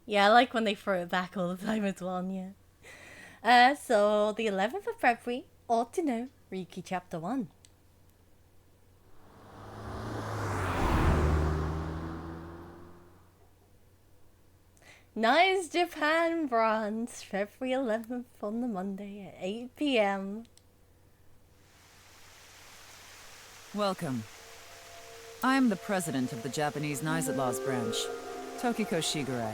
Yeah, I like when they throw it back all the time as well, yeah. So, the 11th of February, ought to know, Ryuki Chapter 1. Nice Japan Bronze, February 11th on the Monday at 8 p.m. Welcome. I am the president of the Japanese Knights at Laws branch, Tokiko Shigure.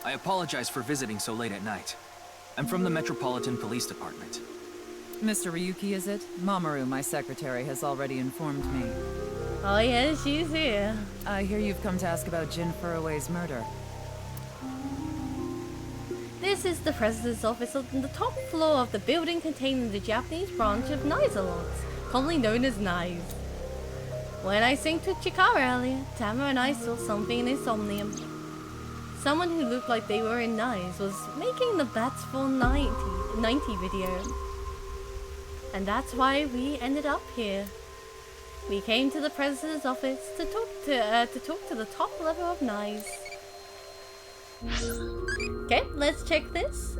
I apologize for visiting so late at night. I'm from the Metropolitan Police Department. Mr. Ryuki, is it? Mamoru, my secretary, has already informed me. Oh yeah, she's here. I hear you've come to ask about Jin Furue's murder. This is the President's office on the top floor of the building containing the Japanese branch of Knights, commonly known as Knives. When I synced with Chikara earlier, Tama and I saw something in Somnium. Someone who looked like they were in Knives was making the Bats for 90 video. And that's why we ended up here. We came to the President's office to talk to the top level of Knives. Okay, let's check this.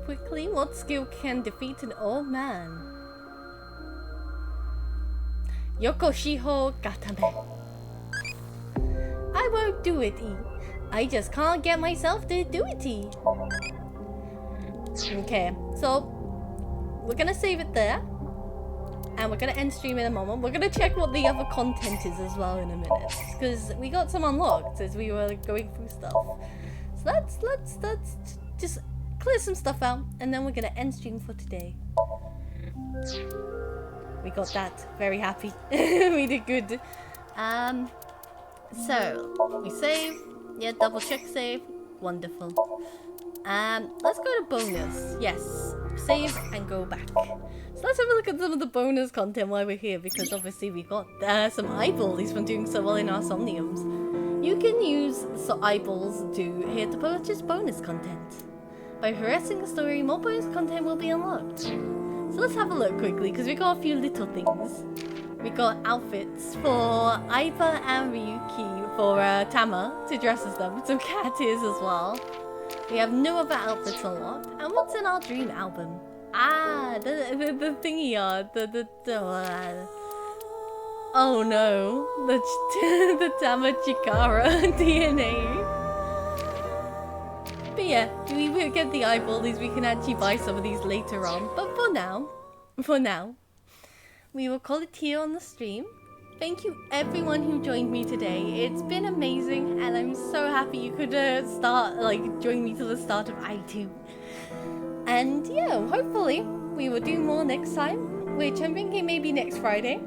Quickly, what skill can defeat an old man? Yokoshiho Gatame. I won't do it, E. I just can't get myself to do it, E. Okay, so we're gonna save it there. And we're gonna end stream in a moment. We're gonna check what the other content is as well in a minute. Because we got some unlocked as we were going through stuff. So let's just clear some stuff out, and then we're gonna end stream for today. We got that. Very happy. We did good. So we save. Yeah, double check save. Wonderful. Let's go to bonus. Yes. Save and go back. So let's have a look at some of the bonus content while we're here, because obviously we got some eyeballs from doing so well in our Somniums. You can use eyeballs here to purchase bonus content. By progressing the story, more bonus content will be unlocked. So let's have a look quickly, because we got a few little things. We got outfits for Aiba and Ryuki for Tama to dress as them. Some cat ears as well. We have no other outfits unlocked. And what's in our dream album? Ah, the thingy oh no, the Tamachikara DNA. But yeah, we will get the eyeballies. We can actually buy some of these later on. But for now, we will call it here on the stream. Thank you everyone who joined me today. It's been amazing, and I'm so happy you could join me to the start of I2. And yeah, hopefully we will do more next time, which I'm thinking maybe next Friday.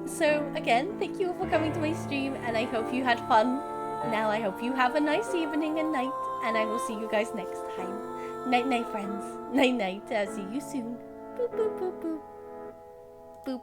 So again, thank you all for coming to my stream, and I hope you had fun. Now I hope you have a nice evening and night, and I will see you guys next time. Night night, friends. Night night. I'll see you soon. Boop boop boop boop. Boop.